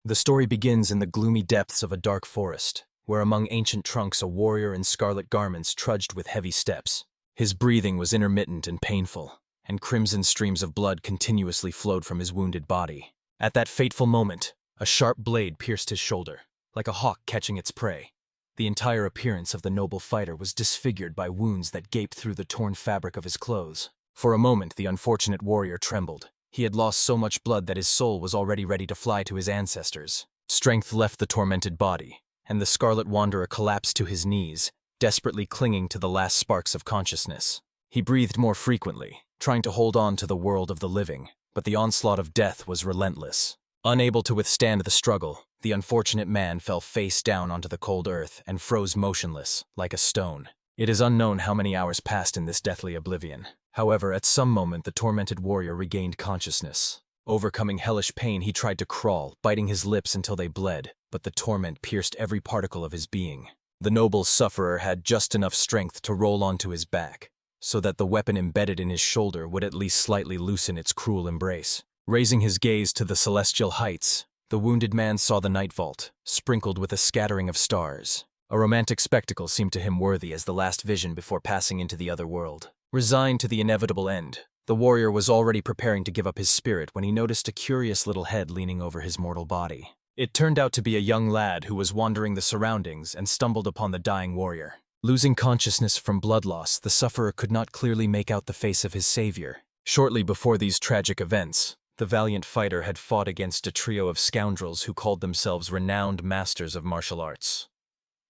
The story begins in the gloomy depths of a dark forest, where among ancient trunks a warrior in scarlet garments trudged with heavy steps. His breathing was intermittent and painful, and crimson streams of blood continuously flowed from his wounded body. At that fateful moment, a sharp blade pierced his shoulder, like a hawk catching its prey. The entire appearance of the noble fighter was disfigured by wounds that gaped through the torn fabric of his clothes. For a moment, the unfortunate warrior trembled. He had lost so much blood that his soul was already ready to fly to his ancestors. Strength left the tormented body, and the scarlet wanderer collapsed to his knees, desperately clinging to the last sparks of consciousness. He breathed more frequently, trying to hold on to the world of the living, but the onslaught of death was relentless. Unable to withstand the struggle, the unfortunate man fell face down onto the cold earth and froze motionless, like a stone. It is unknown how many hours passed in this deathly oblivion. However, at some moment the tormented warrior regained consciousness. Overcoming hellish pain, he tried to crawl, biting his lips until they bled, but the torment pierced every particle of his being. The noble sufferer had just enough strength to roll onto his back, so that the weapon embedded in his shoulder would at least slightly loosen its cruel embrace. Raising his gaze to the celestial heights, the wounded man saw the night vault, sprinkled with a scattering of stars. A romantic spectacle seemed to him worthy as the last vision before passing into the other world. Resigned to the inevitable end, the warrior was already preparing to give up his spirit when he noticed a curious little head leaning over his mortal body. It turned out to be a young lad who was wandering the surroundings and stumbled upon the dying warrior. Losing consciousness from blood loss, the sufferer could not clearly make out the face of his savior. Shortly before these tragic events, the valiant fighter had fought against a trio of scoundrels who called themselves renowned masters of martial arts.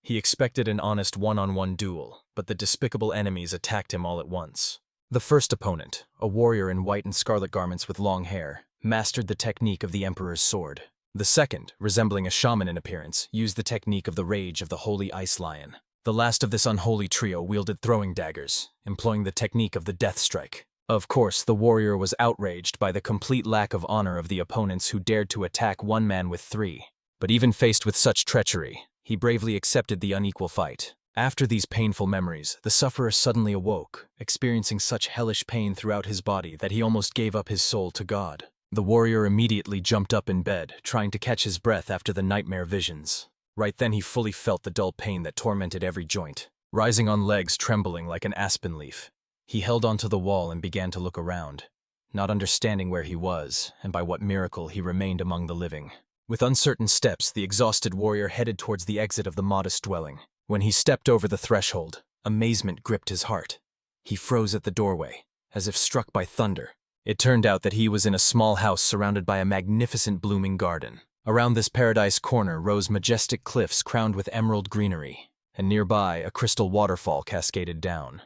He expected an honest one-on-one duel, but the despicable enemies attacked him all at once. The first opponent, a warrior in white and scarlet garments with long hair, mastered the technique of the Emperor's sword. The second, resembling a shaman in appearance, used the technique of the rage of the Holy Ice Lion. The last of this unholy trio wielded throwing daggers, employing the technique of the death strike. Of course, the warrior was outraged by the complete lack of honor of the opponents who dared to attack one man with three. But even faced with such treachery, he bravely accepted the unequal fight. After these painful memories, the sufferer suddenly awoke, experiencing such hellish pain throughout his body that he almost gave up his soul to God. The warrior immediately jumped up in bed, trying to catch his breath after the nightmare visions. Right then he fully felt the dull pain that tormented every joint. Rising on legs trembling like an aspen leaf, he held onto the wall and began to look around, not understanding where he was and by what miracle he remained among the living. With uncertain steps, the exhausted warrior headed towards the exit of the modest dwelling. When he stepped over the threshold, amazement gripped his heart. He froze at the doorway, as if struck by thunder. It turned out that he was in a small house surrounded by a magnificent blooming garden. Around this paradise corner rose majestic cliffs crowned with emerald greenery, and nearby a crystal waterfall cascaded down.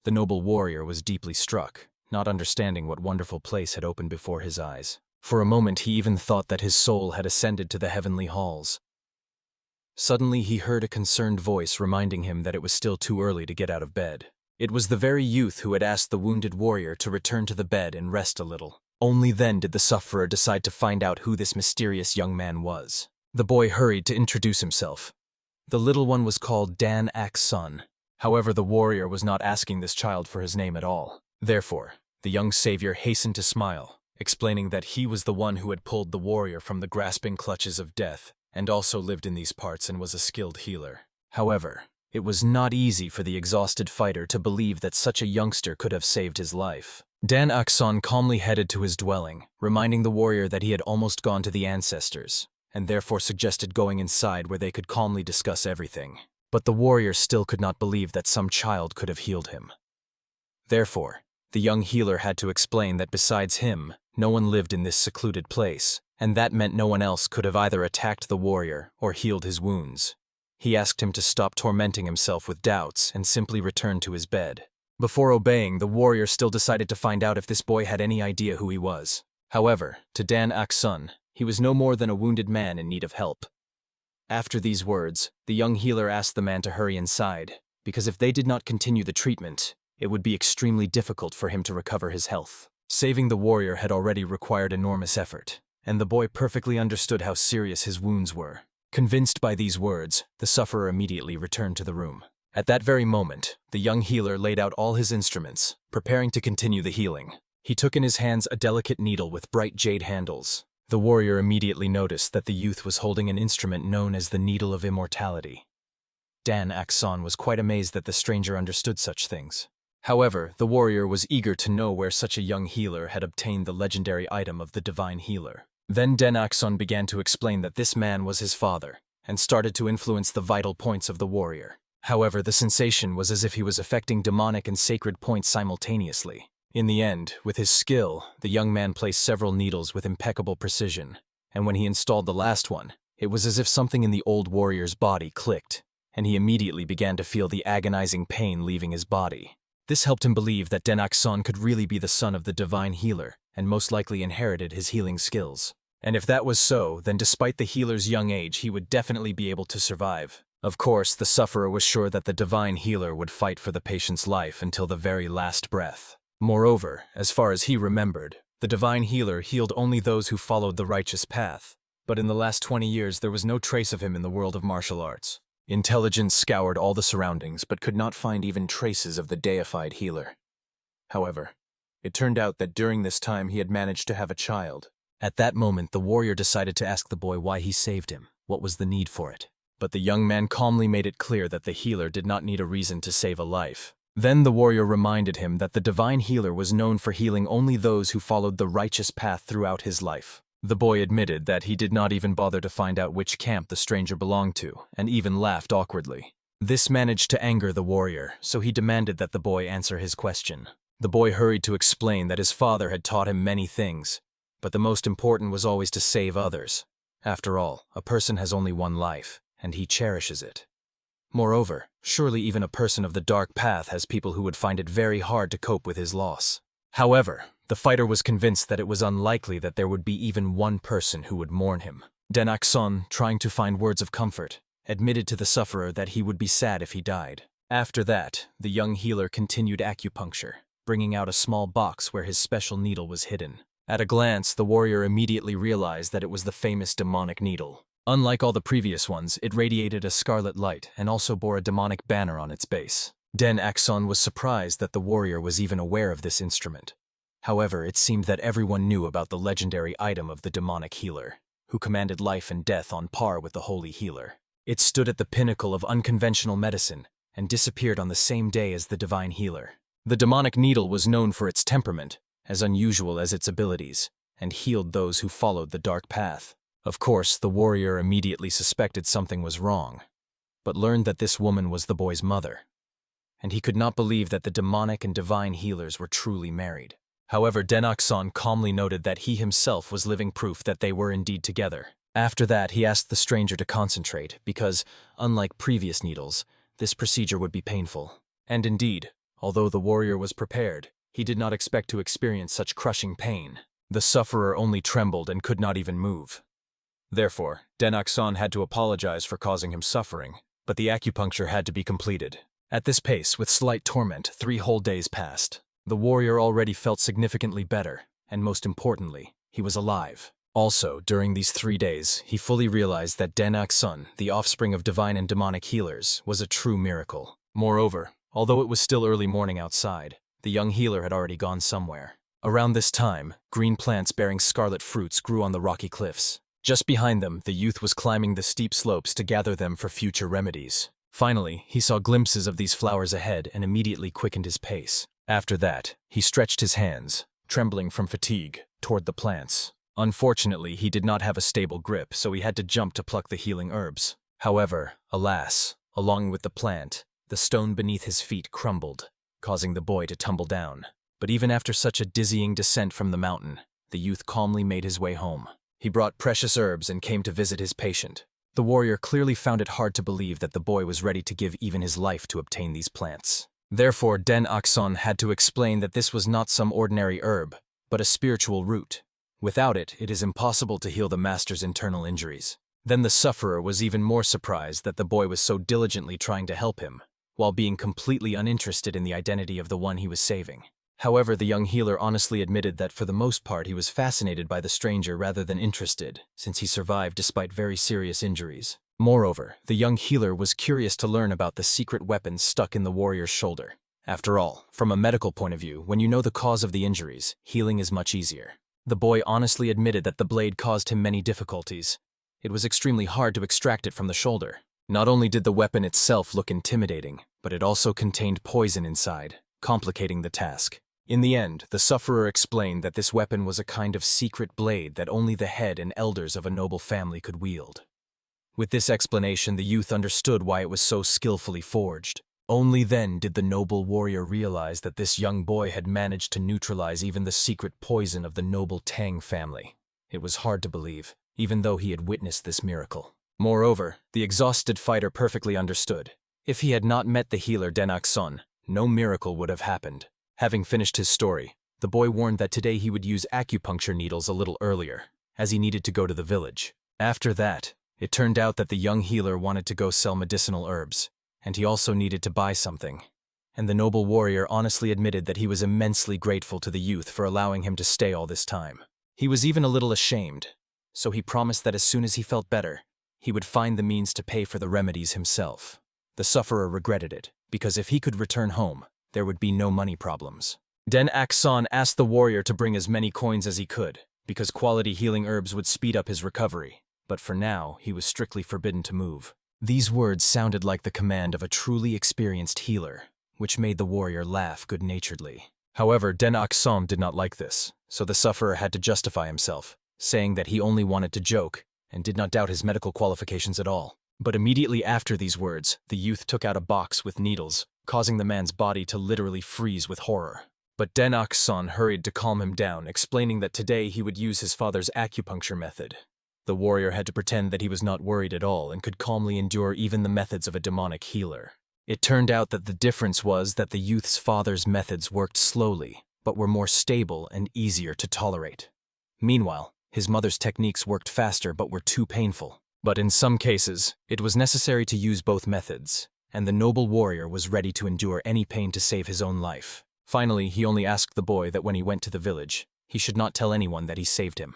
The noble warrior was deeply struck, not understanding what wonderful place had opened before his eyes. For a moment he even thought that his soul had ascended to the heavenly halls. Suddenly he heard a concerned voice reminding him that it was still too early to get out of bed. It was the very youth who had asked the wounded warrior to return to the bed and rest a little. Only then did the sufferer decide to find out who this mysterious young man was. The boy hurried to introduce himself. The little one was called Dan Ak's son. However, the warrior was not asking this child for his name at all. Therefore, the young savior hastened to smile, explaining that he was the one who had pulled the warrior from the grasping clutches of death, and also lived in these parts and was a skilled healer. However, it was not easy for the exhausted fighter to believe that such a youngster could have saved his life. Dan Akson calmly headed to his dwelling, reminding the warrior that he had almost gone to the ancestors, and therefore suggested going inside where they could calmly discuss everything. But the warrior still could not believe that some child could have healed him. Therefore, the young healer had to explain that besides him, no one lived in this secluded place, and that meant no one else could have either attacked the warrior or healed his wounds. He asked him to stop tormenting himself with doubts and simply return to his bed. Before obeying, the warrior still decided to find out if this boy had any idea who he was. However, to Dan Aksun, he was no more than a wounded man in need of help. After these words, the young healer asked the man to hurry inside, because if they did not continue the treatment, it would be extremely difficult for him to recover his health. Saving the warrior had already required enormous effort, and the boy perfectly understood how serious his wounds were. Convinced by these words, the sufferer immediately returned to the room. At that very moment, the young healer laid out all his instruments, preparing to continue the healing. He took in his hands a delicate needle with bright jade handles, The warrior immediately noticed that the youth was holding an instrument known as the Needle of Immortality. Dan Akson was quite amazed that the stranger understood such things. However, the warrior was eager to know where such a young healer had obtained the legendary item of the Divine Healer. Then Dan Akson began to explain that this man was his father, and started to influence the vital points of the warrior. However, the sensation was as if he was affecting demonic and sacred points simultaneously. In the end, with his skill, the young man placed several needles with impeccable precision, and when he installed the last one, it was as if something in the old warrior's body clicked, and he immediately began to feel the agonizing pain leaving his body. This helped him believe that Dan Akson could really be the son of the Divine Healer, and most likely inherited his healing skills. And if that was so, then despite the healer's young age, he would definitely be able to survive. Of course, the sufferer was sure that the Divine Healer would fight for the patient's life until the very last breath. Moreover, as far as he remembered, the Divine Healer healed only those who followed the righteous path. But in the last 20 years, there was no trace of him in the world of martial arts. Intelligence scoured all the surroundings, but could not find even traces of the deified healer. However, it turned out that during this time he had managed to have a child. At that moment, the warrior decided to ask the boy why he saved him, what was the need for it. But the young man calmly made it clear that the healer did not need a reason to save a life. Then the warrior reminded him that the Divine Healer was known for healing only those who followed the righteous path throughout his life. The boy admitted that he did not even bother to find out which camp the stranger belonged to, and even laughed awkwardly. This managed to anger the warrior, so he demanded that the boy answer his question. The boy hurried to explain that his father had taught him many things, but the most important was always to save others. After all, a person has only one life, and he cherishes it. Moreover, surely even a person of the dark path has people who would find it very hard to cope with his loss. However, the fighter was convinced that it was unlikely that there would be even one person who would mourn him. Dan Akson, trying to find words of comfort, admitted to the sufferer that he would be sad if he died. After that, the young healer continued acupuncture, bringing out a small box where his special needle was hidden. At a glance, the warrior immediately realized that it was the famous demonic needle. Unlike all the previous ones, it radiated a scarlet light and also bore a demonic banner on its base. Dan Akson was surprised that the warrior was even aware of this instrument. However, it seemed that everyone knew about the legendary item of the demonic healer, who commanded life and death on par with the holy healer. It stood at the pinnacle of unconventional medicine and disappeared on the same day as the divine healer. The demonic needle was known for its temperament, as unusual as its abilities, and healed those who followed the dark path. Of course, the warrior immediately suspected something was wrong, but learned that this woman was the boy's mother, and he could not believe that the demonic and divine healers were truly married. However, Dan Akson calmly noted that he himself was living proof that they were indeed together. After that, he asked the stranger to concentrate because, unlike previous needles, this procedure would be painful. And indeed, although the warrior was prepared, he did not expect to experience such crushing pain. The sufferer only trembled and could not even move. Therefore, Dan Akson had to apologize for causing him suffering, but the acupuncture had to be completed. At this pace, with slight torment, 3 whole days passed. The warrior already felt significantly better, and most importantly, he was alive. Also, during these 3 days, he fully realized that Dan Akson, the offspring of divine and demonic healers, was a true miracle. Moreover, although it was still early morning outside, the young healer had already gone somewhere. Around this time, green plants bearing scarlet fruits grew on the rocky cliffs. Just behind them, the youth was climbing the steep slopes to gather them for future remedies. Finally, he saw glimpses of these flowers ahead and immediately quickened his pace. After that, he stretched his hands, trembling from fatigue, toward the plants. Unfortunately, he did not have a stable grip, so he had to jump to pluck the healing herbs. However, alas, along with the plant, the stone beneath his feet crumbled, causing the boy to tumble down. But even after such a dizzying descent from the mountain, the youth calmly made his way home. He brought precious herbs and came to visit his patient. The warrior clearly found it hard to believe that the boy was ready to give even his life to obtain these plants. Therefore, Dan Akson had to explain that this was not some ordinary herb, but a spiritual root. Without it, it is impossible to heal the master's internal injuries. Then the sufferer was even more surprised that the boy was so diligently trying to help him, while being completely uninterested in the identity of the one he was saving. However, the young healer honestly admitted that for the most part he was fascinated by the stranger rather than interested, since he survived despite very serious injuries. Moreover, the young healer was curious to learn about the secret weapon stuck in the warrior's shoulder. After all, from a medical point of view, when you know the cause of the injuries, healing is much easier. The boy honestly admitted that the blade caused him many difficulties. It was extremely hard to extract it from the shoulder. Not only did the weapon itself look intimidating, but it also contained poison inside, complicating the task. In the end, the sufferer explained that this weapon was a kind of secret blade that only the head and elders of a noble family could wield. With this explanation, the youth understood why it was so skillfully forged. Only then did the noble warrior realize that this young boy had managed to neutralize even the secret poison of the noble Tang family. It was hard to believe, even though he had witnessed this miracle. Moreover, the exhausted fighter perfectly understood. If he had not met the healer Denak-son, no miracle would have happened. Having finished his story, the boy warned that today he would use acupuncture needles a little earlier, as he needed to go to the village. After that, it turned out that the young healer wanted to go sell medicinal herbs, and he also needed to buy something. And the noble warrior honestly admitted that he was immensely grateful to the youth for allowing him to stay all this time. He was even a little ashamed, so he promised that as soon as he felt better, he would find the means to pay for the remedies himself. The sufferer regretted it, because if he could return home, there would be no money problems. Denak-son asked the warrior to bring as many coins as he could, because quality healing herbs would speed up his recovery. But for now, he was strictly forbidden to move. These words sounded like the command of a truly experienced healer, which made the warrior laugh good-naturedly. However, Denak-son did not like this, so the sufferer had to justify himself, saying that he only wanted to joke and did not doubt his medical qualifications at all. But immediately after these words, the youth took out a box with needles, causing the man's body to literally freeze with horror. But Denak-son hurried to calm him down, explaining that today he would use his father's acupuncture method. The warrior had to pretend that he was not worried at all and could calmly endure even the methods of a demonic healer. It turned out that the difference was that the youth's father's methods worked slowly, but were more stable and easier to tolerate. Meanwhile, his mother's techniques worked faster but were too painful. But in some cases, it was necessary to use both methods, and the noble warrior was ready to endure any pain to save his own life. Finally, he only asked the boy that when he went to the village, he should not tell anyone that he saved him.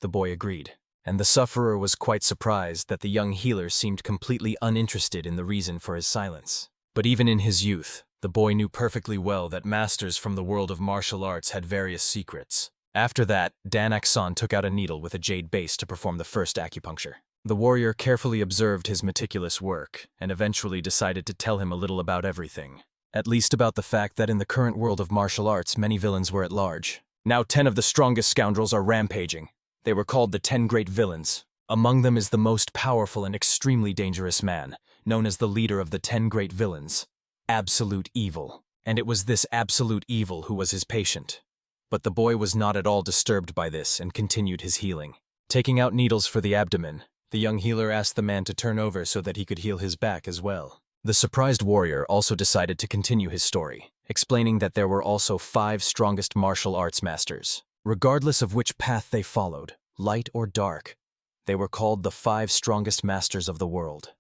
The boy agreed, and the sufferer was quite surprised that the young healer seemed completely uninterested in the reason for his silence. But even in his youth, the boy knew perfectly well that masters from the world of martial arts had various secrets. After that, Denak-son took out a needle with a jade base to perform the first acupuncture. The warrior carefully observed his meticulous work, and eventually decided to tell him a little about everything. At least about the fact that in the current world of martial arts, many villains were at large. Now 10 of the strongest scoundrels are rampaging. They were called the 10 great villains. Among them is the most powerful and extremely dangerous man, known as the leader of the 10 great villains, Absolute Evil. And it was this Absolute Evil who was his patient. But the boy was not at all disturbed by this and continued his healing. Taking out needles for the abdomen, the young healer asked the man to turn over so that he could heal his back as well. The surprised warrior also decided to continue his story, explaining that there were also 5 strongest martial arts masters. Regardless of which path they followed, light or dark, they were called the 5 strongest masters of the world,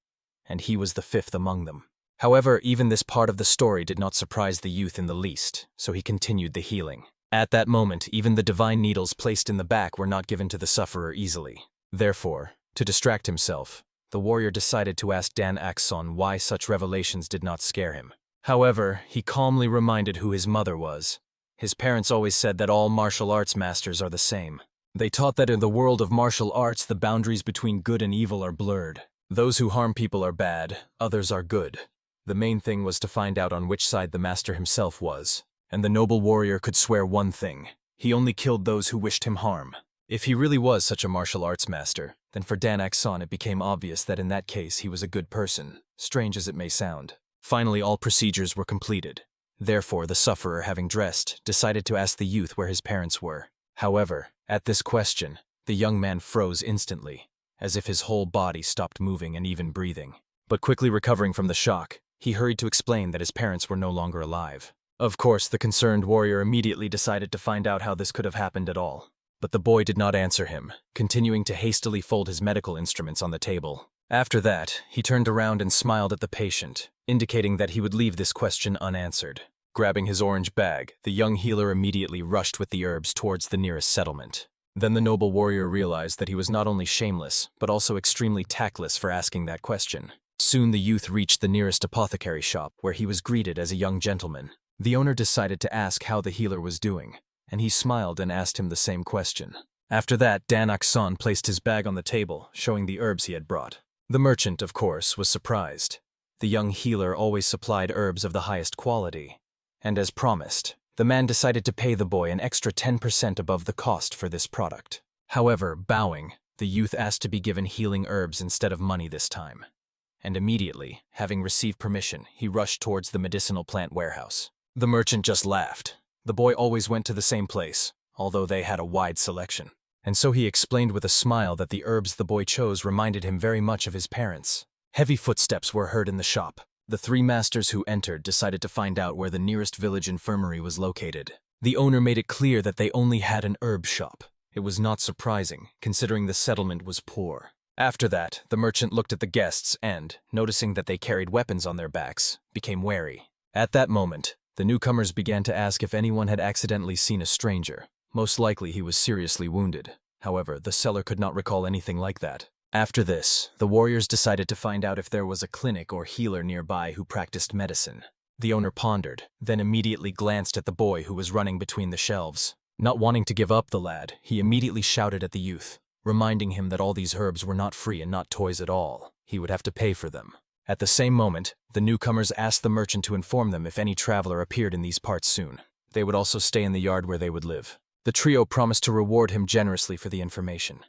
and he was the 5th among them. However, even this part of the story did not surprise the youth in the least, so he continued the healing. At that moment, even the divine needles placed in the back were not given to the sufferer easily. Therefore, to distract himself, the warrior decided to ask Denak-son why such revelations did not scare him. However, he calmly reminded who his mother was. His parents always said that all martial arts masters are the same. They taught that in the world of martial arts, the boundaries between good and evil are blurred. Those who harm people are bad, others are good. The main thing was to find out on which side the master himself was. And the noble warrior could swear one thing: he only killed those who wished him harm. If he really was such a martial arts master, then for Denak-son it became obvious that in that case he was a good person, strange as it may sound. Finally, all procedures were completed. Therefore, the sufferer, having dressed, decided to ask the youth where his parents were. However, at this question, the young man froze instantly, as if his whole body stopped moving and even breathing. But quickly recovering from the shock, he hurried to explain that his parents were no longer alive. Of course, the concerned warrior immediately decided to find out how this could have happened at all. But the boy did not answer him, continuing to hastily fold his medical instruments on the table. After that, he turned around and smiled at the patient, indicating that he would leave this question unanswered. Grabbing his orange bag, the young healer immediately rushed with the herbs towards the nearest settlement. Then the noble warrior realized that he was not only shameless, but also extremely tactless for asking that question. Soon the youth reached the nearest apothecary shop, where he was greeted as a young gentleman. The owner decided to ask how the healer was doing, and he smiled and asked him the same question. After that, Dan Akson placed his bag on the table, showing the herbs he had brought. The merchant, of course, was surprised. The young healer always supplied herbs of the highest quality. And as promised, the man decided to pay the boy an extra 10% above the cost for this product. However, bowing, the youth asked to be given healing herbs instead of money this time. And immediately, having received permission, he rushed towards the medicinal plant warehouse. The merchant just laughed. The boy always went to the same place, although they had a wide selection. And so he explained with a smile that the herbs the boy chose reminded him very much of his parents. Heavy footsteps were heard in the shop. The three masters who entered decided to find out where the nearest village infirmary was located. The owner made it clear that they only had an herb shop. It was not surprising, considering the settlement was poor. After that, the merchant looked at the guests and, noticing that they carried weapons on their backs, became wary. At that moment, the newcomers began to ask if anyone had accidentally seen a stranger. Most likely he was seriously wounded. However, the seller could not recall anything like that. After this, the warriors decided to find out if there was a clinic or healer nearby who practiced medicine. The owner pondered, then immediately glanced at the boy who was running between the shelves. Not wanting to give up the lad, he immediately shouted at the youth, reminding him that all these herbs were not free and not toys at all. He would have to pay for them. At the same moment, the newcomers asked the merchant to inform them if any traveler appeared in these parts soon. They would also stay in the yard where they would live. The trio promised to reward him generously for the information.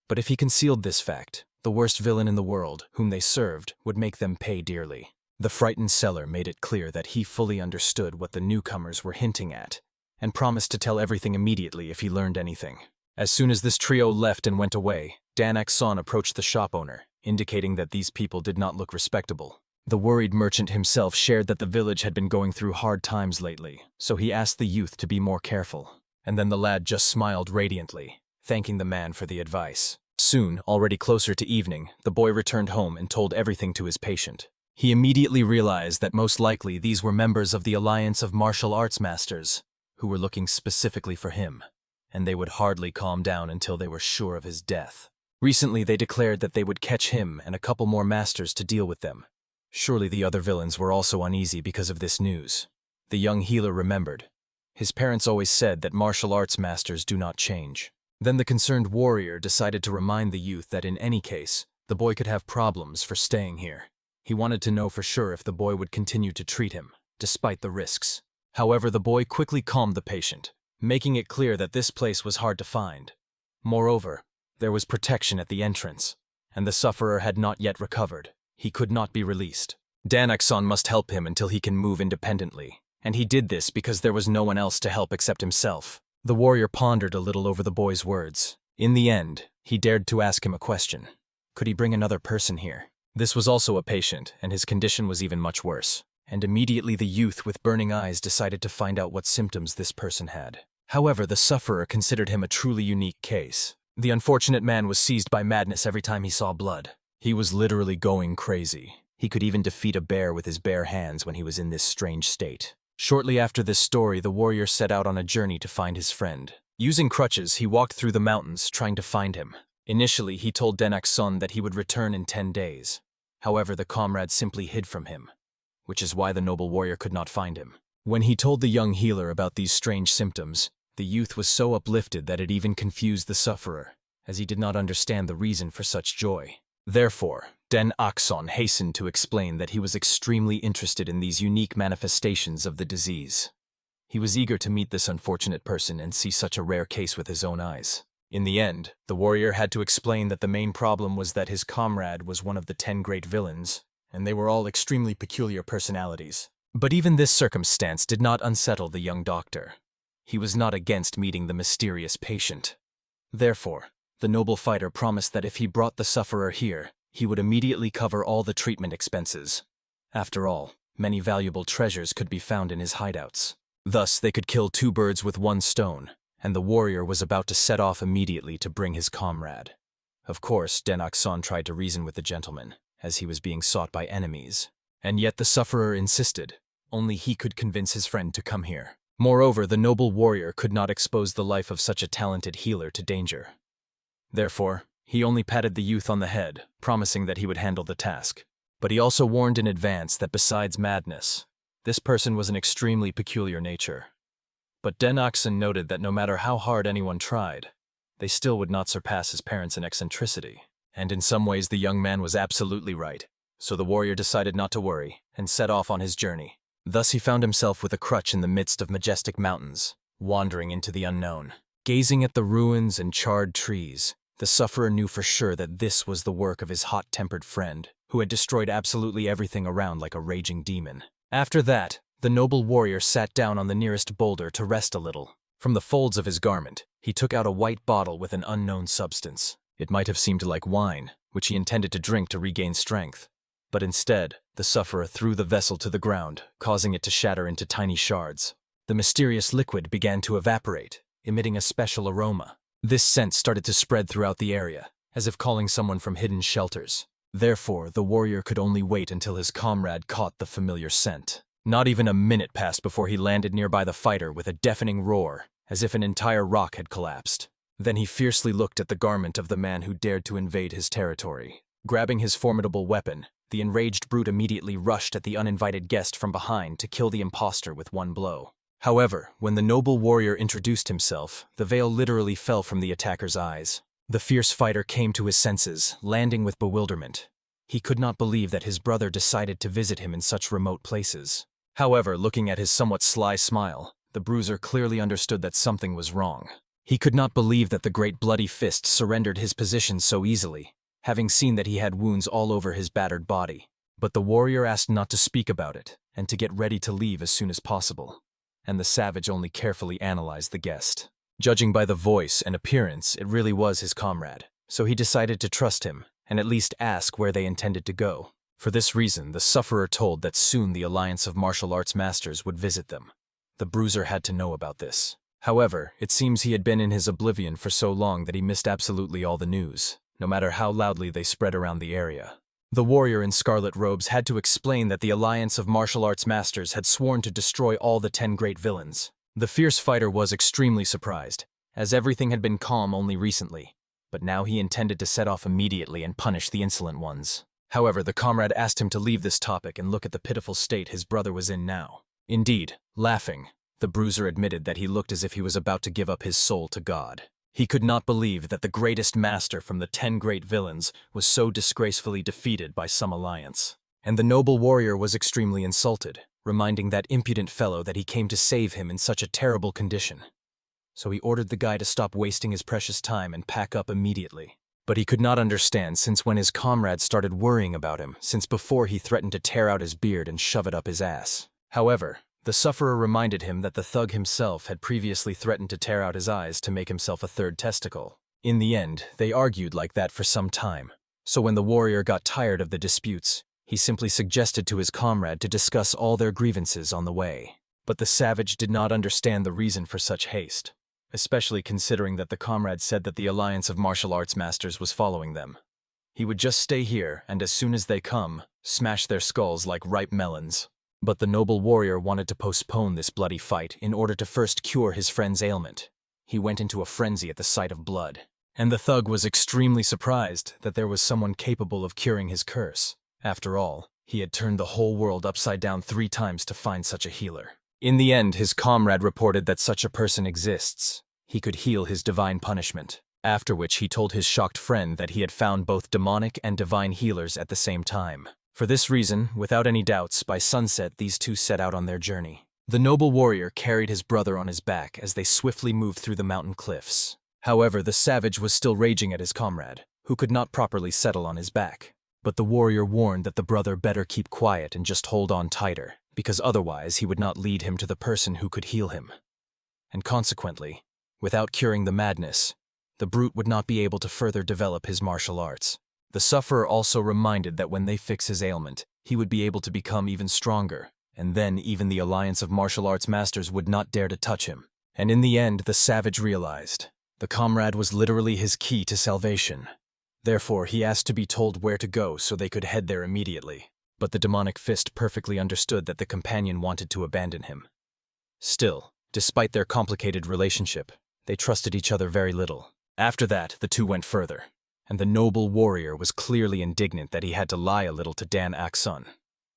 But if he concealed this fact, the worst villain in the world, whom they served, would make them pay dearly. The frightened seller made it clear that he fully understood what the newcomers were hinting at, and promised to tell everything immediately if he learned anything. As soon as this trio left and went away, Dan Akson approached the shop owner, indicating that these people did not look respectable. The worried merchant himself shared that the village had been going through hard times lately, so he asked the youth to be more careful. And then the lad just smiled radiantly, thanking the man for the advice. Soon, already closer to evening, the boy returned home and told everything to his patient. He immediately realized that most likely these were members of the Alliance of Martial Arts Masters, who were looking specifically for him, and they would hardly calm down until they were sure of his death. Recently, they declared that they would catch him and a couple more masters to deal with them. Surely the other villains were also uneasy because of this news. The young healer remembered. His parents always said that martial arts masters do not change. Then the concerned warrior decided to remind the youth that in any case, the boy could have problems for staying here. He wanted to know for sure if the boy would continue to treat him, despite the risks. However, the boy quickly calmed the patient, making it clear that this place was hard to find. Moreover, there was protection at the entrance, and the sufferer had not yet recovered. He could not be released. Dan Akson must help him until he can move independently. And he did this because there was no one else to help except himself. The warrior pondered a little over the boy's words. In the end, he dared to ask him a question. Could he bring another person here? This was also a patient, and his condition was even much worse. And immediately the youth with burning eyes decided to find out what symptoms this person had. However, the sufferer considered him a truly unique case. The unfortunate man was seized by madness every time he saw blood. He was literally going crazy. He could even defeat a bear with his bare hands when he was in this strange state. Shortly after this story, the warrior set out on a journey to find his friend. Using crutches, he walked through the mountains, trying to find him. Initially, he told Dan Akson that he would return in 10 days. However, the comrade simply hid from him, which is why the noble warrior could not find him. When he told the young healer about these strange symptoms, the youth was so uplifted that it even confused the sufferer, as he did not understand the reason for such joy. Therefore, Dan Akson hastened to explain that he was extremely interested in these unique manifestations of the disease. He was eager to meet this unfortunate person and see such a rare case with his own eyes. In the end, the warrior had to explain that the main problem was that his comrade was one of the 10 great villains, and they were all extremely peculiar personalities. But even this circumstance did not unsettle the young doctor. He was not against meeting the mysterious patient. Therefore, the noble fighter promised that if he brought the sufferer here, he would immediately cover all the treatment expenses. After all, many valuable treasures could be found in his hideouts. Thus, they could kill 2 birds with 1 stone, and the warrior was about to set off immediately to bring his comrade. Of course, Dan Akson tried to reason with the gentleman, as he was being sought by enemies. And yet the sufferer insisted. Only he could convince his friend to come here. Moreover, the noble warrior could not expose the life of such a talented healer to danger. Therefore, he only patted the youth on the head, promising that he would handle the task. But he also warned in advance that besides madness, this person was an extremely peculiar nature. But Denoxon noted that no matter how hard anyone tried, they still would not surpass his parents in eccentricity. And in some ways the young man was absolutely right. So the warrior decided not to worry and set off on his journey. Thus he found himself with a crutch in the midst of majestic mountains, wandering into the unknown. Gazing at the ruins and charred trees, the sufferer knew for sure that this was the work of his hot-tempered friend, who had destroyed absolutely everything around like a raging demon. After that, the noble warrior sat down on the nearest boulder to rest a little. From the folds of his garment, he took out a white bottle with an unknown substance. It might have seemed like wine, which he intended to drink to regain strength. But instead, the sufferer threw the vessel to the ground, causing it to shatter into tiny shards. The mysterious liquid began to evaporate, emitting a special aroma. This scent started to spread throughout the area, as if calling someone from hidden shelters. Therefore, the warrior could only wait until his comrade caught the familiar scent. Not even a minute passed before he landed nearby the fighter with a deafening roar, as if an entire rock had collapsed. Then he fiercely looked at the garment of the man who dared to invade his territory. Grabbing his formidable weapon, the enraged brute immediately rushed at the uninvited guest from behind to kill the impostor with one blow. However, when the noble warrior introduced himself, the veil literally fell from the attacker's eyes. The fierce fighter came to his senses, landing with bewilderment. He could not believe that his brother decided to visit him in such remote places. However, looking at his somewhat sly smile, the bruiser clearly understood that something was wrong. He could not believe that the great bloody fist surrendered his position so easily, having seen that he had wounds all over his battered body. But the warrior asked not to speak about it, and to get ready to leave as soon as possible. And the savage only carefully analyzed the guest. Judging by the voice and appearance, it really was his comrade, so he decided to trust him, and at least ask where they intended to go. For this reason, the sufferer told that soon the Alliance of Martial Arts Masters would visit them. The bruiser had to know about this. However, it seems he had been in his oblivion for so long that he missed absolutely all the news, no matter how loudly they spread around the area. The warrior in scarlet robes had to explain that the Alliance of Martial Arts Masters had sworn to destroy all the 10 great villains. The fierce fighter was extremely surprised, as everything had been calm only recently, but now he intended to set off immediately and punish the insolent ones. However, the comrade asked him to leave this topic and look at the pitiful state his brother was in now. Indeed, laughing, the bruiser admitted that he looked as if he was about to give up his soul to God. He could not believe that the greatest master from the 10 great villains was so disgracefully defeated by some alliance. And the noble warrior was extremely insulted, reminding that impudent fellow that he came to save him in such a terrible condition. So he ordered the guy to stop wasting his precious time and pack up immediately. But he could not understand since when his comrade started worrying about him, since before he threatened to tear out his beard and shove it up his ass. However, the sufferer reminded him that the thug himself had previously threatened to tear out his eyes to make himself a third testicle. In the end, they argued like that for some time. So when the warrior got tired of the disputes, he simply suggested to his comrade to discuss all their grievances on the way. But the savage did not understand the reason for such haste, especially considering that the comrade said that the Alliance of Martial Arts Masters was following them. He would just stay here, and as soon as they come, smash their skulls like ripe melons. But the noble warrior wanted to postpone this bloody fight in order to first cure his friend's ailment. He went into a frenzy at the sight of blood, and the thug was extremely surprised that there was someone capable of curing his curse. After all, he had turned the whole world upside down 3 times to find such a healer. In the end, his comrade reported that such a person exists. He could heal his divine punishment, after which he told his shocked friend that he had found both demonic and divine healers at the same time. For this reason, without any doubts, by sunset these two set out on their journey. The noble warrior carried his brother on his back as they swiftly moved through the mountain cliffs. However, the savage was still raging at his comrade, who could not properly settle on his back. But the warrior warned that the brother better keep quiet and just hold on tighter, because otherwise he would not lead him to the person who could heal him. And consequently, without curing the madness, the brute would not be able to further develop his martial arts. The sufferer also reminded that when they fix his ailment, he would be able to become even stronger, and then even the Alliance of Martial Arts Masters would not dare to touch him. And in the end, the savage realized the comrade was literally his key to salvation. Therefore, he asked to be told where to go so they could head there immediately. But the demonic fist perfectly understood that the companion wanted to abandon him. Still, despite their complicated relationship, they trusted each other very little. After that, the two went further, and the noble warrior was clearly indignant that he had to lie a little to Dan Aksun.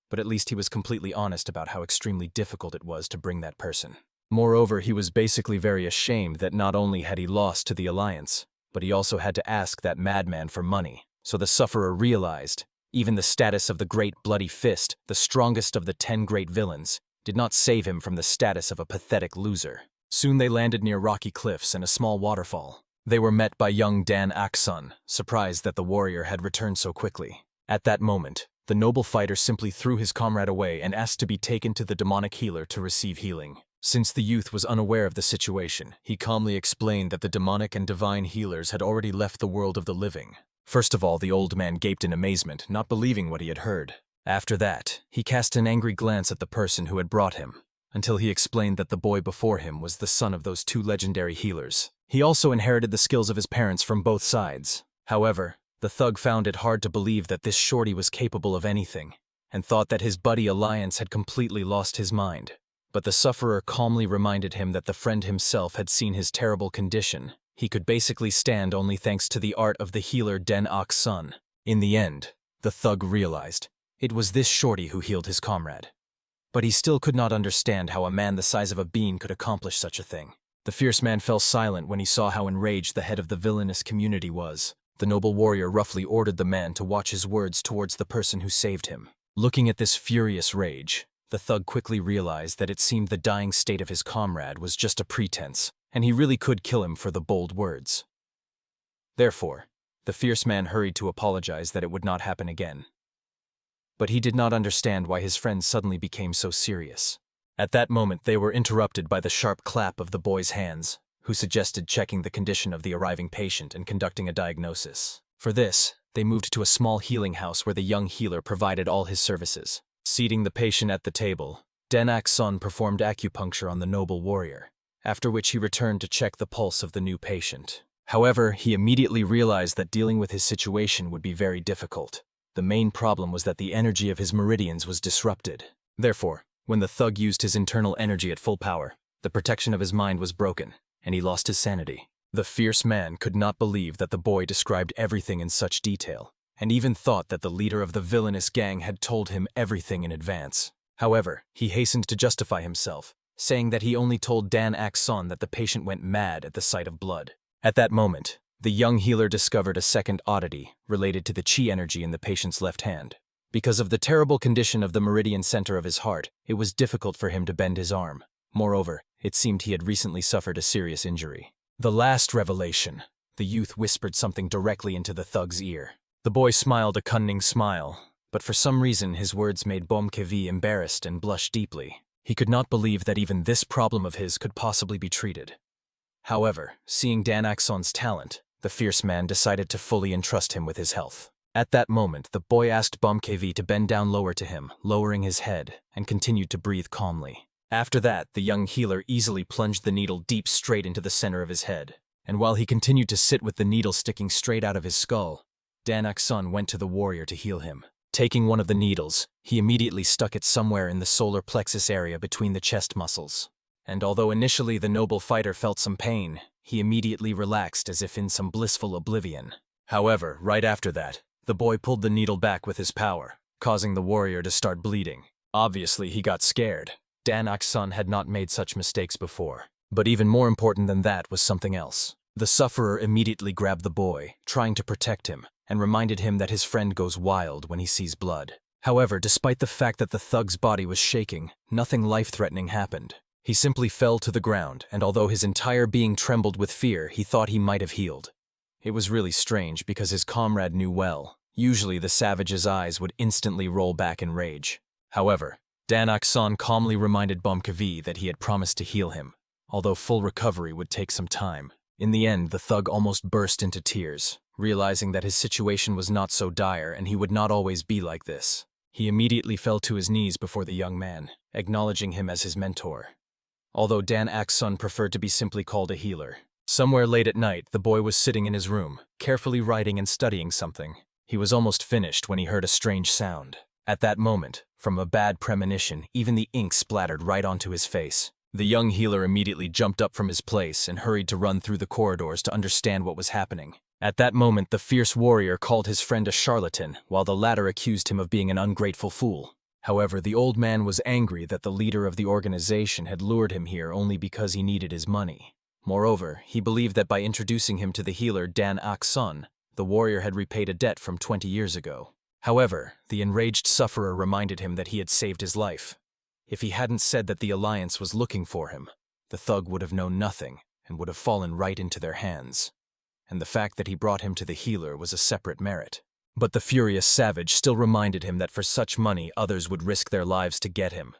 But at least he was completely honest about how extremely difficult it was to bring that person. Moreover, he was basically very ashamed that not only had he lost to the Alliance, but he also had to ask that madman for money. So the sufferer realized, even the status of the Great Bloody Fist, the strongest of the 10 great villains, did not save him from the status of a pathetic loser. Soon they landed near rocky cliffs and a small waterfall. They were met by young Dan Aksun, surprised that the warrior had returned so quickly. At that moment, the noble fighter simply threw his comrade away and asked to be taken to the demonic healer to receive healing. Since the youth was unaware of the situation, he calmly explained that the demonic and divine healers had already left the world of the living. First of all, the old man gaped in amazement, not believing what he had heard. After that, he cast an angry glance at the person who had brought him, until he explained that the boy before him was the son of those 2 legendary healers. He also inherited the skills of his parents from both sides. However, the thug found it hard to believe that this shorty was capable of anything, and thought that his buddy Alliance had completely lost his mind. But the sufferer calmly reminded him that the friend himself had seen his terrible condition. He could basically stand only thanks to the art of the healer Den Aksun. In the end, the thug realized it was this shorty who healed his comrade. But he still could not understand how a man the size of a bean could accomplish such a thing. The fierce man fell silent when he saw how enraged the head of the villainous community was. The noble warrior roughly ordered the man to watch his words towards the person who saved him. Looking at this furious rage, the thug quickly realized that it seemed the dying state of his comrade was just a pretense, and he really could kill him for the bold words. Therefore, the fierce man hurried to apologize that it would not happen again. But he did not understand why his friend suddenly became so serious. At that moment, they were interrupted by the sharp clap of the boy's hands, who suggested checking the condition of the arriving patient and conducting a diagnosis. For this, they moved to a small healing house where the young healer provided all his services. Seating the patient at the table, Den Aksun performed acupuncture on the noble warrior, after which he returned to check the pulse of the new patient. However, he immediately realized that dealing with his situation would be very difficult. The main problem was that the energy of his meridians was disrupted. Therefore, when the thug used his internal energy at full power, the protection of his mind was broken, and he lost his sanity. The fierce man could not believe that the boy described everything in such detail, and even thought that the leader of the villainous gang had told him everything in advance. However, he hastened to justify himself, saying that he only told Dan Aksun that the patient went mad at the sight of blood. At that moment, the young healer discovered a second oddity related to the chi energy in the patient's left hand. Because of the terrible condition of the meridian center of his heart, it was difficult for him to bend his arm. Moreover, it seemed he had recently suffered a serious injury. The last revelation. The youth whispered something directly into the thug's ear. The boy smiled a cunning smile, but for some reason his words made Bomkevi embarrassed and blushed deeply. He could not believe that even this problem of his could possibly be treated. However, seeing Dan Aksun's talent, the fierce man decided to fully entrust him with his health. At that moment, the boy asked Bomkevi to bend down lower to him, lowering his head, and continued to breathe calmly. After that, the young healer easily plunged the needle deep straight into the center of his head, and while he continued to sit with the needle sticking straight out of his skull, Dan Aksun went to the warrior to heal him. Taking one of the needles, he immediately stuck it somewhere in the solar plexus area between the chest muscles. And although initially the noble fighter felt some pain, he immediately relaxed as if in some blissful oblivion. However, right after that, the boy pulled the needle back with his power, causing the warrior to start bleeding. Obviously, he got scared. Dan Aksun had not made such mistakes before. But even more important than that was something else. The sufferer immediately grabbed the boy, trying to protect him, and reminded him that his friend goes wild when he sees blood. However, despite the fact that the thug's body was shaking, nothing life-threatening happened. He simply fell to the ground, and although his entire being trembled with fear, he thought he might have healed. It was really strange because his comrade knew well. Usually the savage's eyes would instantly roll back in rage. However, Dan Aksun calmly reminded Bomkevi that he had promised to heal him, although full recovery would take some time. In the end, the thug almost burst into tears, realizing that his situation was not so dire and he would not always be like this. He immediately fell to his knees before the young man, acknowledging him as his mentor. Although Dan Aksun preferred to be simply called a healer. Somewhere late at night, the boy was sitting in his room, carefully writing and studying something. He was almost finished when he heard a strange sound. At that moment, from a bad premonition, even the ink splattered right onto his face. The young healer immediately jumped up from his place and hurried to run through the corridors to understand what was happening. At that moment, the fierce warrior called his friend a charlatan, while the latter accused him of being an ungrateful fool. However, the old man was angry that the leader of the organization had lured him here only because he needed his money. Moreover, he believed that by introducing him to the healer Dan Akson, the warrior had repaid a debt from 20 years ago. However, the enraged sufferer reminded him that he had saved his life. If he hadn't said that the Alliance was looking for him, the thug would have known nothing and would have fallen right into their hands. And the fact that he brought him to the healer was a separate merit. But the furious savage still reminded him that for such money others would risk their lives to get him.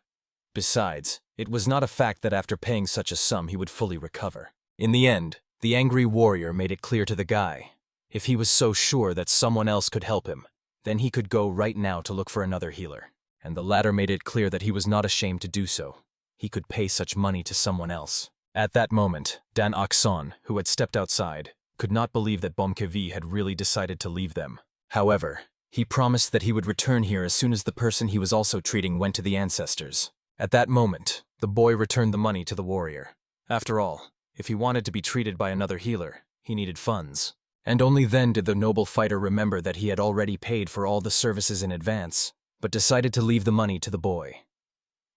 Besides, it was not a fact that after paying such a sum he would fully recover. In the end, the angry warrior made it clear to the guy, if he was so sure that someone else could help him, then he could go right now to look for another healer. And the latter made it clear that he was not ashamed to do so. He could pay such money to someone else. At that moment, Dan Akson, who had stepped outside, could not believe that Bomkevi had really decided to leave them. However, he promised that he would return here as soon as the person he was also treating went to the ancestors. At that moment, the boy returned the money to the warrior. After all, if he wanted to be treated by another healer, he needed funds. And only then did the noble fighter remember that he had already paid for all the services in advance, but decided to leave the money to the boy.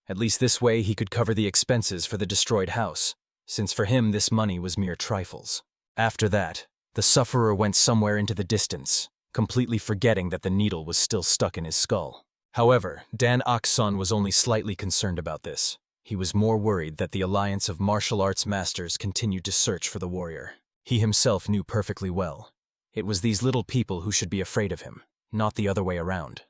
At least this way he could cover the expenses for the destroyed house, since for him this money was mere trifles. After that, the sufferer went somewhere into the distance, completely forgetting that the needle was still stuck in his skull. However, Dan Akson was only slightly concerned about this. He was more worried that the alliance of martial arts masters continued to search for the warrior. He himself knew perfectly well. It was these little people who should be afraid of him, not the other way around.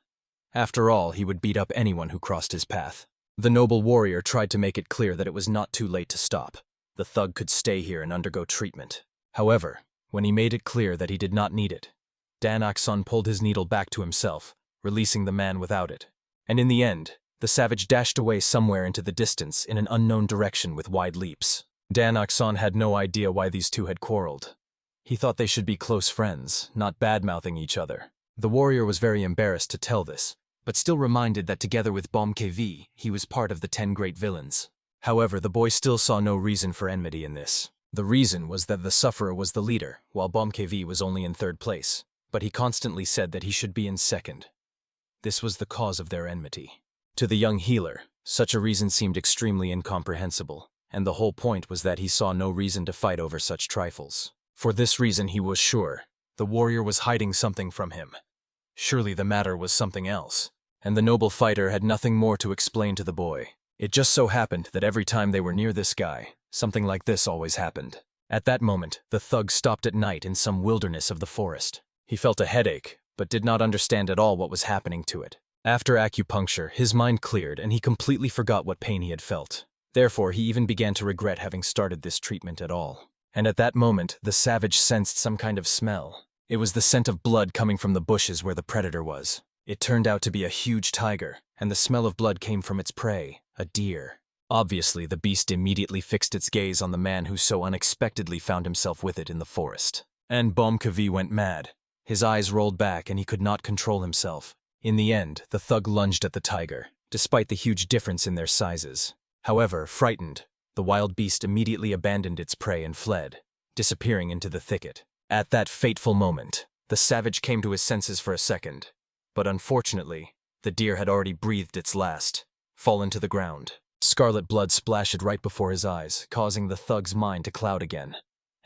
After all, he would beat up anyone who crossed his path. The noble warrior tried to make it clear that it was not too late to stop. The thug could stay here and undergo treatment. However, when he made it clear that he did not need it, Dan Akson pulled his needle back to himself, releasing the man without it. And in the end, the savage dashed away somewhere into the distance in an unknown direction with wide leaps. Dan Akson had no idea why these two had quarreled. He thought they should be close friends, not bad-mouthing each other. The warrior was very embarrassed to tell this, but still reminded that together with Bomkevi, he was part of the 10 great villains. However, the boy still saw no reason for enmity in this. The reason was that the sufferer was the leader, while Bomkevi was only in 3rd place. But he constantly said that he should be in 2nd. This was the cause of their enmity. To the young healer, such a reason seemed extremely incomprehensible, and the whole point was that he saw no reason to fight over such trifles. For this reason he was sure the warrior was hiding something from him. Surely the matter was something else, and the noble fighter had nothing more to explain to the boy. It just so happened that every time they were near this guy, something like this always happened. At that moment, the thug stopped at night in some wilderness of the forest. He felt a headache, but did not understand at all what was happening to it. After acupuncture, his mind cleared and he completely forgot what pain he had felt. Therefore, he even began to regret having started this treatment at all. And at that moment, the savage sensed some kind of smell. It was the scent of blood coming from the bushes where the predator was. It turned out to be a huge tiger, and the smell of blood came from its prey, a deer. Obviously, the beast immediately fixed its gaze on the man who so unexpectedly found himself with it in the forest. And Bomkevi went mad. His eyes rolled back and he could not control himself. In the end, the thug lunged at the tiger, despite the huge difference in their sizes. However, frightened, the wild beast immediately abandoned its prey and fled, disappearing into the thicket. At that fateful moment, the savage came to his senses for a second. But unfortunately, the deer had already breathed its last, fallen to the ground. Scarlet blood splashed right before his eyes, causing the thug's mind to cloud again,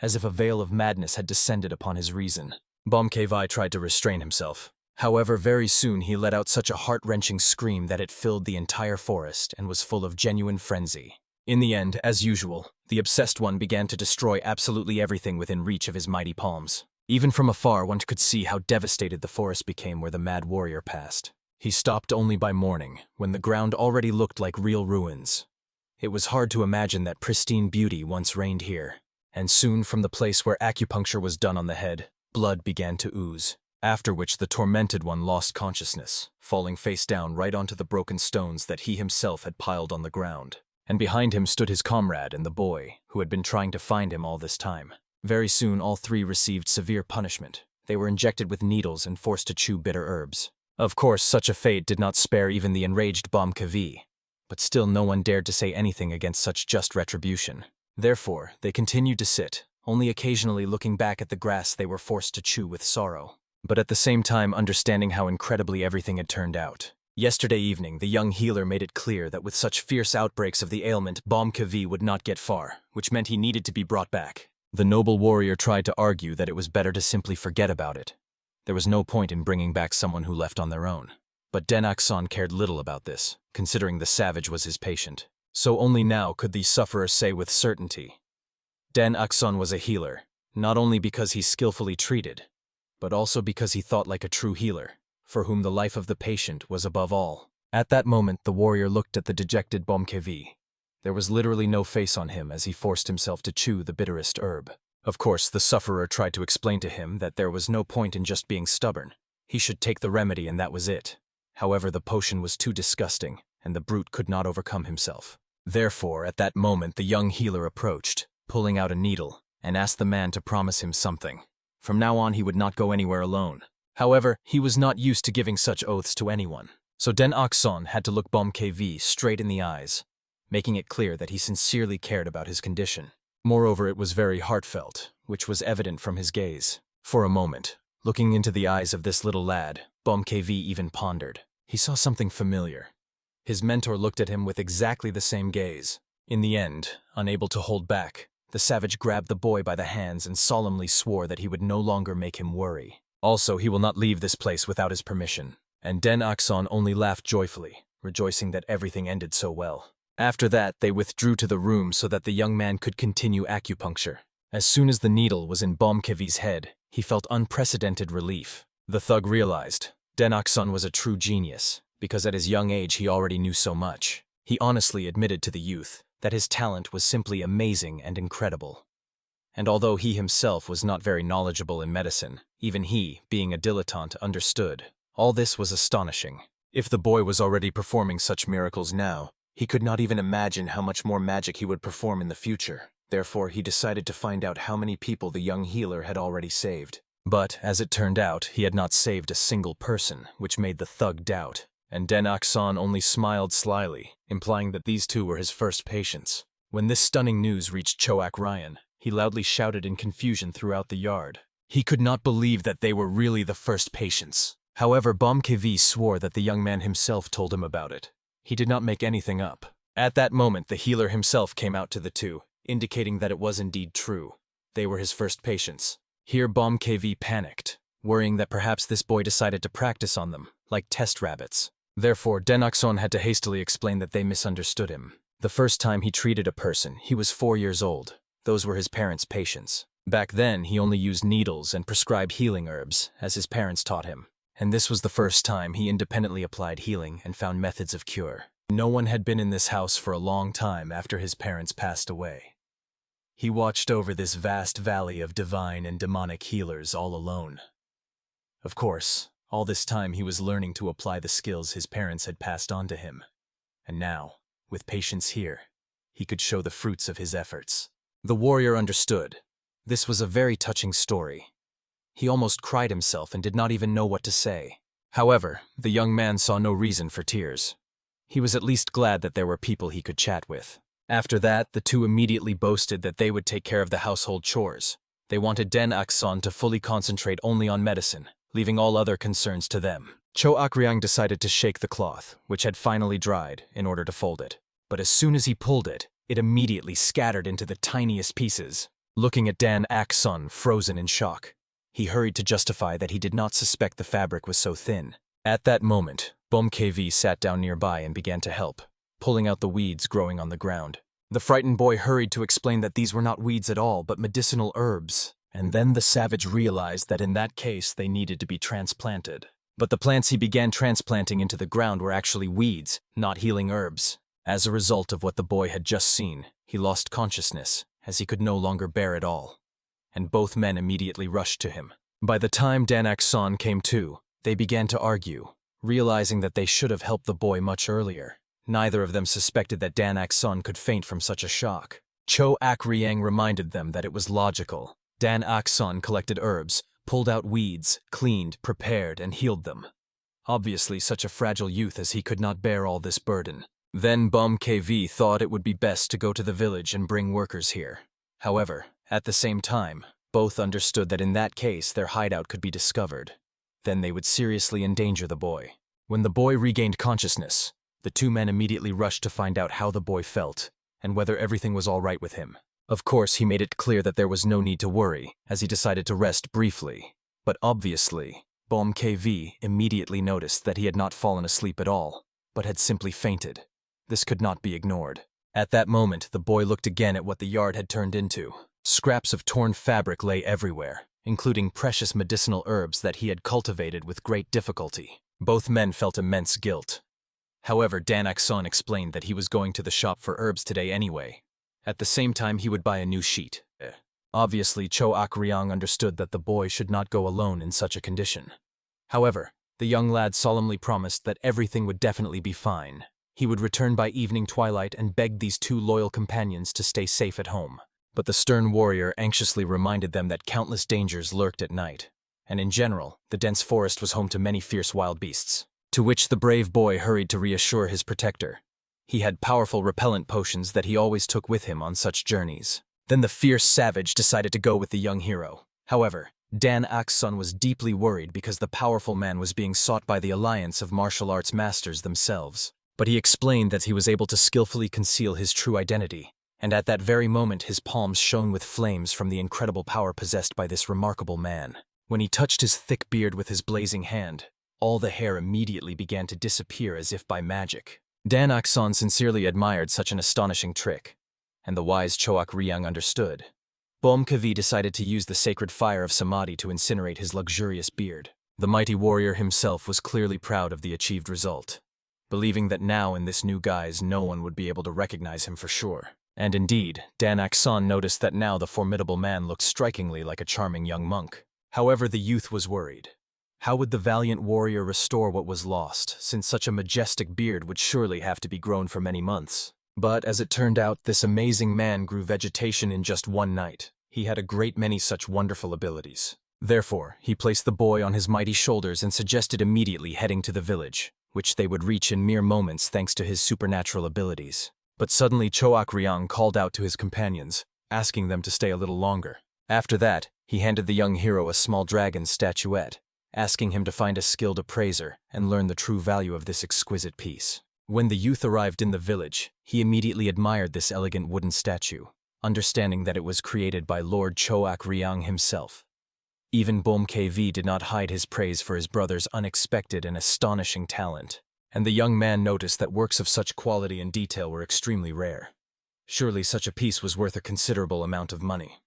as if a veil of madness had descended upon his reason. Bomkevi tried to restrain himself. However, very soon he let out such a heart-wrenching scream that it filled the entire forest and was full of genuine frenzy. In the end, as usual, the obsessed one began to destroy absolutely everything within reach of his mighty palms. Even from afar, one could see how devastated the forest became where the mad warrior passed. He stopped only by morning, when the ground already looked like real ruins. It was hard to imagine that pristine beauty once reigned here, and soon from the place where acupuncture was done on the head, blood began to ooze, after which the tormented one lost consciousness, falling face down right onto the broken stones that he himself had piled on the ground. And behind him stood his comrade and the boy, who had been trying to find him all this time. Very soon all three received severe punishment. They were injected with needles and forced to chew bitter herbs. Of course, such a fate did not spare even the enraged Bomkevi, but still no one dared to say anything against such just retribution. Therefore, they continued to sit, only occasionally looking back at the grass they were forced to chew with sorrow, but at the same time understanding how incredibly everything had turned out. Yesterday evening, the young healer made it clear that with such fierce outbreaks of the ailment, ManhwaCapped would not get far, which meant he needed to be brought back. The noble warrior tried to argue that it was better to simply forget about it. There was no point in bringing back someone who left on their own. But Den Akson cared little about this, considering the savage was his patient. So only now could the sufferer say with certainty. Den Akson was a healer, not only because he skillfully treated, but also because he thought like a true healer, for whom the life of the patient was above all. At that moment, the warrior looked at the dejected ManhwaCapped. There was literally no face on him as he forced himself to chew the bitterest herb. Of course, the sufferer tried to explain to him that there was no point in just being stubborn. He should take the remedy and that was it. However, the potion was too disgusting, and the brute could not overcome himself. Therefore, at that moment, the young healer approached, pulling out a needle, and asked the man to promise him something. From now on, he would not go anywhere alone. However, he was not used to giving such oaths to anyone. So Den Akson had to look ManhwaCapped straight in the eyes, making it clear that he sincerely cared about his condition. Moreover, it was very heartfelt, which was evident from his gaze. For a moment, looking into the eyes of this little lad, ManhwaCapped even pondered. He saw something familiar. His mentor looked at him with exactly the same gaze. In the end, unable to hold back, the savage grabbed the boy by the hands and solemnly swore that he would no longer make him worry. Also, he will not leave this place without his permission. And Den Akson only laughed joyfully, rejoicing that everything ended so well. After that, they withdrew to the room so that the young man could continue acupuncture. As soon as the needle was in ManhwaCapped's head, he felt unprecedented relief. The thug realized Den Akson was a true genius, because at his young age he already knew so much. He honestly admitted to the youth that his talent was simply amazing and incredible. And although he himself was not very knowledgeable in medicine, even he, being a dilettante, understood. All this was astonishing. If the boy was already performing such miracles now, he could not even imagine how much more magic he would perform in the future. Therefore, he decided to find out how many people the young healer had already saved. But, as it turned out, he had not saved a single person, which made the thug doubt. And Den Akson only smiled slyly, implying that these two were his first patients. When this stunning news reached Choak Ryan, he loudly shouted in confusion throughout the yard. He could not believe that they were really the first patients. However, ManhwaCapped swore that the young man himself told him about it. He did not make anything up. At that moment, the healer himself came out to the two, indicating that it was indeed true. They were his first patients. Here ManhwaCapped panicked, worrying that perhaps this boy decided to practice on them, like test rabbits. Therefore, Den Akson had to hastily explain that they misunderstood him. The first time he treated a person, he was 4 years old. Those were his parents' patients. Back then, he only used needles and prescribed healing herbs, as his parents taught him. And this was the first time he independently applied healing and found methods of cure. No one had been in this house for a long time after his parents passed away. He watched over this vast valley of divine and demonic healers all alone. Of course, all this time he was learning to apply the skills his parents had passed on to him. And now, with patience here, he could show the fruits of his efforts. The warrior understood. This was a very touching story. He almost cried himself and did not even know what to say. However, the young man saw no reason for tears. He was at least glad that there were people he could chat with. After that, the two immediately boasted that they would take care of the household chores. They wanted Den Akson to fully concentrate only on medicine, leaving all other concerns to them. Choak Ryang decided to shake the cloth, which had finally dried, in order to fold it. But as soon as he pulled it, it immediately scattered into the tiniest pieces. Looking at Dan Akson, frozen in shock, he hurried to justify that he did not suspect the fabric was so thin. At that moment, ManhwaCapped sat down nearby and began to help, pulling out the weeds growing on the ground. The frightened boy hurried to explain that these were not weeds at all, but medicinal herbs. And then the savage realized that in that case they needed to be transplanted. But the plants he began transplanting into the ground were actually weeds, not healing herbs. As a result of what the boy had just seen, he lost consciousness, as he could no longer bear it all. And both men immediately rushed to him. By the time Dan Akson came to, they began to argue, realizing that they should have helped the boy much earlier. Neither of them suspected that Dan Akson could faint from such a shock. Choak Ryang reminded them that it was logical. Dan Akson collected herbs, pulled out weeds, cleaned, prepared, and healed them. Obviously, such a fragile youth as he could not bear all this burden. Then ManhwaCapped thought it would be best to go to the village and bring workers here. However, at the same time, both understood that in that case their hideout could be discovered. Then they would seriously endanger the boy. When the boy regained consciousness, the two men immediately rushed to find out how the boy felt and whether everything was all right with him. Of course, he made it clear that there was no need to worry, as he decided to rest briefly. But obviously, KV immediately noticed that he had not fallen asleep at all, but had simply fainted. This could not be ignored. At that moment, the boy looked again at what the yard had turned into. Scraps of torn fabric lay everywhere, including precious medicinal herbs that he had cultivated with great difficulty. Both men felt immense guilt. However, Dan Akson explained that he was going to the shop for herbs today anyway. At the same time, he would buy a new sheet. Obviously, Cho Ak-ryang understood that the boy should not go alone in such a condition. However, the young lad solemnly promised that everything would definitely be fine. He would return by evening twilight and begged these two loyal companions to stay safe at home. But the stern warrior anxiously reminded them that countless dangers lurked at night. And in general, the dense forest was home to many fierce wild beasts. To which the brave boy hurried to reassure his protector. He had powerful repellent potions that he always took with him on such journeys. Then the fierce savage decided to go with the young hero. However, Dan Akson was deeply worried because the powerful man was being sought by the alliance of martial arts masters themselves. But he explained that he was able to skillfully conceal his true identity, and at that very moment his palms shone with flames from the incredible power possessed by this remarkable man. When he touched his thick beard with his blazing hand, all the hair immediately began to disappear as if by magic. Dan Akson sincerely admired such an astonishing trick, and the wise Cho Ak-ryang understood. KV decided to use the sacred fire of Samadhi to incinerate his luxurious beard. The mighty warrior himself was clearly proud of the achieved result, believing that now in this new guise no one would be able to recognize him for sure. And indeed, Dan Akson noticed that now the formidable man looked strikingly like a charming young monk. However, the youth was worried. How would the valiant warrior restore what was lost, since such a majestic beard would surely have to be grown for many months? But as it turned out, this amazing man grew vegetation in just one night. He had a great many such wonderful abilities. Therefore, he placed the boy on his mighty shoulders and suggested immediately heading to the village, which they would reach in mere moments thanks to his supernatural abilities. But suddenly Cho Ak-ryang called out to his companions, asking them to stay a little longer. After that, he handed the young hero a small dragon statuette, asking him to find a skilled appraiser and learn the true value of this exquisite piece. When the youth arrived in the village, he immediately admired this elegant wooden statue, understanding that it was created by Lord Cho Ak-ryang himself. Even KV did not hide his praise for his brother's unexpected and astonishing talent, and the young man noticed that works of such quality and detail were extremely rare. Surely such a piece was worth a considerable amount of money.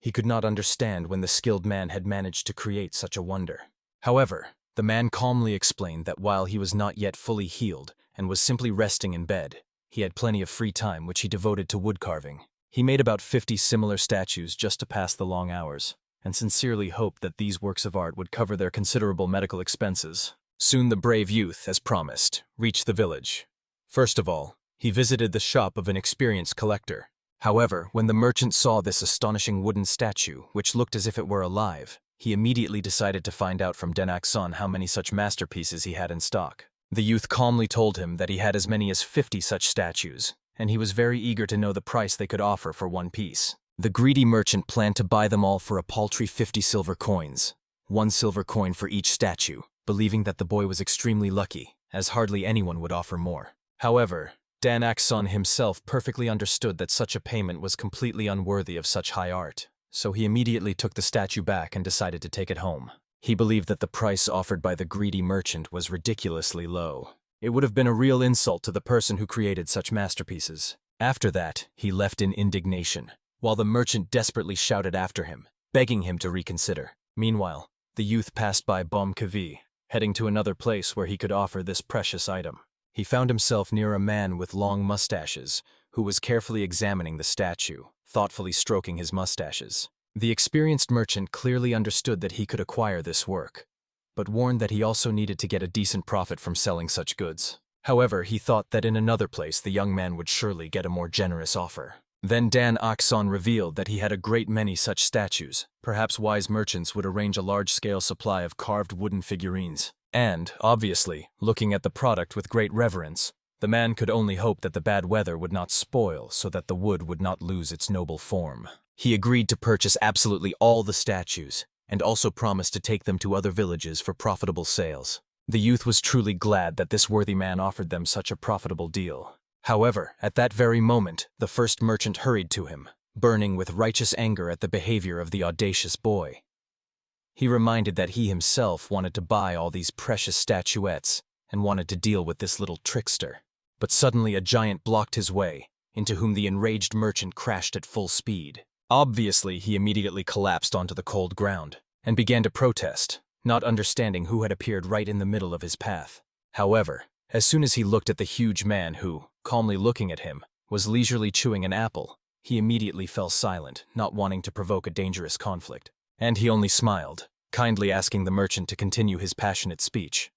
He could not understand when the skilled man had managed to create such a wonder. However, the man calmly explained that while he was not yet fully healed and was simply resting in bed, he had plenty of free time which he devoted to wood carving. He made about 50 similar statues just to pass the long hours, and sincerely hoped that these works of art would cover their considerable medical expenses. Soon the brave youth, as promised, reached the village. First of all, he visited the shop of an experienced collector. However, when the merchant saw this astonishing wooden statue, which looked as if it were alive, he immediately decided to find out from Dan Akson how many such masterpieces he had in stock. The youth calmly told him that he had as many as 50 such statues, and he was very eager to know the price they could offer for one piece. The greedy merchant planned to buy them all for a paltry 50 silver coins, 1 silver coin for each statue, believing that the boy was extremely lucky, as hardly anyone would offer more. However, Dan Akson himself perfectly understood that such a payment was completely unworthy of such high art, so he immediately took the statue back and decided to take it home. He believed that the price offered by the greedy merchant was ridiculously low. It would have been a real insult to the person who created such masterpieces. After that, he left in indignation, while the merchant desperately shouted after him, begging him to reconsider. Meanwhile, the youth passed by KV, heading to another place where he could offer this precious item. He found himself near a man with long mustaches, who was carefully examining the statue, thoughtfully stroking his mustaches. The experienced merchant clearly understood that he could acquire this work, but warned that he also needed to get a decent profit from selling such goods. However, he thought that in another place the young man would surely get a more generous offer. Then Dan Akson revealed that he had a great many such statues. Perhaps wise merchants would arrange a large-scale supply of carved wooden figurines. And, obviously, looking at the product with great reverence, the man could only hope that the bad weather would not spoil so that the wood would not lose its noble form. He agreed to purchase absolutely all the statues, and also promised to take them to other villages for profitable sales. The youth was truly glad that this worthy man offered them such a profitable deal. However, at that very moment, the first merchant hurried to him, burning with righteous anger at the behavior of the audacious boy. He reminded that he himself wanted to buy all these precious statuettes and wanted to deal with this little trickster. But suddenly a giant blocked his way, into whom the enraged merchant crashed at full speed. Obviously, he immediately collapsed onto the cold ground and began to protest, not understanding who had appeared right in the middle of his path. However, as soon as he looked at the huge man who, calmly looking at him, was leisurely chewing an apple, he immediately fell silent, not wanting to provoke a dangerous conflict. And he only smiled, kindly asking the merchant to continue his passionate speech.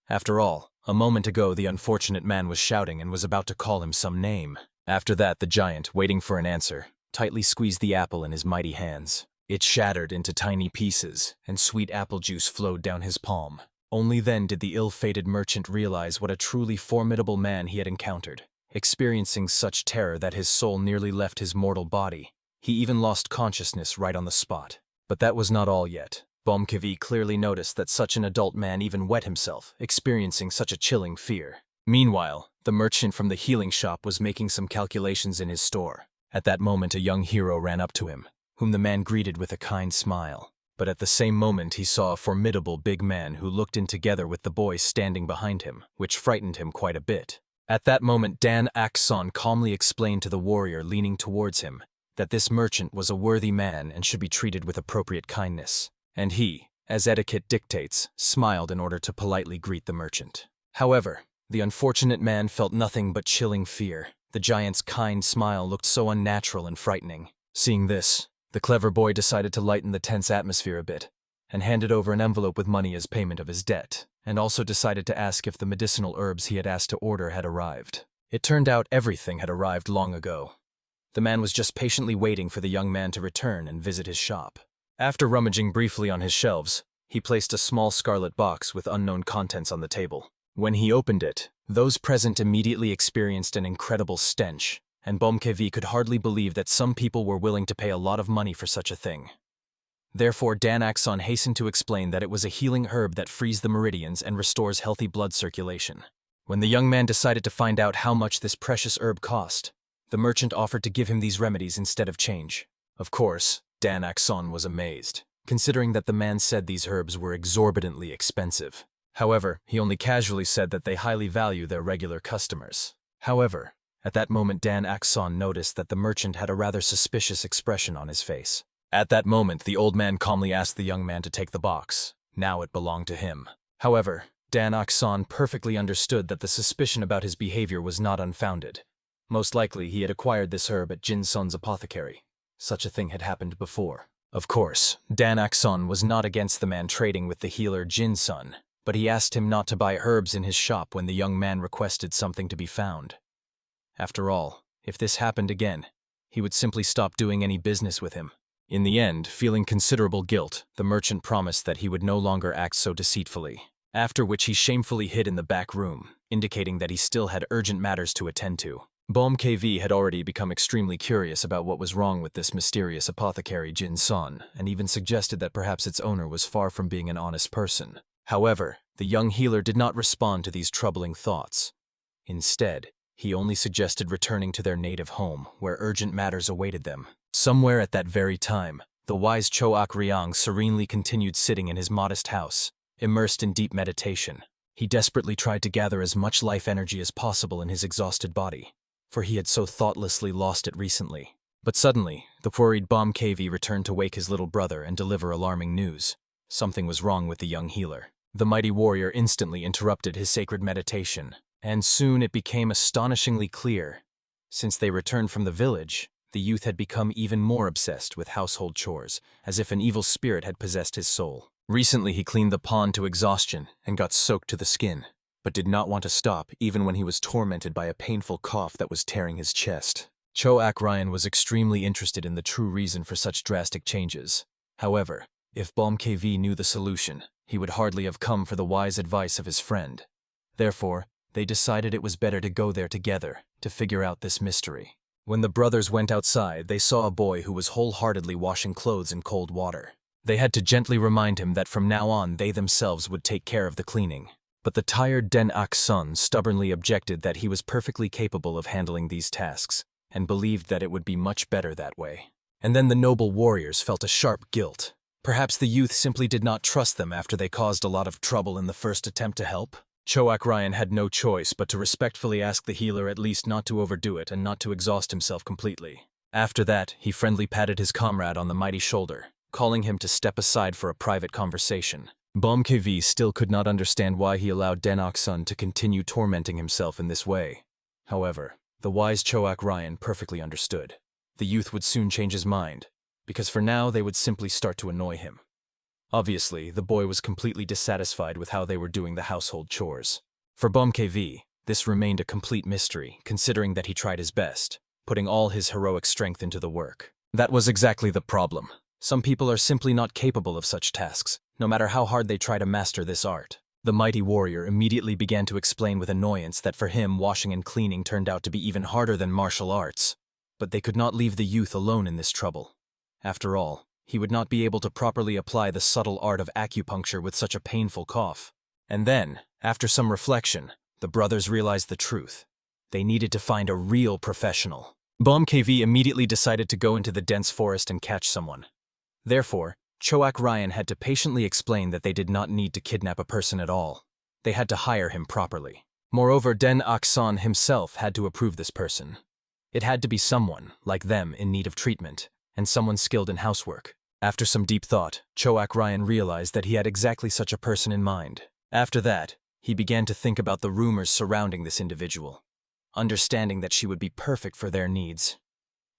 After all, a moment ago the unfortunate man was shouting and was about to call him some name. After that, the giant, waiting for an answer, tightly squeezed the apple in his mighty hands. It shattered into tiny pieces, and sweet apple juice flowed down his palm. Only then did the ill-fated merchant realize what a truly formidable man he had encountered. Experiencing such terror that his soul nearly left his mortal body, he even lost consciousness right on the spot. But that was not all yet. ManhwaCapped clearly noticed that such an adult man even wet himself, experiencing such a chilling fear. Meanwhile, the merchant from the healing shop was making some calculations in his store. At that moment, a young hero ran up to him, whom the man greeted with a kind smile. But at the same moment, he saw a formidable big man who looked in together with the boy standing behind him, which frightened him quite a bit. At that moment, Dan Akson calmly explained to the warrior leaning towards him that this merchant was a worthy man and should be treated with appropriate kindness. And he, as etiquette dictates, smiled in order to politely greet the merchant. However, the unfortunate man felt nothing but chilling fear. The giant's kind smile looked so unnatural and frightening. Seeing this, the clever boy decided to lighten the tense atmosphere a bit, and handed over an envelope with money as payment of his debt, and also decided to ask if the medicinal herbs he had asked to order had arrived. It turned out everything had arrived long ago. The man was just patiently waiting for the young man to return and visit his shop. After rummaging briefly on his shelves, he placed a small scarlet box with unknown contents on the table. When he opened it, those present immediately experienced an incredible stench, and ManhwaCapped could hardly believe that some people were willing to pay a lot of money for such a thing. Therefore, Dan Akson hastened to explain that it was a healing herb that frees the meridians and restores healthy blood circulation. When the young man decided to find out how much this precious herb cost, the merchant offered to give him these remedies instead of change. Of course, Dan Akson was amazed, considering that the man said these herbs were exorbitantly expensive. However, he only casually said that they highly value their regular customers. However, at that moment Dan Akson noticed that the merchant had a rather suspicious expression on his face. At that moment, the old man calmly asked the young man to take the box. Now it belonged to him. However, Dan Akson perfectly understood that the suspicion about his behavior was not unfounded. Most likely, he had acquired this herb at Jin Sun's apothecary. Such a thing had happened before. Of course, Dan Akson was not against the man trading with the healer Jin Sun, but he asked him not to buy herbs in his shop when the young man requested something to be found. After all, if this happened again, he would simply stop doing any business with him. In the end, feeling considerable guilt, the merchant promised that he would no longer act so deceitfully, after which he shamefully hid in the back room, indicating that he still had urgent matters to attend to. ManhwaCapped had already become extremely curious about what was wrong with this mysterious apothecary Jin Sun, and even suggested that perhaps its owner was far from being an honest person. However, the young healer did not respond to these troubling thoughts. Instead, he only suggested returning to their native home, where urgent matters awaited them. Somewhere at that very time, the wise Choak Ryang serenely continued sitting in his modest house, immersed in deep meditation. He desperately tried to gather as much life energy as possible in his exhausted body, for he had so thoughtlessly lost it recently. But suddenly, the worried ManhwaCapped returned to wake his little brother and deliver alarming news. Something was wrong with the young healer. The mighty warrior instantly interrupted his sacred meditation, and soon it became astonishingly clear. Since they returned from the village, the youth had become even more obsessed with household chores, as if an evil spirit had possessed his soul. Recently he cleaned the pond to exhaustion and got soaked to the skin, but did not want to stop even when he was tormented by a painful cough that was tearing his chest. Choak Ryan was extremely interested in the true reason for such drastic changes. However, if ManhwaCapped knew the solution, he would hardly have come for the wise advice of his friend. Therefore, they decided it was better to go there together to figure out this mystery. When the brothers went outside, they saw a boy who was wholeheartedly washing clothes in cold water. They had to gently remind him that from now on they themselves would take care of the cleaning. But the tired Den-ak-sun stubbornly objected that he was perfectly capable of handling these tasks, and believed that it would be much better that way. And then the noble warriors felt a sharp guilt. Perhaps the youth simply did not trust them after they caused a lot of trouble in the first attempt to help. Choak Ryan had no choice but to respectfully ask the healer at least not to overdo it and not to exhaust himself completely. After that, he friendly patted his comrade on the mighty shoulder, calling him to step aside for a private conversation. BOMKV still could not understand why he allowed Den-ak-sun to continue tormenting himself in this way. However, the wise Choak Ryan perfectly understood. The youth would soon change his mind, because for now they would simply start to annoy him. Obviously, the boy was completely dissatisfied with how they were doing the household chores. For BOMKV, this remained a complete mystery, considering that he tried his best, putting all his heroic strength into the work. That was exactly the problem. Some people are simply not capable of such tasks, no matter how hard they try to master this art. The mighty warrior immediately began to explain with annoyance that for him washing and cleaning turned out to be even harder than martial arts. But they could not leave the youth alone in this trouble. After all, he would not be able to properly apply the subtle art of acupuncture with such a painful cough. And then, after some reflection, the brothers realized the truth. They needed to find a real professional. BOMKV immediately decided to go into the dense forest and catch someone. Therefore, Choak Ryan had to patiently explain that they did not need to kidnap a person at all. They had to hire him properly. Moreover, Den-ak-sun himself had to approve this person. It had to be someone, like them, in need of treatment, and someone skilled in housework. After some deep thought, Choak Ryan realized that he had exactly such a person in mind. After that, he began to think about the rumors surrounding this individual, understanding that she would be perfect for their needs.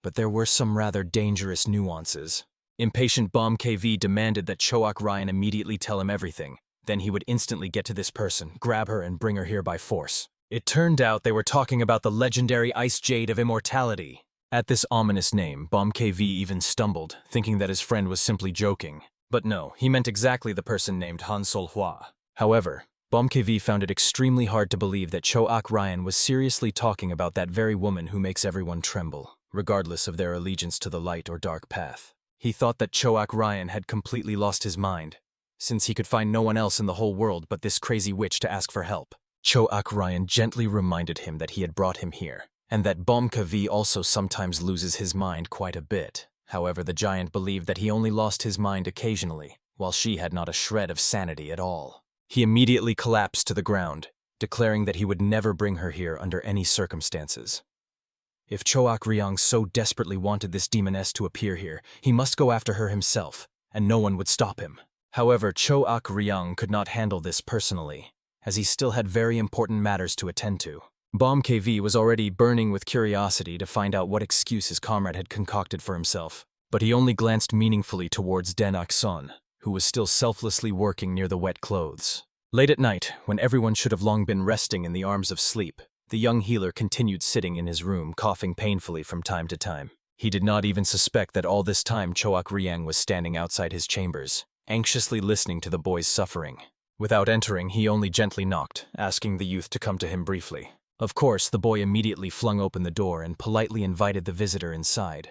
But there were some rather dangerous nuances. Impatient BOMKV demanded that Choak Ryan immediately tell him everything. Then he would instantly get to this person, grab her, and bring her here by force. It turned out they were talking about the legendary Ice Jade of Immortality. At this ominous name, BOMKV even stumbled, thinking that his friend was simply joking. But no, he meant exactly the person named Han Sol-hwa. However, BOMKV found it extremely hard to believe that Choak Ryan was seriously talking about that very woman who makes everyone tremble, regardless of their allegiance to the light or dark path. He thought that Choak Ryan had completely lost his mind, since he could find no one else in the whole world but this crazy witch to ask for help. Choak Ryan gently reminded him that he had brought him here, and that BOMKV also sometimes loses his mind quite a bit. However, the giant believed that he only lost his mind occasionally, while she had not a shred of sanity at all. He immediately collapsed to the ground, declaring that he would never bring her here under any circumstances. If Choak Ryan so desperately wanted this demoness to appear here, he must go after her himself, and no one would stop him. However, Choak Ryan could not handle this personally, as he still had very important matters to attend to. BOMKV was already burning with curiosity to find out what excuse his comrade had concocted for himself, but he only glanced meaningfully towards Den-ak-sun, who was still selflessly working near the wet clothes. Late at night, when everyone should have long been resting in the arms of sleep, the young healer continued sitting in his room, coughing painfully from time to time. He did not even suspect that all this time Choak Ryan was standing outside his chambers, anxiously listening to the boy's suffering. Without entering, he only gently knocked, asking the youth to come to him briefly. Of course, the boy immediately flung open the door and politely invited the visitor inside.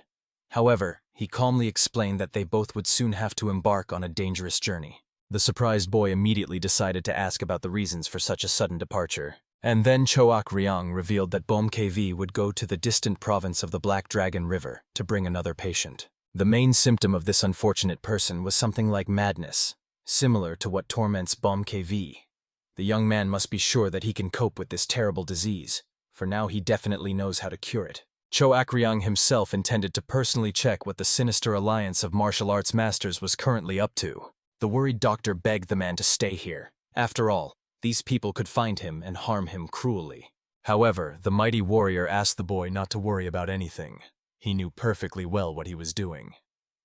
However, he calmly explained that they both would soon have to embark on a dangerous journey. The surprised boy immediately decided to ask about the reasons for such a sudden departure. And then Choak Ryan revealed that BOMKV would go to the distant province of the Black Dragon River to bring another patient. The main symptom of this unfortunate person was something like madness, similar to what torments BOMKV. The young man must be sure that he can cope with this terrible disease, for now he definitely knows how to cure it. Choak Ryan himself intended to personally check what the sinister alliance of martial arts masters was currently up to. The worried doctor begged the man to stay here. After all, these people could find him and harm him cruelly. However, the mighty warrior asked the boy not to worry about anything. He knew perfectly well what he was doing.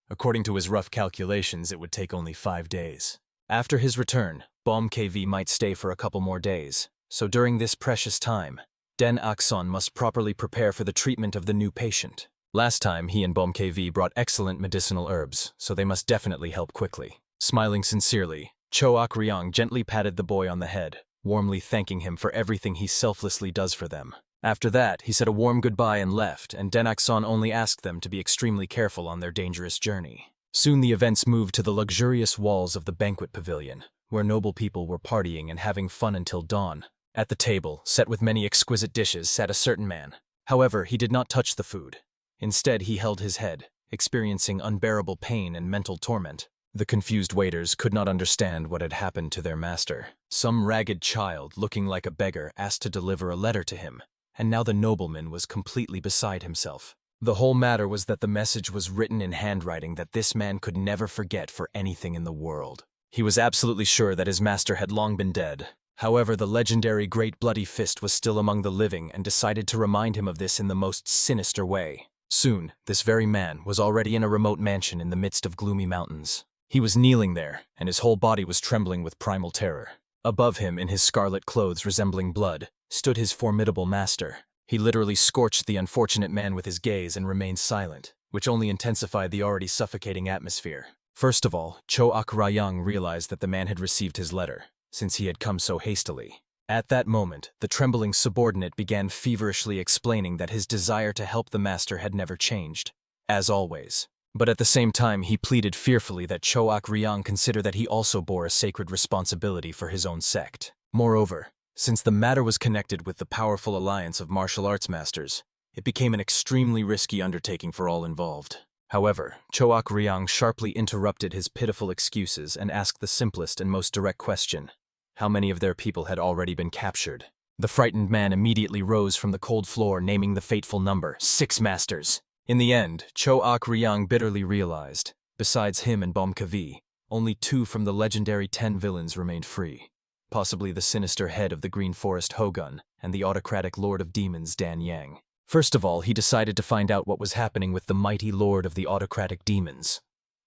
According to his rough calculations, it would take only 5 days. After his return, BOMKV might stay for a couple more days, so during this precious time, Den-ak-sun must properly prepare for the treatment of the new patient. Last time, he and BOMKV brought excellent medicinal herbs, so they must definitely help quickly. Smiling sincerely, Choak Ryan gently patted the boy on the head, warmly thanking him for everything he selflessly does for them. After that, he said a warm goodbye and left, and Den-ak-sun only asked them to be extremely careful on their dangerous journey. Soon the events moved to the luxurious walls of the banquet pavilion, where noble people were partying and having fun until dawn. At the table, set with many exquisite dishes, sat a certain man. However, he did not touch the food. Instead, he held his head, experiencing unbearable pain and mental torment. The confused waiters could not understand what had happened to their master. Some ragged child, looking like a beggar, asked to deliver a letter to him, and now the nobleman was completely beside himself. The whole matter was that the message was written in handwriting that this man could never forget for anything in the world. He was absolutely sure that his master had long been dead. However, the legendary Great Bloody Fist was still among the living and decided to remind him of this in the most sinister way. Soon, this very man was already in a remote mansion in the midst of gloomy mountains. He was kneeling there, and his whole body was trembling with primal terror. Above him, in his scarlet clothes resembling blood, stood his formidable master. He literally scorched the unfortunate man with his gaze and remained silent, which only intensified the already suffocating atmosphere. First of all, Choak Rayang realized that the man had received his letter, since he had come so hastily. At that moment, the trembling subordinate began feverishly explaining that his desire to help the master had never changed, as always. But at the same time, he pleaded fearfully that Choak Rayang consider that he also bore a sacred responsibility for his own sect. Moreover, since the matter was connected with the powerful alliance of martial arts masters, it became an extremely risky undertaking for all involved. However, Choak Rayang sharply interrupted his pitiful excuses and asked the simplest and most direct question: how many of their people had already been captured? The frightened man immediately rose from the cold floor, naming the fateful number, 6 masters. In the end, Choak Rayang bitterly realized, besides him and Bomkavi, only 2 from the legendary 10 villains remained free. Possibly the sinister head of the Green Forest Hogun and the autocratic Lord of Demons Dan Yang. First of all, he decided to find out what was happening with the mighty Lord of the autocratic demons.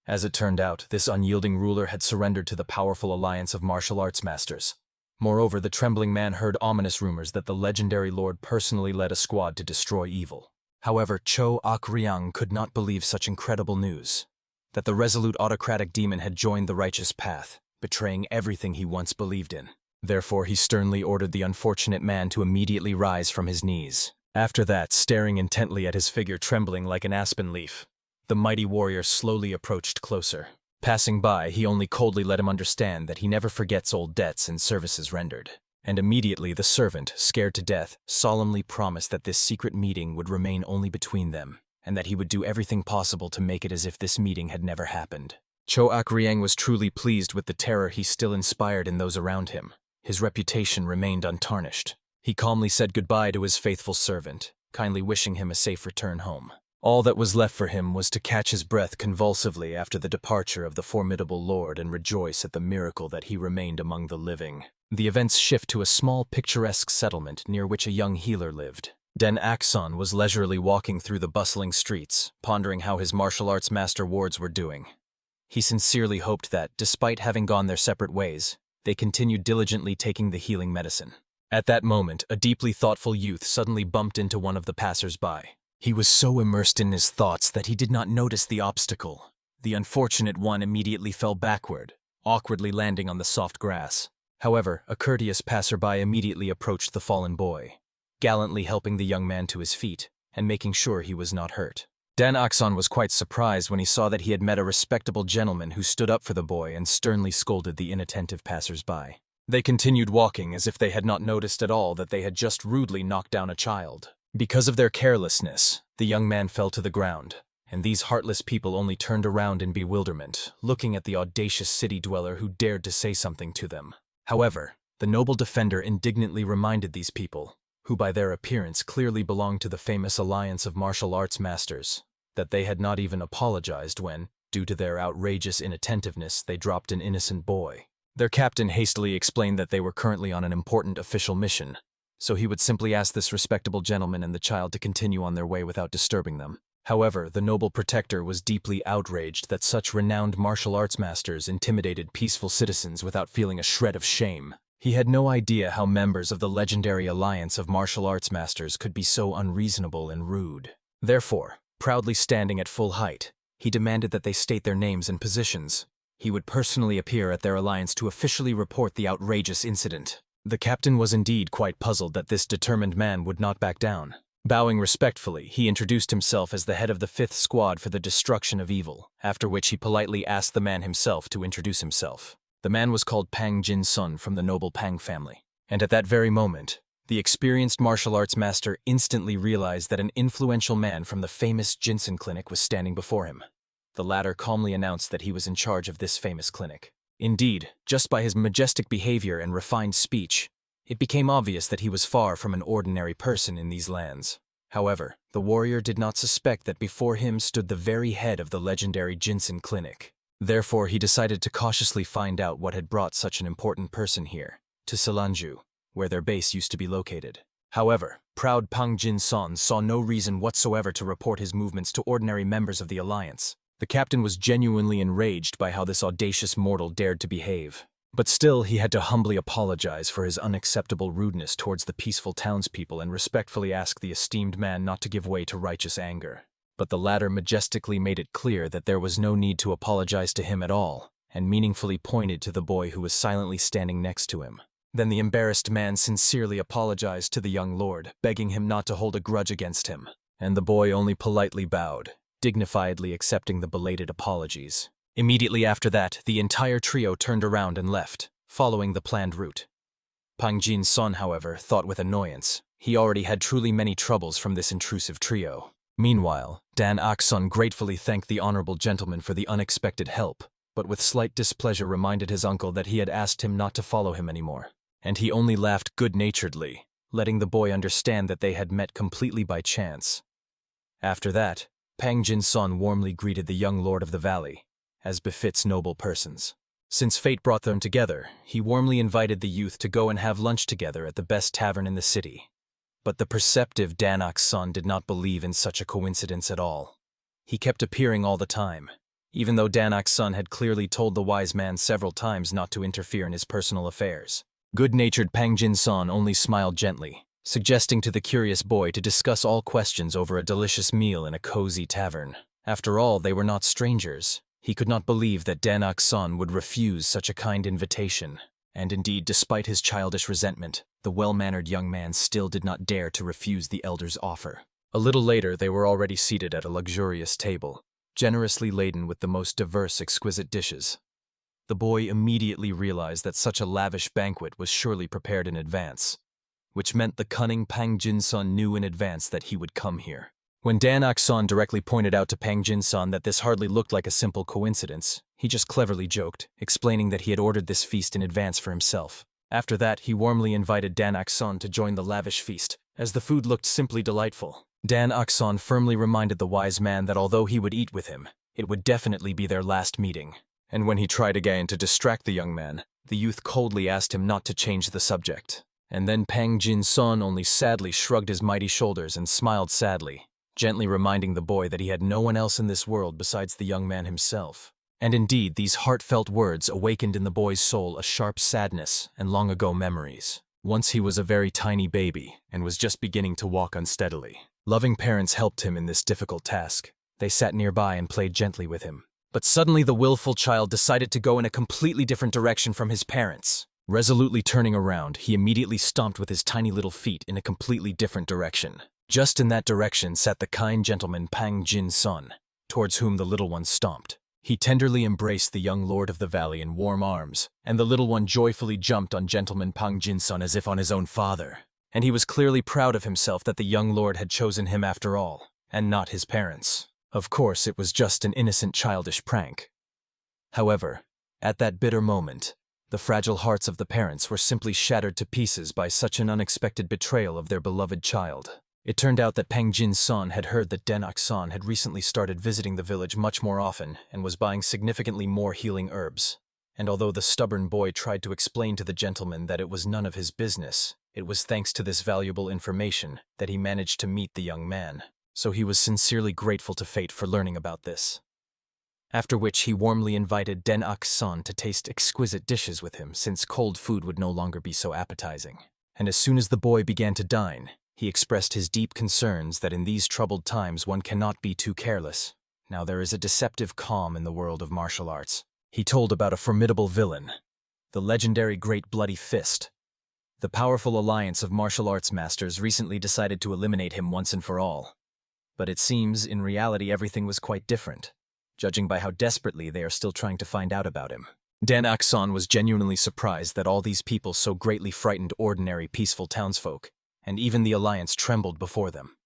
As it turned out, this unyielding ruler had surrendered to the powerful alliance of martial arts masters. Moreover, the trembling man heard ominous rumors that the legendary lord personally led a squad to destroy evil. However, Choak Rayang could not believe such incredible news, that the resolute autocratic demon had joined the righteous path, betraying everything he once believed in. Therefore, he sternly ordered the unfortunate man to immediately rise from his knees. After that, staring intently at his figure trembling like an aspen leaf, the mighty warrior slowly approached closer. Passing by, he only coldly let him understand that he never forgets old debts and services rendered. And immediately the servant, scared to death, solemnly promised that this secret meeting would remain only between them, and that he would do everything possible to make it as if this meeting had never happened. Choak Rayang was truly pleased with the terror he still inspired in those around him. His reputation remained untarnished. He calmly said goodbye to his faithful servant, kindly wishing him a safe return home. All that was left for him was to catch his breath convulsively after the departure of the formidable lord and rejoice at the miracle that he remained among the living. The events shift to a small picturesque settlement near which a young healer lived. Den Akson was leisurely walking through the bustling streets, pondering how his martial arts master wards were doing. He sincerely hoped that, despite having gone their separate ways, they continued diligently taking the healing medicine. At that moment, a deeply thoughtful youth suddenly bumped into one of the passers-by. He was so immersed in his thoughts that he did not notice the obstacle. The unfortunate one immediately fell backward, awkwardly landing on the soft grass. However, a courteous passerby immediately approached the fallen boy, gallantly helping the young man to his feet and making sure he was not hurt. Dan Akson was quite surprised when he saw that he had met a respectable gentleman who stood up for the boy and sternly scolded the inattentive passers-by. They continued walking as if they had not noticed at all that they had just rudely knocked down a child. Because of their carelessness, the young man fell to the ground, and these heartless people only turned around in bewilderment, looking at the audacious city dweller who dared to say something to them. However, the noble defender indignantly reminded these people, who by their appearance clearly belonged to the famous alliance of martial arts masters, that they had not even apologized when, due to their outrageous inattentiveness, they dropped an innocent boy. Their captain hastily explained that they were currently on an important official mission, so he would simply ask this respectable gentleman and the child to continue on their way without disturbing them. However, the noble protector was deeply outraged that such renowned martial arts masters intimidated peaceful citizens without feeling a shred of shame. He had no idea how members of the legendary alliance of martial arts masters could be so unreasonable and rude. Therefore, proudly standing at full height, he demanded that they state their names and positions. He would personally appear at their alliance to officially report the outrageous incident. The captain was indeed quite puzzled that this determined man would not back down. Bowing respectfully, he introduced himself as the head of the 5th Squad for the destruction of evil, after which he politely asked the man himself to introduce himself. The man was called Pang Jin-sun from the noble Pang family. And at that very moment, the experienced martial arts master instantly realized that an influential man from the famous Jinsen clinic was standing before him. The latter calmly announced that he was in charge of this famous clinic. Indeed, just by his majestic behavior and refined speech, it became obvious that he was far from an ordinary person in these lands. However, the warrior did not suspect that before him stood the very head of the legendary Jinsen clinic. Therefore, he decided to cautiously find out what had brought such an important person here, to Selanju, where their base used to be located. However, proud Pang Jin-sun saw no reason whatsoever to report his movements to ordinary members of the alliance. The captain was genuinely enraged by how this audacious mortal dared to behave. But still, he had to humbly apologize for his unacceptable rudeness towards the peaceful townspeople and respectfully ask the esteemed man not to give way to righteous anger. But the latter majestically made it clear that there was no need to apologize to him at all, and meaningfully pointed to the boy who was silently standing next to him. Then the embarrassed man sincerely apologized to the young lord, begging him not to hold a grudge against him, and the boy only politely bowed, dignifiedly accepting the belated apologies. Immediately after that, the entire trio turned around and left, following the planned route. Pang Jin-sun, however, thought with annoyance. He already had truly many troubles from this intrusive trio. Meanwhile, Dan Ok-sun gratefully thanked the honorable gentleman for the unexpected help, but with slight displeasure reminded his uncle that he had asked him not to follow him anymore. And he only laughed good-naturedly, letting the boy understand that they had met completely by chance. After that, Pang Jin-sun warmly greeted the young lord of the valley, as befits noble persons. Since fate brought them together, he warmly invited the youth to go and have lunch together at the best tavern in the city. But the perceptive Dan Ok-sun did not believe in such a coincidence at all. He kept appearing all the time, even though Dan Ok-sun had clearly told the wise man several times not to interfere in his personal affairs. Good-natured Pang Jin-sun only smiled gently, suggesting to the curious boy to discuss all questions over a delicious meal in a cozy tavern. After all, they were not strangers. He could not believe that Dan Ok-sun would refuse such a kind invitation. And indeed, despite his childish resentment, the well-mannered young man still did not dare to refuse the elder's offer. A little later, they were already seated at a luxurious table, generously laden with the most diverse, exquisite dishes. The boy immediately realized that such a lavish banquet was surely prepared in advance, which meant the cunning Pang Jin-sun knew in advance that he would come here. When Dan Ok-sun directly pointed out to Pang Jin-sun that this hardly looked like a simple coincidence, he just cleverly joked, explaining that he had ordered this feast in advance for himself. After that, he warmly invited Dan Ok-sun to join the lavish feast, as the food looked simply delightful. Dan Ok-sun firmly reminded the wise man that although he would eat with him, it would definitely be their last meeting. And when he tried again to distract the young man, the youth coldly asked him not to change the subject. And then Pang Jin-sun only sadly shrugged his mighty shoulders and smiled sadly, gently reminding the boy that he had no one else in this world besides the young man himself. And indeed, these heartfelt words awakened in the boy's soul a sharp sadness and long-ago memories. Once he was a very tiny baby and was just beginning to walk unsteadily. Loving parents helped him in this difficult task. They sat nearby and played gently with him. But suddenly the willful child decided to go in a completely different direction from his parents. Resolutely turning around, he immediately stomped with his tiny little feet in a completely different direction. Just in that direction sat the kind gentleman Pang Jin-sun, towards whom the little one stomped. He tenderly embraced the young lord of the valley in warm arms, and the little one joyfully jumped on gentleman Pang Jin-sun as if on his own father. And he was clearly proud of himself that the young lord had chosen him after all, and not his parents. Of course, it was just an innocent childish prank. However, at that bitter moment, the fragile hearts of the parents were simply shattered to pieces by such an unexpected betrayal of their beloved child. It turned out that Pang Jin-sun had heard that Dan Ok-sun had recently started visiting the village much more often and was buying significantly more healing herbs. And although the stubborn boy tried to explain to the gentleman that it was none of his business, it was thanks to this valuable information that he managed to meet the young man. So he was sincerely grateful to fate for learning about this. After which he warmly invited Dan Ok-sun to taste exquisite dishes with him, since cold food would no longer be so appetizing. And as soon as the boy began to dine, he expressed his deep concerns that in these troubled times one cannot be too careless. Now there is a deceptive calm in the world of martial arts. He told about a formidable villain, the legendary Great Bloody Fist. The powerful alliance of martial arts masters recently decided to eliminate him once and for all. But it seems, in reality, everything was quite different, judging by how desperately they are still trying to find out about him. Dan Akson was genuinely surprised that all these people so greatly frightened ordinary peaceful townsfolk, and even the Alliance trembled before them.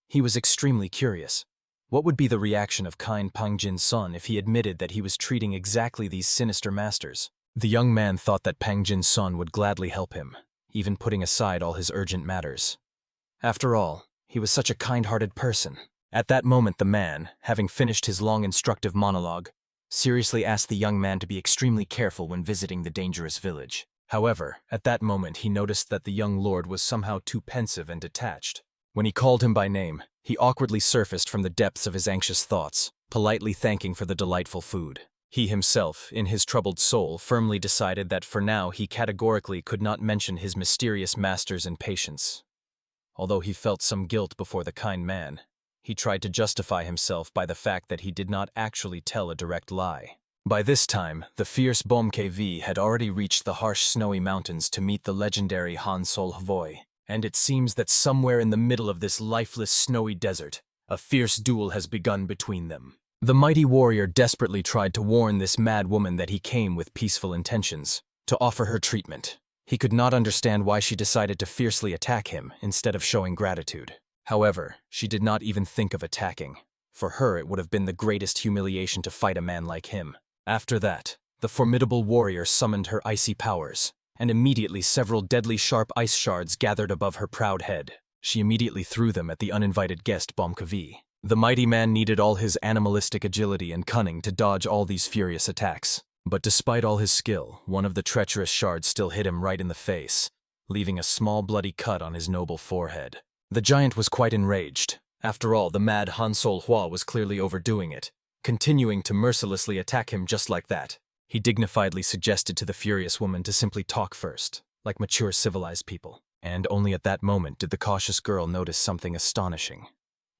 He was extremely curious. What would be the reaction of kind Pangjin Sun if he admitted that he was treating exactly these sinister masters? The young man thought that Pangjin Sun would gladly help him, even putting aside all his urgent matters. After all, he was such a kind-hearted person. At that moment the man, having finished his long instructive monologue, seriously asked the young man to be extremely careful when visiting the dangerous village. However, at that moment he noticed that the young lord was somehow too pensive and detached. When he called him by name, he awkwardly surfaced from the depths of his anxious thoughts, politely thanking for the delightful food. He himself, in his troubled soul, firmly decided that for now he categorically could not mention his mysterious masters and patients. Although he felt some guilt before the kind man, he tried to justify himself by the fact that he did not actually tell a direct lie. By this time, the fierce Bomkv had already reached the harsh snowy mountains to meet the legendary Han Sol-Hvoy, and it seems that somewhere in the middle of this lifeless snowy desert, a fierce duel has begun between them. The mighty warrior desperately tried to warn this mad woman that he came with peaceful intentions, to offer her treatment. He could not understand why she decided to fiercely attack him instead of showing gratitude. However, she did not even think of attacking. For her it would have been the greatest humiliation to fight a man like him. After that, the formidable warrior summoned her icy powers, and immediately several deadly sharp ice shards gathered above her proud head. She immediately threw them at the uninvited guest Bomkv. The mighty man needed all his animalistic agility and cunning to dodge all these furious attacks. But despite all his skill, one of the treacherous shards still hit him right in the face, leaving a small bloody cut on his noble forehead. The giant was quite enraged. After all, the mad Han Sol-Hwa was clearly overdoing it, continuing to mercilessly attack him just like that. He dignifiedly suggested to the furious woman to simply talk first, like mature civilized people. And only at that moment did the cautious girl notice something astonishing.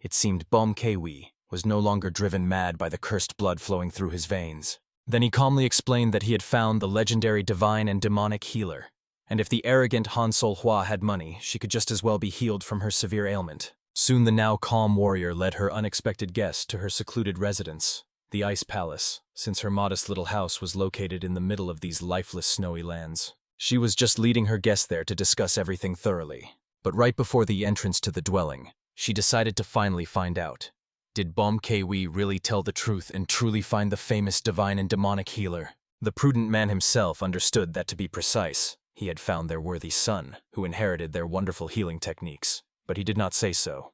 It seemed Bomkv was no longer driven mad by the cursed blood flowing through his veins. Then he calmly explained that he had found the legendary divine and demonic healer, and if the arrogant Han Sol-Hwa had money, she could just as well be healed from her severe ailment. Soon the now calm warrior led her unexpected guest to her secluded residence, the Ice Palace, since her modest little house was located in the middle of these lifeless snowy lands. She was just leading her guest there to discuss everything thoroughly. But right before the entrance to the dwelling, she decided to finally find out. Did Bomkv really tell the truth and truly find the famous divine and demonic healer? The prudent man himself understood that, to be precise, he had found their worthy son, who inherited their wonderful healing techniques, but he did not say so.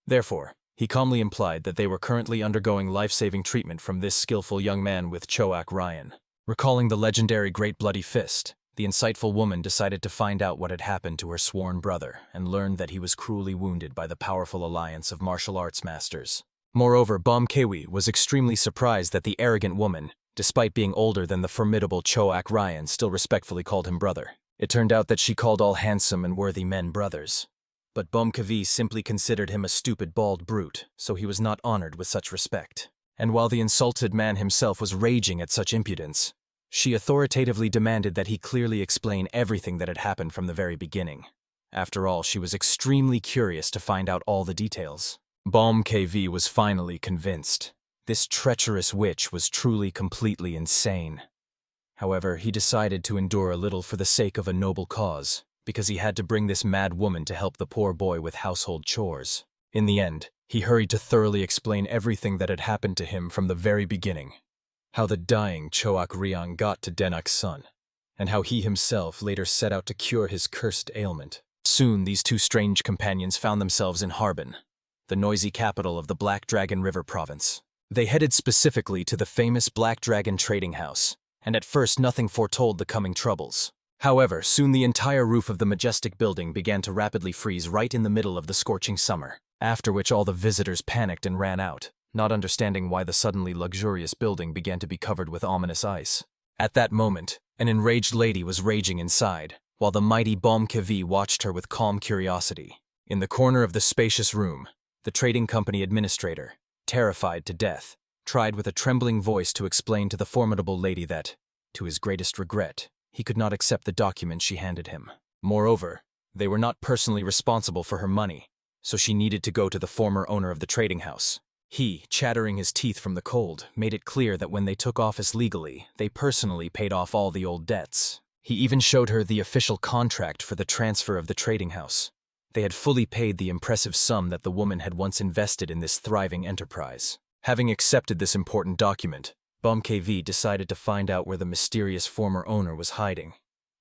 Therefore, he calmly implied that they were currently undergoing life-saving treatment from this skillful young man with Choak Ryan. Recalling the legendary Great Bloody Fist, the insightful woman decided to find out what had happened to her sworn brother and learned that he was cruelly wounded by the powerful alliance of martial arts masters. Moreover, Bomkv was extremely surprised that the arrogant woman, despite being older than the formidable Choak Ryan, still respectfully called him brother. It turned out that she called all handsome and worthy men brothers. But Bomkv simply considered him a stupid bald brute, so he was not honored with such respect. And while the insulted man himself was raging at such impudence, she authoritatively demanded that he clearly explain everything that had happened from the very beginning. After all, she was extremely curious to find out all the details. Bomkv was finally convinced. This treacherous witch was truly completely insane. However, he decided to endure a little for the sake of a noble cause, because he had to bring this mad woman to help the poor boy with household chores. In the end, he hurried to thoroughly explain everything that had happened to him from the very beginning. How the dying Choak Ryan got to Denak's son, and how he himself later set out to cure his cursed ailment. Soon these two strange companions found themselves in Harbin, the noisy capital of the Black Dragon River province. They headed specifically to the famous Black Dragon trading house, and at first nothing foretold the coming troubles. However, soon the entire roof of the majestic building began to rapidly freeze right in the middle of the scorching summer, after which all the visitors panicked and ran out, not understanding why the suddenly luxurious building began to be covered with ominous ice. At that moment, an enraged lady was raging inside, while the mighty Bomkv watched her with calm curiosity. In the corner of the spacious room, the trading company administrator, terrified to death, tried with a trembling voice to explain to the formidable lady that, to his greatest regret, he could not accept the document she handed him. Moreover, they were not personally responsible for her money, so she needed to go to the former owner of the trading house. He, chattering his teeth from the cold, made it clear that when they took office legally, they personally paid off all the old debts. He even showed her the official contract for the transfer of the trading house. They had fully paid the impressive sum that the woman had once invested in this thriving enterprise. Having accepted this important document, BOMKV decided to find out where the mysterious former owner was hiding.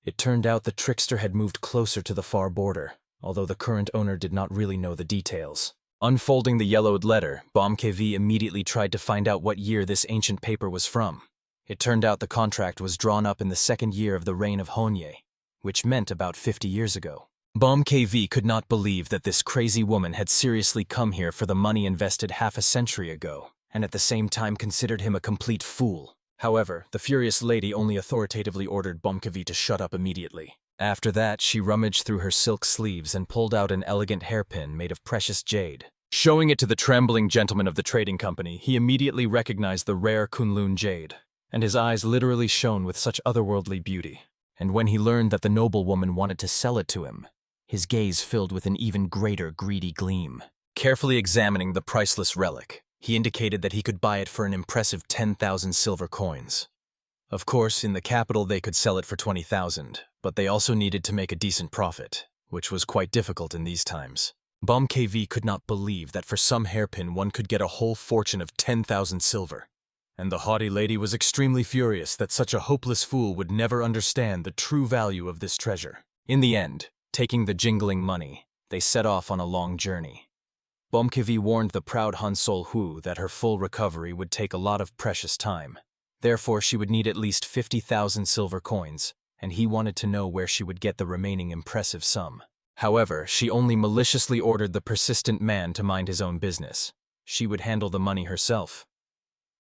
It turned out the trickster had moved closer to the far border, although the current owner did not really know the details. Unfolding the yellowed letter, BOMKV immediately tried to find out what year this ancient paper was from. It turned out the contract was drawn up in the second year of the reign of Honye, which meant about 50 years ago. BOMKV could not believe that this crazy woman had seriously come here for the money invested half a century ago, and at the same time considered him a complete fool. However, the furious lady only authoritatively ordered BOMKV to shut up immediately. After that, she rummaged through her silk sleeves and pulled out an elegant hairpin made of precious jade. Showing it to the trembling gentleman of the trading company, he immediately recognized the rare Kunlun jade, and his eyes literally shone with such otherworldly beauty. And when he learned that the noblewoman wanted to sell it to him, his gaze filled with an even greater greedy gleam. Carefully examining the priceless relic, he indicated that he could buy it for an impressive 10,000 silver coins. Of course, in the capital they could sell it for 20,000, but they also needed to make a decent profit, which was quite difficult in these times. BOMKV could not believe that for some hairpin one could get a whole fortune of 10,000 silver. And the haughty lady was extremely furious that such a hopeless fool would never understand the true value of this treasure. In the end, taking the jingling money, they set off on a long journey. BOMKV warned the proud Han Sol-hu that her full recovery would take a lot of precious time. Therefore, she would need at least 50,000 silver coins, and he wanted to know where she would get the remaining impressive sum. However, she only maliciously ordered the persistent man to mind his own business. She would handle the money herself.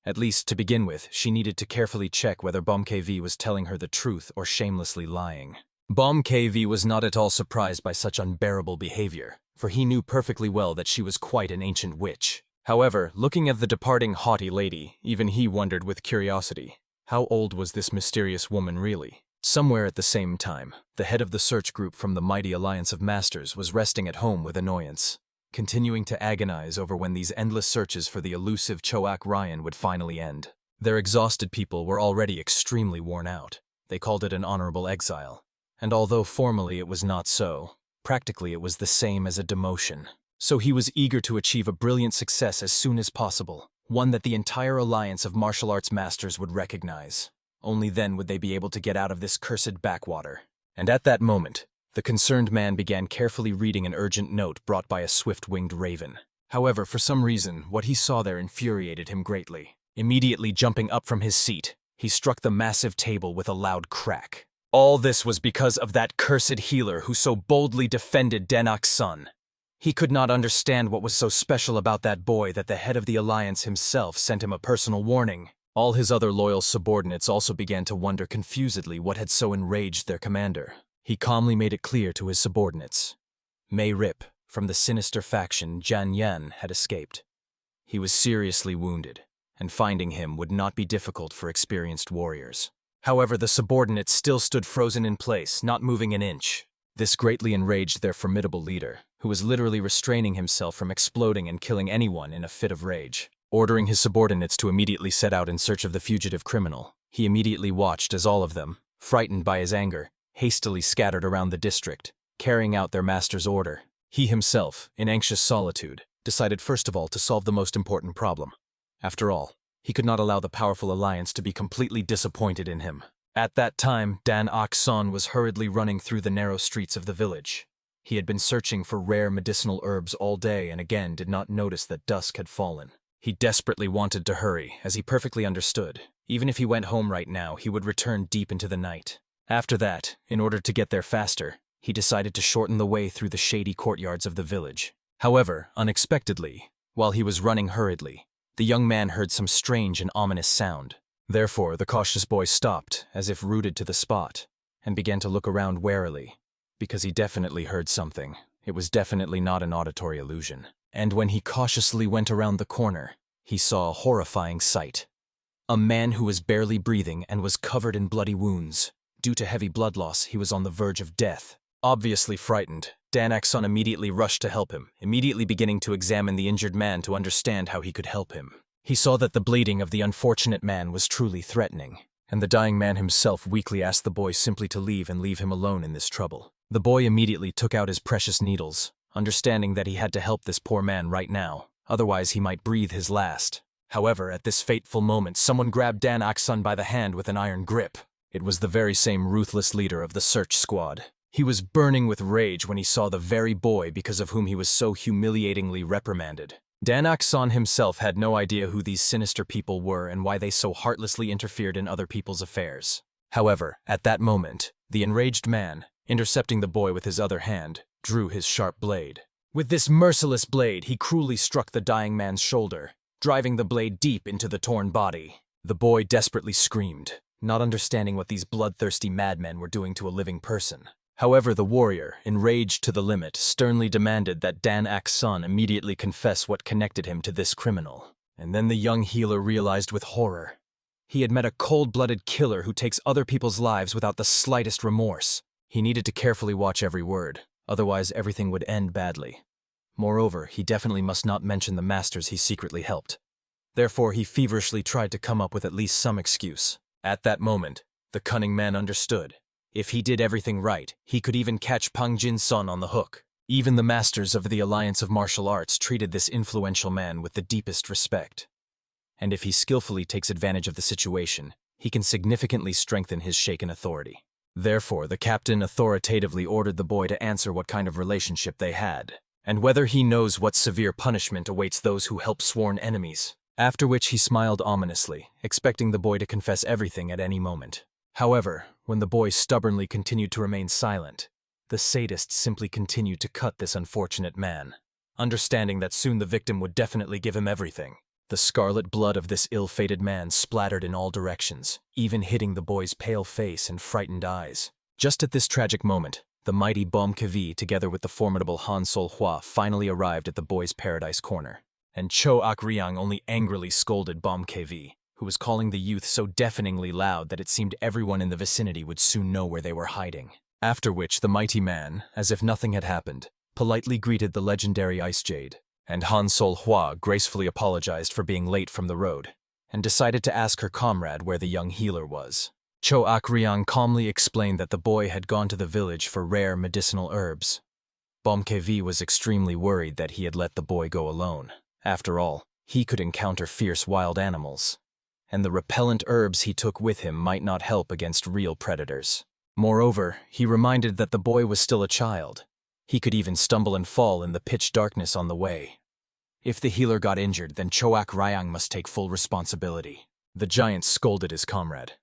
At least, to begin with, she needed to carefully check whether BOMKV was telling her the truth or shamelessly lying. BOMKV was not at all surprised by such unbearable behavior, for he knew perfectly well that she was quite an ancient witch. However, looking at the departing haughty lady, even he wondered with curiosity, how old was this mysterious woman really? Somewhere at the same time, the head of the search group from the mighty Alliance of Masters was resting at home with annoyance, continuing to agonize over when these endless searches for the elusive Choak Ryan would finally end. Their exhausted people were already extremely worn out. They called it an honorable exile. And although formally it was not so, practically it was the same as a demotion. So he was eager to achieve a brilliant success as soon as possible, one that the entire alliance of martial arts masters would recognize. Only then would they be able to get out of this cursed backwater. And at that moment, the concerned man began carefully reading an urgent note brought by a swift-winged raven. However, for some reason, what he saw there infuriated him greatly. Immediately jumping up from his seat, he struck the massive table with a loud crack. All this was because of that cursed healer who so boldly defended Denok's son. He could not understand what was so special about that boy that the head of the alliance himself sent him a personal warning. All his other loyal subordinates also began to wonder confusedly what had so enraged their commander. He calmly made it clear to his subordinates. Mei Rip, from the sinister faction Jan Yan, had escaped. He was seriously wounded, and finding him would not be difficult for experienced warriors. However, the subordinates still stood frozen in place, not moving an inch. This greatly enraged their formidable leader, who was literally restraining himself from exploding and killing anyone in a fit of rage. Ordering his subordinates to immediately set out in search of the fugitive criminal, he immediately watched as all of them, frightened by his anger, hastily scattered around the district, carrying out their master's order. He himself, in anxious solitude, decided first of all to solve the most important problem. After all, he could not allow the powerful alliance to be completely disappointed in him. At that time, Dan Ok-san was hurriedly running through the narrow streets of the village. He had been searching for rare medicinal herbs all day and again did not notice that dusk had fallen. He desperately wanted to hurry, as he perfectly understood. Even if he went home right now, he would return deep into the night. After that, in order to get there faster, he decided to shorten the way through the shady courtyards of the village. However, unexpectedly, while he was running hurriedly, the young man heard some strange and ominous sound. Therefore, the cautious boy stopped, as if rooted to the spot, and began to look around warily, because he definitely heard something. It was definitely not an auditory illusion. And when he cautiously went around the corner, he saw a horrifying sight. A man who was barely breathing and was covered in bloody wounds. Due to heavy blood loss, he was on the verge of death. Obviously frightened, Dan Axon immediately rushed to help him, immediately beginning to examine the injured man to understand how he could help him. He saw that the bleeding of the unfortunate man was truly threatening, and the dying man himself weakly asked the boy simply to leave and leave him alone in this trouble. The boy immediately took out his precious needles, understanding that he had to help this poor man right now, otherwise he might breathe his last. However, at this fateful moment, someone grabbed Dan Axon by the hand with an iron grip. It was the very same ruthless leader of the search squad. He was burning with rage when he saw the very boy because of whom he was so humiliatingly reprimanded. Dan Axon himself had no idea who these sinister people were and why they so heartlessly interfered in other people's affairs. However, at that moment, the enraged man, intercepting the boy with his other hand, drew his sharp blade. With this merciless blade, he cruelly struck the dying man's shoulder, driving the blade deep into the torn body. The boy desperately screamed, not understanding what these bloodthirsty madmen were doing to a living person. However, the warrior, enraged to the limit, sternly demanded that Dan Axon immediately confess what connected him to this criminal. And then the young healer realized with horror. He had met a cold-blooded killer who takes other people's lives without the slightest remorse. He needed to carefully watch every word, otherwise everything would end badly. Moreover, he definitely must not mention the masters he secretly helped. Therefore, he feverishly tried to come up with at least some excuse. At that moment, the cunning man understood. If he did everything right, he could even catch Pang Jin-sun on the hook. Even the masters of the Alliance of Martial Arts treated this influential man with the deepest respect. And if he skillfully takes advantage of the situation, he can significantly strengthen his shaken authority. Therefore, the captain authoritatively ordered the boy to answer what kind of relationship they had, and whether he knows what severe punishment awaits those who help sworn enemies. After which he smiled ominously, expecting the boy to confess everything at any moment. However, when the boy stubbornly continued to remain silent, the sadist simply continued to cut this unfortunate man. Understanding that soon the victim would definitely give him everything, the scarlet blood of this ill-fated man splattered in all directions, even hitting the boy's pale face and frightened eyes. Just at this tragic moment, the mighty ManhwaCapped together with the formidable Han Sol-hwa finally arrived at the boy's paradise corner. And Cho Ak-ryang only angrily scolded ManhwaCapped, who was calling the youth so deafeningly loud that it seemed everyone in the vicinity would soon know where they were hiding. After which the mighty man, as if nothing had happened, politely greeted the legendary Ice Jade, and Han Sol-hwa gracefully apologized for being late from the road, and decided to ask her comrade where the young healer was. Cho Ak-ryang calmly explained that the boy had gone to the village for rare medicinal herbs. ManhwaCapped was extremely worried that he had let the boy go alone. After all, he could encounter fierce wild animals, and the repellent herbs he took with him might not help against real predators. Moreover, he reminded that the boy was still a child. He could even stumble and fall in the pitch darkness on the way. If the healer got injured, then Cho Ak-ryang must take full responsibility. The giant scolded his comrade.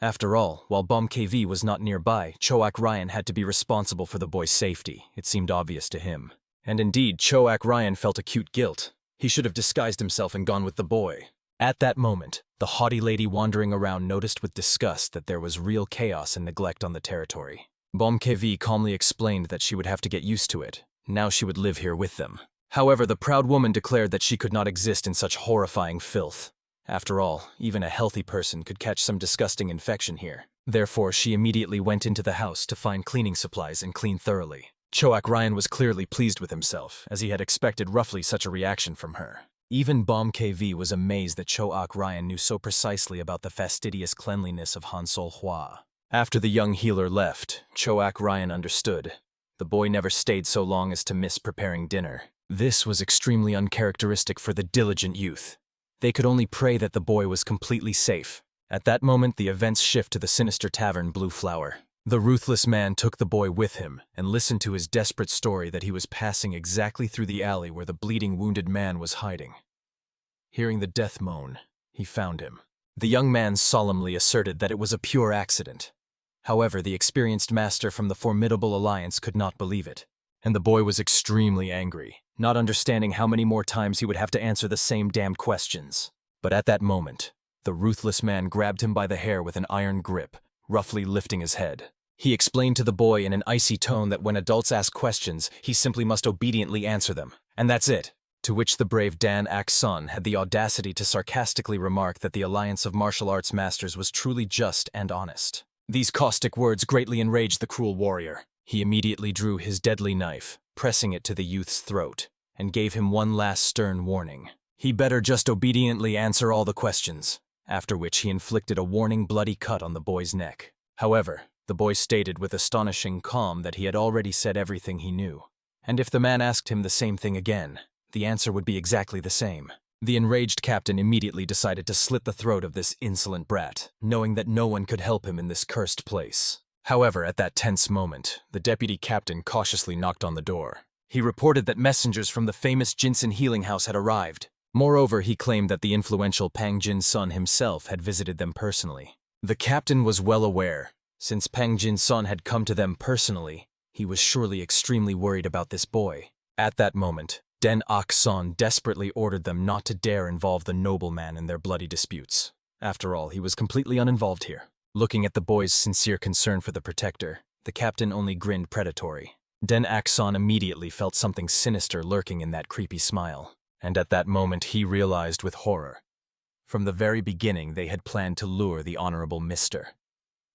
After all, while ManhwaCapped was not nearby, Cho Ak-ryang had to be responsible for the boy's safety. It seemed obvious to him. And indeed, Cho Ak-ryang felt acute guilt. He should have disguised himself and gone with the boy. At that moment, the haughty lady wandering around noticed with disgust that there was real chaos and neglect on the territory. ManhwaCapped calmly explained that she would have to get used to it. Now she would live here with them. However, the proud woman declared that she could not exist in such horrifying filth. After all, even a healthy person could catch some disgusting infection here. Therefore, she immediately went into the house to find cleaning supplies and clean thoroughly. Cho Ak-ryang was clearly pleased with himself, as he had expected roughly such a reaction from her. Even ManhwaCapped was amazed that Cho Ak-ryang knew so precisely about the fastidious cleanliness of Han Sol-hwa. After the young healer left, Cho Ak-ryang understood. The boy never stayed so long as to miss preparing dinner. This was extremely uncharacteristic for the diligent youth. They could only pray that the boy was completely safe. At that moment, the events shift to the sinister tavern Blue Flower. The ruthless man took the boy with him and listened to his desperate story that he was passing exactly through the alley where the bleeding wounded man was hiding. Hearing the death moan, he found him. The young man solemnly asserted that it was a pure accident. However, the experienced master from the formidable alliance could not believe it, and the boy was extremely angry, not understanding how many more times he would have to answer the same damned questions. But at that moment, the ruthless man grabbed him by the hair with an iron grip, roughly lifting his head. He explained to the boy in an icy tone that when adults ask questions, he simply must obediently answer them. And that's it. To which the brave Dan Axon had the audacity to sarcastically remark that the Alliance of Martial Arts Masters was truly just and honest. These caustic words greatly enraged the cruel warrior. He immediately drew his deadly knife, pressing it to the youth's throat, and gave him one last stern warning. He better just obediently answer all the questions, after which he inflicted a warning bloody cut on the boy's neck. However, the boy stated with astonishing calm that he had already said everything he knew, and if the man asked him the same thing again, the answer would be exactly the same. The enraged captain immediately decided to slit the throat of this insolent brat, knowing that no one could help him in this cursed place. However, at that tense moment, the deputy captain cautiously knocked on the door. He reported that messengers from the famous Jinsen healing house had arrived. Moreover, he claimed that the influential Pang Jin's son himself had visited them personally. The captain was well aware. Since Pang Jin's son had come to them personally, he was surely extremely worried about this boy. At that moment, Den Ok-san desperately ordered them not to dare involve the nobleman in their bloody disputes. After all, he was completely uninvolved here. Looking at the boy's sincere concern for the protector, the captain only grinned predatory. Den Ok-san immediately felt something sinister lurking in that creepy smile, and at that moment he realized with horror. From the very beginning, they had planned to lure the honorable Mr.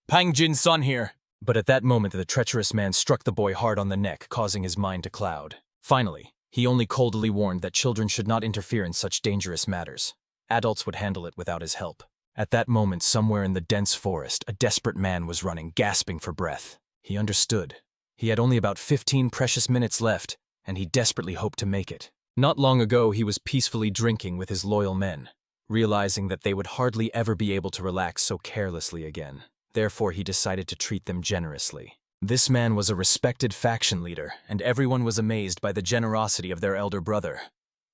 Pang Jin's son here! But at that moment, the treacherous man struck the boy hard on the neck, causing his mind to cloud. Finally, he only coldly warned that children should not interfere in such dangerous matters. Adults would handle it without his help. At that moment, somewhere in the dense forest, a desperate man was running, gasping for breath. He understood. He had only about 15 precious minutes left, and he desperately hoped to make it. Not long ago, he was peacefully drinking with his loyal men, realizing that they would hardly ever be able to relax so carelessly again. Therefore, he decided to treat them generously. This man was a respected faction leader, and everyone was amazed by the generosity of their elder brother.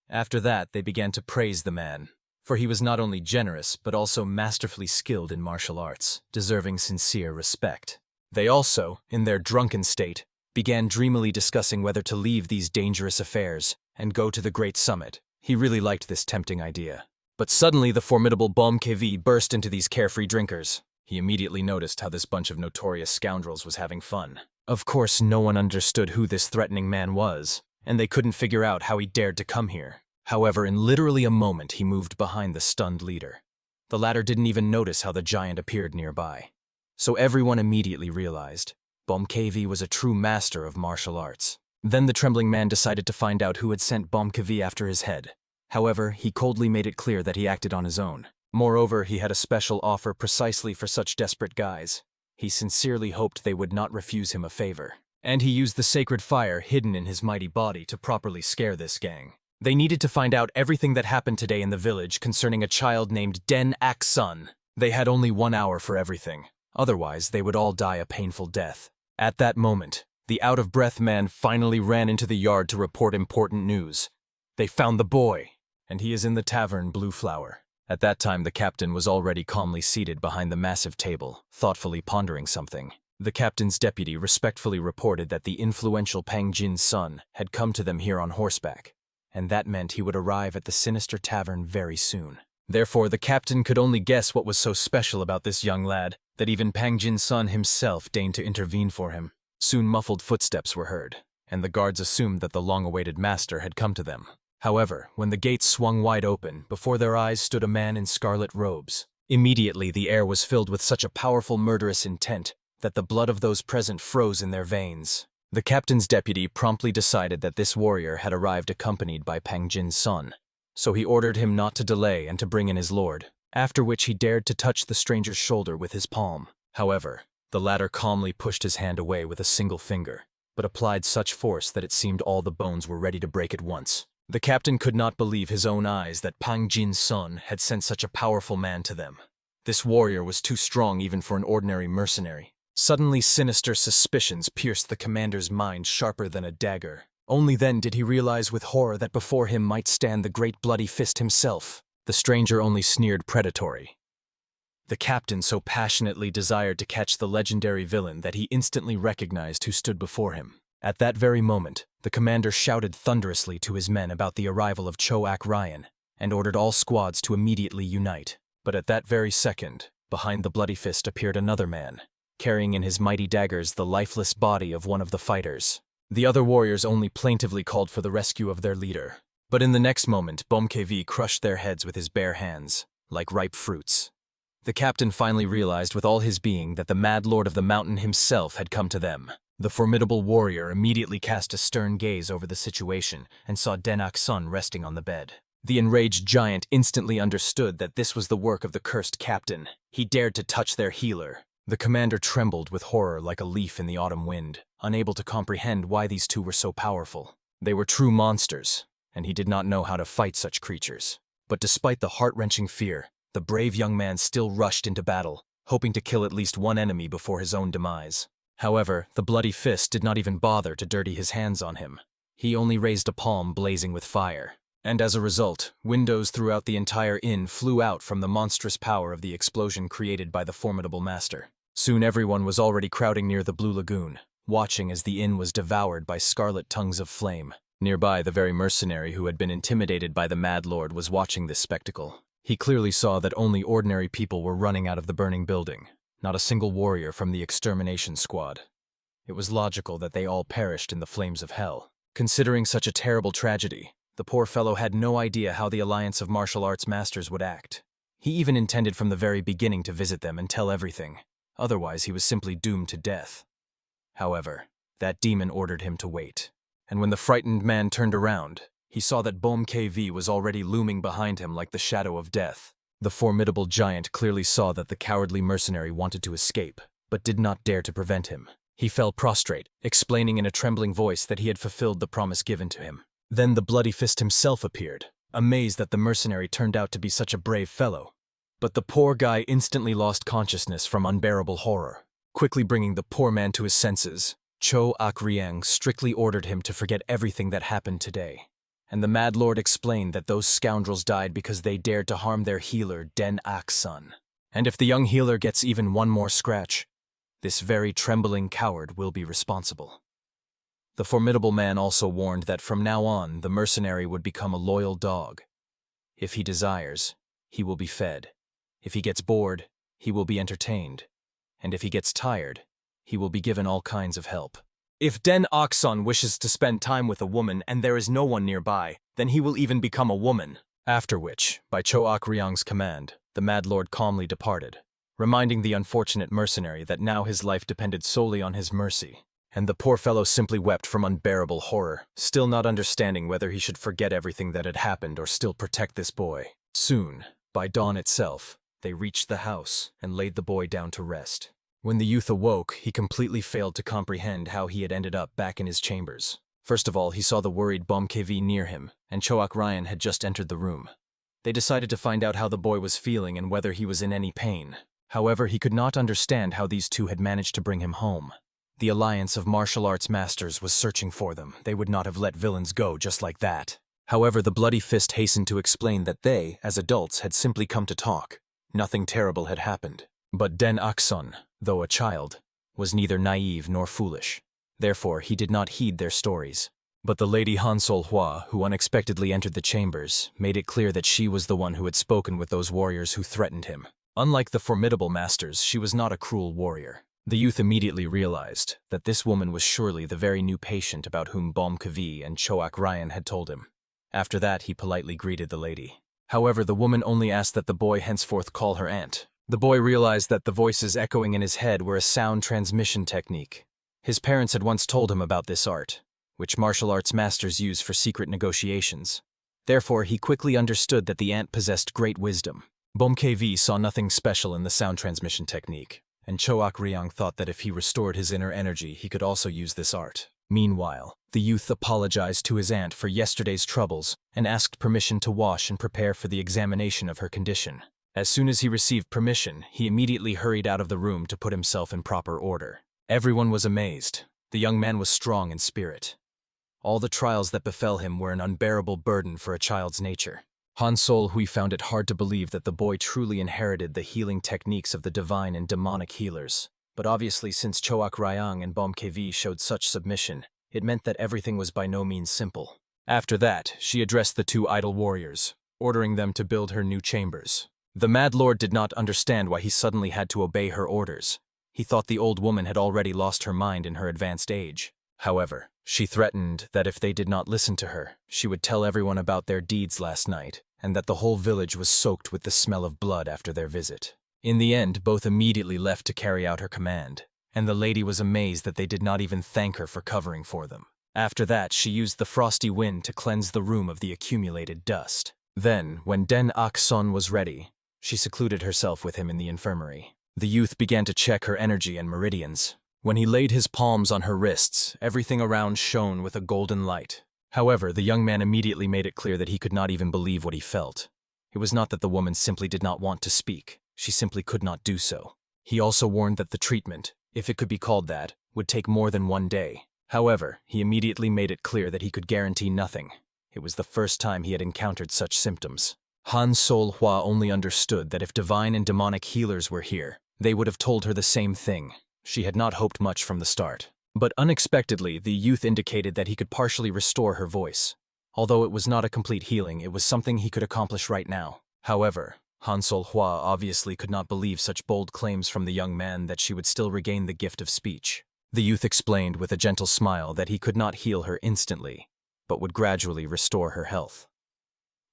After that, they began to praise the man, for he was not only generous, but also masterfully skilled in martial arts, deserving sincere respect. They also, in their drunken state, began dreamily discussing whether to leave these dangerous affairs and go to the great summit. He really liked this tempting idea. But suddenly the formidable ManhwaCapped burst into these carefree drinkers. He immediately noticed how this bunch of notorious scoundrels was having fun. Of course, no one understood who this threatening man was, and they couldn't figure out how he dared to come here. However, in literally a moment, he moved behind the stunned leader. The latter didn't even notice how the giant appeared nearby. So everyone immediately realized ManhwaCapped was a true master of martial arts. Then the trembling man decided to find out who had sent ManhwaCapped after his head. However, he coldly made it clear that he acted on his own. Moreover, he had a special offer precisely for such desperate guys. He sincerely hoped they would not refuse him a favor. And he used the sacred fire hidden in his mighty body to properly scare this gang. They needed to find out everything that happened today in the village concerning a child named Den Ok-san. They had only 1 hour for everything. Otherwise, they would all die a painful death. At that moment, the out-of-breath man finally ran into the yard to report important news. They found the boy, and he is in the tavern Blue Flower. At that time, the captain was already calmly seated behind the massive table, thoughtfully pondering something. The captain's deputy respectfully reported that the influential Pang Jin's son had come to them here on horseback, and that meant he would arrive at the sinister tavern very soon. Therefore, the captain could only guess what was so special about this young lad, that even Pang Jin's son himself deigned to intervene for him. Soon muffled footsteps were heard, and the guards assumed that the long-awaited master had come to them. However, when the gates swung wide open, before their eyes stood a man in scarlet robes. Immediately, the air was filled with such a powerful murderous intent that the blood of those present froze in their veins. The captain's deputy promptly decided that this warrior had arrived accompanied by Pang Jin's son, so he ordered him not to delay and to bring in his lord, after which he dared to touch the stranger's shoulder with his palm. However, the latter calmly pushed his hand away with a single finger, but applied such force that it seemed all the bones were ready to break at once. The captain could not believe his own eyes that Pang Jin's son had sent such a powerful man to them. This warrior was too strong even for an ordinary mercenary. Suddenly, sinister suspicions pierced the commander's mind sharper than a dagger. Only then did he realize with horror that before him might stand the great bloody fist himself. The stranger only sneered predatory. The captain so passionately desired to catch the legendary villain that he instantly recognized who stood before him. At that very moment, the commander shouted thunderously to his men about the arrival of Choak Ryan, and ordered all squads to immediately unite. But at that very second, behind the bloody fist appeared another man, carrying in his mighty daggers the lifeless body of one of the fighters. The other warriors only plaintively called for the rescue of their leader. But in the next moment, ManhwaCapped crushed their heads with his bare hands, like ripe fruits. The captain finally realized with all his being that the mad lord of the mountain himself had come to them. The formidable warrior immediately cast a stern gaze over the situation and saw Den-Ak-sun resting on the bed. The enraged giant instantly understood that this was the work of the cursed captain. He dared to touch their healer. The commander trembled with horror like a leaf in the autumn wind, unable to comprehend why these two were so powerful. They were true monsters, and he did not know how to fight such creatures. But despite the heart-wrenching fear, the brave young man still rushed into battle, hoping to kill at least one enemy before his own demise. However, the bloody fist did not even bother to dirty his hands on him. He only raised a palm blazing with fire. And as a result, windows throughout the entire inn flew out from the monstrous power of the explosion created by the formidable master. Soon everyone was already crowding near the Blue Lagoon, watching as the inn was devoured by scarlet tongues of flame. Nearby, the very mercenary who had been intimidated by the Mad Lord was watching this spectacle. He clearly saw that only ordinary people were running out of the burning building, not a single warrior from the extermination squad. It was logical that they all perished in the flames of hell. Considering such a terrible tragedy, the poor fellow had no idea how the Alliance of Martial Arts Masters would act. He even intended from the very beginning to visit them and tell everything. Otherwise, he was simply doomed to death. However, that demon ordered him to wait. And when the frightened man turned around, he saw that Bom KV was already looming behind him like the shadow of death. The formidable giant clearly saw that the cowardly mercenary wanted to escape, but did not dare to prevent him. He fell prostrate, explaining in a trembling voice that he had fulfilled the promise given to him. Then the bloody fist himself appeared, amazed that the mercenary turned out to be such a brave fellow. But the poor guy instantly lost consciousness from unbearable horror. Quickly bringing the poor man to his senses, Cho Ak-ryang strictly ordered him to forget everything that happened today. And the Mad Lord explained that those scoundrels died because they dared to harm their healer, Den-Ak-sun. And if the young healer gets even one more scratch, this very trembling coward will be responsible. The formidable man also warned that from now on, the mercenary would become a loyal dog. If he desires, he will be fed. If he gets bored, he will be entertained. And if he gets tired, he will be given all kinds of help. If Den-Ak-sun wishes to spend time with a woman and there is no one nearby, then he will even become a woman. After which, by Cho Ak-ryang's command, the Mad Lord calmly departed, reminding the unfortunate mercenary that now his life depended solely on his mercy. And the poor fellow simply wept from unbearable horror, still not understanding whether he should forget everything that had happened or still protect this boy. Soon, by dawn itself, they reached the house and laid the boy down to rest. When the youth awoke, he completely failed to comprehend how he had ended up back in his chambers. First of all, he saw the worried Bom KV near him, and Cho Ak-ryan had just entered the room. They decided to find out how the boy was feeling and whether he was in any pain. However, he could not understand how these two had managed to bring him home. The Alliance of Martial Arts Masters was searching for them. They would not have let villains go just like that. However, the bloody fist hastened to explain that they, as adults, had simply come to talk. Nothing terrible had happened. But Den-Ak-sun, though a child, was neither naive nor foolish. Therefore, he did not heed their stories. But the lady Han Sol-hwa, who unexpectedly entered the chambers, made it clear that she was the one who had spoken with those warriors who threatened him. Unlike the formidable masters, she was not a cruel warrior. The youth immediately realized that this woman was surely the very new patient about whom Bom KV and Cho Ak-ryan had told him. After that, he politely greeted the lady. However, the woman only asked that the boy henceforth call her aunt. The boy realized that the voices echoing in his head were a sound transmission technique. His parents had once told him about this art, which martial arts masters use for secret negotiations. Therefore, he quickly understood that the aunt possessed great wisdom. Bom KV saw nothing special in the sound transmission technique, and Cho Ak-ryang thought that if he restored his inner energy, he could also use this art. Meanwhile, the youth apologized to his aunt for yesterday's troubles and asked permission to wash and prepare for the examination of her condition. As soon as he received permission, he immediately hurried out of the room to put himself in proper order. Everyone was amazed. The young man was strong in spirit. All the trials that befell him were an unbearable burden for a child's nature. Han Sol-hui found it hard to believe that the boy truly inherited the healing techniques of the divine and demonic healers. But obviously, since Cho Ak-ryang and Bom KV showed such submission, it meant that everything was by no means simple. After that, she addressed the two idle warriors, ordering them to build her new chambers. The Mad Lord did not understand why he suddenly had to obey her orders. He thought the old woman had already lost her mind in her advanced age. However, she threatened that if they did not listen to her, she would tell everyone about their deeds last night, and that the whole village was soaked with the smell of blood after their visit. In the end, both immediately left to carry out her command. and the lady was amazed that they did not even thank her for covering for them. After that, she used the frosty wind to cleanse the room of the accumulated dust. Then, when Den Ok-son was ready, she secluded herself with him in the infirmary. The youth began to check her energy and meridians. When he laid his palms on her wrists, everything around shone with a golden light. However, the young man immediately made it clear that he could not even believe what he felt. It was not that the woman simply did not want to speak, she simply could not do so. He also warned that the treatment, if it could be called that, would take more than 1 day. However, he immediately made it clear that he could guarantee nothing. It was the first time he had encountered such symptoms. Han Sol-hwa only understood that if divine and demonic healers were here, they would have told her the same thing. She had not hoped much from the start. But unexpectedly, the youth indicated that he could partially restore her voice. Although it was not a complete healing, it was something he could accomplish right now. However, Han Sol-hwa obviously could not believe such bold claims from the young man that she would still regain the gift of speech. The youth explained with a gentle smile that he could not heal her instantly, but would gradually restore her health.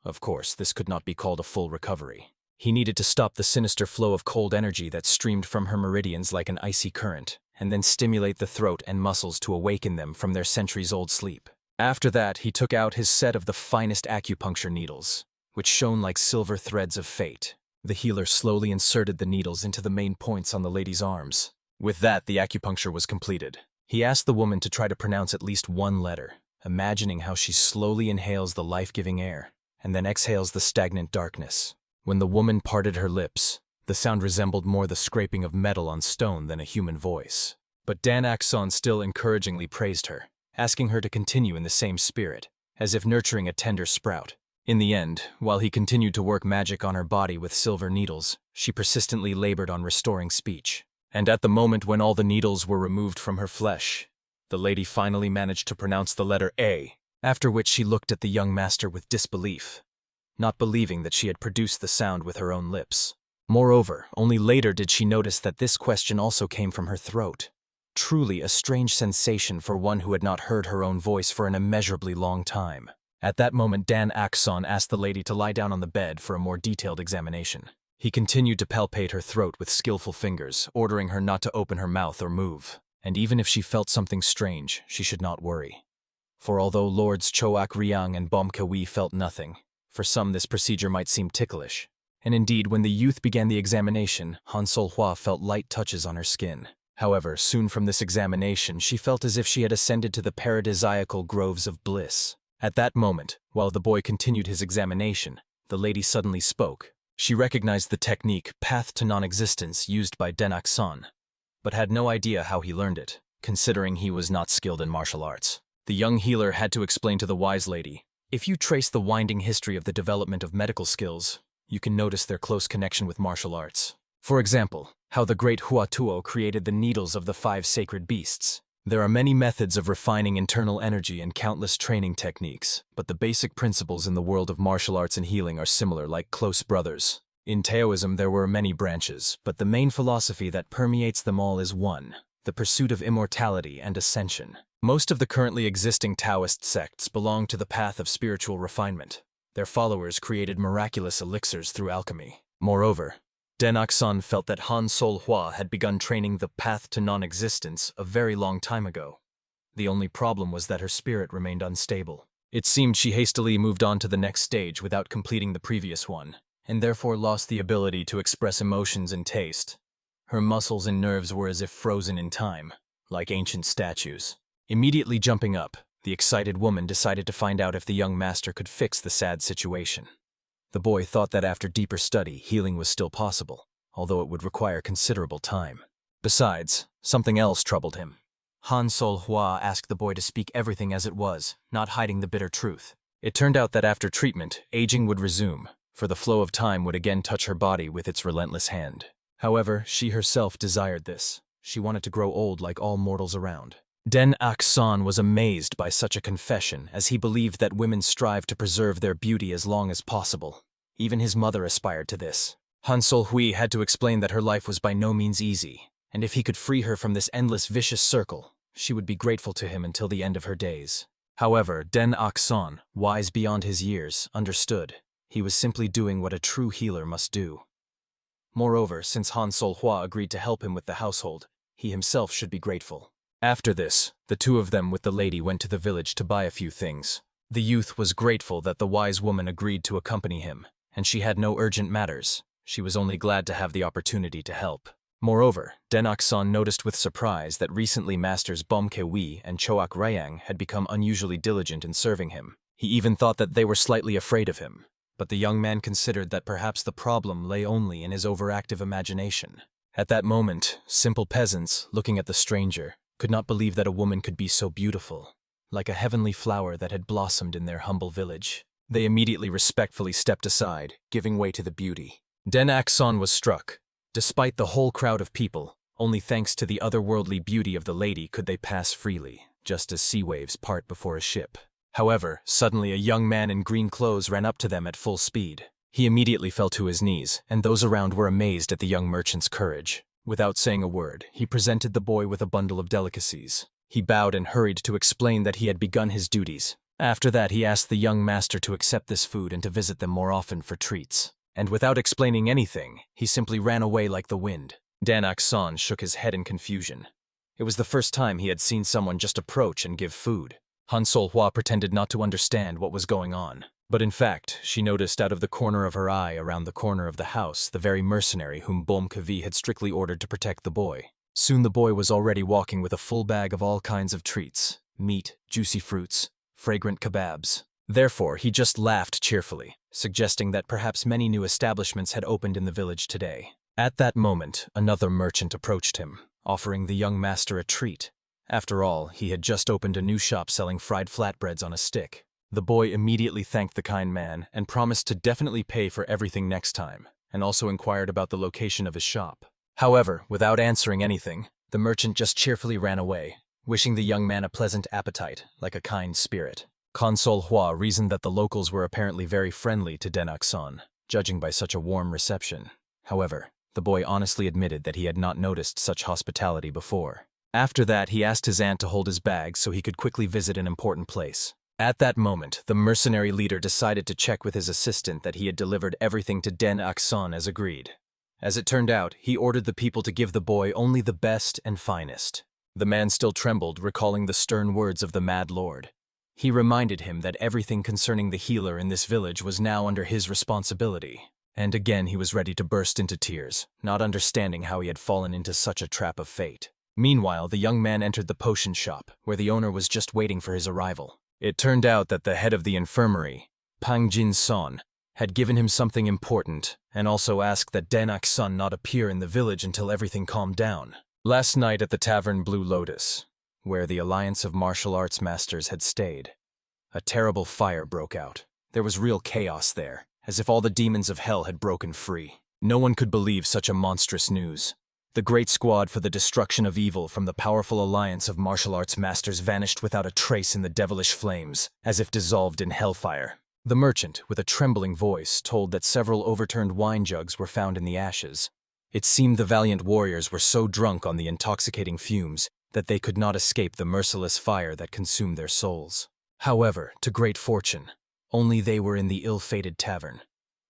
Of course, this could not be called a full recovery. He needed to stop the sinister flow of cold energy that streamed from her meridians like an icy current, and then stimulate the throat and muscles to awaken them from their centuries-old sleep. After that, he took out his set of the finest acupuncture needles, which shone like silver threads of fate. The healer slowly inserted the needles into the main points on the lady's arms. With that, the acupuncture was completed. He asked the woman to try to pronounce at least 1 letter, imagining how she slowly inhales the life-giving air, and then exhales the stagnant darkness. When the woman parted her lips, the sound resembled more the scraping of metal on stone than a human voice. But Dan Ok-son still encouragingly praised her, asking her to continue in the same spirit, as if nurturing a tender sprout. In the end, while he continued to work magic on her body with silver needles, she persistently labored on restoring speech. And at the moment when all the needles were removed from her flesh, the lady finally managed to pronounce the letter A, after which she looked at the young master with disbelief, not believing that she had produced the sound with her own lips. Moreover, only later did she notice that this question also came from her throat. Truly a strange sensation for one who had not heard her own voice for an immeasurably long time. At that moment, Dan Ok-son asked the lady to lie down on the bed for a more detailed examination. He continued to palpate her throat with skillful fingers, ordering her not to open her mouth or move. And even if she felt something strange, she should not worry. For although Lords Choak Ryang and Bomkawi felt nothing, for some this procedure might seem ticklish. And indeed, when the youth began the examination, Han Sol-hwa felt light touches on her skin. However, soon from this examination, she felt as if she had ascended to the paradisiacal groves of bliss. At that moment, while the boy continued his examination, the lady suddenly spoke. She recognized the technique, path to non-existence, used by Den Ok-son, but had no idea how he learned it, considering he was not skilled in martial arts. The young healer had to explain to the wise lady, if you trace the winding history of the development of medical skills, you can notice their close connection with martial arts. For example, how the great Huatuo created the needles of the 5 sacred beasts. There are many methods of refining internal energy and countless training techniques, but the basic principles in the world of martial arts and healing are similar, like close brothers. In Taoism there were many branches, but the main philosophy that permeates them all is one: the pursuit of immortality and ascension. Most of the currently existing Taoist sects belong to the path of spiritual refinement. Their followers created miraculous elixirs through alchemy. Moreover, Den Ok-son felt that Han Sol-hwa had begun training the path to non-existence a very long time ago. The only problem was that her spirit remained unstable. It seemed she hastily moved on to the next stage without completing the previous one, and therefore lost the ability to express emotions and taste. Her muscles and nerves were as if frozen in time, like ancient statues. Immediately jumping up, the excited woman decided to find out if the young master could fix the sad situation. The boy thought that after deeper study, healing was still possible, although it would require considerable time. Besides, something else troubled him. Han Sol-hwa asked the boy to speak everything as it was, not hiding the bitter truth. It turned out that after treatment, aging would resume, for the flow of time would again touch her body with its relentless hand. However, she herself desired this. She wanted to grow old like all mortals around. Den Ok-son was amazed by such a confession, as he believed that women strive to preserve their beauty as long as possible. Even his mother aspired to this. Han Sol-hwi had to explain that her life was by no means easy, and if he could free her from this endless vicious circle, she would be grateful to him until the end of her days. However, Den Ok-son, wise beyond his years, understood. He was simply doing what a true healer must do. Moreover, since Han Sol-hwa agreed to help him with the household, he himself should be grateful. After this, the two of them with the lady went to the village to buy a few things. The youth was grateful that the wise woman agreed to accompany him, and she had no urgent matters. She was only glad to have the opportunity to help. Moreover, Denok-san noticed with surprise that recently Masters Bomke-wi and Choak Ryang had become unusually diligent in serving him. He even thought that they were slightly afraid of him, but the young man considered that perhaps the problem lay only in his overactive imagination. At that moment, simple peasants, looking at the stranger, could not believe that a woman could be so beautiful, like a heavenly flower that had blossomed in their humble village. They immediately respectfully stepped aside, giving way to the beauty. Denok-san was struck. Despite the whole crowd of people, only thanks to the otherworldly beauty of the lady could they pass freely, just as sea waves part before a ship. However, suddenly a young man in green clothes ran up to them at full speed. He immediately fell to his knees, and those around were amazed at the young merchant's courage. Without saying a word, he presented the boy with a bundle of delicacies. He bowed and hurried to explain that he had begun his duties. After that, he asked the young master to accept this food and to visit them more often for treats. And without explaining anything, he simply ran away like the wind. Denok-san shook his head in confusion. It was the first time he had seen someone just approach and give food. Han Sol-hwa pretended not to understand what was going on. But in fact, she noticed out of the corner of her eye around the corner of the house the very mercenary whom Bomke-vi had strictly ordered to protect the boy. Soon the boy was already walking with a full bag of all kinds of treats, meat, juicy fruits, fragrant kebabs. Therefore, he just laughed cheerfully, suggesting that perhaps many new establishments had opened in the village today. At that moment, another merchant approached him, offering the young master a treat. After all, he had just opened a new shop selling fried flatbreads on a stick. The boy immediately thanked the kind man and promised to definitely pay for everything next time, and also inquired about the location of his shop. However, without answering anything, the merchant just cheerfully ran away, wishing the young man a pleasant appetite, like a kind spirit. Han Sol-hwa reasoned that the locals were apparently very friendly to Denok-san, judging by such a warm reception. However, the boy honestly admitted that he had not noticed such hospitality before. After that, he asked his aunt to hold his bag so he could quickly visit an important place. At that moment, the mercenary leader decided to check with his assistant that he had delivered everything to Denok-san as agreed. As it turned out, he ordered the people to give the boy only the best and finest. The man still trembled, recalling the stern words of the Mad Lord. He reminded him that everything concerning the healer in this village was now under his responsibility. And again he was ready to burst into tears, not understanding how he had fallen into such a trap of fate. Meanwhile, the young man entered the potion shop, where the owner was just waiting for his arrival. It turned out that the head of the infirmary, Pang Jin-son, had given him something important, and also asked that Denok-san not appear in the village until everything calmed down. Last night at the tavern Blue Lotus, where the Alliance of Martial Arts Masters had stayed, a terrible fire broke out. There was real chaos there, as if all the demons of hell had broken free. No one could believe such a monstrous news. The great squad for the destruction of evil from the powerful alliance of martial arts masters vanished without a trace in the devilish flames, as if dissolved in hellfire. The merchant, with a trembling voice, told that several overturned wine jugs were found in the ashes. It seemed the valiant warriors were so drunk on the intoxicating fumes that they could not escape the merciless fire that consumed their souls. However, to great fortune, only they were in the ill-fated tavern.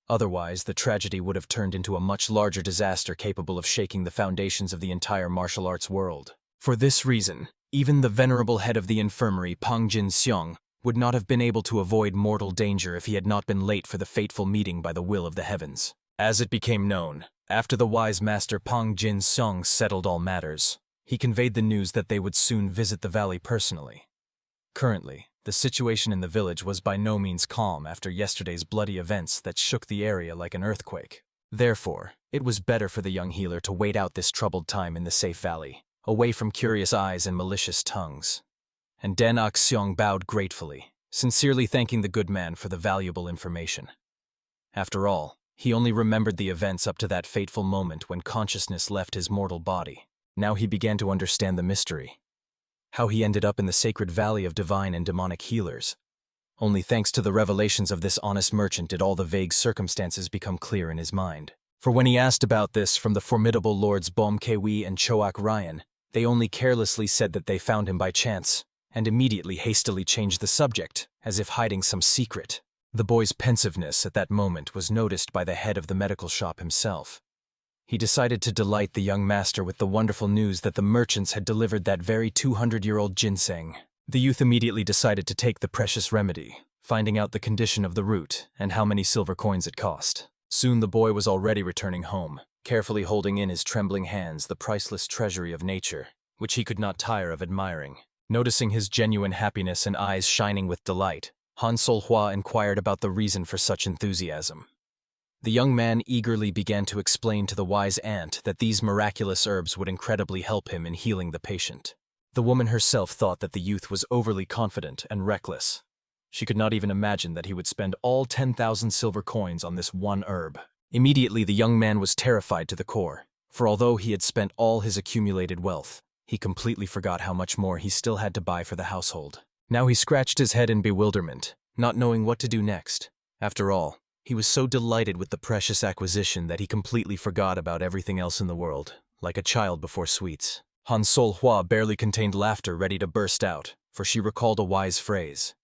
Otherwise, the tragedy would have turned into a much larger disaster capable of shaking the foundations of the entire martial arts world. For this reason, even the venerable head of the infirmary, Pang Jin-seong, would not have been able to avoid mortal danger if he had not been late for the fateful meeting by the will of the heavens. As it became known, after the wise master Pang Jin-seong settled all matters, he conveyed the news that they would soon visit the valley personally. Currently, the situation in the village was by no means calm after yesterday's bloody events that shook the area like an earthquake. Therefore, it was better for the young healer to wait out this troubled time in the safe valley, away from curious eyes and malicious tongues. And Denok-seong bowed gratefully, sincerely thanking the good man for the valuable information. After all, he only remembered the events up to that fateful moment when consciousness left his mortal body. Now he began to understand the mystery. How he ended up in the sacred valley of divine and demonic healers. Only thanks to the revelations of this honest merchant did all the vague circumstances become clear in his mind. For when he asked about this from the formidable lords Bomke-wi and Choak Ryan, they only carelessly said that they found him by chance, and immediately hastily changed the subject, as if hiding some secret. The boy's pensiveness at that moment was noticed by the head of the medical shop himself. He decided to delight the young master with the wonderful news that the merchants had delivered that very 200-year-old ginseng. The youth immediately decided to take the precious remedy, finding out the condition of the root and how many silver coins it cost. Soon the boy was already returning home, carefully holding in his trembling hands the priceless treasury of nature, which he could not tire of admiring. Noticing his genuine happiness and eyes shining with delight, Han Solhua inquired about the reason for such enthusiasm. The young man eagerly began to explain to the wise ant that these miraculous herbs would incredibly help him in healing the patient. The woman herself thought that the youth was overly confident and reckless. She could not even imagine that he would spend all 10,000 silver coins on this one herb. Immediately the young man was terrified to the core, for although he had spent all his accumulated wealth, he completely forgot how much more he still had to buy for the household. Now he scratched his head in bewilderment, not knowing what to do next. After all, he was so delighted with the precious acquisition that he completely forgot about everything else in the world, like a child before sweets. Han Solhua barely contained laughter ready to burst out, for she recalled a wise phrase.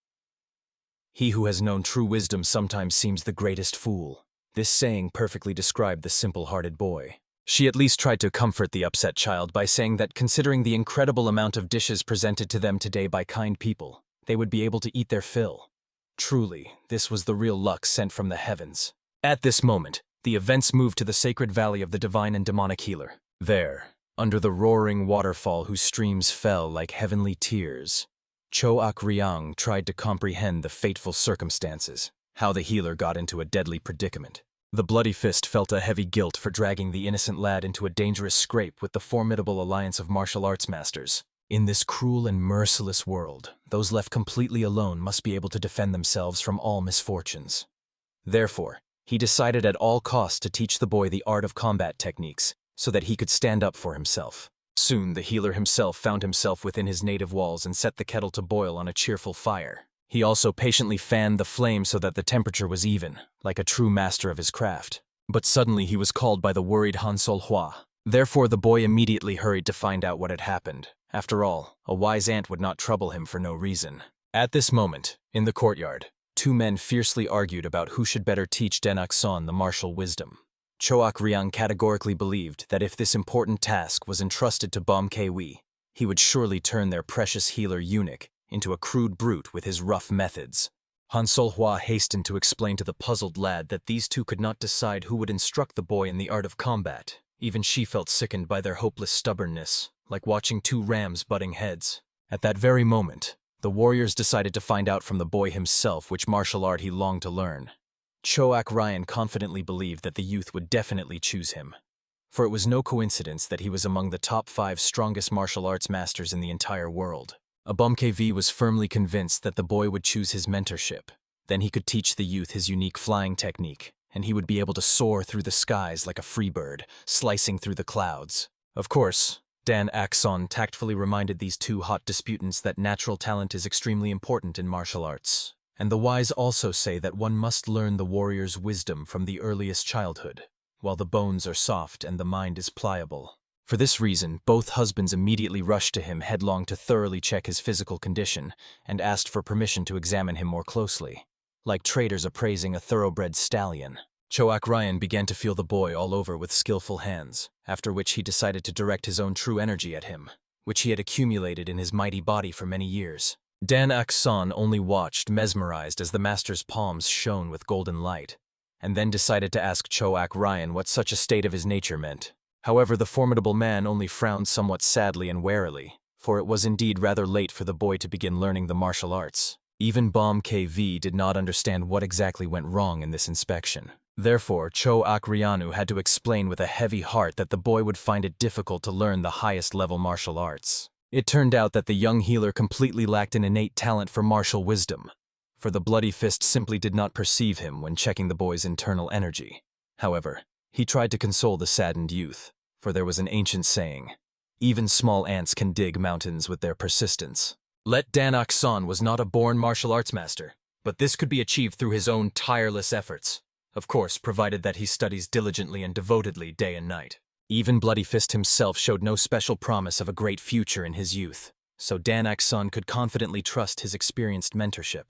He who has known true wisdom sometimes seems the greatest fool. This saying perfectly described the simple-hearted boy. She at least tried to comfort the upset child by saying that considering the incredible amount of dishes presented to them today by kind people, they would be able to eat their fill. Truly, this was the real luck sent from the heavens. At this moment, the events moved to the sacred valley of the divine and demonic healer. There, under the roaring waterfall whose streams fell like heavenly tears, Choak Ryang tried to comprehend the fateful circumstances, how the healer got into a deadly predicament. The bloody fist felt a heavy guilt for dragging the innocent lad into a dangerous scrape with the formidable alliance of martial arts masters. In this cruel and merciless world, those left completely alone must be able to defend themselves from all misfortunes. Therefore, he decided at all costs to teach the boy the art of combat techniques so that he could stand up for himself. Soon the healer himself found himself within his native walls and set the kettle to boil on a cheerful fire. He also patiently fanned the flame so that the temperature was even, like a true master of his craft. But suddenly he was called by the worried Han Solhua. Therefore the boy immediately hurried to find out what had happened. After all, a wise ant would not trouble him for no reason. At this moment, in the courtyard, two men fiercely argued about who should better teach Denakson the martial wisdom. Choak Ryang categorically believed that if this important task was entrusted to Bom Kwi, he would surely turn their precious healer eunuch into a crude brute with his rough methods. Han Solhua hastened to explain to the puzzled lad that these two could not decide who would instruct the boy in the art of combat. Even she felt sickened by their hopeless stubbornness, like watching two rams butting heads. At that very moment, the warriors decided to find out from the boy himself which martial art he longed to learn. Choak Ryan confidently believed that the youth would definitely choose him, for it was no coincidence that he was among the top 5 strongest martial arts masters in the entire world. Bom Kwi was firmly convinced that the boy would choose his mentorship. Then he could teach the youth his unique flying technique, and he would be able to soar through the skies like a free bird, slicing through the clouds. Of course, Dan Akson tactfully reminded these two hot disputants that natural talent is extremely important in martial arts. And the wise also say that one must learn the warrior's wisdom from the earliest childhood, while the bones are soft and the mind is pliable. For this reason, both husbands immediately rushed to him headlong to thoroughly check his physical condition and asked for permission to examine him more closely. Like traders appraising a thoroughbred stallion, Choak Ryan began to feel the boy all over with skillful hands, after which he decided to direct his own true energy at him, which he had accumulated in his mighty body for many years. Dan Akson only watched, mesmerized, as the master's palms shone with golden light, and then decided to ask Choak Ryan what such a state of his nature meant. However, the formidable man only frowned somewhat sadly and warily, for it was indeed rather late for the boy to begin learning the martial arts. Even Bom Kwi did not understand what exactly went wrong in this inspection. Therefore, Choak Ryanu had to explain with a heavy heart that the boy would find it difficult to learn the highest level martial arts. It turned out that the young healer completely lacked an innate talent for martial wisdom, for the bloody fist simply did not perceive him when checking the boy's internal energy. However, he tried to console the saddened youth, for there was an ancient saying, "Even small ants can dig mountains with their persistence." Let Dan Akson was not a born martial arts master, but this could be achieved through his own tireless efforts, of course, provided that he studies diligently and devotedly day and night. Even Bloody Fist himself showed no special promise of a great future in his youth, so Dan Akson could confidently trust his experienced mentorship.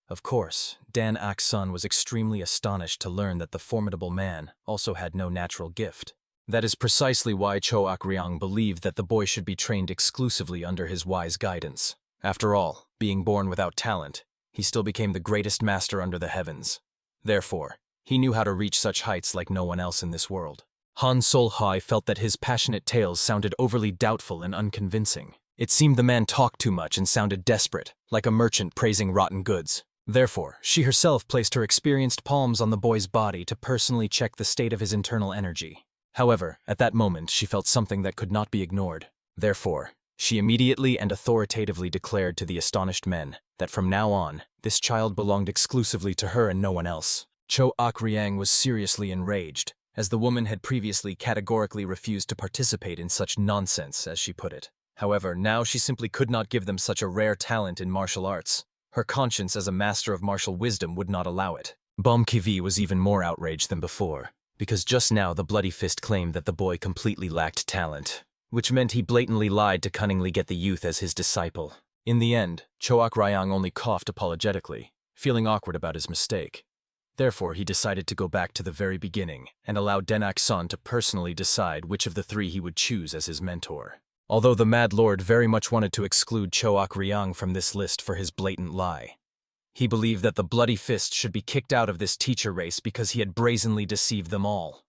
Of course, Dan Akson was extremely astonished to learn that the formidable man also had no natural gift. That is precisely why Choak Ryang believed that the boy should be trained exclusively under his wise guidance. After all, being born without talent, he still became the greatest master under the heavens. Therefore, he knew how to reach such heights like no one else in this world. Han Sol-hai felt that his passionate tales sounded overly doubtful and unconvincing. It seemed the man talked too much and sounded desperate, like a merchant praising rotten goods. Therefore, she herself placed her experienced palms on the boy's body to personally check the state of his internal energy. However, at that moment, she felt something that could not be ignored. Therefore, she immediately and authoritatively declared to the astonished men that from now on, this child belonged exclusively to her and no one else. Choak Ryang was seriously enraged, as the woman had previously categorically refused to participate in such nonsense, as she put it. However, now she simply could not give them such a rare talent in martial arts. Her conscience as a master of martial wisdom would not allow it. Bom Kivi was even more outraged than before, because just now the Bloody Fist claimed that the boy completely lacked talent, which meant he blatantly lied to cunningly get the youth as his disciple. In the end, Choak Ryang only coughed apologetically, feeling awkward about his mistake. Therefore, he decided to go back to the very beginning and allow Denak-san to personally decide which of the three he would choose as his mentor. Although the Mad Lord very much wanted to exclude Choak Ryang from this list for his blatant lie. He believed that the Bloody Fist should be kicked out of this teacher race because he had brazenly deceived them all.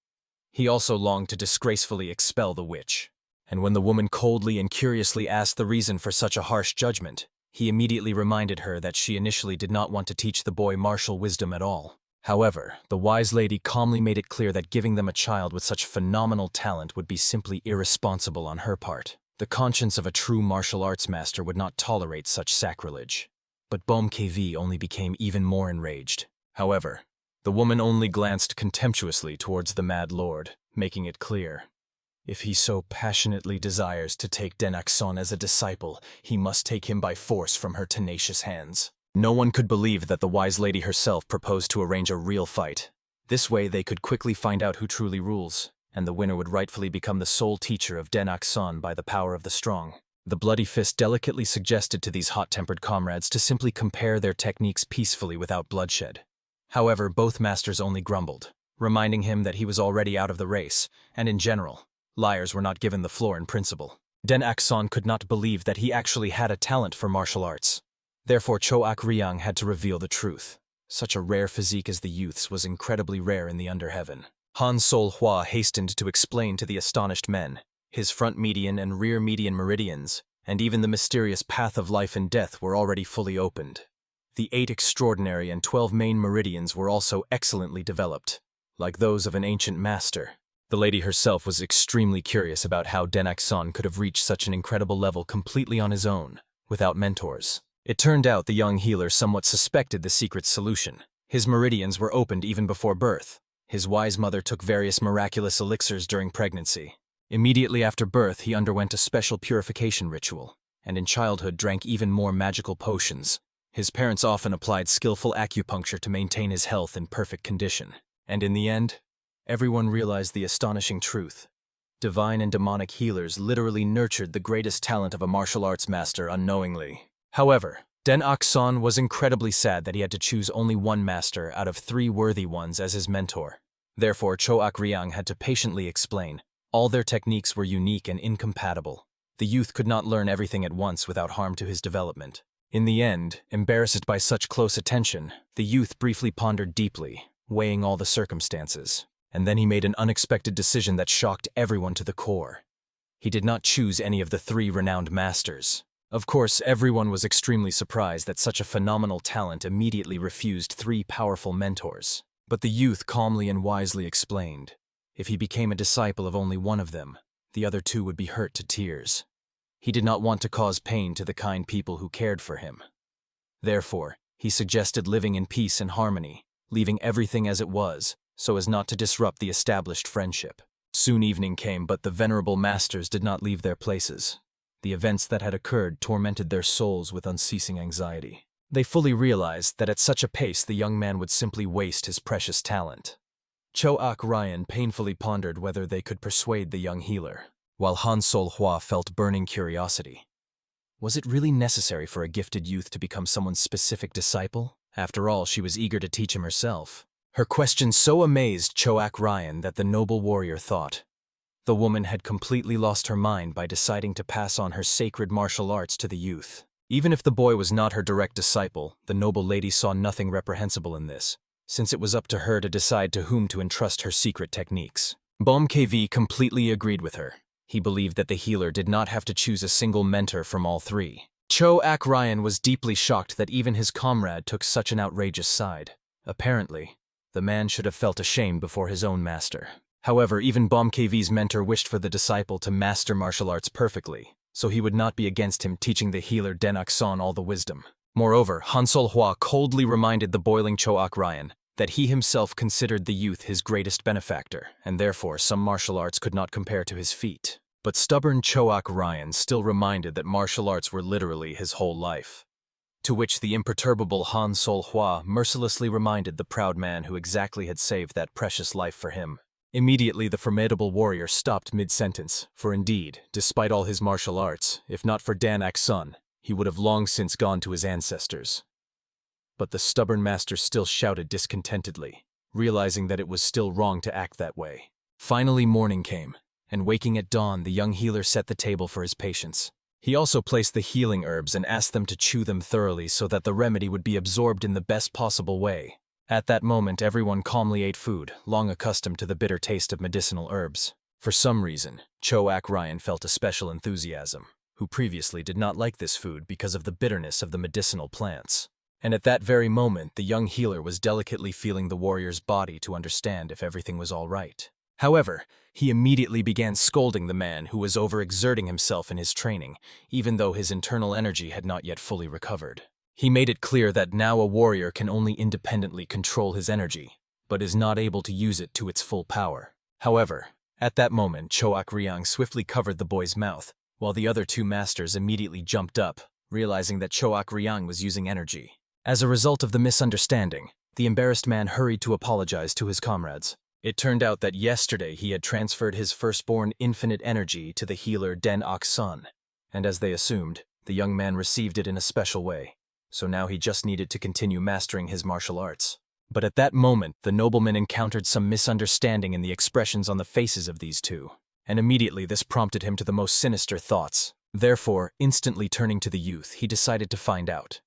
He also longed to disgracefully expel the witch. And when the woman coldly and curiously asked the reason for such a harsh judgment, he immediately reminded her that she initially did not want to teach the boy martial wisdom at all. However, the wise lady calmly made it clear that giving them a child with such phenomenal talent would be simply irresponsible on her part. The conscience of a true martial arts master would not tolerate such sacrilege. But Bom KV only became even more enraged. However, the woman only glanced contemptuously towards the Mad Lord, making it clear. If he so passionately desires to take Denak-san as a disciple, he must take him by force from her tenacious hands. No one could believe that the wise lady herself proposed to arrange a real fight. This way they could quickly find out who truly rules, and the winner would rightfully become the sole teacher of Denak-san by the power of the strong. The Bloody Fist delicately suggested to these hot-tempered comrades to simply compare their techniques peacefully without bloodshed. However, both masters only grumbled, reminding him that he was already out of the race, and in general, liars were not given the floor in principle. Denak-san could not believe that he actually had a talent for martial arts. Therefore Choak Ryang had to reveal the truth. Such a rare physique as the youth's was incredibly rare in the underheaven. Han Sol-hwa hastened to explain to the astonished men. His front median and rear median meridians, and even the mysterious path of life and death were already fully opened. The 8 extraordinary and 12 main meridians were also excellently developed, like those of an ancient master. The lady herself was extremely curious about how Denak-san could have reached such an incredible level completely on his own, without mentors. It turned out the young healer somewhat suspected the secret solution. His meridians were opened even before birth. His wise mother took various miraculous elixirs during pregnancy. Immediately after birth, he underwent a special purification ritual, and in childhood drank even more magical potions. His parents often applied skillful acupuncture to maintain his health in perfect condition. And in the end, everyone realized the astonishing truth. Divine and demonic healers literally nurtured the greatest talent of a martial arts master unknowingly. However, Denak-san was incredibly sad that he had to choose only one master out of 3 worthy ones as his mentor. Therefore, Choak Ryang had to patiently explain. All their techniques were unique and incompatible. The youth could not learn everything at once without harm to his development. In the end, embarrassed by such close attention, the youth briefly pondered deeply, weighing all the circumstances. And then he made an unexpected decision that shocked everyone to the core. He did not choose any of the 3 renowned masters. Of course, everyone was extremely surprised that such a phenomenal talent immediately refused 3 powerful mentors. But the youth calmly and wisely explained. If he became a disciple of only one of them, the other 2 would be hurt to tears. He did not want to cause pain to the kind people who cared for him. Therefore, he suggested living in peace and harmony, leaving everything as it was, so as not to disrupt the established friendship. Soon evening came, but the venerable masters did not leave their places. The events that had occurred tormented their souls with unceasing anxiety. They fully realized that at such a pace the young man would simply waste his precious talent. Choak Ryang painfully pondered whether they could persuade the young healer, while Han Sol-hwa felt burning curiosity. Was it really necessary for a gifted youth to become someone's specific disciple? After all, she was eager to teach him herself. Her question so amazed Choak Ryang that the noble warrior thought, The woman had completely lost her mind by deciding to pass on her sacred martial arts to the youth. Even if the boy was not her direct disciple, the noble lady saw nothing reprehensible in this, since it was up to her to decide to whom to entrust her secret techniques. KV completely agreed with her. He believed that the healer did not have to choose a single mentor from all three. Ryan was deeply shocked that even his comrade took such an outrageous side. Apparently, the man should have felt ashamed before his own master. However, even KV's mentor wished for the disciple to master martial arts perfectly, so he would not be against him teaching the healer Den-ak-son all the wisdom. Moreover, Hwa coldly reminded the boiling Ryan that he himself considered the youth his greatest benefactor, and therefore some martial arts could not compare to his feat. But stubborn Ryan still reminded that martial arts were literally his whole life. To which the imperturbable Hwa mercilessly reminded the proud man who exactly had saved that precious life for him. Immediately the formidable warrior stopped mid-sentence, for indeed, despite all his martial arts, if not for Dan-ak-son, he would have long since gone to his ancestors. But the stubborn master still shouted discontentedly, realizing that it was still wrong to act that way. Finally morning came, and waking at dawn, the young healer set the table for his patients. He also placed the healing herbs and asked them to chew them thoroughly so that the remedy would be absorbed in the best possible way. At that moment, everyone calmly ate food, long accustomed to the bitter taste of medicinal herbs. For some reason, Ryan felt a special enthusiasm, who previously did not like this food because of the bitterness of the medicinal plants. And at that very moment, the young healer was delicately feeling the warrior's body to understand if everything was all right. However, he immediately began scolding the man who was overexerting himself in his training, even though his internal energy had not yet fully recovered. He made it clear that now a warrior can only independently control his energy, but is not able to use it to its full power. However, at that moment, Ryan swiftly covered the boy's mouth, while the other two masters immediately jumped up, realizing that Ryan was using energy. As a result of the misunderstanding, the embarrassed man hurried to apologize to his comrades. It turned out that yesterday he had transferred his firstborn infinite energy to the healer Den-ak-son, and as they assumed, the young man received it in a special way. So now he just needed to continue mastering his martial arts. But at that moment, the nobleman encountered some misunderstanding in the expressions on the faces of these two, and immediately this prompted him to the most sinister thoughts. Therefore, instantly turning to the youth, he decided to find out.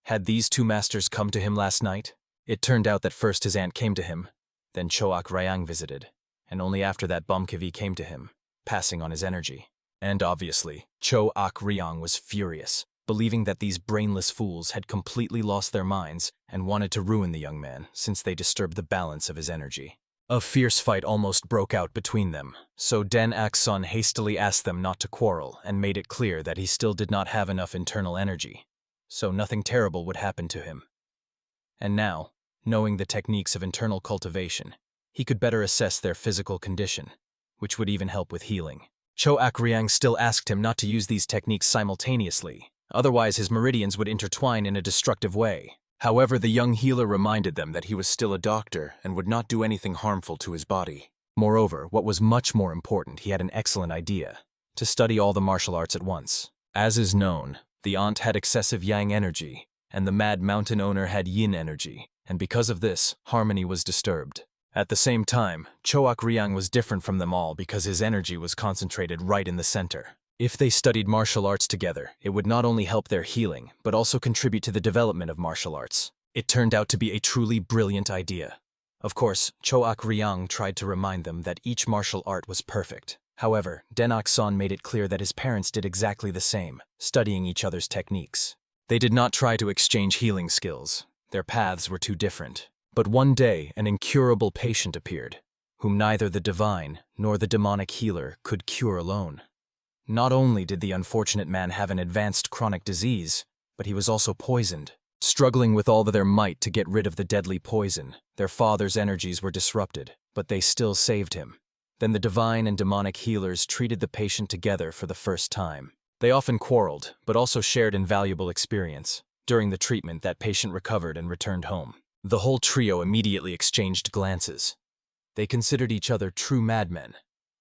Had these two masters come to him last night? It turned out that first his aunt came to him, then Ryan visited, and only after that KV came to him, passing on his energy. And obviously, Ryan was furious, believing that these brainless fools had completely lost their minds and wanted to ruin the young man since they disturbed the balance of his energy. A fierce fight almost broke out between them, so Den-ak-son hastily asked them not to quarrel and made it clear that he still did not have enough internal energy, so nothing terrible would happen to him. And now, knowing the techniques of internal cultivation, he could better assess their physical condition, which would even help with healing. Ryan still asked him not to use these techniques simultaneously, otherwise his meridians would intertwine in a destructive way. However, the young healer reminded them that he was still a doctor and would not do anything harmful to his body. Moreover, what was much more important, he had an excellent idea: to study all the martial arts at once. As is known, the aunt had excessive yang energy, and the mad mountain owner had yin energy, and because of this, harmony was disturbed. At the same time, Ryan was different from them all because his energy was concentrated right in the center. If they studied martial arts together, it would not only help their healing, but also contribute to the development of martial arts. It turned out to be a truly brilliant idea. Of course, Ryan tried to remind them that each martial art was perfect. However, Den-ak-son made it clear that his parents did exactly the same, studying each other's techniques. They did not try to exchange healing skills. Their paths were too different. But one day, an incurable patient appeared, whom neither the divine nor the demonic healer could cure alone. Not only did the unfortunate man have an advanced chronic disease, but he was also poisoned. Struggling with all their might to get rid of the deadly poison, their father's energies were disrupted, but they still saved him. Then the divine and demonic healers treated the patient together for the first time. They often quarreled, but also shared invaluable experience. During the treatment, that patient recovered and returned home. The whole trio immediately exchanged glances. They considered each other true madmen,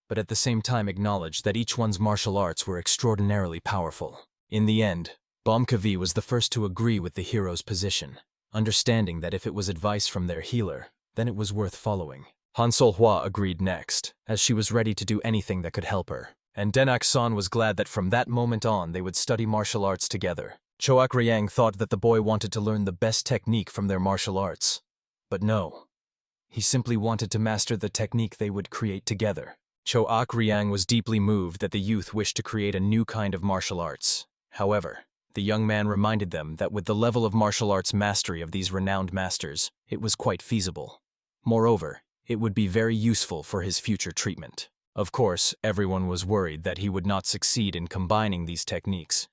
but at the same time acknowledged that each one's martial arts were extraordinarily powerful. In the end, KV was the first to agree with the hero's position, understanding that if it was advice from their healer, then it was worth following. Hansolhwa agreed next, as she was ready to do anything that could help her. And Denak-san was glad that from that moment on they would study martial arts together. Choak Ryang thought that the boy wanted to learn the best technique from their martial arts. But no. He simply wanted to master the technique they would create together. Choak Ryang was deeply moved that the youth wished to create a new kind of martial arts. However, the young man reminded them that with the level of martial arts mastery of these renowned masters, it was quite feasible. Moreover, it would be very useful for his future treatment. Of course, everyone was worried that he would not succeed in combining these techniques.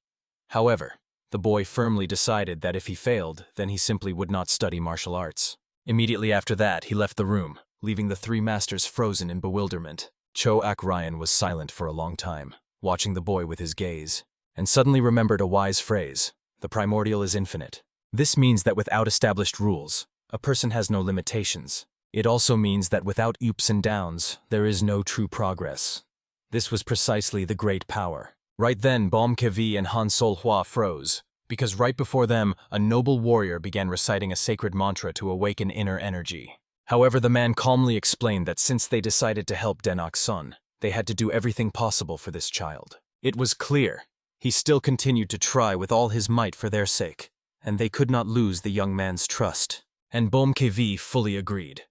However, the boy firmly decided that if he failed, then he simply would not study martial arts. Immediately after that, he left the room, leaving the three masters frozen in bewilderment. Choak Ryan was silent for a long time, watching the boy with his gaze, and suddenly remembered a wise phrase: the primordial is infinite. This means that without established rules, a person has no limitations. It also means that without ups and downs, there is no true progress. This was precisely the great power. Right then, Baumkevi and Hansolhwa froze, because right before them, a noble warrior began reciting a sacred mantra to awaken inner energy. However, the man calmly explained that since they decided to help Denak-san, they had to do everything possible for this child. It was clear. He still continued to try with all his might for their sake, and they could not lose the young man's trust. And Baumkevi fully agreed.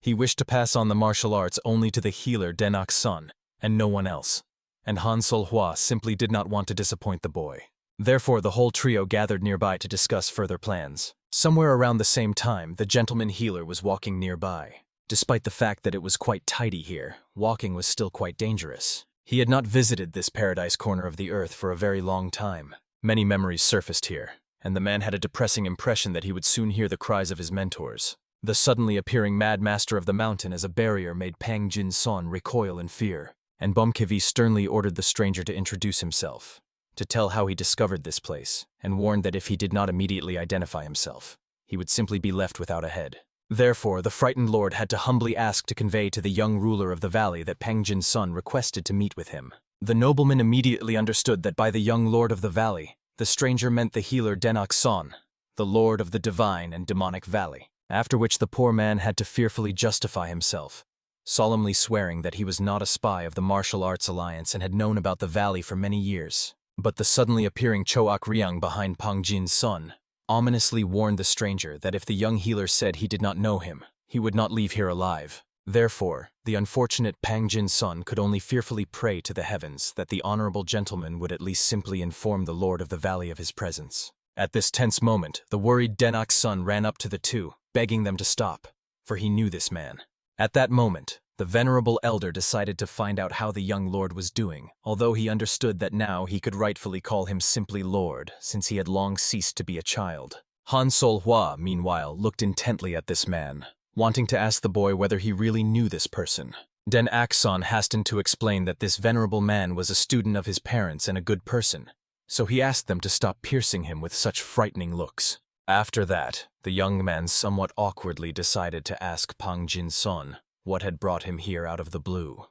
He wished to pass on the martial arts only to the healer Denak-san, and no one else. And Hansolhwa simply did not want to disappoint the boy. Therefore, the whole trio gathered nearby to discuss further plans. Somewhere around the same time, the gentleman healer was walking nearby. Despite the fact that it was quite tidy here, walking was still quite dangerous. He had not visited this paradise corner of the earth for a very long time. Many memories surfaced here, and the man had a depressing impression that he would soon hear the cries of his mentors. The suddenly appearing Mad Master of the Mountain as a barrier made Pang Jin-son recoil in fear, and Baumkevi sternly ordered the stranger to introduce himself, to tell how he discovered this place, and warned that if he did not immediately identify himself, he would simply be left without a head. Therefore, the frightened lord had to humbly ask to convey to the young ruler of the valley that Pang Jin-son requested to meet with him. The nobleman immediately understood that by the young lord of the valley, the stranger meant the healer Denak-san, the lord of the divine and demonic valley. After which the poor man had to fearfully justify himself, solemnly swearing that he was not a spy of the Martial Arts Alliance and had known about the valley for many years. But the suddenly appearing Choak Ryang behind Pang Jin-son ominously warned the stranger that if the young healer said he did not know him, he would not leave here alive. Therefore, the unfortunate Pang Jin-son could only fearfully pray to the heavens that the honorable gentleman would at least simply inform the lord of the valley of his presence. At this tense moment, the worried Denak-san ran up to the two, begging them to stop, for he knew this man. At that moment, the venerable elder decided to find out how the young lord was doing, although he understood that now he could rightfully call him simply lord, since he had long ceased to be a child. Hansolhwa, meanwhile, looked intently at this man, wanting to ask the boy whether he really knew this person. Denak-san hastened to explain that this venerable man was a student of his parents and a good person, so he asked them to stop piercing him with such frightening looks. After that, the young man somewhat awkwardly decided to ask Pang Jin-son what had brought him here out of the blue.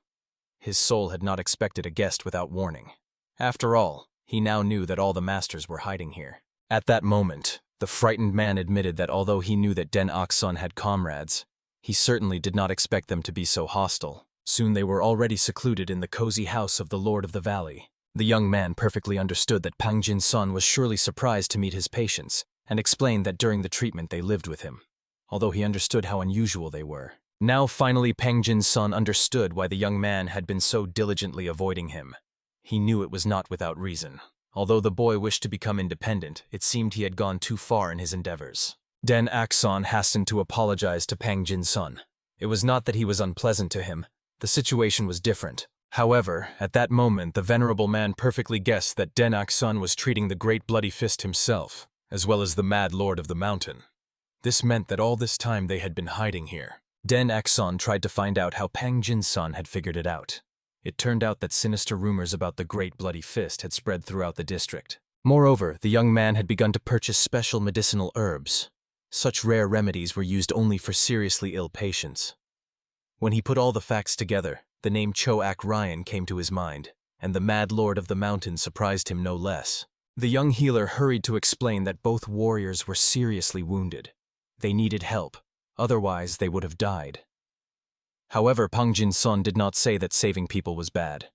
His soul had not expected a guest without warning. After all, he now knew that all the masters were hiding here. At that moment, the frightened man admitted that although he knew that Denak-san had comrades, he certainly did not expect them to be so hostile. Soon they were already secluded in the cozy house of the Lord of the Valley. The young man perfectly understood that Pang Jin-son was surely surprised to meet his patients, and explained that during the treatment they lived with him, although he understood how unusual they were. Now finally Pang Jin-son understood why the young man had been so diligently avoiding him. He knew it was not without reason. Although the boy wished to become independent, it seemed he had gone too far in his endeavors. Denak-san hastened to apologize to Pang Jin-son. It was not that he was unpleasant to him. The situation was different. However, at that moment the venerable man perfectly guessed that Denak-san was treating the great bloody fist himself, as well as the mad lord of the mountain. This meant that all this time they had been hiding here. Denak-san tried to find out how Pang Jin-son had figured it out. It turned out that sinister rumors about the great bloody fist had spread throughout the district. Moreover, the young man had begun to purchase special medicinal herbs. Such rare remedies were used only for seriously ill patients. When he put all the facts together, the name Choak Ryan came to his mind, and the mad lord of the mountain surprised him no less. The young healer hurried to explain that both warriors were seriously wounded. They needed help, otherwise they would have died. However, Pang Jin-sun did not say that saving people was bad.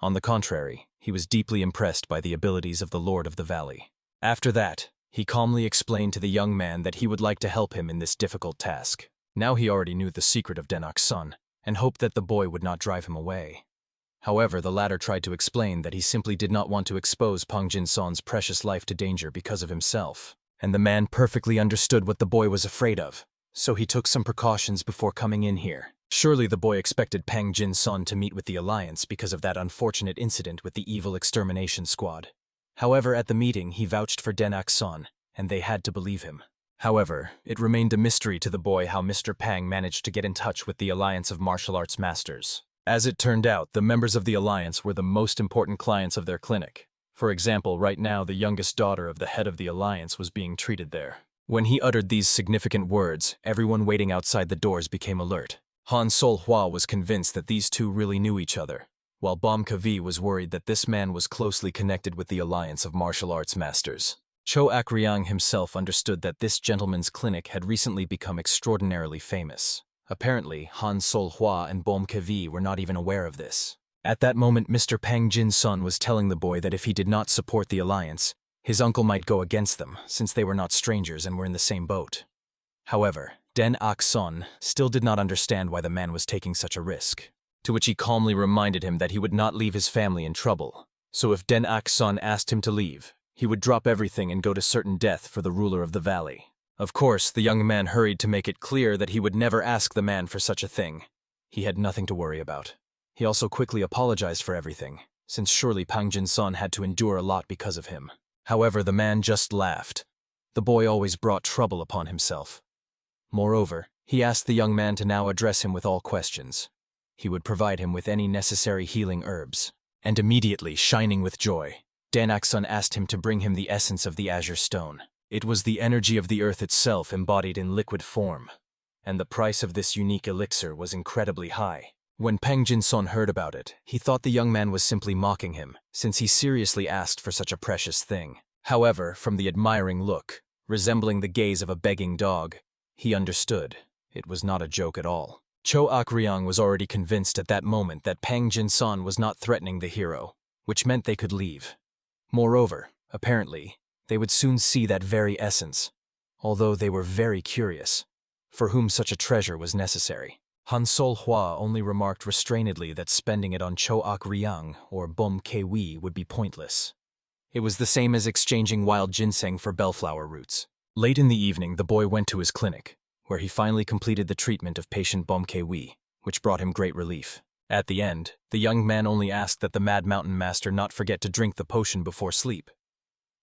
On the contrary, he was deeply impressed by the abilities of the Lord of the Valley. After that, he calmly explained to the young man that he would like to help him in this difficult task. Now he already knew the secret of Denok's son, and hoped that the boy would not drive him away. However, the latter tried to explain that he simply did not want to expose Pang Jin-sun's precious life to danger because of himself. And the man perfectly understood what the boy was afraid of, so he took some precautions before coming in here. Surely the boy expected Pang Jin-sun to meet with the Alliance because of that unfortunate incident with the evil extermination squad. However, at the meeting he vouched for Denok's son, and they had to believe him. However, it remained a mystery to the boy how Mr. Pang managed to get in touch with the Alliance of Martial Arts Masters. As it turned out, the members of the Alliance were the most important clients of their clinic. For example, right now the youngest daughter of the head of the Alliance was being treated there. When he uttered these significant words, everyone waiting outside the doors became alert. Han Sol-hwa was convinced that these two really knew each other, while Bom Ka-vi was worried that this man was closely connected with the Alliance of Martial Arts Masters. Cho Ak-ryang himself understood that this gentleman's clinic had recently become extraordinarily famous. Apparently, Han Sol-hwa and Bom Ka-vi were not even aware of this. At that moment, Mr. Pang Jin-sun was telling the boy that if he did not support the Alliance, his uncle might go against them, since they were not strangers and were in the same boat. However, Den-ak-son still did not understand why the man was taking such a risk, to which he calmly reminded him that he would not leave his family in trouble. So if Den-ak-son asked him to leave, he would drop everything and go to certain death for the ruler of the valley. Of course, the young man hurried to make it clear that he would never ask the man for such a thing. He had nothing to worry about. He also quickly apologized for everything, since surely Pang Jin-sun had to endure a lot because of him. However, the man just laughed. The boy always brought trouble upon himself. Moreover, he asked the young man to now address him with all questions. He would provide him with any necessary healing herbs. And immediately, shining with joy, Dan-ak-son asked him to bring him the essence of the Azure Stone. It was the energy of the earth itself embodied in liquid form, and the price of this unique elixir was incredibly high. When Pang Jin-sun heard about it, he thought the young man was simply mocking him, since he seriously asked for such a precious thing. However, from the admiring look, resembling the gaze of a begging dog, he understood it was not a joke at all. Cho Ak-ryang was already convinced at that moment that Pang Jin-sun was not threatening the hero, which meant they could leave. Moreover, apparently, they would soon see that very essence, although they were very curious, for whom such a treasure was necessary. Han Sol-hwa only remarked restrainedly that spending it on Cho Ak-ryang or Bom Ka-vi would be pointless. It was the same as exchanging wild ginseng for bellflower roots. Late in the evening, the boy went to his clinic, where he finally completed the treatment of patient Bom Ka-vi, which brought him great relief. At the end, the young man only asked that the Mad Mountain Master not forget to drink the potion before sleep.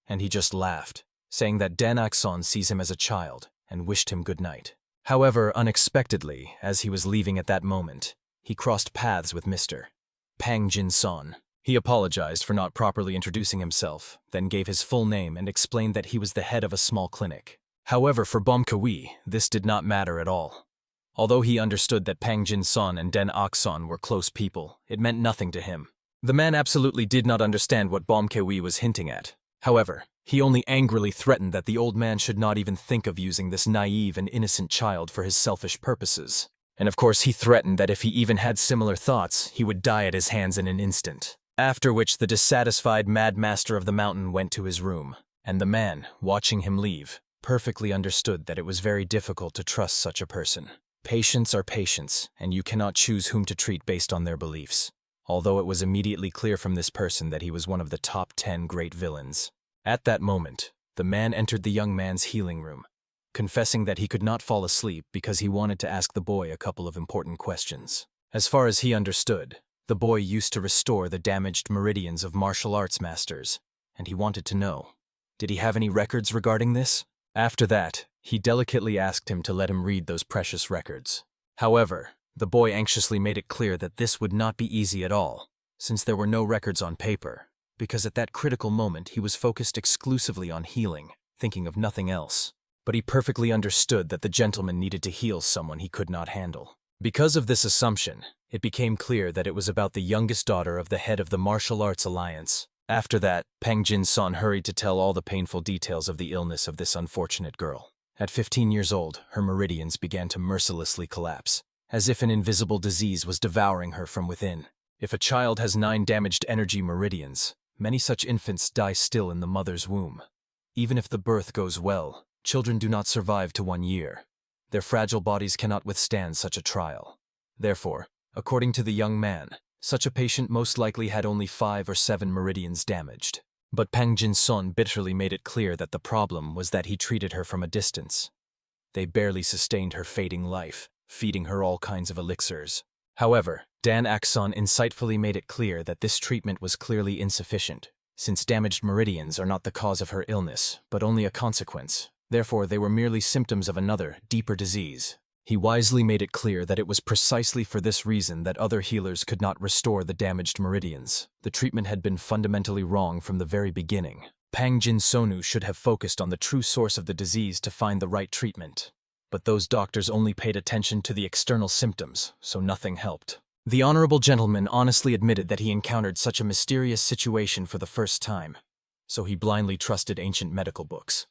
And he just laughed, saying that Dan-ak-son sees him as a child and wished him good night. However, unexpectedly, as he was leaving at that moment, he crossed paths with Mr. Pang Jin-sun. He apologized for not properly introducing himself, then gave his full name and explained that he was the head of a small clinic. However, for Bom Ka-vi, this did not matter at all. Although he understood that Pang Jin-sun and Den-ak-son were close people, it meant nothing to him. The man absolutely did not understand what Bom Ka-vi was hinting at. However, he only angrily threatened that the old man should not even think of using this naive and innocent child for his selfish purposes. And of course he threatened that if he even had similar thoughts, he would die at his hands in an instant. After which the dissatisfied Mad Master of the Mountain went to his room, and the man, watching him leave, perfectly understood that it was very difficult to trust such a person. Patients are patients, and you cannot choose whom to treat based on their beliefs. Although it was immediately clear from this person that he was one of the top 10 great villains. At that moment, the man entered the young man's healing room, confessing that he could not fall asleep because he wanted to ask the boy a couple of important questions. As far as he understood, the boy used to restore the damaged meridians of martial arts masters, and he wanted to know, did he have any records regarding this? After that, he delicately asked him to let him read those precious records. However, the boy anxiously made it clear that this would not be easy at all, since there were no records on paper, because at that critical moment he was focused exclusively on healing, thinking of nothing else. But he perfectly understood that the gentleman needed to heal someone he could not handle. Because of this assumption, it became clear that it was about the youngest daughter of the head of the Martial Arts Alliance. After that, Pang Jin-sun hurried to tell all the painful details of the illness of this unfortunate girl. At 15 years old, her meridians began to mercilessly collapse, as if an invisible disease was devouring her from within. If a child has 9 damaged energy meridians, many such infants die still in the mother's womb. Even if the birth goes well, children do not survive to 1 year. Their fragile bodies cannot withstand such a trial. Therefore, according to the young man, such a patient most likely had only 5 or 7 meridians damaged. But Pang Jin-son bitterly made it clear that the problem was that he treated her from a distance. They barely sustained her fading life, feeding her all kinds of elixirs. However, Dan Akson insightfully made it clear that this treatment was clearly insufficient, since damaged meridians are not the cause of her illness, but only a consequence. Therefore, they were merely symptoms of another, deeper disease. He wisely made it clear that it was precisely for this reason that other healers could not restore the damaged meridians. The treatment had been fundamentally wrong from the very beginning. Pang Jin-sonu should have focused on the true source of the disease to find the right treatment. But those doctors only paid attention to the external symptoms, so nothing helped. The honorable gentleman honestly admitted that he encountered such a mysterious situation for the first time, so he blindly trusted ancient medical books.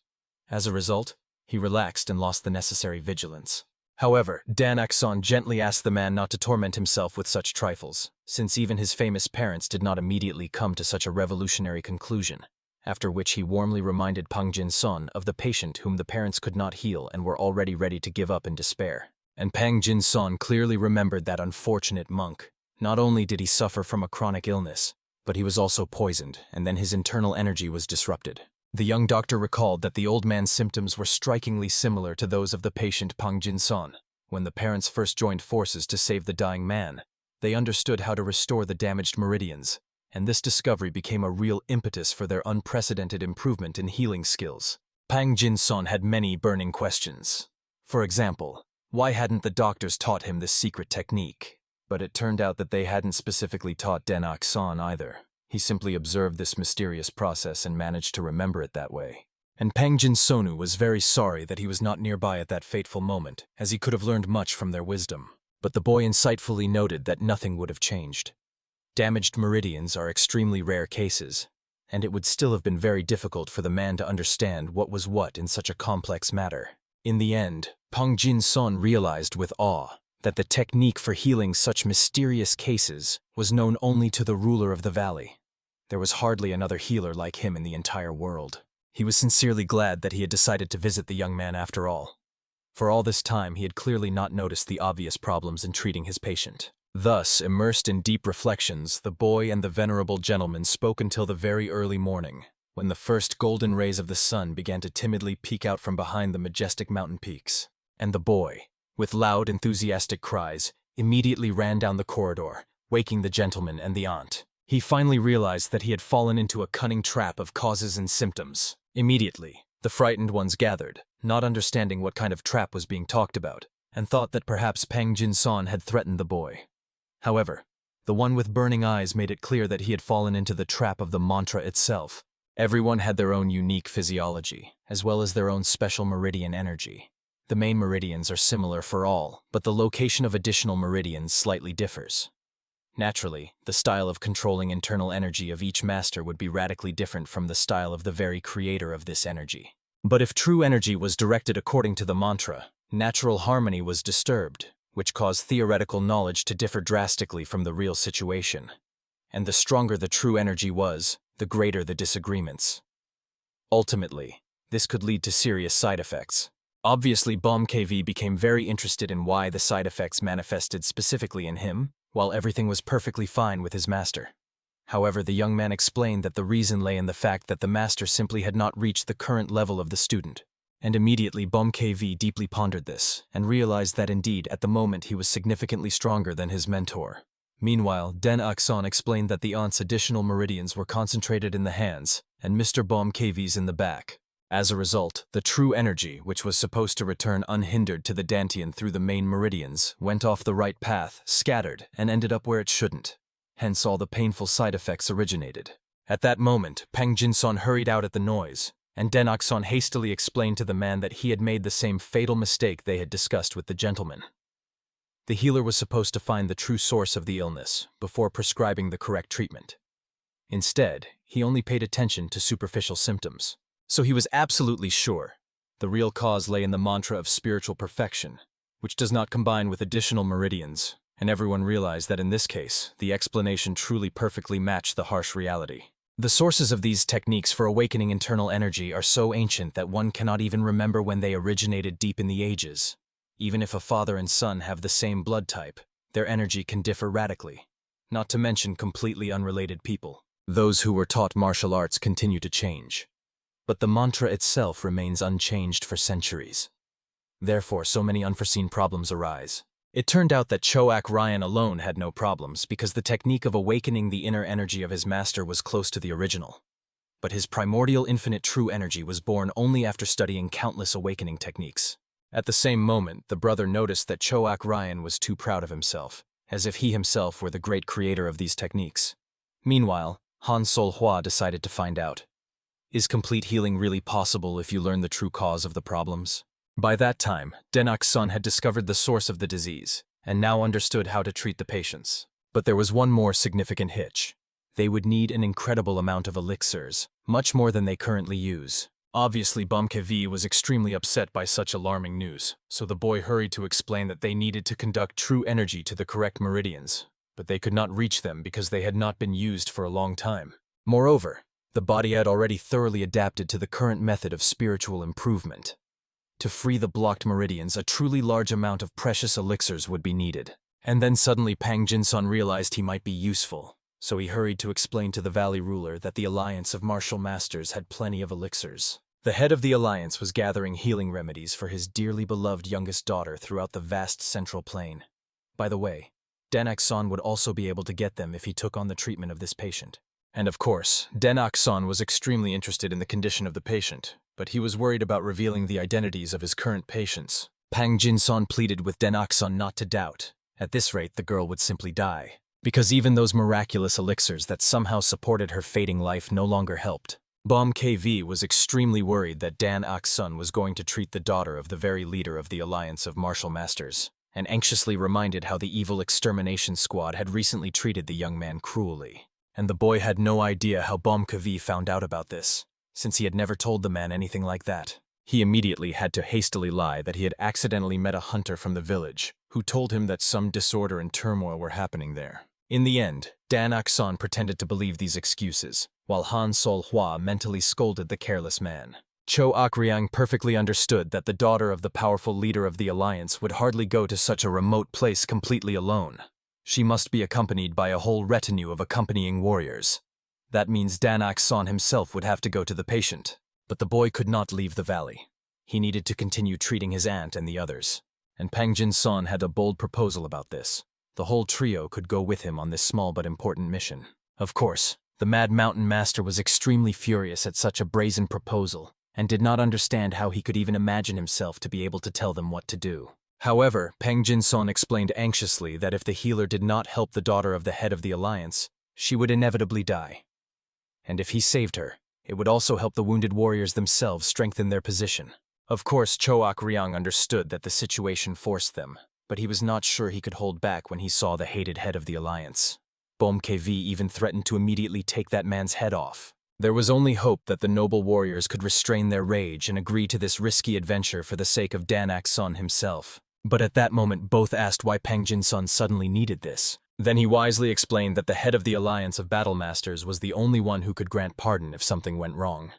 As a result, he relaxed and lost the necessary vigilance. However, Dan Akson gently asked the man not to torment himself with such trifles, since even his famous parents did not immediately come to such a revolutionary conclusion, after which he warmly reminded Pang Jin-son of the patient whom the parents could not heal and were already ready to give up in despair. And Pang Jin-son clearly remembered that unfortunate monk. Not only did he suffer from a chronic illness, but he was also poisoned, and then his internal energy was disrupted. The young doctor recalled that the old man's symptoms were strikingly similar to those of the patient Pang Jin-son. When the parents first joined forces to save the dying man, they understood how to restore the damaged meridians, and this discovery became a real impetus for their unprecedented improvement in healing skills. Pang Jin-son had many burning questions. For example, why hadn't the doctors taught him this secret technique? But it turned out that they hadn't specifically taught Dan Akson either. He simply observed this mysterious process and managed to remember it that way. And Pang Jin-sonu was very sorry that he was not nearby at that fateful moment, as he could have learned much from their wisdom. But the boy insightfully noted that nothing would have changed. Damaged meridians are extremely rare cases, and it would still have been very difficult for the man to understand what was what in such a complex matter. In the end, Pang Jin-son realized with awe that the technique for healing such mysterious cases was known only to the ruler of the valley. There was hardly another healer like him in the entire world. He was sincerely glad that he had decided to visit the young man after all. For all this time, he had clearly not noticed the obvious problems in treating his patient. Thus, immersed in deep reflections, the boy and the venerable gentleman spoke until the very early morning, when the first golden rays of the sun began to timidly peek out from behind the majestic mountain peaks. And the boy, with loud, enthusiastic cries, immediately ran down the corridor, waking the gentleman and the aunt. He finally realized that he had fallen into a cunning trap of causes and symptoms. Immediately, the frightened ones gathered, not understanding what kind of trap was being talked about, and thought that perhaps Pang Jin-son had threatened the boy. However, the one with burning eyes made it clear that he had fallen into the trap of the mantra itself. Everyone had their own unique physiology, as well as their own special meridian energy. The main meridians are similar for all, but the location of additional meridians slightly differs. Naturally, the style of controlling internal energy of each master would be radically different from the style of the very creator of this energy. But if true energy was directed according to the mantra, natural harmony was disturbed, which caused theoretical knowledge to differ drastically from the real situation. And the stronger the true energy was, the greater the disagreements. Ultimately, this could lead to serious side effects. Obviously, KV became very interested in why the side effects manifested specifically in him, while everything was perfectly fine with his master. However, the young man explained that the reason lay in the fact that the master simply had not reached the current level of the student. And immediately KV deeply pondered this, and realized that indeed, at the moment he was significantly stronger than his mentor. Meanwhile, Den Akson explained that the aunt's additional meridians were concentrated in the hands, and Mr. KV's in the back. As a result, the true energy, which was supposed to return unhindered to the Dantian through the main meridians, went off the right path, scattered, and ended up where it shouldn't. Hence all the painful side effects originated. At that moment, Pang Jin-son hurried out at the noise, and Den Akson hastily explained to the man that he had made the same fatal mistake they had discussed with the gentleman. The healer was supposed to find the true source of the illness before prescribing the correct treatment. Instead, he only paid attention to superficial symptoms. So he was absolutely sure the real cause lay in the mantra of spiritual perfection, which does not combine with additional meridians, and everyone realized that in this case, the explanation truly perfectly matched the harsh reality. The sources of these techniques for awakening internal energy are so ancient that one cannot even remember when they originated deep in the ages. Even if a father and son have the same blood type, their energy can differ radically, not to mention completely unrelated people. Those who were taught martial arts continue to change, but the mantra itself remains unchanged for centuries. Therefore, so many unforeseen problems arise. It turned out that Choak Ryan alone had no problems because the technique of awakening the inner energy of his master was close to the original. But his primordial infinite true energy was born only after studying countless awakening techniques. At the same moment, the brother noticed that Choak Ryan was too proud of himself, as if he himself were the great creator of these techniques. Meanwhile, Han Sol-hwa decided to find out. Is complete healing really possible if you learn the true cause of the problems? By that time, Denak-san had discovered the source of the disease, and now understood how to treat the patients. But there was one more significant hitch. They would need an incredible amount of elixirs, much more than they currently use. Obviously, Bamkevi was extremely upset by such alarming news, so the boy hurried to explain that they needed to conduct true energy to the correct meridians, but they could not reach them because they had not been used for a long time. Moreover, the body had already thoroughly adapted to the current method of spiritual improvement. To free the blocked meridians, a truly large amount of precious elixirs would be needed. And then suddenly Pang Jinsun realized he might be useful, so he hurried to explain to the valley ruler that the Alliance of Martial Masters had plenty of elixirs. The head of the Alliance was gathering healing remedies for his dearly beloved youngest daughter throughout the vast central plain. By the way, Denak-san would also be able to get them if he took on the treatment of this patient. And of course, Denak-san was extremely interested in the condition of the patient, but he was worried about revealing the identities of his current patients. Pang Jinsun pleaded with Denak-san not to doubt. At this rate, the girl would simply die, because even those miraculous elixirs that somehow supported her fading life no longer helped. Bom KV was extremely worried that Dan Ak-sun was going to treat the daughter of the very leader of the Alliance of Martial Masters, and anxiously reminded how the evil extermination squad had recently treated the young man cruelly. And the boy had no idea how Bom KV found out about this, since he had never told the man anything like that. He immediately had to hastily lie that he had accidentally met a hunter from the village, who told him that some disorder and turmoil were happening there. In the end, Dan Ak-san pretended to believe these excuses, while Han Sol-hwa mentally scolded the careless man. Cho Ak-ryang perfectly understood that the daughter of the powerful leader of the Alliance would hardly go to such a remote place completely alone. She must be accompanied by a whole retinue of accompanying warriors. That means Dan Ak-san himself would have to go to the patient. But the boy could not leave the valley. He needed to continue treating his aunt and the others. And Pang Jinsun had a bold proposal about this. The whole trio could go with him on this small but important mission. Of course, the Mad Mountain Master was extremely furious at such a brazen proposal, and did not understand how he could even imagine himself to be able to tell them what to do. However, Pang Jinsun explained anxiously that if the healer did not help the daughter of the head of the Alliance, she would inevitably die. And if he saved her, it would also help the wounded warriors themselves strengthen their position. Of course, Cho Ak-ryang understood that the situation forced them, but he was not sure he could hold back when he saw the hated head of the Alliance. Bom KV even threatened to immediately take that man's head off. There was only hope that the noble warriors could restrain their rage and agree to this risky adventure for the sake of Dan Ak-sun himself. But at that moment, both asked why Pang Jinsun suddenly needed this. Then he wisely explained that the head of the Alliance of Battle Masters was the only one who could grant pardon if something went wrong.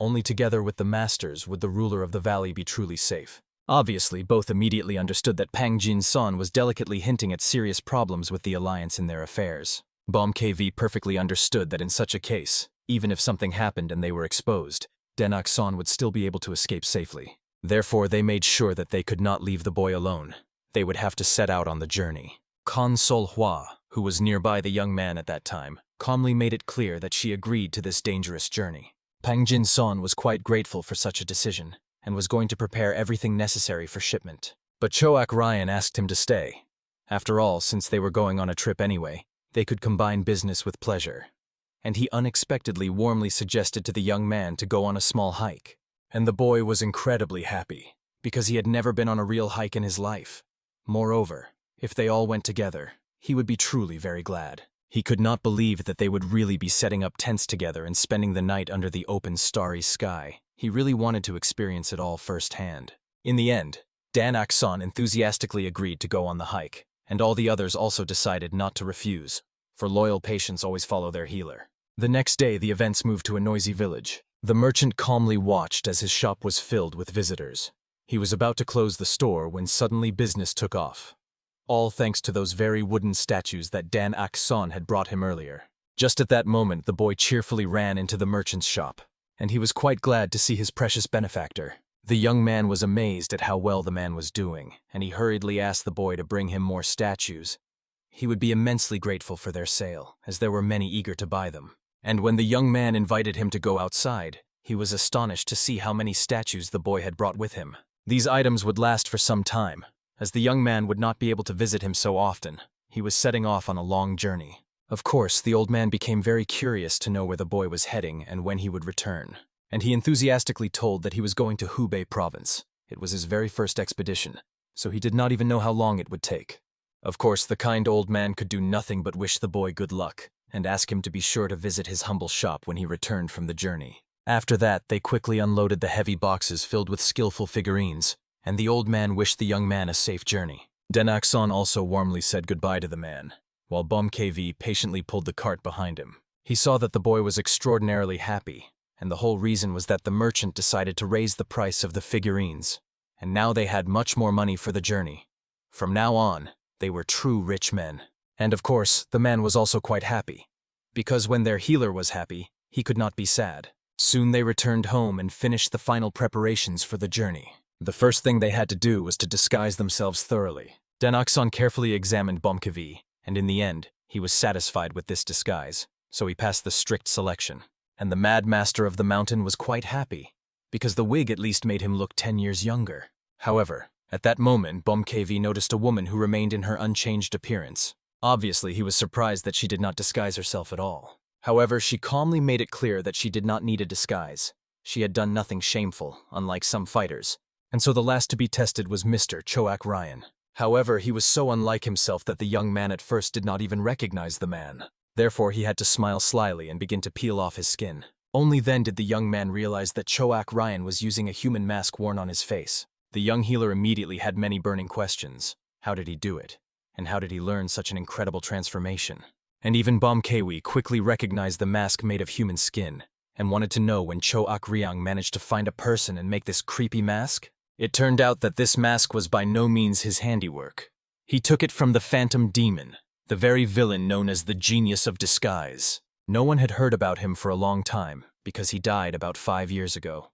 Only together with the Masters would the ruler of the valley be truly safe. Obviously, both immediately understood that Pang Jinsun was delicately hinting at serious problems with the Alliance in their affairs. Bom KV perfectly understood that in such a case, even if something happened and they were exposed, Dan Ak-sun would still be able to escape safely. Therefore, they made sure that they could not leave the boy alone. They would have to set out on the journey. Kan Sol-hwa, who was nearby the young man at that time, calmly made it clear that she agreed to this dangerous journey. Pang Jinsun was quite grateful for such a decision, and was going to prepare everything necessary for shipment. But Cho Ak-ryan asked him to stay. After all, since they were going on a trip anyway, they could combine business with pleasure. And he unexpectedly warmly suggested to the young man to go on a small hike. And the boy was incredibly happy, because he had never been on a real hike in his life. Moreover, if they all went together, he would be truly very glad. He could not believe that they would really be setting up tents together and spending the night under the open starry sky. He really wanted to experience it all firsthand. In the end, Dan Akson enthusiastically agreed to go on the hike, and all the others also decided not to refuse, for loyal patients always follow their healer. The next day, the events moved to a noisy village. The merchant calmly watched as his shop was filled with visitors. He was about to close the store when suddenly business took off. All thanks to those very wooden statues that Dan Akson had brought him earlier. Just at that moment, the boy cheerfully ran into the merchant's shop, and he was quite glad to see his precious benefactor. The young man was amazed at how well the man was doing, and he hurriedly asked the boy to bring him more statues. He would be immensely grateful for their sale, as there were many eager to buy them. And when the young man invited him to go outside, he was astonished to see how many statues the boy had brought with him. These items would last for some time, as the young man would not be able to visit him so often. He was setting off on a long journey. Of course, the old man became very curious to know where the boy was heading and when he would return, and he enthusiastically told that he was going to Hubei province. It was his very first expedition, so he did not even know how long it would take. Of course, the kind old man could do nothing but wish the boy good luck, and ask him to be sure to visit his humble shop when he returned from the journey. After that, they quickly unloaded the heavy boxes filled with skillful figurines, and the old man wished the young man a safe journey. Dan Akson also warmly said goodbye to the man, while BOMKV patiently pulled the cart behind him. He saw that the boy was extraordinarily happy, and the whole reason was that the merchant decided to raise the price of the figurines, and now they had much more money for the journey. From now on, they were true rich men. And of course, the man was also quite happy, because when their healer was happy, he could not be sad. Soon they returned home and finished the final preparations for the journey. The first thing they had to do was to disguise themselves thoroughly. Dan Akson carefully examined BOMKV, and in the end, he was satisfied with this disguise, so he passed the strict selection. And the Mad Master of the Mountain was quite happy, because the wig at least made him look 10 years younger. However, at that moment, BOMKV noticed a woman who remained in her unchanged appearance. Obviously, he was surprised that she did not disguise herself at all. However, she calmly made it clear that she did not need a disguise. She had done nothing shameful, unlike some fighters. And so the last to be tested was Mr. Choak Ryan. However, he was so unlike himself that the young man at first did not even recognize the man. Therefore, he had to smile slyly and begin to peel off his skin. Only then did the young man realize that Choak Ryan was using a human mask worn on his face. The young healer immediately had many burning questions. How did he do it? And how did he learn such an incredible transformation? And even BOMKV quickly recognized the mask made of human skin, and wanted to know when Choak Ryang managed to find a person and make this creepy mask. It turned out that this mask was by no means his handiwork. He took it from the Phantom Demon, the very villain known as the Genius of Disguise. No one had heard about him for a long time, because he died about 5 years ago.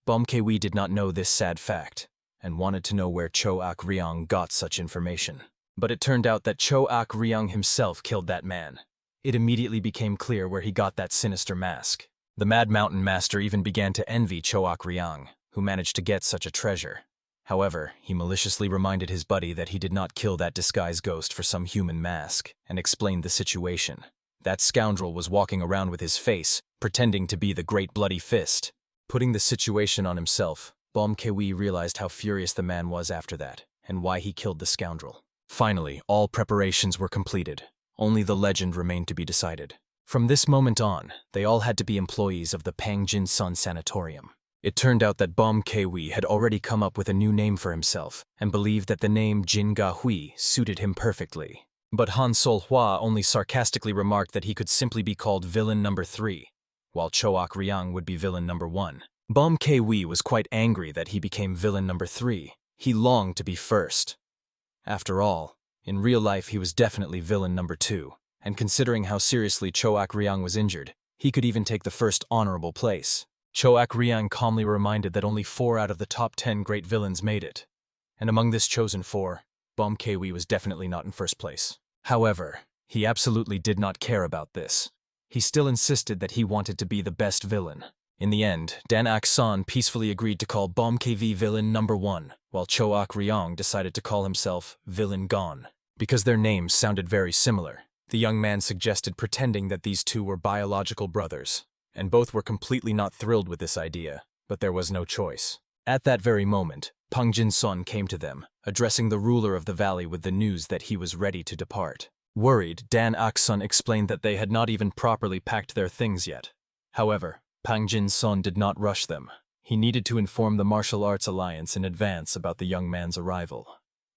BOMKV did not know this sad fact, and wanted to know where Choak Ryang got such information. But it turned out that Choak Ryang himself killed that man. It immediately became clear where he got that sinister mask. The Mad Mountain Master even began to envy Choak Ryang, who managed to get such a treasure. However, he maliciously reminded his buddy that he did not kill that disguised ghost for some human mask, and explained the situation. That scoundrel was walking around with his face, pretending to be the Great Bloody Fist. Putting the situation on himself, BOMKV realized how furious the man was after that, and why he killed the scoundrel. Finally, all preparations were completed. Only the legend remained to be decided. From this moment on, they all had to be employees of the Pangjin Sun Sanatorium. It turned out that BOMKV had already come up with a new name for himself, and believed that the name Jin Ga Hui suited him perfectly. But Han Sol Hua only sarcastically remarked that he could simply be called Villain Number 3, while Choak Ryang would be Villain Number 1. BOMKV was quite angry that he became Villain Number 3. He longed to be first. After all, in real life he was definitely Villain Number 2, and considering how seriously Choak Ryang was injured, he could even take the first honorable place. Choak Ryang calmly reminded that only 4 out of the top 10 great villains made it, and among this chosen 4, BOMKV was definitely not in first place. However, he absolutely did not care about this. He still insisted that he wanted to be the best villain. In the end, Dan Akson peacefully agreed to call BOMKV Villain Number 1, while Choak Ryang decided to call himself Villain Gon. Because their names sounded very similar, the young man suggested pretending that these two were biological brothers, and both were completely not thrilled with this idea, but there was no choice. At that very moment, Pangjin Sun came to them, addressing the ruler of the valley with the news that he was ready to depart. Worried, Dan Akson explained that they had not even properly packed their things yet. However, Pangjin Sun did not rush them. He needed to inform the Martial Arts Alliance in advance about the young man's arrival.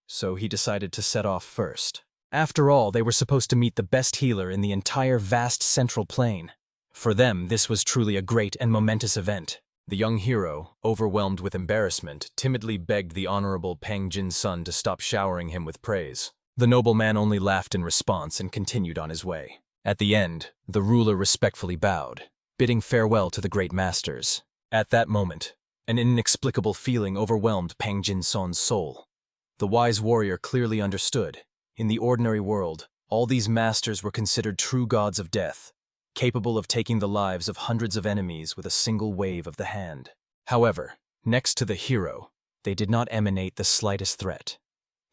So he decided to set off first. After all, they were supposed to meet the best healer in the entire vast central plain. For them, this was truly a great and momentous event. The young hero, overwhelmed with embarrassment, timidly begged the Honorable Pang Jin's son to stop showering him with praise. The nobleman only laughed in response and continued on his way. At the end, the ruler respectfully bowed, bidding farewell to the great masters. At that moment, an inexplicable feeling overwhelmed Pang Jin's son's soul. The wise warrior clearly understood. In the ordinary world, all these masters were considered true gods of death, capable of taking the lives of hundreds of enemies with a single wave of the hand. However, next to the hero, they did not emanate the slightest threat.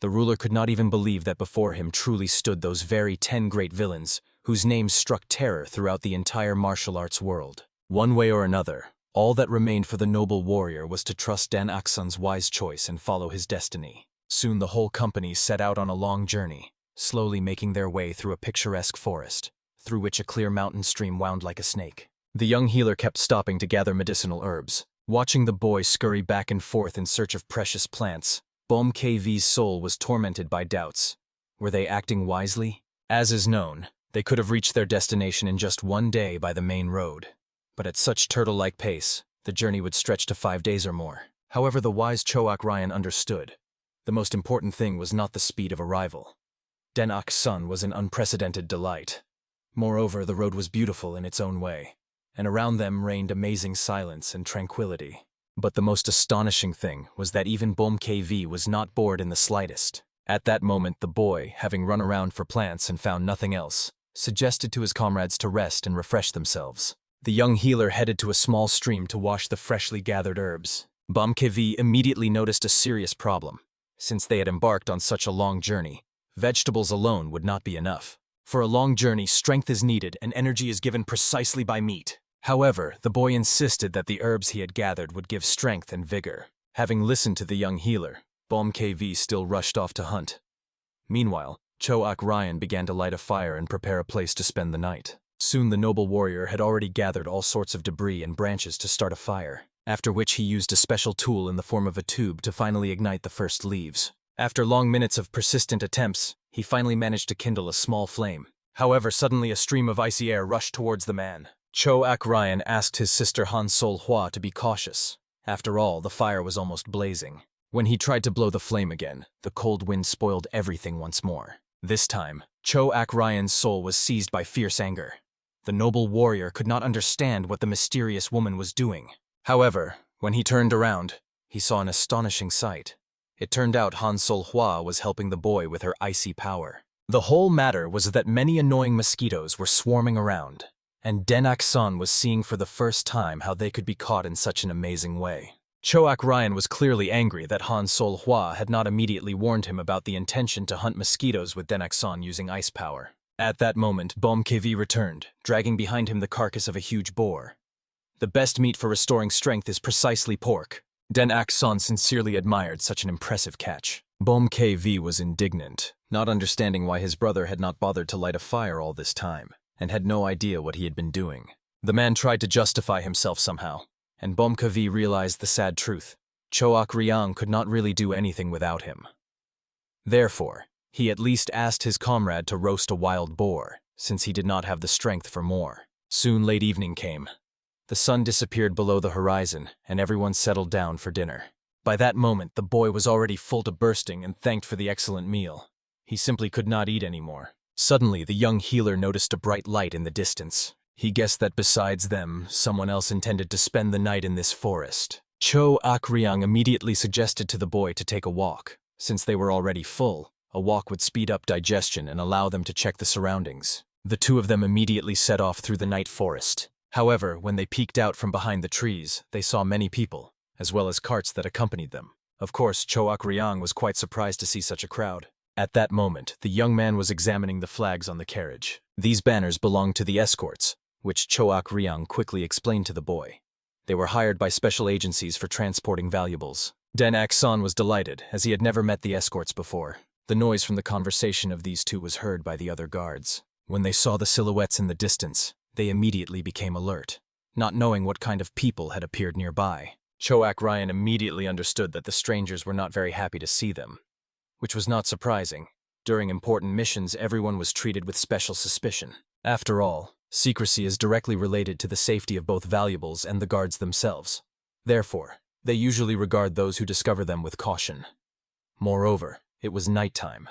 The ruler could not even believe that before him truly stood those very 10 great villains whose names struck terror throughout the entire martial arts world. One way or another, all that remained for the noble warrior was to trust Dan Aksun's wise choice and follow his destiny. Soon the whole company set out on a long journey, slowly making their way through a picturesque forest, through which a clear mountain stream wound like a snake. The young healer kept stopping to gather medicinal herbs. Watching the boy scurry back and forth in search of precious plants, Bom KV's soul was tormented by doubts. Were they acting wisely? As is known, they could have reached their destination in just 1 day by the main road. But at such turtle-like pace, the journey would stretch to 5 days or more. However, the wise Choak Ryan understood. The most important thing was not the speed of arrival. Denak's son was an unprecedented delight. Moreover, the road was beautiful in its own way, and around them reigned amazing silence and tranquility. But the most astonishing thing was that even Bom KV was not bored in the slightest. At that moment, the boy, having run around for plants and found nothing else, suggested to his comrades to rest and refresh themselves. The young healer headed to a small stream to wash the freshly gathered herbs. Bom KV immediately noticed a serious problem. Since they had embarked on such a long journey, vegetables alone would not be enough. For a long journey, strength is needed and energy is given precisely by meat. However, the boy insisted that the herbs he had gathered would give strength and vigor. Having listened to the young healer, Bom KV still rushed off to hunt. Meanwhile, Choak Ryan began to light a fire and prepare a place to spend the night. Soon the noble warrior had already gathered all sorts of debris and branches to start a fire, after which he used a special tool in the form of a tube to finally ignite the first leaves. After long minutes of persistent attempts, he finally managed to kindle a small flame. However, suddenly a stream of icy air rushed towards the man. Choak Ryan asked his sister Han Sol Hua to be cautious. After all, the fire was almost blazing. When he tried to blow the flame again, the cold wind spoiled everything once more. This time, Choak Ryan's soul was seized by fierce anger. The noble warrior could not understand what the mysterious woman was doing. However, when he turned around, he saw an astonishing sight. It turned out Han Sol Hua was helping the boy with her icy power. The whole matter was that many annoying mosquitoes were swarming around, and Denak-san was seeing for the first time how they could be caught in such an amazing way. Choak Ryan was clearly angry that Han Sol Hua had not immediately warned him about the intention to hunt mosquitoes with Denak-san using ice power. At that moment, Bom KV returned, dragging behind him the carcass of a huge boar. The best meat for restoring strength is precisely pork. Denak-san sincerely admired such an impressive catch. Bom KV was indignant, not understanding why his brother had not bothered to light a fire all this time, and had no idea what he had been doing. The man tried to justify himself somehow, and Bom KV realized the sad truth. Choak Ryan could not really do anything without him. Therefore, he at least asked his comrade to roast a wild boar, since he did not have the strength for more. Soon late evening came. The sun disappeared below the horizon, and everyone settled down for dinner. By that moment, the boy was already full to bursting and thanked for the excellent meal. He simply could not eat anymore. Suddenly, the young healer noticed a bright light in the distance. He guessed that besides them, someone else intended to spend the night in this forest. Choak Ryan immediately suggested to the boy to take a walk. Since they were already full, a walk would speed up digestion and allow them to check the surroundings. The two of them immediately set off through the night forest. However, when they peeked out from behind the trees, they saw many people, as well as carts that accompanied them. Of course, Choak Ryan was quite surprised to see such a crowd. At that moment, the young man was examining the flags on the carriage. These banners belonged to the escorts, which Choak Ryan quickly explained to the boy. They were hired by special agencies for transporting valuables. Denak-san was delighted, as he had never met the escorts before. The noise from the conversation of these two was heard by the other guards. When they saw the silhouettes in the distance, they immediately became alert, not knowing what kind of people had appeared nearby. Choak Ryan immediately understood that the strangers were not very happy to see them, which was not surprising. During important missions, everyone was treated with special suspicion. After all, secrecy is directly related to the safety of both valuables and the guards themselves. Therefore, they usually regard those who discover them with caution. Moreover, it was nighttime.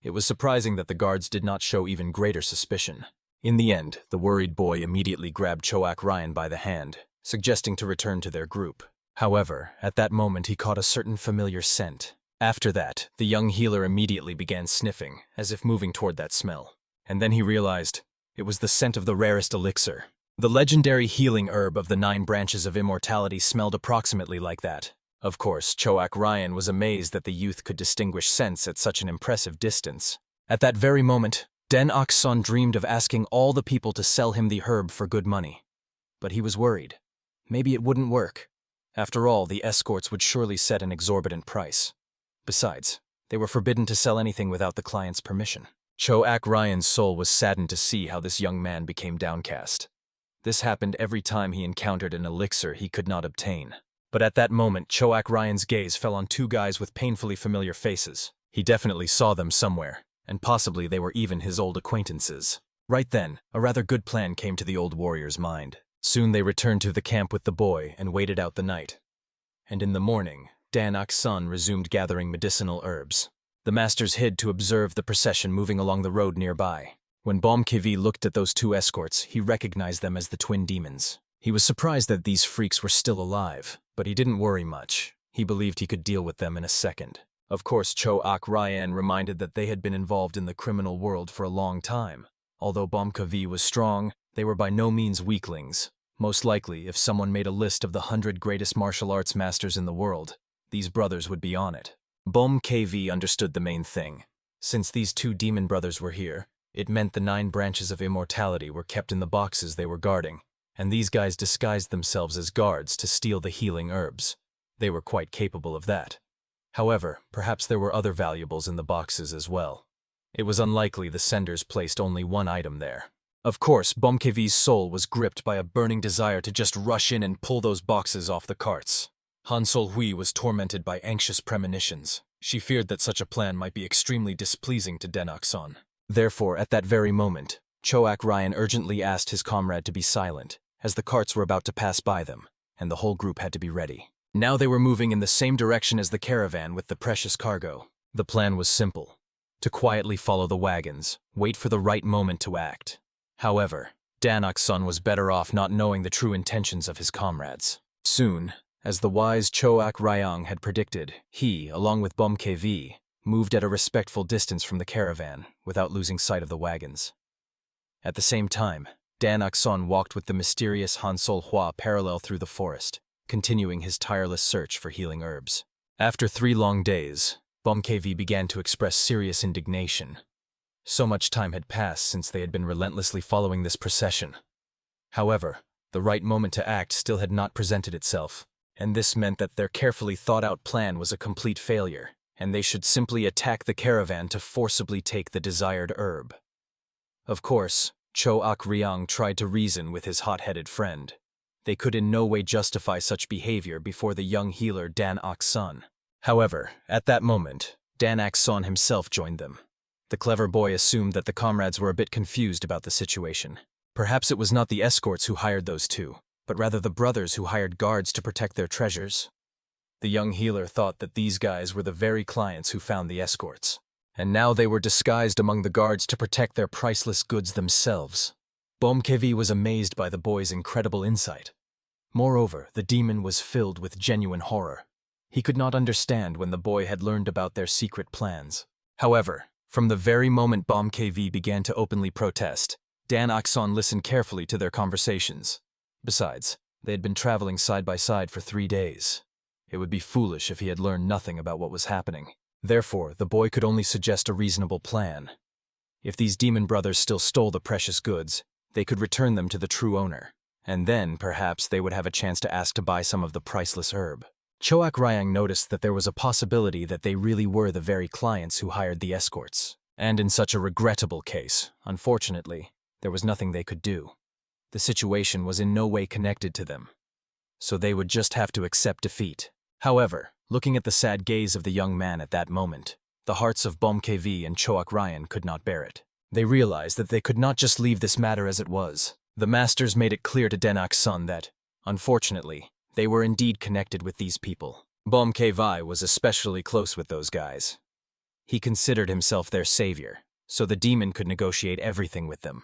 It was surprising that the guards did not show even greater suspicion. In the end, the worried boy immediately grabbed Choak Ryan by the hand, suggesting to return to their group. However, at that moment he caught a certain familiar scent. After that, the young healer immediately began sniffing, as if moving toward that smell. And then he realized it was the scent of the rarest elixir. The legendary healing herb of the 9 branches of immortality smelled approximately like that. Of course, Choak Ryan was amazed that the youth could distinguish scents at such an impressive distance. At that very moment, Den Akson dreamed of asking all the people to sell him the herb for good money. But he was worried. Maybe it wouldn't work. After all, the escorts would surely set an exorbitant price. Besides, they were forbidden to sell anything without the client's permission. Choak Ryan's soul was saddened to see how this young man became downcast. This happened every time he encountered an elixir he could not obtain. But at that moment, Choak Ryan's gaze fell on 2 guys with painfully familiar faces. He definitely saw them somewhere, and possibly they were even his old acquaintances. Right then, a rather good plan came to the old warrior's mind. Soon they returned to the camp with the boy and waited out the night. And in the morning, Dan Akson resumed gathering medicinal herbs. The masters hid to observe the procession moving along the road nearby. When Bomkevi looked at those 2 escorts, he recognized them as the twin demons. He was surprised that these freaks were still alive, but he didn't worry much. He believed he could deal with them in a second. Of course, Choak Ryan reminded that they had been involved in the criminal world for a long time. Although Bomkevi was strong, they were by no means weaklings. Most likely, if someone made a list of the 100 greatest martial arts masters in the world, these brothers would be on it. Bomkevi understood the main thing. Since these 2 demon brothers were here, it meant the 9 branches of immortality were kept in the boxes they were guarding, and these guys disguised themselves as guards to steal the healing herbs. They were quite capable of that. However, perhaps there were other valuables in the boxes as well. It was unlikely the senders placed only 1 item there. Of course, Bomkevi's soul was gripped by a burning desire to just rush in and pull those boxes off the carts. Han Sol-hui was tormented by anxious premonitions. She feared that such a plan might be extremely displeasing to Den Akson. Therefore, at that very moment, Choak Ryan urgently asked his comrade to be silent, as the carts were about to pass by them, and the whole group had to be ready. Now they were moving in the same direction as the caravan with the precious cargo. The plan was simple: to quietly follow the wagons, wait for the right moment to act. However, Dan Akson was better off not knowing the true intentions of his comrades. Soon, as the wise Choak Ryan had predicted, he, along with Bomkevi, moved at a respectful distance from the caravan, without losing sight of the wagons. At the same time, Dan Akson walked with the mysterious Han Sol-hui parallel through the forest, continuing his tireless search for healing herbs. After 3 long days, Bomkevi began to express serious indignation. So much time had passed since they had been relentlessly following this procession. However, the right moment to act still had not presented itself, and this meant that their carefully thought-out plan was a complete failure, and they should simply attack the caravan to forcibly take the desired herb. Of course, Choak Ryan tried to reason with his hot-headed friend. They could in no way justify such behavior before the young healer Dan Akson. However, at that moment, Dan Akson himself joined them. The clever boy assumed that the comrades were a bit confused about the situation. Perhaps it was not the escorts who hired those 2, but rather the brothers who hired guards to protect their treasures. The young healer thought that these guys were the very clients who found the escorts, and now they were disguised among the guards to protect their priceless goods themselves. Bomkevi was amazed by the boy's incredible insight. Moreover, the demon was filled with genuine horror. He could not understand when the boy had learned about their secret plans. However, from the very moment Bomkevi began to openly protest, Dan Akson listened carefully to their conversations. Besides, they had been traveling side by side for 3 days. It would be foolish if he had learned nothing about what was happening. Therefore, the boy could only suggest a reasonable plan. If these demon brothers still stole the precious goods, they could return them to the true owner, and then, perhaps, they would have a chance to ask to buy some of the priceless herb. Choak Ryan noticed that there was a possibility that they really were the very clients who hired the escorts. And in such a regrettable case, unfortunately, there was nothing they could do. The situation was in no way connected to them. so they would just have to accept defeat. However, looking at the sad gaze of the young man at that moment, the hearts of BOMKV and Choak Ryan could not bear it. They realized that they could not just leave this matter as it was. The masters made it clear to Denak's son that, unfortunately, they were indeed connected with these people. BOMKV was especially close with those guys. He considered himself their savior, so the demon could negotiate everything with them.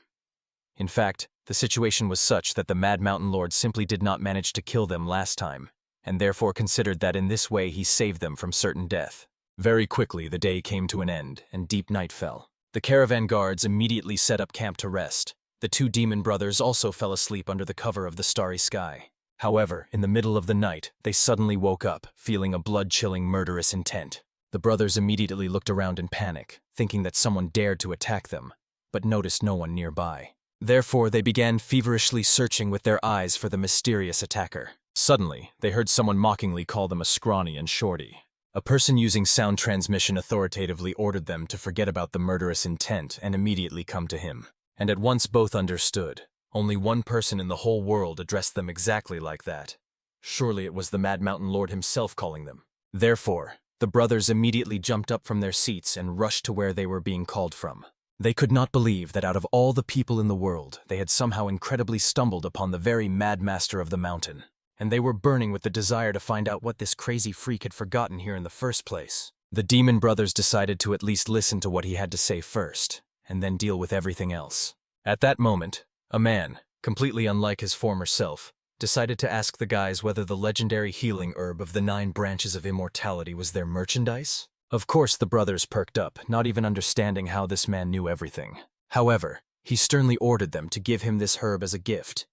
In fact, the situation was such that the Mad Mountain Lord simply did not manage to kill them last time, and therefore considered that in this way he saved them from certain death. Very quickly the day came to an end, and deep night fell. The caravan guards immediately set up camp to rest. The two demon brothers also fell asleep under the cover of the starry sky. However, in the middle of the night, they suddenly woke up, feeling a blood-chilling murderous intent. The brothers immediately looked around in panic, thinking that someone dared to attack them, but noticed no one nearby. Therefore, they began feverishly searching with their eyes for the mysterious attacker. Suddenly, they heard someone mockingly call them a scrawny and shorty. A person using sound transmission authoritatively ordered them to forget about the murderous intent and immediately come to him. And at once both understood. Only one person in the whole world addressed them exactly like that. Surely it was the Mad Mountain Lord himself calling them. Therefore, the brothers immediately jumped up from their seats and rushed to where they were being called from. They could not believe that out of all the people in the world, they had somehow incredibly stumbled upon the very Mad Master of the mountain. And they were burning with the desire to find out what this crazy freak had forgotten here in the first place. The demon brothers decided to at least listen to what he had to say first, and then deal with everything else. At that moment, a man, completely unlike his former self, decided to ask the guys whether the legendary healing herb of the 9 branches of immortality was their merchandise. Of course the brothers perked up, not even understanding how this man knew everything. However, he sternly ordered them to give him this herb as a gift.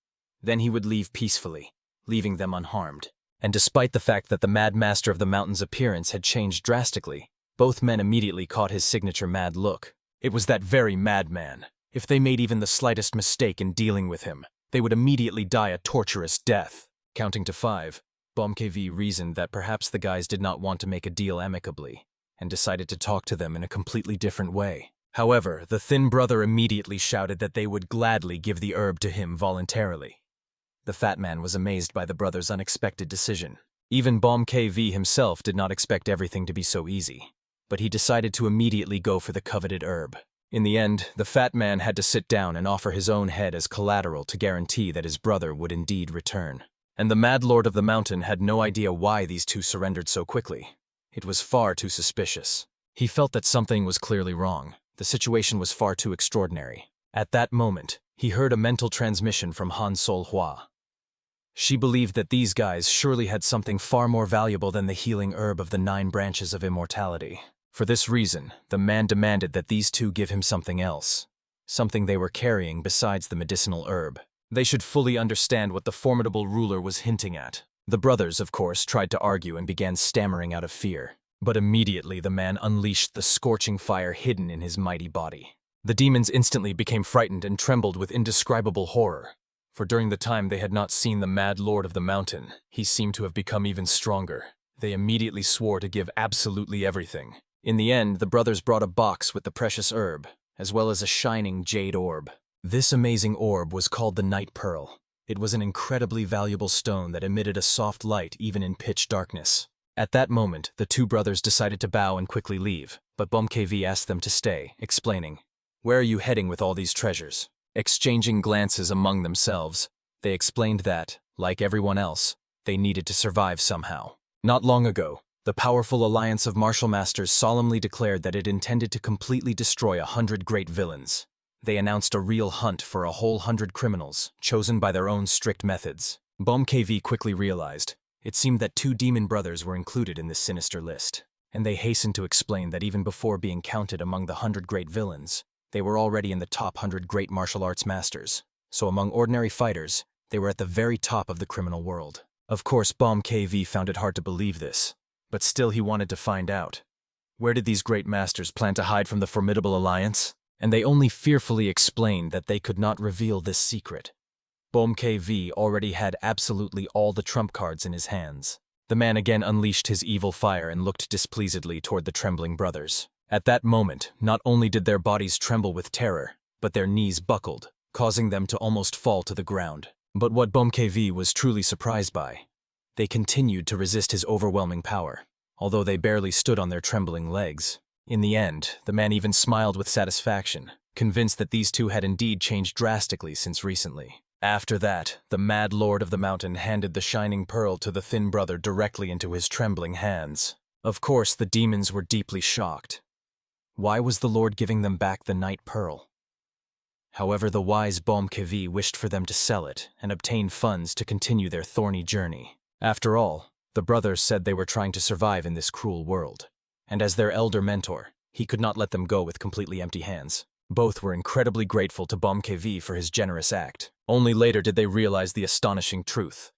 Then he would leave peacefully, leaving them unharmed. And despite the fact that the Mad Master of the Mountain's appearance had changed drastically, both men immediately caught his signature mad look. It was that very madman. If they made even the slightest mistake in dealing with him, they would immediately die a torturous death. Counting to 5, BOMKV reasoned that perhaps the guys did not want to make a deal amicably, and decided to talk to them in a completely different way. However, the thin brother immediately shouted that they would gladly give the herb to him voluntarily. The fat man was amazed by the brother's unexpected decision. Even BOMKV himself did not expect everything to be so easy, but he decided to immediately go for the coveted herb. In the end, the fat man had to sit down and offer his own head as collateral to guarantee that his brother would indeed return. And the Mad Lord of the Mountain had no idea why these two surrendered so quickly. It was far too suspicious. He felt that something was clearly wrong. The situation was far too extraordinary. At that moment, he heard a mental transmission from Han Sol Hua. She believed that these guys surely had something far more valuable than the healing herb of the 9 branches of immortality. For this reason, the man demanded that these two give him something else. Something they were carrying besides the medicinal herb. They should fully understand what the formidable ruler was hinting at. The brothers, of course, tried to argue and began stammering out of fear. But immediately the man unleashed the scorching fire hidden in his mighty body. The demons instantly became frightened and trembled with indescribable horror. For during the time they had not seen the Mad Lord of the Mountain, he seemed to have become even stronger. They immediately swore to give absolutely everything. In the end, the brothers brought a box with the precious herb, as well as a shining jade orb. This amazing orb was called the Night Pearl. It was an incredibly valuable stone that emitted a soft light even in pitch darkness. At that moment, the two brothers decided to bow and quickly leave, but BOMKV asked them to stay, explaining, "Where are you heading with all these treasures?" Exchanging glances among themselves, they explained that, like everyone else, they needed to survive somehow. Not long ago, the powerful alliance of martial masters solemnly declared that it intended to completely destroy 100 great villains. They announced a real hunt for a whole 100 criminals, chosen by their own strict methods. BOMKV quickly realized, it seemed that 2 demon brothers were included in this sinister list, and they hastened to explain that even before being counted among the 100 great villains, they were already in the top 100 great martial arts masters. So among ordinary fighters, they were at the very top of the criminal world. Of course, BOMKV found it hard to believe this, but still he wanted to find out. Where did these great masters plan to hide from the formidable alliance? And they only fearfully explained that they could not reveal this secret. BOMKV already had absolutely all the trump cards in his hands. The man again unleashed his evil fire and looked displeasedly toward the trembling brothers. At that moment, not only did their bodies tremble with terror, but their knees buckled, causing them to almost fall to the ground. But what BOMKV was truly surprised by they continued to resist his overwhelming power, although they barely stood on their trembling legs. In the end, the man even smiled with satisfaction, convinced that these two had indeed changed drastically since recently. After that, the mad lord of the mountain handed the shining pearl to the thin brother directly into his trembling hands. Of course, the demons were deeply shocked. Why was the lord giving them back the night pearl? However, the wise ManhwaCapped wished for them to sell it and obtain funds to continue their thorny journey. After all, the brothers said they were trying to survive in this cruel world, and as their elder mentor, he could not let them go with completely empty hands. Both were incredibly grateful to ManhwaCapped for his generous act. Only later did they realize the astonishing truth.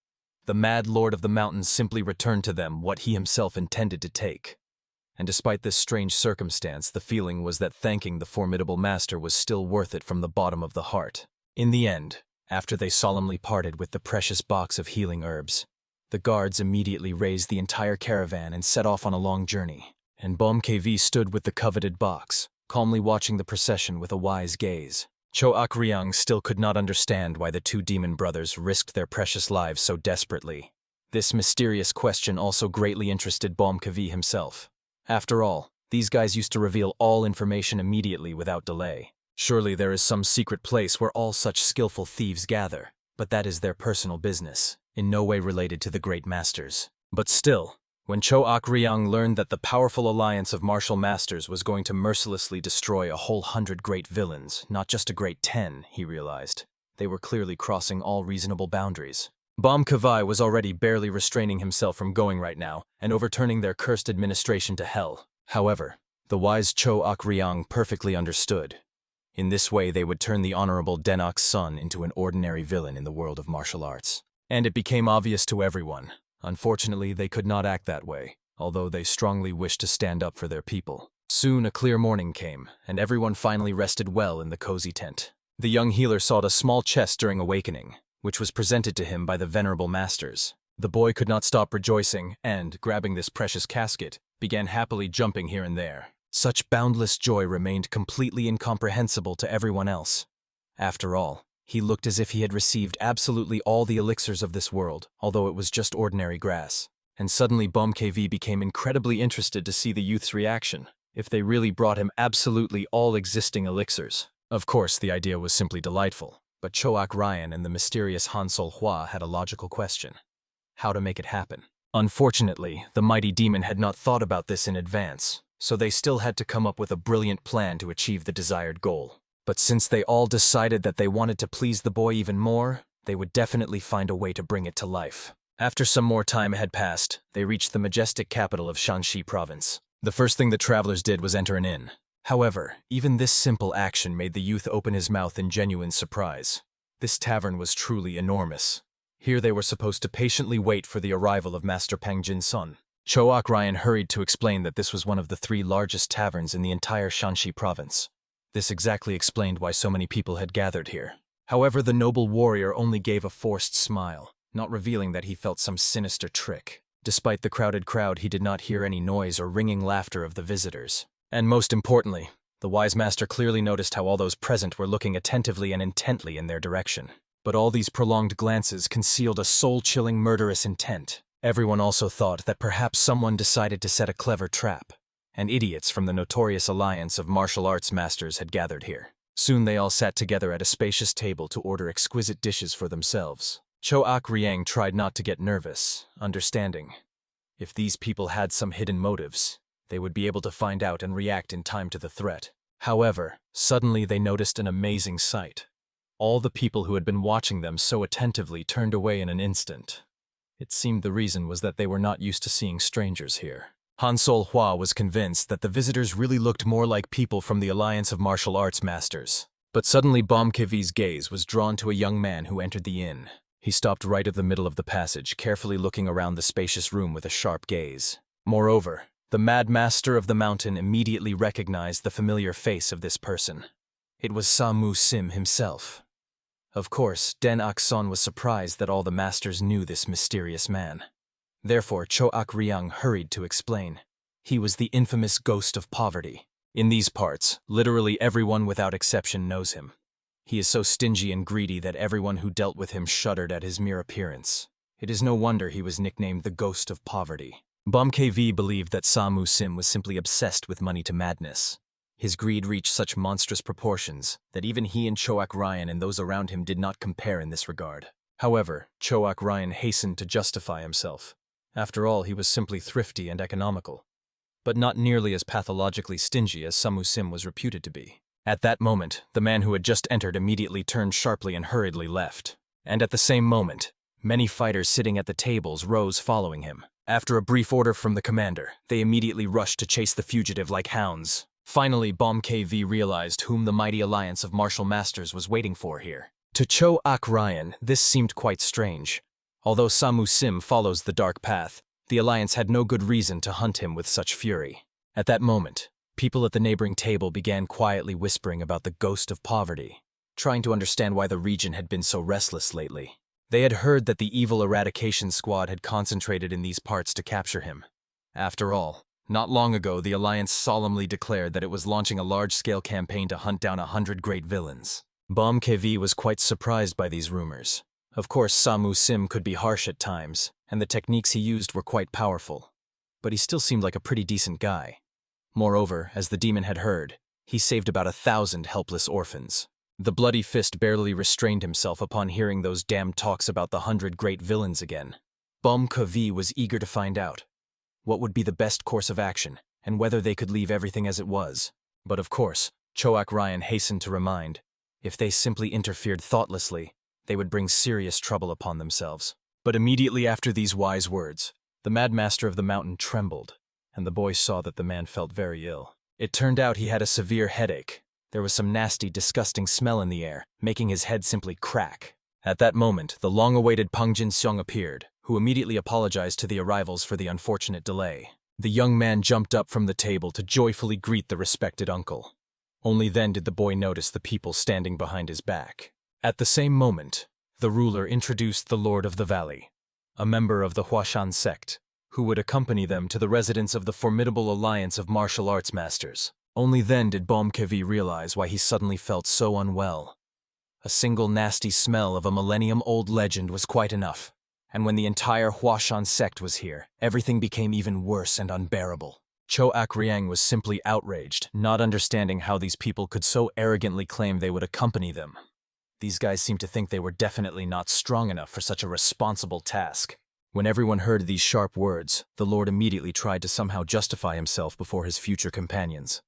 The mad lord of the mountains simply returned to them what he himself intended to take. And despite this strange circumstance, the feeling was that thanking the formidable master was still worth it from the bottom of the heart. In the end, after they solemnly parted with the precious box of healing herbs, the guards immediately raised the entire caravan and set off on a long journey. And ManhwaCapped stood with the coveted box, calmly watching the procession with a wise gaze. Choak still could not understand why the two demon brothers risked their precious lives so desperately. This mysterious question also greatly interested ManhwaCapped himself. After all, these guys used to reveal all information immediately without delay. Surely there is some secret place where all such skillful thieves gather, but that is their personal business, in no way related to the great masters. But still, when Choak learned that the powerful alliance of martial masters was going to mercilessly destroy a whole 100 great villains, not just a great 10, he realized. They were clearly crossing all reasonable boundaries. ManhwaCapped was already barely restraining himself from going right now and overturning their cursed administration to hell. However, the wise Choak perfectly understood. In this way they would turn the honorable Denok's son into an ordinary villain in the world of martial arts. And it became obvious to everyone. Unfortunately, they could not act that way, although they strongly wished to stand up for their people. Soon a clear morning came, and everyone finally rested well in the cozy tent. The young healer sought a small chest during awakening, which was presented to him by the venerable masters. The boy could not stop rejoicing and, grabbing this precious casket, began happily jumping here and there. Such boundless joy remained completely incomprehensible to everyone else. After all, he looked as if he had received absolutely all the elixirs of this world, although it was just ordinary grass. And suddenly ManhwaCapped became incredibly interested to see the youth's reaction, if they really brought him absolutely all existing elixirs. Of course, the idea was simply delightful, but Choak and the mysterious Hansol Hua had a logical question. How to make it happen? Unfortunately, the mighty demon had not thought about this in advance, so they still had to come up with a brilliant plan to achieve the desired goal. But since they all decided that they wanted to please the boy even more, they would definitely find a way to bring it to life. After some more time had passed, they reached the majestic capital of Shanxi province. The first thing the travelers did was enter an inn. However, even this simple action made the youth open his mouth in genuine surprise. This tavern was truly enormous. Here they were supposed to patiently wait for the arrival of Master Pangjin's son. Choak hurried to explain that this was one of the 3 largest taverns in the entire Shanxi province. This exactly explained why so many people had gathered here. However, the noble warrior only gave a forced smile, not revealing that he felt some sinister trick. Despite the crowded crowd, he did not hear any noise or ringing laughter of the visitors. And most importantly, the wise master clearly noticed how all those present were looking attentively and intently in their direction. But all these prolonged glances concealed a soul-chilling murderous intent. Everyone also thought that perhaps someone decided to set a clever trap, and idiots from the notorious alliance of martial arts masters had gathered here. Soon they all sat together at a spacious table to order exquisite dishes for themselves. Choak tried not to get nervous, understanding. If these people had some hidden motives, they would be able to find out and react in time to the threat. However, suddenly they noticed an amazing sight. All the people who had been watching them so attentively turned away in an instant. It seemed the reason was that they were not used to seeing strangers here. Hansol Hua was convinced that the visitors really looked more like people from the Alliance of Martial Arts Masters. But suddenly ManhwaCapped's gaze was drawn to a young man who entered the inn. He stopped right at the middle of the passage, carefully looking around the spacious room with a sharp gaze. Moreover, the Mad Master of the Mountain immediately recognized the familiar face of this person. It was Sa-mu Sim himself. Of course, Den Akson was surprised that all the masters knew this mysterious man. Therefore, Choak hurried to explain. He was the infamous Ghost of Poverty. In these parts, literally everyone without exception knows him. He is so stingy and greedy that everyone who dealt with him shuddered at his mere appearance. It is no wonder he was nicknamed the Ghost of Poverty. Bom KV believed that Samu Sim was simply obsessed with money to madness. His greed reached such monstrous proportions that even he and Choak Ryan and those around him did not compare in this regard. However, Choak Ryan hastened to justify himself. After all, he was simply thrifty and economical, but not nearly as pathologically stingy as Samu Sim was reputed to be. At that moment, the man who had just entered immediately turned sharply and hurriedly left. And at the same moment, many fighters sitting at the tables rose following him. After a brief order from the commander, they immediately rushed to chase the fugitive like hounds. Finally, Bom KV realized whom the mighty alliance of martial masters was waiting for here. To Choak Ryan, this seemed quite strange. Although Samu Sim follows the dark path, the alliance had no good reason to hunt him with such fury. At that moment, people at the neighboring table began quietly whispering about the Ghost of Poverty, trying to understand why the region had been so restless lately. They had heard that the evil eradication squad had concentrated in these parts to capture him. After all, not long ago the Alliance solemnly declared that it was launching a large-scale campaign to hunt down 100 great villains. Bom KV was quite surprised by these rumors. Of course, Samu Sim could be harsh at times, and the techniques he used were quite powerful. But he still seemed like a pretty decent guy. Moreover, as the demon had heard, he saved about 1,000 helpless orphans. The bloody fist barely restrained himself upon hearing those damned talks about the 100 great villains again. Bom KV was eager to find out what would be the best course of action, and whether they could leave everything as it was. But of course, Choak Ryan hastened to remind, if they simply interfered thoughtlessly, they would bring serious trouble upon themselves. But immediately after these wise words, the Mad Master of the Mountain trembled, and the boy saw that the man felt very ill. It turned out he had a severe headache. There was some nasty, disgusting smell in the air, making his head simply crack. At that moment, the long-awaited Pang Jin-seong appeared, who immediately apologized to the arrivals for the unfortunate delay. The young man jumped up from the table to joyfully greet the respected uncle. Only then did the boy notice the people standing behind his back. At the same moment, the ruler introduced the Lord of the Valley, a member of the Huashan sect, who would accompany them to the residence of the formidable alliance of martial arts masters. Only then did Bom KV realize why he suddenly felt so unwell. A single nasty smell of a millennium-old legend was quite enough, and when the entire Huashan sect was here, everything became even worse and unbearable. Choak Ryan was simply outraged, not understanding how these people could so arrogantly claim they would accompany them. These guys seemed to think they were definitely not strong enough for such a responsible task. When everyone heard these sharp words, the Lord immediately tried to somehow justify himself before his future companions.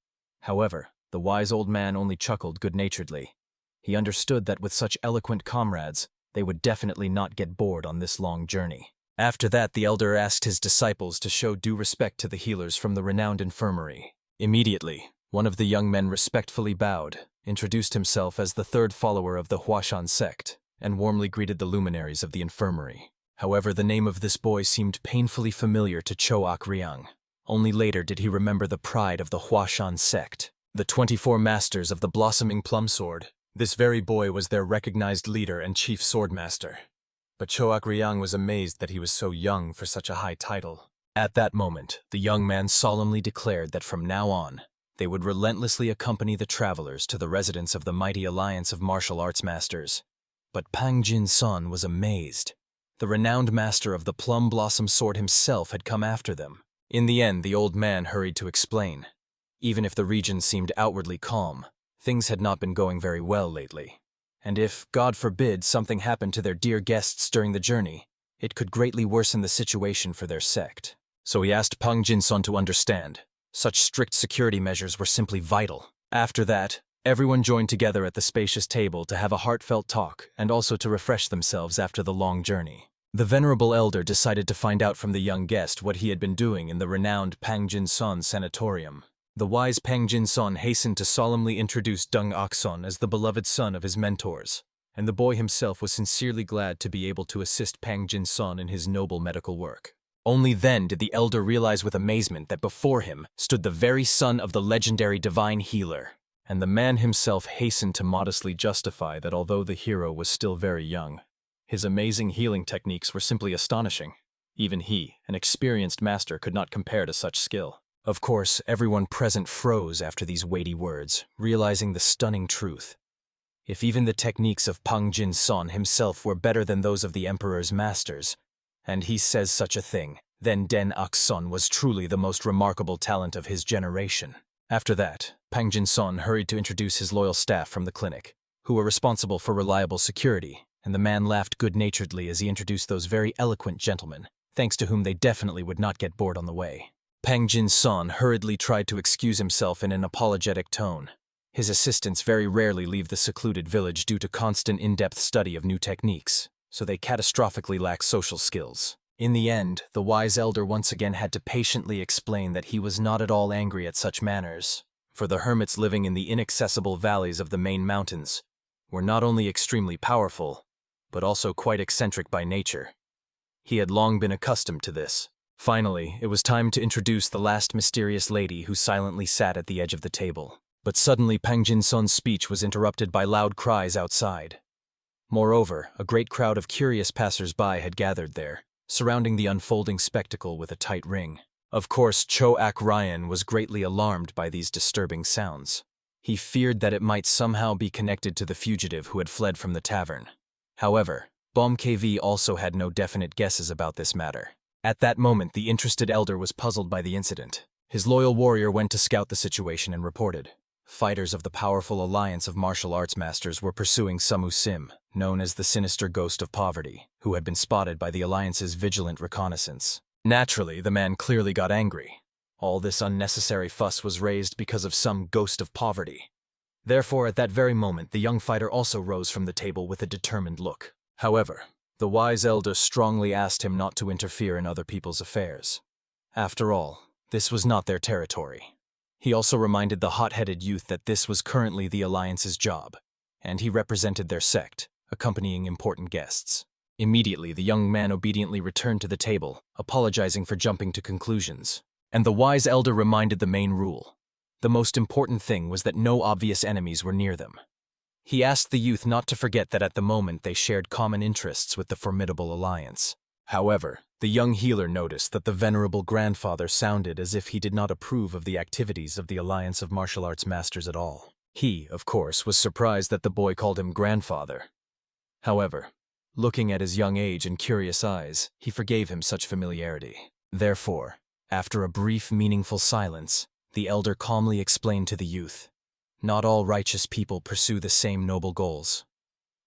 However, the wise old man only chuckled good-naturedly. He understood that with such eloquent comrades, they would definitely not get bored on this long journey. After that, the elder asked his disciples to show due respect to the healers from the renowned infirmary. Immediately, one of the young men respectfully bowed, introduced himself as the third follower of the Huashan sect, and warmly greeted the luminaries of the infirmary. However, the name of this boy seemed painfully familiar to Choak Ryan. Only later did he remember the pride of the Huashan sect, the 24 masters of the blossoming plum sword. This very boy was their recognized leader and chief swordmaster. But Choak Ryan was amazed that he was so young for such a high title. At that moment, the young man solemnly declared that from now on, they would relentlessly accompany the travelers to the residence of the mighty alliance of martial arts masters. But Pang Jin-son was amazed. The renowned master of the plum blossom sword himself had come after them. In the end, the old man hurried to explain. Even if the region seemed outwardly calm, things had not been going very well lately. And if, God forbid, something happened to their dear guests during the journey, it could greatly worsen the situation for their sect. So he asked Pang Jin-son to understand. Such strict security measures were simply vital. After that, everyone joined together at the spacious table to have a heartfelt talk and also to refresh themselves after the long journey. The venerable elder decided to find out from the young guest what he had been doing in the renowned Pang Jin-son sanatorium. The wise Pang Jin-son hastened to solemnly introduce Dung Ok-son as the beloved son of his mentors, and the boy himself was sincerely glad to be able to assist Pang Jin-son in his noble medical work. Only then did the elder realize with amazement that before him stood the very son of the legendary divine healer, and the man himself hastened to modestly justify that although the hero was still very young, his amazing healing techniques were simply astonishing. Even he, an experienced master, could not compare to such skill. Of course, everyone present froze after these weighty words, realizing the stunning truth. If even the techniques of Pang Jin-son himself were better than those of the emperor's masters, And he says such a thing. Then Den Akson was truly the most remarkable talent of his generation. After that, Pang Jin-son hurried to introduce his loyal staff from the clinic, who were responsible for reliable security, and the man laughed good-naturedly as he introduced those very eloquent gentlemen, thanks to whom they definitely would not get bored on the way. Pang Jin-son hurriedly tried to excuse himself in an apologetic tone. His assistants very rarely leave the secluded village due to constant in-depth study of new techniques, so they catastrophically lack social skills. In the end, the wise elder once again had to patiently explain that he was not at all angry at such manners, for the hermits living in the inaccessible valleys of the main mountains were not only extremely powerful, but also quite eccentric by nature. He had long been accustomed to this. Finally, it was time to introduce the last mysterious lady who silently sat at the edge of the table. But suddenly Pang Jin-son's speech was interrupted by loud cries outside. Moreover, a great crowd of curious passers-by had gathered there, surrounding the unfolding spectacle with a tight ring. Of course, Cho Ak Ryan was greatly alarmed by these disturbing sounds. He feared that it might somehow be connected to the fugitive who had fled from the tavern. However, Bom KV also had no definite guesses about this matter. At that moment, the interested elder was puzzled by the incident. His loyal warrior went to scout the situation and reported. Fighters of the powerful alliance of martial arts masters were pursuing Samu Sim, known as the sinister ghost of poverty, who had been spotted by the alliance's vigilant reconnaissance. Naturally, the man clearly got angry. All this unnecessary fuss was raised because of some ghost of poverty. Therefore, at that very moment, the young fighter also rose from the table with a determined look. However, the wise elder strongly asked him not to interfere in other people's affairs. After all, this was not their territory. He also reminded the hot-headed youth that this was currently the Alliance's job, and he represented their sect, accompanying important guests. Immediately, the young man obediently returned to the table, apologizing for jumping to conclusions. And the wise elder reminded the main rule. The most important thing was that no obvious enemies were near them. He asked the youth not to forget that at the moment they shared common interests with the formidable alliance. However, the young healer noticed that the venerable grandfather sounded as if he did not approve of the activities of the alliance of martial arts masters at all. He, of course, was surprised that the boy called him grandfather. However, looking at his young age and curious eyes, he forgave him such familiarity. Therefore, after a brief, meaningful silence, the elder calmly explained to the youth, "Not all righteous people pursue the same noble goals."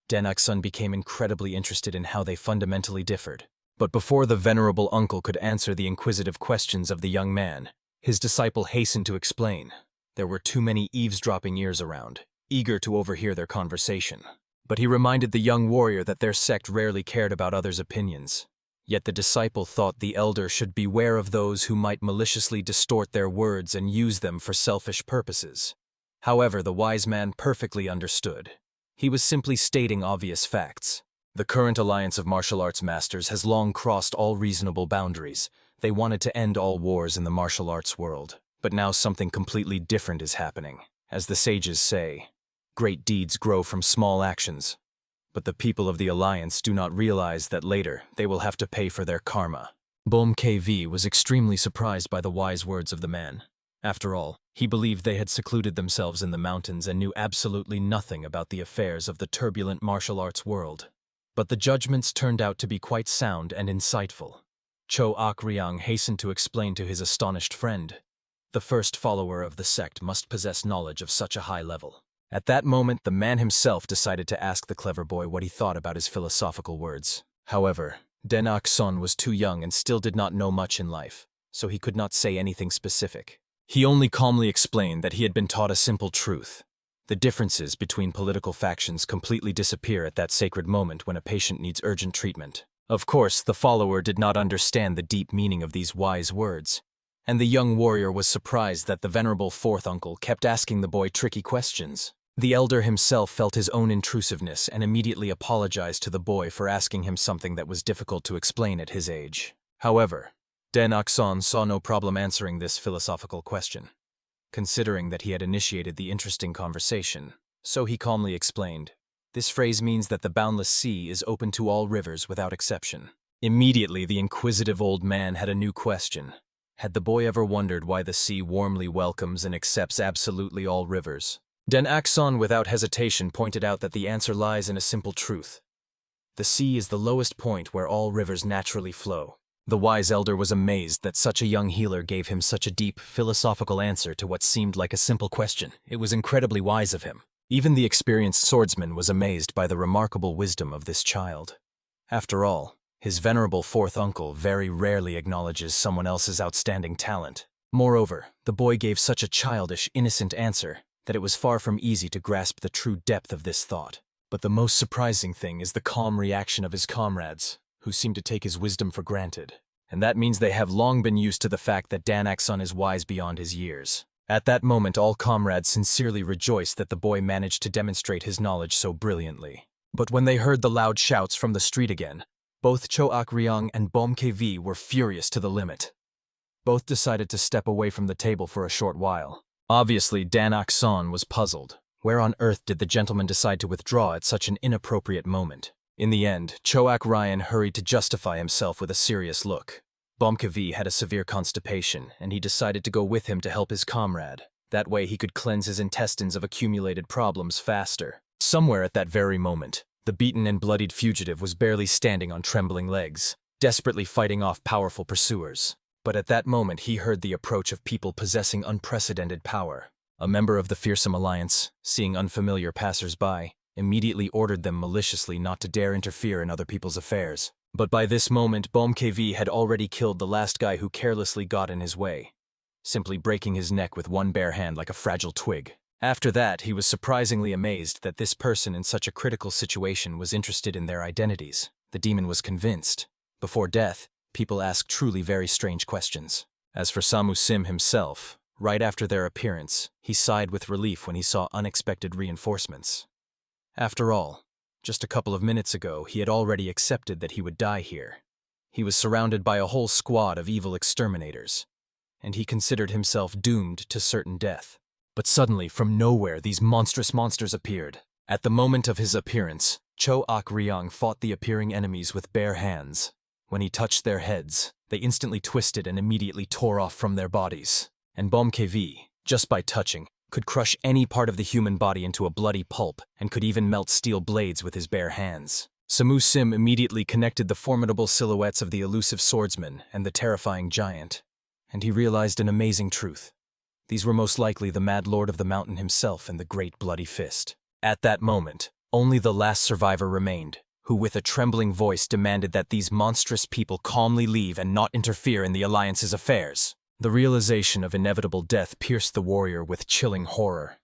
Den Akson became incredibly interested in how they fundamentally differed. But before the venerable uncle could answer the inquisitive questions of the young man, his disciple hastened to explain. There were too many eavesdropping ears around, eager to overhear their conversation. But he reminded the young warrior that their sect rarely cared about others' opinions. Yet the disciple thought the elder should beware of those who might maliciously distort their words and use them for selfish purposes. However, the wise man perfectly understood. He was simply stating obvious facts. The current alliance of martial arts masters has long crossed all reasonable boundaries. They wanted to end all wars in the martial arts world. But now something completely different is happening. As the sages say, great deeds grow from small actions. But the people of the alliance do not realize that later they will have to pay for their karma. Bom KV was extremely surprised by the wise words of the man. After all, he believed they had secluded themselves in the mountains and knew absolutely nothing about the affairs of the turbulent martial arts world. But the judgments turned out to be quite sound and insightful. Cho Ak Ryang hastened to explain to his astonished friend, "The first follower of the sect must possess knowledge of such a high level." At that moment, the man himself decided to ask the clever boy what he thought about his philosophical words. However, Den Akson was too young and still did not know much in life, so he could not say anything specific. He only calmly explained that he had been taught a simple truth. The differences between political factions completely disappear at that sacred moment when a patient needs urgent treatment. Of course, the follower did not understand the deep meaning of these wise words, and the young warrior was surprised that the venerable fourth uncle kept asking the boy tricky questions. The elder himself felt his own intrusiveness and immediately apologized to the boy for asking him something that was difficult to explain at his age. However, Den Akson saw no problem answering this philosophical question, considering that he had initiated the interesting conversation. So he calmly explained, "This phrase means that the boundless sea is open to all rivers without exception." Immediately, the inquisitive old man had a new question. Had the boy ever wondered why the sea warmly welcomes and accepts absolutely all rivers? Den Akson without hesitation pointed out that the answer lies in a simple truth. The sea is the lowest point where all rivers naturally flow. The wise elder was amazed that such a young healer gave him such a deep, philosophical answer to what seemed like a simple question. It was incredibly wise of him. Even the experienced swordsman was amazed by the remarkable wisdom of this child. After all, his venerable fourth uncle very rarely acknowledges someone else's outstanding talent. Moreover, the boy gave such a childish, innocent answer that it was far from easy to grasp the true depth of this thought. But the most surprising thing is the calm reaction of his comrades, who seem to take his wisdom for granted. And that means they have long been used to the fact that Danak's-son is wise beyond his years. At that moment, all comrades sincerely rejoiced that the boy managed to demonstrate his knowledge so brilliantly. But when they heard the loud shouts from the street again, both Choak Ryung and Bomkv were furious to the limit. Both decided to step away from the table for a short while. Obviously, Danak's-son was puzzled. Where on earth did the gentleman decide to withdraw at such an inappropriate moment? In the end, Choak Ryan hurried to justify himself with a serious look. Bomkv had a severe constipation, and he decided to go with him to help his comrade. That way he could cleanse his intestines of accumulated problems faster. Somewhere at that very moment, the beaten and bloodied fugitive was barely standing on trembling legs, desperately fighting off powerful pursuers. But at that moment he heard the approach of people possessing unprecedented power. A member of the fearsome alliance, seeing unfamiliar passers-by, immediately ordered them maliciously not to dare interfere in other people's affairs. But by this moment, Bomkv had already killed the last guy who carelessly got in his way, simply breaking his neck with one bare hand like a fragile twig. After that, he was surprisingly amazed that this person in such a critical situation was interested in their identities. The demon was convinced. Before death, people ask truly very strange questions. As for Samu Sim himself, right after their appearance, he sighed with relief when he saw unexpected reinforcements. After all, just a couple of minutes ago, he had already accepted that he would die here. He was surrounded by a whole squad of evil exterminators, and he considered himself doomed to certain death. But suddenly, from nowhere, these monstrous monsters appeared. At the moment of his appearance, Choak Ryung fought the appearing enemies with bare hands. When he touched their heads, they instantly twisted and immediately tore off from their bodies. And Bomkv, just by touching, could crush any part of the human body into a bloody pulp and could even melt steel blades with his bare hands. Samu Sim immediately connected the formidable silhouettes of the elusive swordsman and the terrifying giant, and he realized an amazing truth. These were most likely the Mad Lord of the Mountain himself and the Great Bloody Fist. At that moment, only the last survivor remained, who with a trembling voice demanded that these monstrous people calmly leave and not interfere in the Alliance's affairs. The realization of inevitable death pierced the warrior with chilling horror.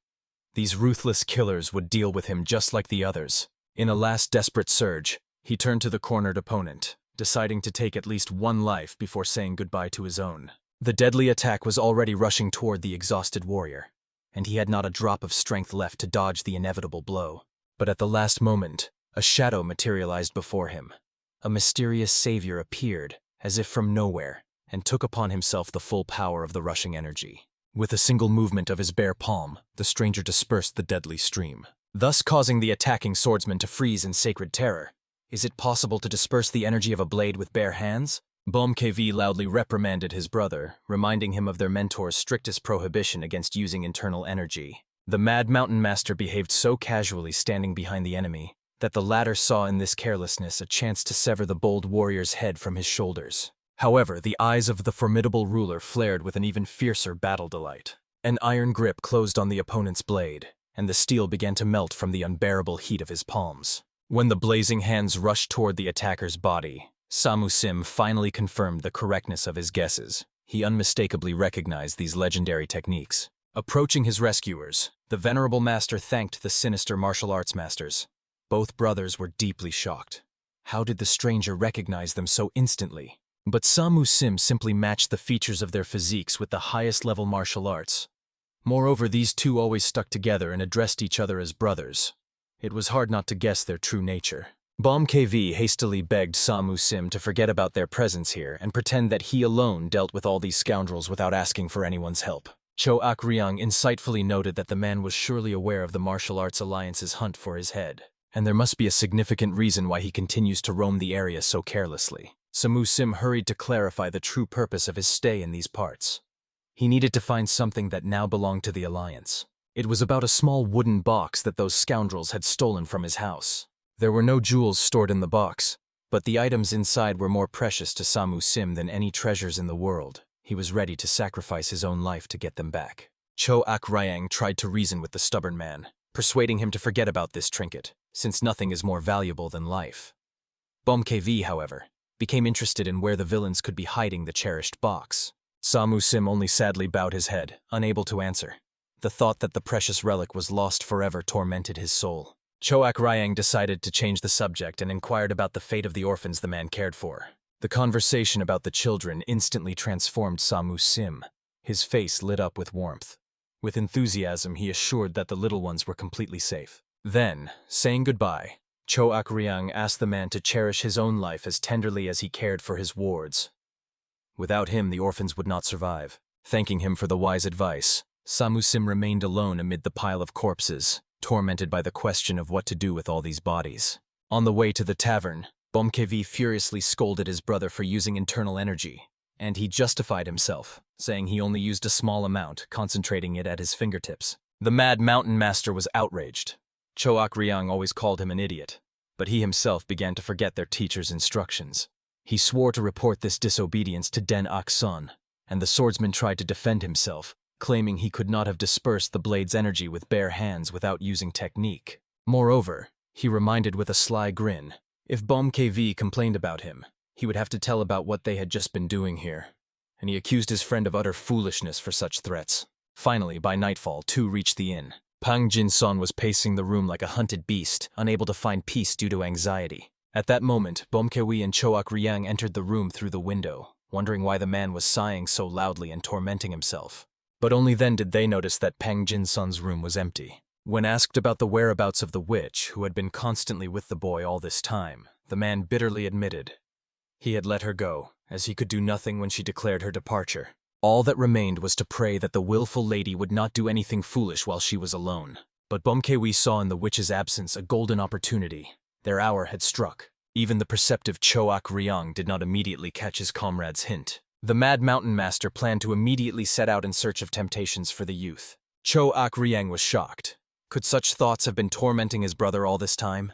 These ruthless killers would deal with him just like the others. In a last desperate surge, he turned to the cornered opponent, deciding to take at least one life before saying goodbye to his own. The deadly attack was already rushing toward the exhausted warrior, and he had not a drop of strength left to dodge the inevitable blow. But at the last moment, a shadow materialized before him. A mysterious savior appeared, as if from nowhere, and took upon himself the full power of the rushing energy. With a single movement of his bare palm, the stranger dispersed the deadly stream, thus causing the attacking swordsman to freeze in sacred terror. Is it possible to disperse the energy of a blade with bare hands? Bomkv loudly reprimanded his brother, reminding him of their mentor's strictest prohibition against using internal energy. The Mad Mountain Master behaved so casually standing behind the enemy that the latter saw in this carelessness a chance to sever the bold warrior's head from his shoulders. However, the eyes of the formidable ruler flared with an even fiercer battle delight. An iron grip closed on the opponent's blade, and the steel began to melt from the unbearable heat of his palms. When the blazing hands rushed toward the attacker's body, Samu Sim finally confirmed the correctness of his guesses. He unmistakably recognized these legendary techniques. Approaching his rescuers, the venerable master thanked the sinister martial arts masters. Both brothers were deeply shocked. How did the stranger recognize them so instantly? But Samu Sim simply matched the features of their physiques with the highest level martial arts. Moreover, these two always stuck together and addressed each other as brothers. It was hard not to guess their true nature. Bomkv hastily begged Samu Sim to forget about their presence here and pretend that he alone dealt with all these scoundrels without asking for anyone's help. Choak Ryung insightfully noted that the man was surely aware of the Martial Arts Alliance's hunt for his head, and there must be a significant reason why he continues to roam the area so carelessly. Samu Sim hurried to clarify the true purpose of his stay in these parts. He needed to find something that now belonged to the Alliance. It was about a small wooden box that those scoundrels had stolen from his house. There were no jewels stored in the box, but the items inside were more precious to Samu Sim than any treasures in the world. He was ready to sacrifice his own life to get them back. Cho Ak Ryang tried to reason with the stubborn man, persuading him to forget about this trinket, since nothing is more valuable than life. Bom KV, however, became interested in where the villains could be hiding the cherished box. Samu Sim only sadly bowed his head, unable to answer. The thought that the precious relic was lost forever tormented his soul. Cho Ak Ryang decided to change the subject and inquired about the fate of the orphans the man cared for. The conversation about the children instantly transformed Samu Sim. His face lit up with warmth. With enthusiasm, he assured that the little ones were completely safe. Then, saying goodbye, Cho Ak Ryang asked the man to cherish his own life as tenderly as he cared for his wards. Without him, the orphans would not survive. Thanking him for the wise advice, Samu Sim remained alone amid the pile of corpses, tormented by the question of what to do with all these bodies. On the way to the tavern, Bomkevi furiously scolded his brother for using internal energy, and he justified himself, saying he only used a small amount, concentrating it at his fingertips. The mad mountain master was outraged. Cho Ak Ryang always called him an idiot, but he himself began to forget their teacher's instructions. He swore to report this disobedience to Den Ak Son, and the swordsman tried to defend himself, claiming he could not have dispersed the blade's energy with bare hands without using technique. Moreover, he reminded with a sly grin, if Bom KV complained about him, he would have to tell about what they had just been doing here, and he accused his friend of utter foolishness for such threats. Finally, by nightfall, two reached the inn. Pang Jin-son was pacing the room like a hunted beast, unable to find peace due to anxiety. At that moment, Bomkewi and Cho Ak Ryang entered the room through the window, wondering why the man was sighing so loudly and tormenting himself. But only then did they notice that Pang Jin-son's room was empty. When asked about the whereabouts of the witch, who had been constantly with the boy all this time, the man bitterly admitted he had let her go, as he could do nothing when she declared her departure. All that remained was to pray that the willful lady would not do anything foolish while she was alone. But Bomkewi saw in the witch's absence a golden opportunity. Their hour had struck. Even the perceptive Cho Ak Ryang did not immediately catch his comrade's hint. The mad mountain master planned to immediately set out in search of temptations for the youth. Cho Ak Ryang was shocked. Could such thoughts have been tormenting his brother all this time?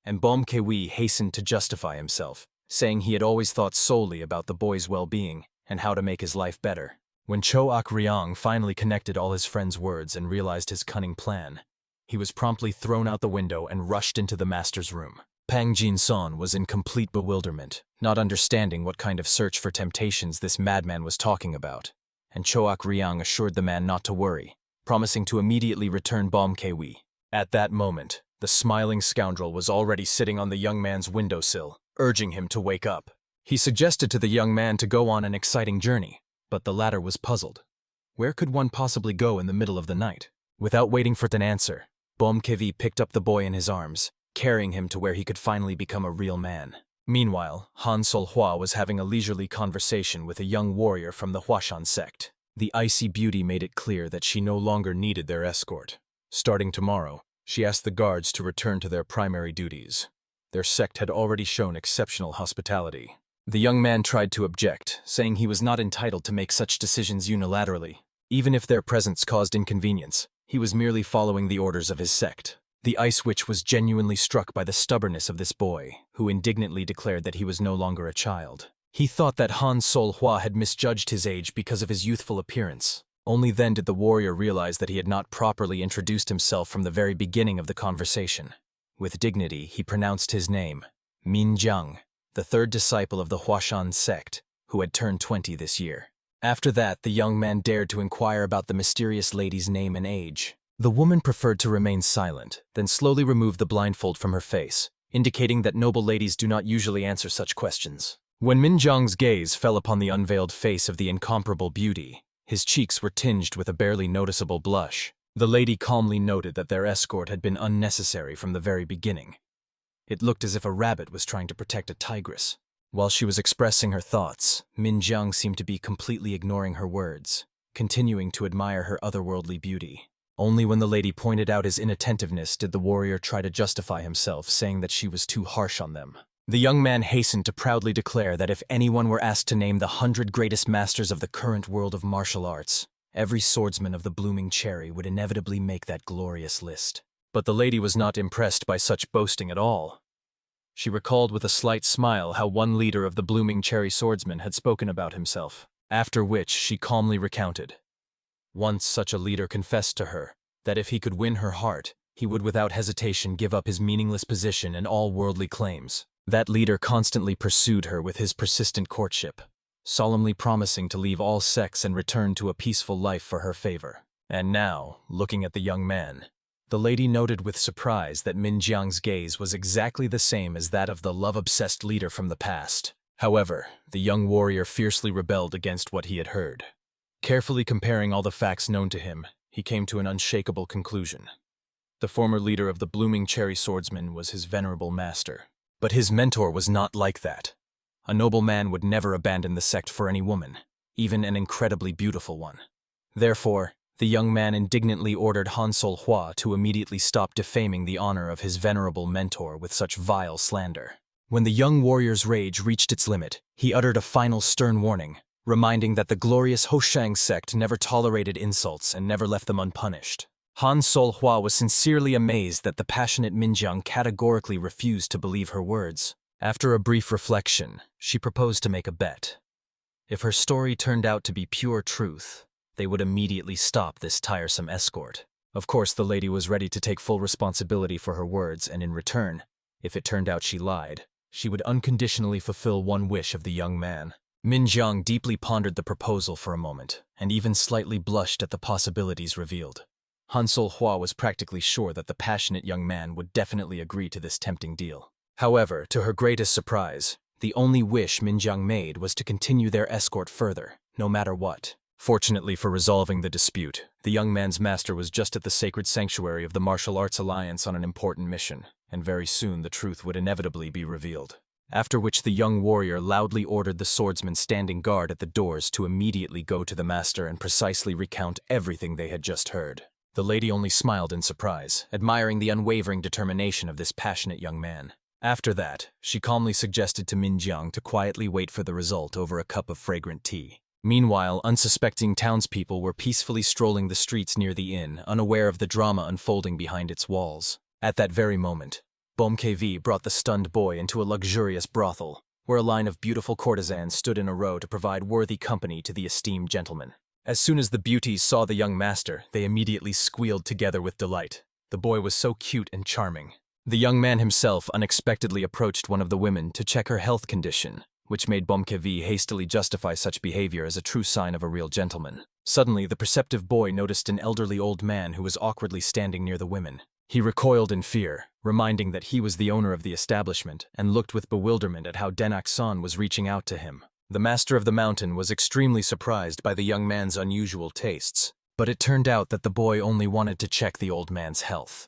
And Bomkewi hastened to justify himself, saying he had always thought solely about the boy's well-being and how to make his life better. When Cho Ak Ryang finally connected all his friend's words and realized his cunning plan, he was promptly thrown out the window and rushed into the master's room. Pang Jin-son was in complete bewilderment, not understanding what kind of search for temptations this madman was talking about, and Cho Ak Ryang assured the man not to worry, promising to immediately return Bom Kewi. At that moment, the smiling scoundrel was already sitting on the young man's windowsill, urging him to wake up. He suggested to the young man to go on an exciting journey, but the latter was puzzled. Where could one possibly go in the middle of the night? Without waiting for an answer, Bom Kevi picked up the boy in his arms, carrying him to where he could finally become a real man. Meanwhile, Han Sol-hwa was having a leisurely conversation with a young warrior from the Huashan sect. The icy beauty made it clear that she no longer needed their escort. Starting tomorrow, she asked the guards to return to their primary duties. Their sect had already shown exceptional hospitality. The young man tried to object, saying he was not entitled to make such decisions unilaterally. Even if their presence caused inconvenience, he was merely following the orders of his sect. The Ice Witch was genuinely struck by the stubbornness of this boy, who indignantly declared that he was no longer a child. He thought that Han Sol-hwa had misjudged his age because of his youthful appearance. Only then did the warrior realize that he had not properly introduced himself from the very beginning of the conversation. With dignity, he pronounced his name, Min Jiang, the third disciple of the Huashan sect, who had turned 20 this year. After that, the young man dared to inquire about the mysterious lady's name and age. The woman preferred to remain silent, then slowly removed the blindfold from her face, indicating that noble ladies do not usually answer such questions. When Min Jiang's gaze fell upon the unveiled face of the incomparable beauty, his cheeks were tinged with a barely noticeable blush. The lady calmly noted that their escort had been unnecessary from the very beginning. It looked as if a rabbit was trying to protect a tigress. While she was expressing her thoughts, Min Jiang seemed to be completely ignoring her words, continuing to admire her otherworldly beauty. Only when the lady pointed out his inattentiveness did the warrior try to justify himself, saying that she was too harsh on them. The young man hastened to proudly declare that if anyone were asked to name the 100 greatest masters of the current world of martial arts, every swordsman of the blooming cherry would inevitably make that glorious list. But the lady was not impressed by such boasting at all. She recalled with a slight smile how one leader of the blooming cherry swordsmen had spoken about himself, after which she calmly recounted. Once such a leader confessed to her that if he could win her heart, he would without hesitation give up his meaningless position and all worldly claims. That leader constantly pursued her with his persistent courtship, solemnly promising to leave all sex and return to a peaceful life for her favor. And now, looking at the young man, the lady noted with surprise that Min Jiang's gaze was exactly the same as that of the love-obsessed leader from the past. However, the young warrior fiercely rebelled against what he had heard. Carefully comparing all the facts known to him, he came to an unshakable conclusion. The former leader of the blooming cherry swordsmen was his venerable master. But his mentor was not like that. A noble man would never abandon the sect for any woman, even an incredibly beautiful one. Therefore, the young man indignantly ordered Han Sol-hwa to immediately stop defaming the honor of his venerable mentor with such vile slander. When the young warrior's rage reached its limit, he uttered a final stern warning, reminding that the glorious Hoshang sect never tolerated insults and never left them unpunished. Han Sol-hwa was sincerely amazed that the passionate Minjiang categorically refused to believe her words. After a brief reflection, she proposed to make a bet. If her story turned out to be pure truth, they would immediately stop this tiresome escort. Of course, the lady was ready to take full responsibility for her words, and in return, if it turned out she lied, she would unconditionally fulfill one wish of the young man. Minjiang deeply pondered the proposal for a moment, and even slightly blushed at the possibilities revealed. Han Sol-hwa was practically sure that the passionate young man would definitely agree to this tempting deal. However, to her greatest surprise, the only wish Minjiang made was to continue their escort further, no matter what. Fortunately for resolving the dispute, the young man's master was just at the sacred sanctuary of the Martial Arts Alliance on an important mission, and very soon the truth would inevitably be revealed. After which the young warrior loudly ordered the swordsmen standing guard at the doors to immediately go to the master and precisely recount everything they had just heard. The lady only smiled in surprise, admiring the unwavering determination of this passionate young man. After that, she calmly suggested to Minjiang to quietly wait for the result over a cup of fragrant tea. Meanwhile, unsuspecting townspeople were peacefully strolling the streets near the inn, unaware of the drama unfolding behind its walls. At that very moment, Bomkevi brought the stunned boy into a luxurious brothel, where a line of beautiful courtesans stood in a row to provide worthy company to the esteemed gentleman. As soon as the beauties saw the young master, they immediately squealed together with delight. The boy was so cute and charming. The young man himself unexpectedly approached one of the women to check her health condition, which made Bomkevi hastily justify such behavior as a true sign of a real gentleman. Suddenly, the perceptive boy noticed an elderly old man who was awkwardly standing near the women. He recoiled in fear, reminding that he was the owner of the establishment, and looked with bewilderment at how Denak-san was reaching out to him. The master of the mountain was extremely surprised by the young man's unusual tastes, but it turned out that the boy only wanted to check the old man's health.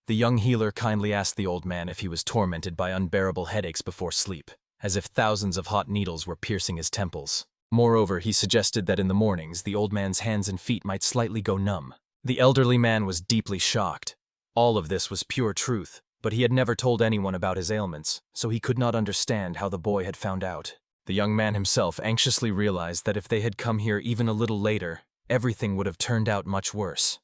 The young healer kindly asked the old man if he was tormented by unbearable headaches before sleep, as if thousands of hot needles were piercing his temples. Moreover, he suggested that in the mornings the old man's hands and feet might slightly go numb. The elderly man was deeply shocked. All of this was pure truth, but he had never told anyone about his ailments, so he could not understand how the boy had found out. The young man himself anxiously realized that if they had come here even a little later, everything would have turned out much worse.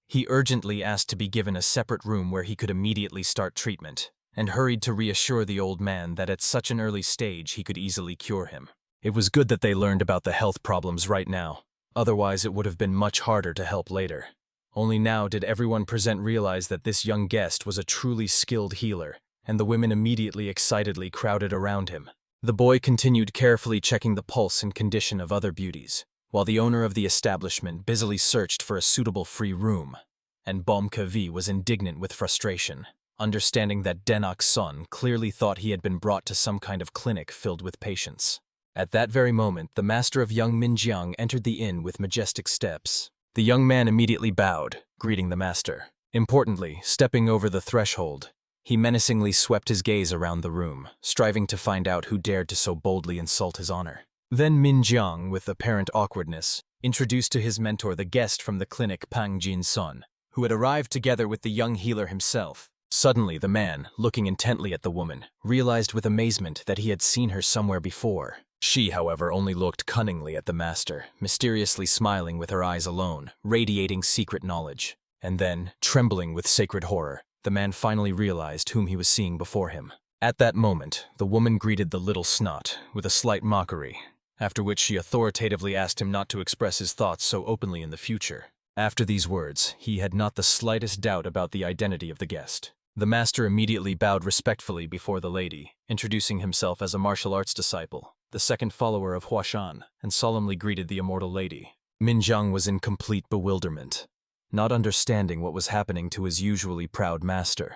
He urgently asked to be given a separate room where he could immediately start treatment, and hurried to reassure the old man that at such an early stage he could easily cure him. It was good that they learned about the health problems right now, otherwise it would have been much harder to help later. Only now did everyone present realize that this young guest was a truly skilled healer, and the women immediately excitedly crowded around him. The boy continued carefully checking the pulse and condition of other beauties, while the owner of the establishment busily searched for a suitable free room, and Bomkevi was indignant with frustration, understanding that Denak-san clearly thought he had been brought to some kind of clinic filled with patients. At that very moment, the master of young Minjiang entered the inn with majestic steps. The young man immediately bowed, greeting the master. Importantly, stepping over the threshold, he menacingly swept his gaze around the room, striving to find out who dared to so boldly insult his honor. Then Minjiang, with apparent awkwardness, introduced to his mentor the guest from the clinic Pang Jin-sun, who had arrived together with the young healer himself. Suddenly, the man, looking intently at the woman, realized with amazement that he had seen her somewhere before. She, however, only looked cunningly at the master, mysteriously smiling with her eyes alone, radiating secret knowledge. And then, trembling with sacred horror, the man finally realized whom he was seeing before him. At that moment, the woman greeted the little snot with a slight mockery, after which she authoritatively asked him not to express his thoughts so openly in the future. After these words, he had not the slightest doubt about the identity of the guest. The master immediately bowed respectfully before the lady, introducing himself as a martial arts disciple, the second follower of Huashan, and solemnly greeted the immortal lady. Minjiang was in complete bewilderment, not understanding what was happening to his usually proud master.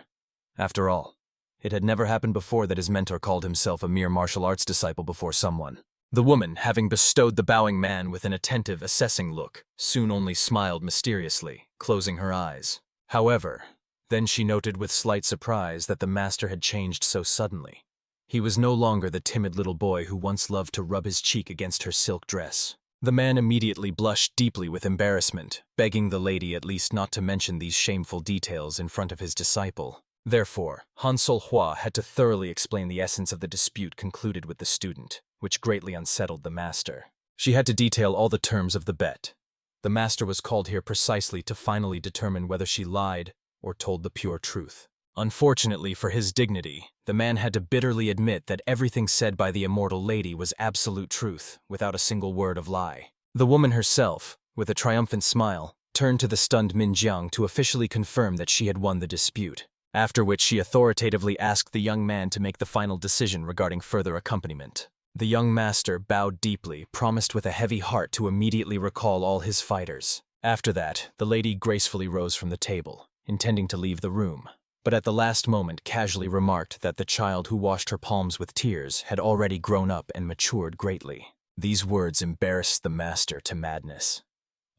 After all, it had never happened before that his mentor called himself a mere martial arts disciple before someone. The woman, having bestowed the bowing man with an attentive, assessing look, soon only smiled mysteriously, closing her eyes. However, then she noted with slight surprise that the master had changed so suddenly. He was no longer the timid little boy who once loved to rub his cheek against her silk dress. The man immediately blushed deeply with embarrassment, begging the lady at least not to mention these shameful details in front of his disciple. Therefore, Han Solhua had to thoroughly explain the essence of the dispute concluded with the student, which greatly unsettled the master. She had to detail all the terms of the bet. The master was called here precisely to finally determine whether she lied or told the pure truth. Unfortunately for his dignity, the man had to bitterly admit that everything said by the immortal lady was absolute truth, without a single word of lie. The woman herself, with a triumphant smile, turned to the stunned Minjiang to officially confirm that she had won the dispute, after which she authoritatively asked the young man to make the final decision regarding further accompaniment. The young master bowed deeply, promised with a heavy heart to immediately recall all his fighters. After that, the lady gracefully rose from the table, intending to leave the room, but at the last moment casually remarked that the child who washed her palms with tears had already grown up and matured greatly. These words embarrassed the master to madness.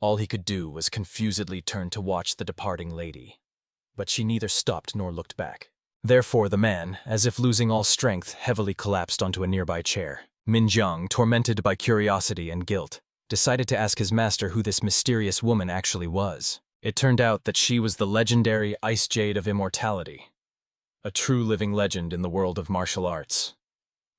All he could do was confusedly turn to watch the departing lady, but she neither stopped nor looked back. Therefore the man, as if losing all strength, heavily collapsed onto a nearby chair. Minjiang, tormented by curiosity and guilt, decided to ask his master who this mysterious woman actually was. It turned out that she was the legendary Ice Jade of Immortality, a true living legend in the world of martial arts.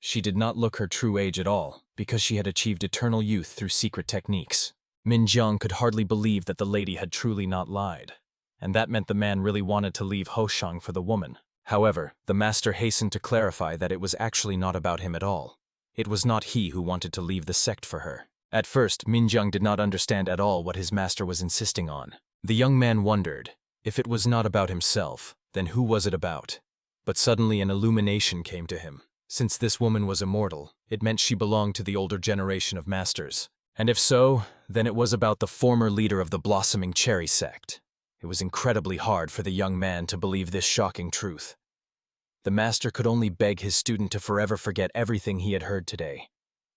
She did not look her true age at all, because she had achieved eternal youth through secret techniques. Minjiang could hardly believe that the lady had truly not lied, and that meant the man really wanted to leave Hoshang for the woman. However, the master hastened to clarify that it was actually not about him at all. It was not he who wanted to leave the sect for her. At first, Minjiang did not understand at all what his master was insisting on. The young man wondered, if it was not about himself, then who was it about? But suddenly an illumination came to him. Since this woman was immortal, it meant she belonged to the older generation of masters. And if so, then it was about the former leader of the blossoming Cherry sect. It was incredibly hard for the young man to believe this shocking truth. The master could only beg his student to forever forget everything he had heard today.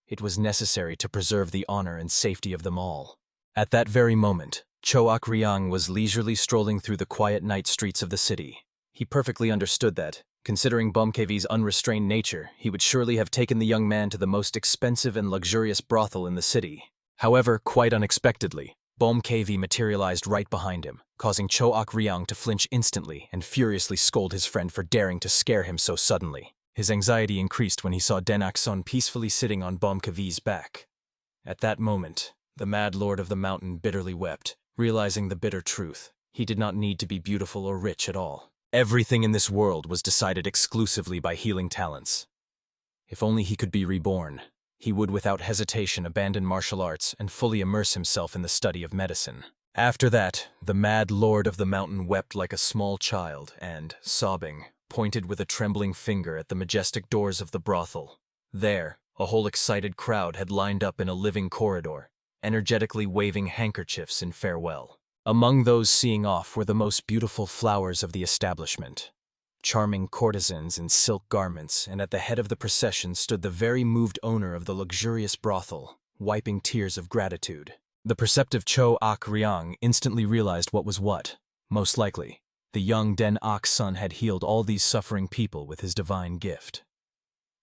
It was necessary to preserve the honor and safety of them all. At that very moment, Choak Riang was leisurely strolling through the quiet night streets of the city. He perfectly understood that, considering Bomkevi's unrestrained nature, he would surely have taken the young man to the most expensive and luxurious brothel in the city. However, quite unexpectedly, Bomkevi materialized right behind him, causing Choak Riang to flinch instantly and furiously scold his friend for daring to scare him so suddenly. His anxiety increased when he saw Denak-son peacefully sitting on Bomkevi's back. At that moment, the Mad Lord of the Mountain bitterly wept, realizing the bitter truth. He did not need to be beautiful or rich at all. Everything in this world was decided exclusively by healing talents. If only he could be reborn, he would without hesitation abandon martial arts and fully immerse himself in the study of medicine. After that, the Mad Lord of the Mountain wept like a small child and, sobbing, pointed with a trembling finger at the majestic doors of the brothel. There, a whole excited crowd had lined up in a living corridor, energetically waving handkerchiefs in farewell. Among those seeing off were the most beautiful flowers of the establishment, charming courtesans in silk garments, and at the head of the procession stood the very moved owner of the luxurious brothel, wiping tears of gratitude. The perceptive Choak Riang instantly realized what was what. Most likely, the young Den-Ak's son had healed all these suffering people with his divine gift.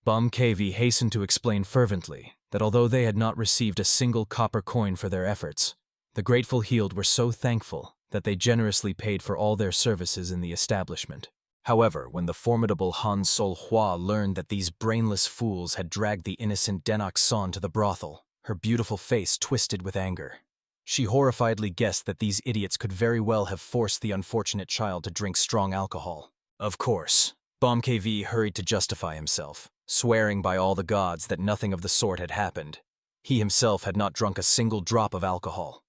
Bomkevi hastened to explain fervently that although they had not received a single copper coin for their efforts, the grateful healed were so thankful that they generously paid for all their services in the establishment. However, when the formidable Han Solhua learned that these brainless fools had dragged the innocent Denak-son to the brothel, her beautiful face twisted with anger. She horrifiedly guessed that these idiots could very well have forced the unfortunate child to drink strong alcohol. Of course, Bomb KV hurried to justify himself, swearing by all the gods that nothing of the sort had happened. He himself had not drunk a single drop of alcohol.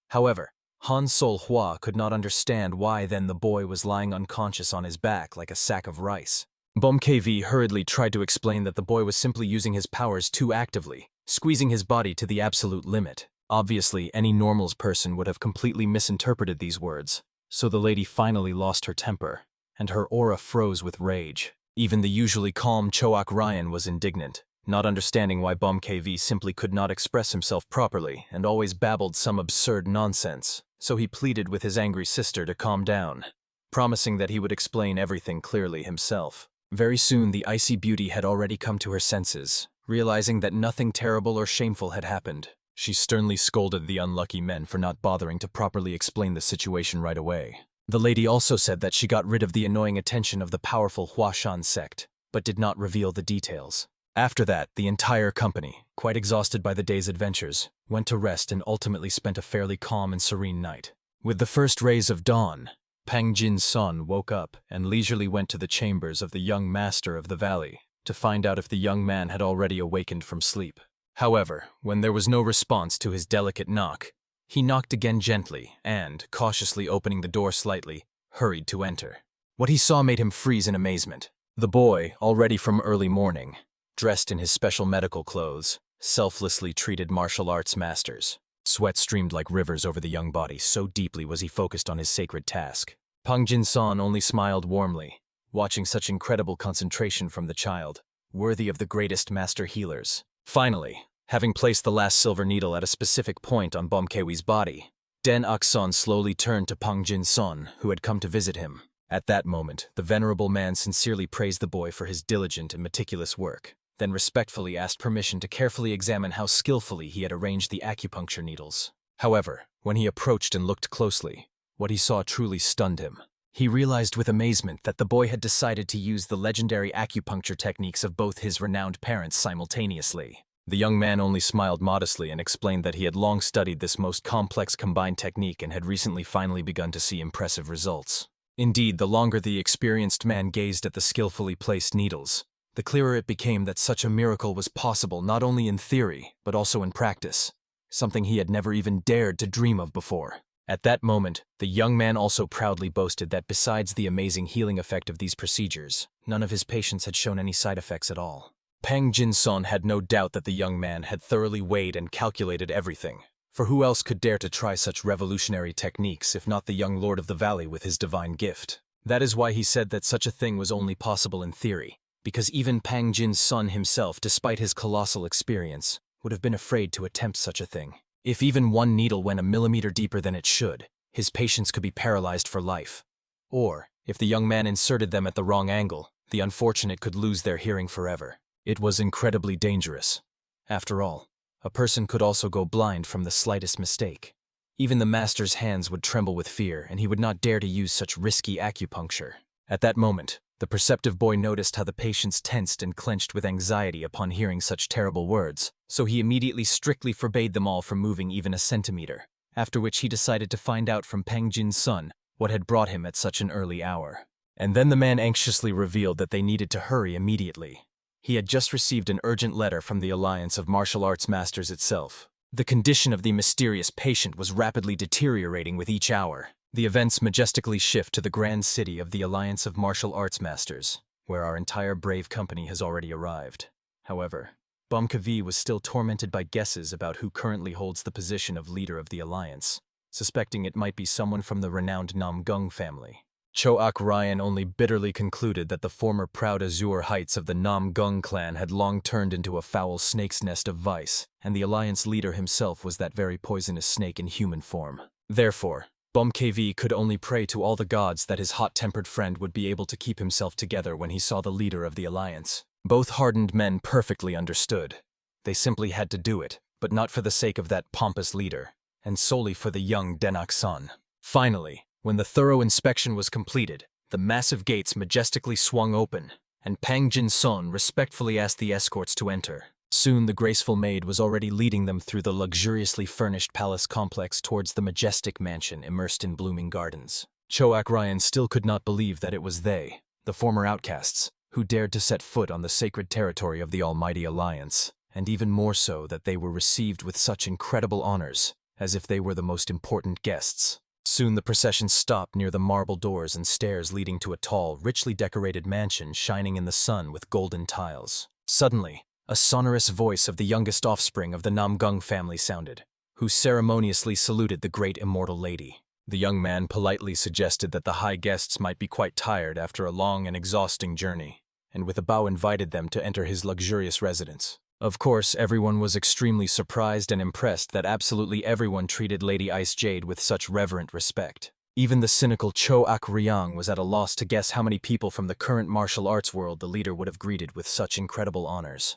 However, Han Sol Hua could not understand why then the boy was lying unconscious on his back like a sack of rice. Bomb KV hurriedly tried to explain that the boy was simply using his powers too actively, squeezing his body to the absolute limit. Obviously, any normal person would have completely misinterpreted these words, so the lady finally lost her temper, and her aura froze with rage. Even the usually calm Choak Ryan was indignant, not understanding why Bomb KV simply could not express himself properly and always babbled some absurd nonsense, so he pleaded with his angry sister to calm down, promising that he would explain everything clearly himself. Very soon the icy beauty had already come to her senses, realizing that nothing terrible or shameful had happened. She sternly scolded the unlucky men for not bothering to properly explain the situation right away. The lady also said that she got rid of the annoying attention of the powerful Huashan sect, but did not reveal the details. After that, the entire company, quite exhausted by the day's adventures, went to rest and ultimately spent a fairly calm and serene night. With the first rays of dawn, Pang Jin's son woke up and leisurely went to the chambers of the young master of the valley to find out if the young man had already awakened from sleep. However, when there was no response to his delicate knock, he knocked again gently and, cautiously opening the door slightly, hurried to enter. What he saw made him freeze in amazement. The boy, already from early morning, dressed in his special medical clothes, selflessly treated martial arts masters. Sweat streamed like rivers over the young body, so deeply was he focused on his sacred task. Pang Jin-san only smiled warmly, watching such incredible concentration from the child, worthy of the greatest master healers. Finally, having placed the last silver needle at a specific point on Bomb KV's body, Den Akson slowly turned to Pang Jin-son, who had come to visit him. At that moment, the venerable man sincerely praised the boy for his diligent and meticulous work, then respectfully asked permission to carefully examine how skillfully he had arranged the acupuncture needles. However, when he approached and looked closely, what he saw truly stunned him. He realized with amazement that the boy had decided to use the legendary acupuncture techniques of both his renowned parents simultaneously. The young man only smiled modestly and explained that he had long studied this most complex combined technique and had recently finally begun to see impressive results. Indeed, the longer the experienced man gazed at the skillfully placed needles, the clearer it became that such a miracle was possible not only in theory, but also in practice, something he had never even dared to dream of before. At that moment, the young man also proudly boasted that besides the amazing healing effect of these procedures, none of his patients had shown any side effects at all. Pang Jin-son had no doubt that the young man had thoroughly weighed and calculated everything, for who else could dare to try such revolutionary techniques if not the young lord of the valley with his divine gift? That is why he said that such a thing was only possible in theory, because even Pang Jin's son himself, despite his colossal experience, would have been afraid to attempt such a thing. If even one needle went a millimeter deeper than it should, his patients could be paralyzed for life. Or, if the young man inserted them at the wrong angle, the unfortunate could lose their hearing forever. It was incredibly dangerous. After all, a person could also go blind from the slightest mistake. Even the master's hands would tremble with fear, and he would not dare to use such risky acupuncture. At that moment, the perceptive boy noticed how the patients tensed and clenched with anxiety upon hearing such terrible words, so he immediately strictly forbade them all from moving even a centimeter, after which he decided to find out from Pang Jin's son what had brought him at such an early hour. And then the man anxiously revealed that they needed to hurry immediately. He had just received an urgent letter from the Alliance of Martial Arts Masters itself. The condition of the mysterious patient was rapidly deteriorating with each hour. The events majestically shift to the grand city of the Alliance of Martial Arts Masters, where our entire brave company has already arrived. However, Bomb KV was still tormented by guesses about who currently holds the position of leader of the Alliance, suspecting it might be someone from the renowned Namgung family. Choak Ryan only bitterly concluded that the former proud azure heights of the Namgung clan had long turned into a foul snake's nest of vice, and the Alliance leader himself was that very poisonous snake in human form. Therefore, Bomb KV could only pray to all the gods that his hot-tempered friend would be able to keep himself together when he saw the leader of the Alliance. Both hardened men perfectly understood. They simply had to do it, but not for the sake of that pompous leader, and solely for the young Denak-san. Finally, when the thorough inspection was completed, the massive gates majestically swung open, and Pang Jin-son respectfully asked the escorts to enter. Soon the graceful maid was already leading them through the luxuriously furnished palace complex towards the majestic mansion immersed in blooming gardens. Choak Ryan still could not believe that it was they. the former outcasts, who dared to set foot on the sacred territory of the Almighty Alliance, and even more so that they were received with such incredible honors, as if they were the most important guests. Soon the procession stopped near the marble doors and stairs leading to a tall, richly decorated mansion shining in the sun with golden tiles. Suddenly, a sonorous voice of the youngest offspring of the Namgung family sounded, who ceremoniously saluted the great immortal lady. The young man politely suggested that the high guests might be quite tired after a long and exhausting journey, and with a bow invited them to enter his luxurious residence. Of course, everyone was extremely surprised and impressed that absolutely everyone treated Lady Ice Jade with such reverent respect. Even the cynical Cho Ak Ryang was at a loss to guess how many people from the current martial arts world the leader would have greeted with such incredible honors.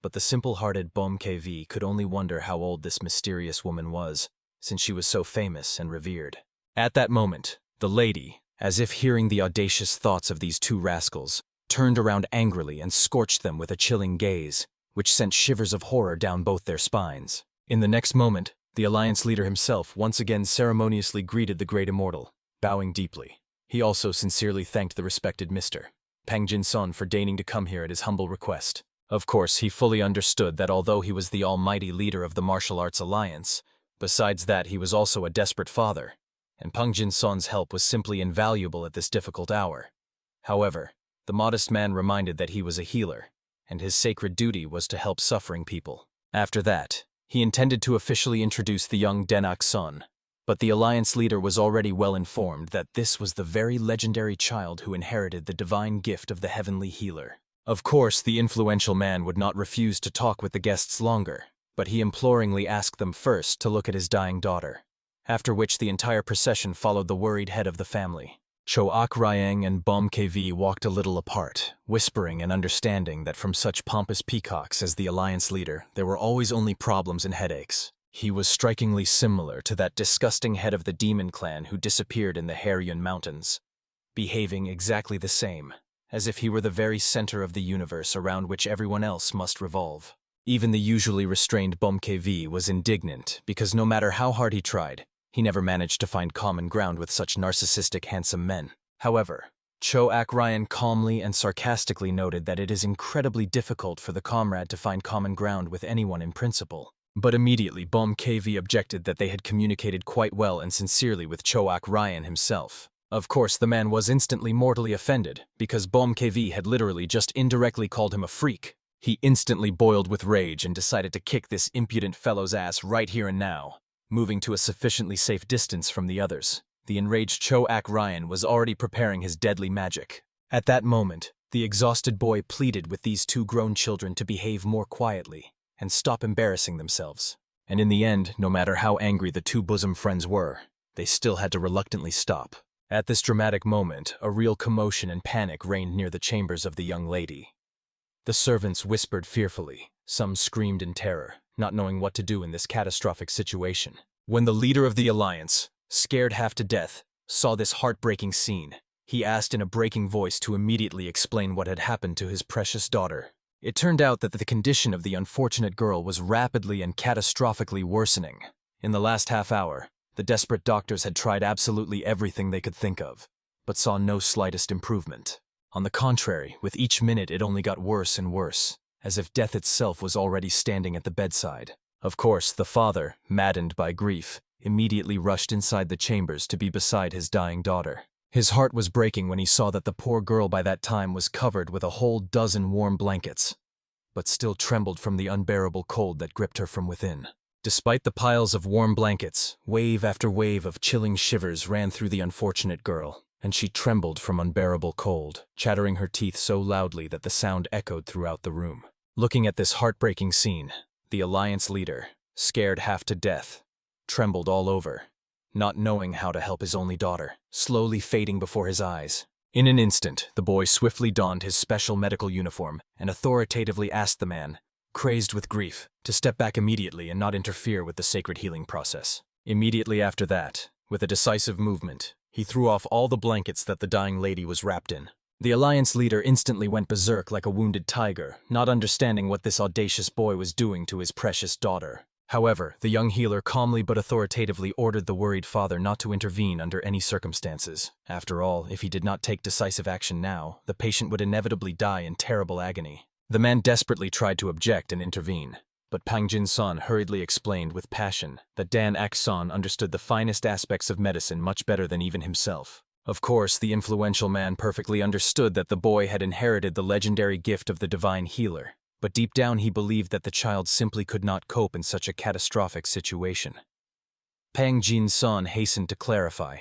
But the simple-hearted Bom KV could only wonder how old this mysterious woman was, since she was so famous and revered. At that moment, the lady, as if hearing the audacious thoughts of these two rascals, turned around angrily and scorched them with a chilling gaze, which sent shivers of horror down both their spines. In the next moment, the Alliance leader himself once again ceremoniously greeted the great immortal, bowing deeply. He also sincerely thanked the respected Mr. Pang Jin-son for deigning to come here at his humble request. Of course, he fully understood that although he was the almighty leader of the Martial Arts Alliance, besides that he was also a desperate father, and Pang Jin-son's help was simply invaluable at this difficult hour. However, the modest man reminded that he was a healer, and his sacred duty was to help suffering people. After that, he intended to officially introduce the young Denak son, but the Alliance leader was already well informed that this was the very legendary child who inherited the divine gift of the heavenly healer. Of course, the influential man would not refuse to talk with the guests longer, but he imploringly asked them first to look at his dying daughter, after which the entire procession followed the worried head of the family. Cho Ak Ryang and Bom KV walked a little apart, whispering and understanding that from such pompous peacocks as the Alliance leader, there were always only problems and headaches. He was strikingly similar to that disgusting head of the demon clan who disappeared in the Haryun Mountains, behaving exactly the same, as if he were the very center of the universe around which everyone else must revolve. Even the usually restrained Bom KV was indignant because no matter how hard he tried, he never managed to find common ground with such narcissistic handsome men. However, Cho Ak Ryan calmly and sarcastically noted that it is incredibly difficult for the comrade to find common ground with anyone in principle. But immediately Bom KV objected that they had communicated quite well and sincerely with Cho Ak Ryan himself. Of course, the man was instantly mortally offended, because Bom KV had literally just indirectly called him a freak. He instantly boiled with rage and decided to kick this impudent fellow's ass right here and now. Moving to a sufficiently safe distance from the others, the enraged Cho Ak Ryan was already preparing his deadly magic. At that moment, the exhausted boy pleaded with these two grown children to behave more quietly and stop embarrassing themselves. And in the end, no matter how angry the two bosom friends were, they still had to reluctantly stop. At this dramatic moment, a real commotion and panic reigned near the chambers of the young lady. The servants whispered fearfully, some screamed in terror, not knowing what to do in this catastrophic situation. When the leader of the Alliance, scared half to death, saw this heartbreaking scene, he asked in a breaking voice to immediately explain what had happened to his precious daughter. It turned out that the condition of the unfortunate girl was rapidly and catastrophically worsening. In the last half hour, the desperate doctors had tried absolutely everything they could think of, but saw no slightest improvement. On the contrary, with each minute it only got worse and worse, as if death itself was already standing at the bedside. Of course, the father, maddened by grief, immediately rushed inside the chambers to be beside his dying daughter. His heart was breaking when he saw that the poor girl by that time was covered with a whole dozen warm blankets, but still trembled from the unbearable cold that gripped her from within. Despite the piles of warm blankets, wave after wave of chilling shivers ran through the unfortunate girl, and she trembled from unbearable cold, chattering her teeth so loudly that the sound echoed throughout the room. Looking at this heartbreaking scene, the Alliance leader, scared half to death, trembled all over, not knowing how to help his only daughter, slowly fading before his eyes. In an instant, the boy swiftly donned his special medical uniform and authoritatively asked the man, crazed with grief, to step back immediately and not interfere with the sacred healing process. Immediately after that, with a decisive movement, he threw off all the blankets that the dying lady was wrapped in. The Alliance leader instantly went berserk like a wounded tiger, not understanding what this audacious boy was doing to his precious daughter. However, the young healer calmly but authoritatively ordered the worried father not to intervene under any circumstances. After all, if he did not take decisive action now, the patient would inevitably die in terrible agony. The man desperately tried to object and intervene, but Pang Jin-son hurriedly explained with passion that Dan Ak-son understood the finest aspects of medicine much better than even himself. Of course, the influential man perfectly understood that the boy had inherited the legendary gift of the divine healer, but deep down he believed that the child simply could not cope in such a catastrophic situation. Pang Jin-son hastened to clarify.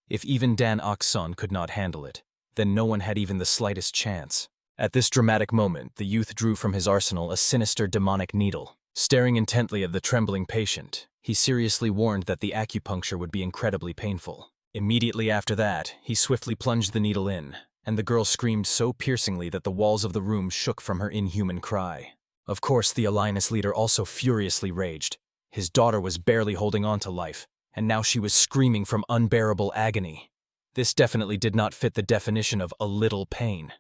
If even Dan Ok-son could not handle it, then no one had even the slightest chance. At this dramatic moment, the youth drew from his arsenal a sinister demonic needle. Staring intently at the trembling patient, he seriously warned that the acupuncture would be incredibly painful. Immediately after that, he swiftly plunged the needle in, and the girl screamed so piercingly that the walls of the room shook from her inhuman cry. Of course, the alliance leader also furiously raged. His daughter was barely holding on to life, and now she was screaming from unbearable agony. This definitely did not fit the definition of a little pain.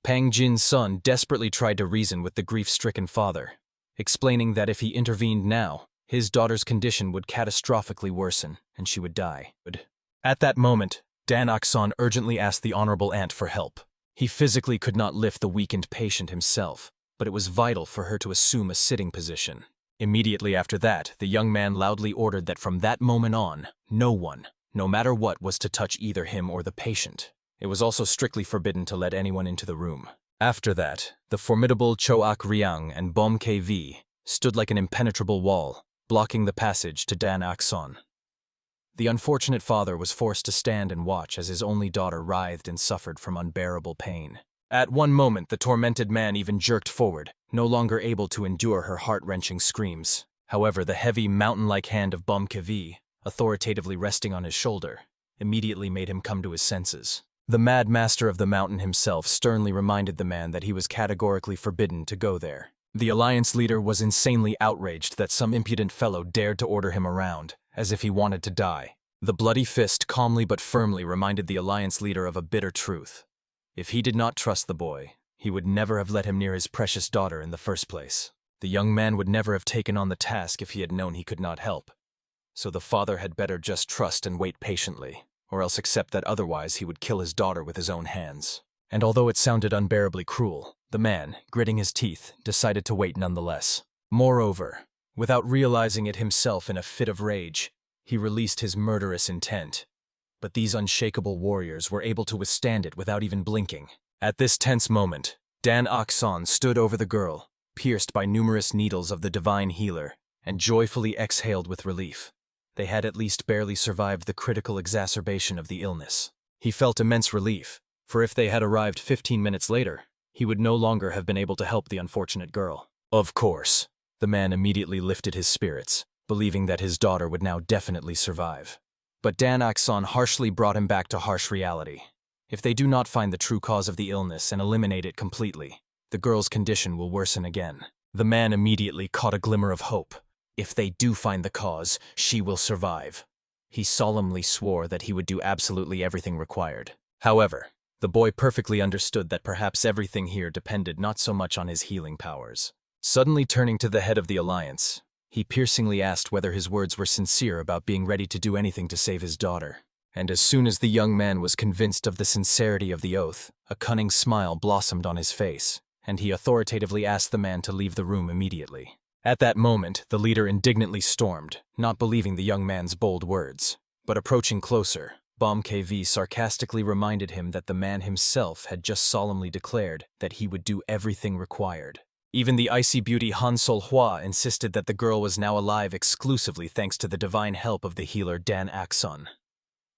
Pang Jin-son desperately tried to reason with the grief-stricken father, explaining that if he intervened now, his daughter's condition would catastrophically worsen, and she would die. At that moment, Dan Ok-son urgently asked the honorable aunt for help. He physically could not lift the weakened patient himself, but it was vital for her to assume a sitting position. Immediately after that, the young man loudly ordered that from that moment on, no one, no matter what, was to touch either him or the patient. It was also strictly forbidden to let anyone into the room. After that, the formidable Choak Ryang and Bom KV stood like an impenetrable wall, blocking the passage to Dan Ok-son. The unfortunate father was forced to stand and watch as his only daughter writhed and suffered from unbearable pain. At one moment, the tormented man even jerked forward, no longer able to endure her heart-wrenching screams. However, the heavy, mountain-like hand of Bom KV, authoritatively resting on his shoulder, immediately made him come to his senses. The mad master of the mountain himself sternly reminded the man that he was categorically forbidden to go there. The alliance leader was insanely outraged that some impudent fellow dared to order him around, as if he wanted to die. The bloody fist calmly but firmly reminded the alliance leader of a bitter truth. If he did not trust the boy, he would never have let him near his precious daughter in the first place. The young man would never have taken on the task if he had known he could not help. So the father had better just trust and wait patiently, or else accept that otherwise he would kill his daughter with his own hands. And although it sounded unbearably cruel, the man, gritting his teeth, decided to wait nonetheless. Moreover, without realizing it himself in a fit of rage, he released his murderous intent. But these unshakable warriors were able to withstand it without even blinking. At this tense moment, Dan Ok-son stood over the girl, pierced by numerous needles of the divine healer, and joyfully exhaled with relief. They had at least barely survived the critical exacerbation of the illness. He felt immense relief, for if they had arrived 15 minutes later, he would no longer have been able to help the unfortunate girl. Of course, the man immediately lifted his spirits, believing that his daughter would now definitely survive. But Dan Ok-son harshly brought him back to harsh reality. If they do not find the true cause of the illness and eliminate it completely, the girl's condition will worsen again. The man immediately caught a glimmer of hope. If they do find the cause, she will survive. He solemnly swore that he would do absolutely everything required. However, the boy perfectly understood that perhaps everything here depended not so much on his healing powers. Suddenly turning to the head of the alliance, he piercingly asked whether his words were sincere about being ready to do anything to save his daughter. And as soon as the young man was convinced of the sincerity of the oath, a cunning smile blossomed on his face, and he authoritatively asked the man to leave the room immediately. At that moment, the leader indignantly stormed, not believing the young man's bold words. But approaching closer, Bom KV sarcastically reminded him that the man himself had just solemnly declared that he would do everything required. Even the icy beauty Han Sol-hwa insisted that the girl was now alive exclusively thanks to the divine help of the healer Dan Ok-son.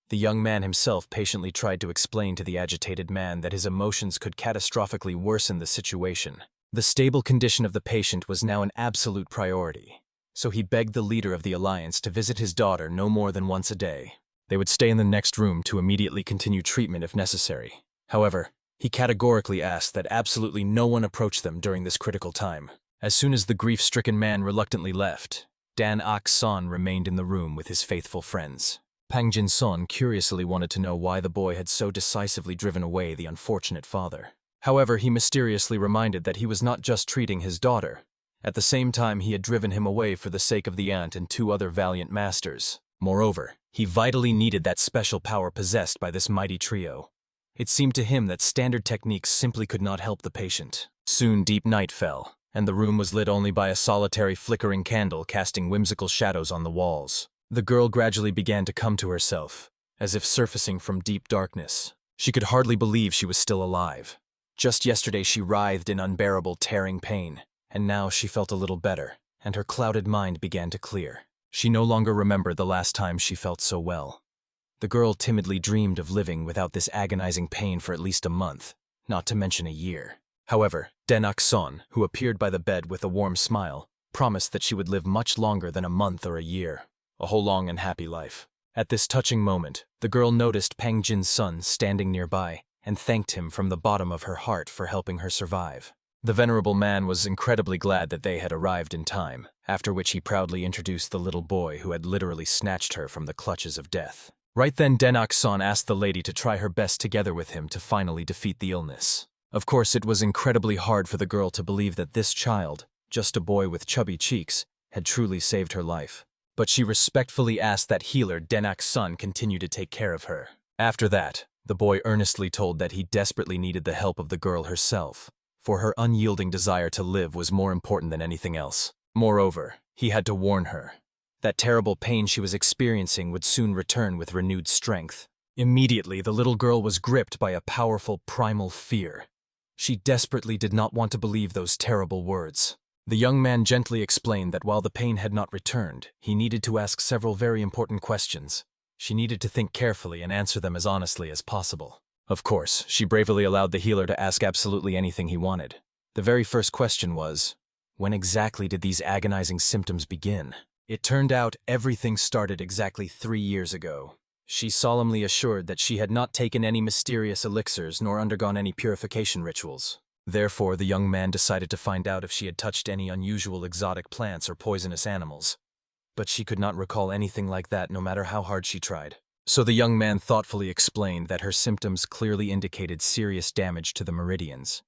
The young man himself patiently tried to explain to the agitated man that his emotions could catastrophically worsen the situation. The stable condition of the patient was now an absolute priority, so he begged the leader of the alliance to visit his daughter no more than once a day. They would stay in the next room to immediately continue treatment if necessary. However, he categorically asked that absolutely no one approach them during this critical time. As soon as the grief-stricken man reluctantly left, Dan Ok-son remained in the room with his faithful friends. Pang Jin-son curiously wanted to know why the boy had so decisively driven away the unfortunate father. However, he mysteriously reminded that he was not just treating his daughter, At the same time, he had driven him away for the sake of the aunt and 2 other valiant masters. Moreover, he vitally needed that special power possessed by this mighty trio. It seemed to him that standard techniques simply could not help the patient. Soon deep night fell, and the room was lit only by a solitary flickering candle casting whimsical shadows on the walls. The girl gradually began to come to herself, as if surfacing from deep darkness. She could hardly believe she was still alive. Just yesterday she writhed in unbearable tearing pain, and now she felt a little better, and her clouded mind began to clear. She no longer remembered the last time she felt so well. The girl timidly dreamed of living without this agonizing pain for at least a month, not to mention a year. However, Denak-son, who appeared by the bed with a warm smile, promised that she would live much longer than a month or a year, a whole long and happy life. At this touching moment, the girl noticed Pang Jin's son standing nearby and thanked him from the bottom of her heart for helping her survive. The venerable man was incredibly glad that they had arrived in time, after which he proudly introduced the little boy who had literally snatched her from the clutches of death. Right then, Denak-son asked the lady to try her best together with him to finally defeat the illness. Of course, it was incredibly hard for the girl to believe that this child, just a boy with chubby cheeks, had truly saved her life. But she respectfully asked that healer Denak-son continue to take care of her. After that, the boy earnestly told that he desperately needed the help of the girl herself, for her unyielding desire to live was more important than anything else. Moreover, he had to warn her. That terrible pain she was experiencing would soon return with renewed strength. Immediately, the little girl was gripped by a powerful primal fear. She desperately did not want to believe those terrible words. The young man gently explained that while the pain had not returned, he needed to ask several very important questions. She needed to think carefully and answer them as honestly as possible. Of course, she bravely allowed the healer to ask absolutely anything he wanted. The very first question was, when exactly did these agonizing symptoms begin? It turned out everything started exactly 3 years ago. She solemnly assured that she had not taken any mysterious elixirs nor undergone any purification rituals. Therefore, the young man decided to find out if she had touched any unusual exotic plants or poisonous animals. But she could not recall anything like that no matter how hard she tried. So the young man thoughtfully explained that her symptoms clearly indicated serious damage to the meridians.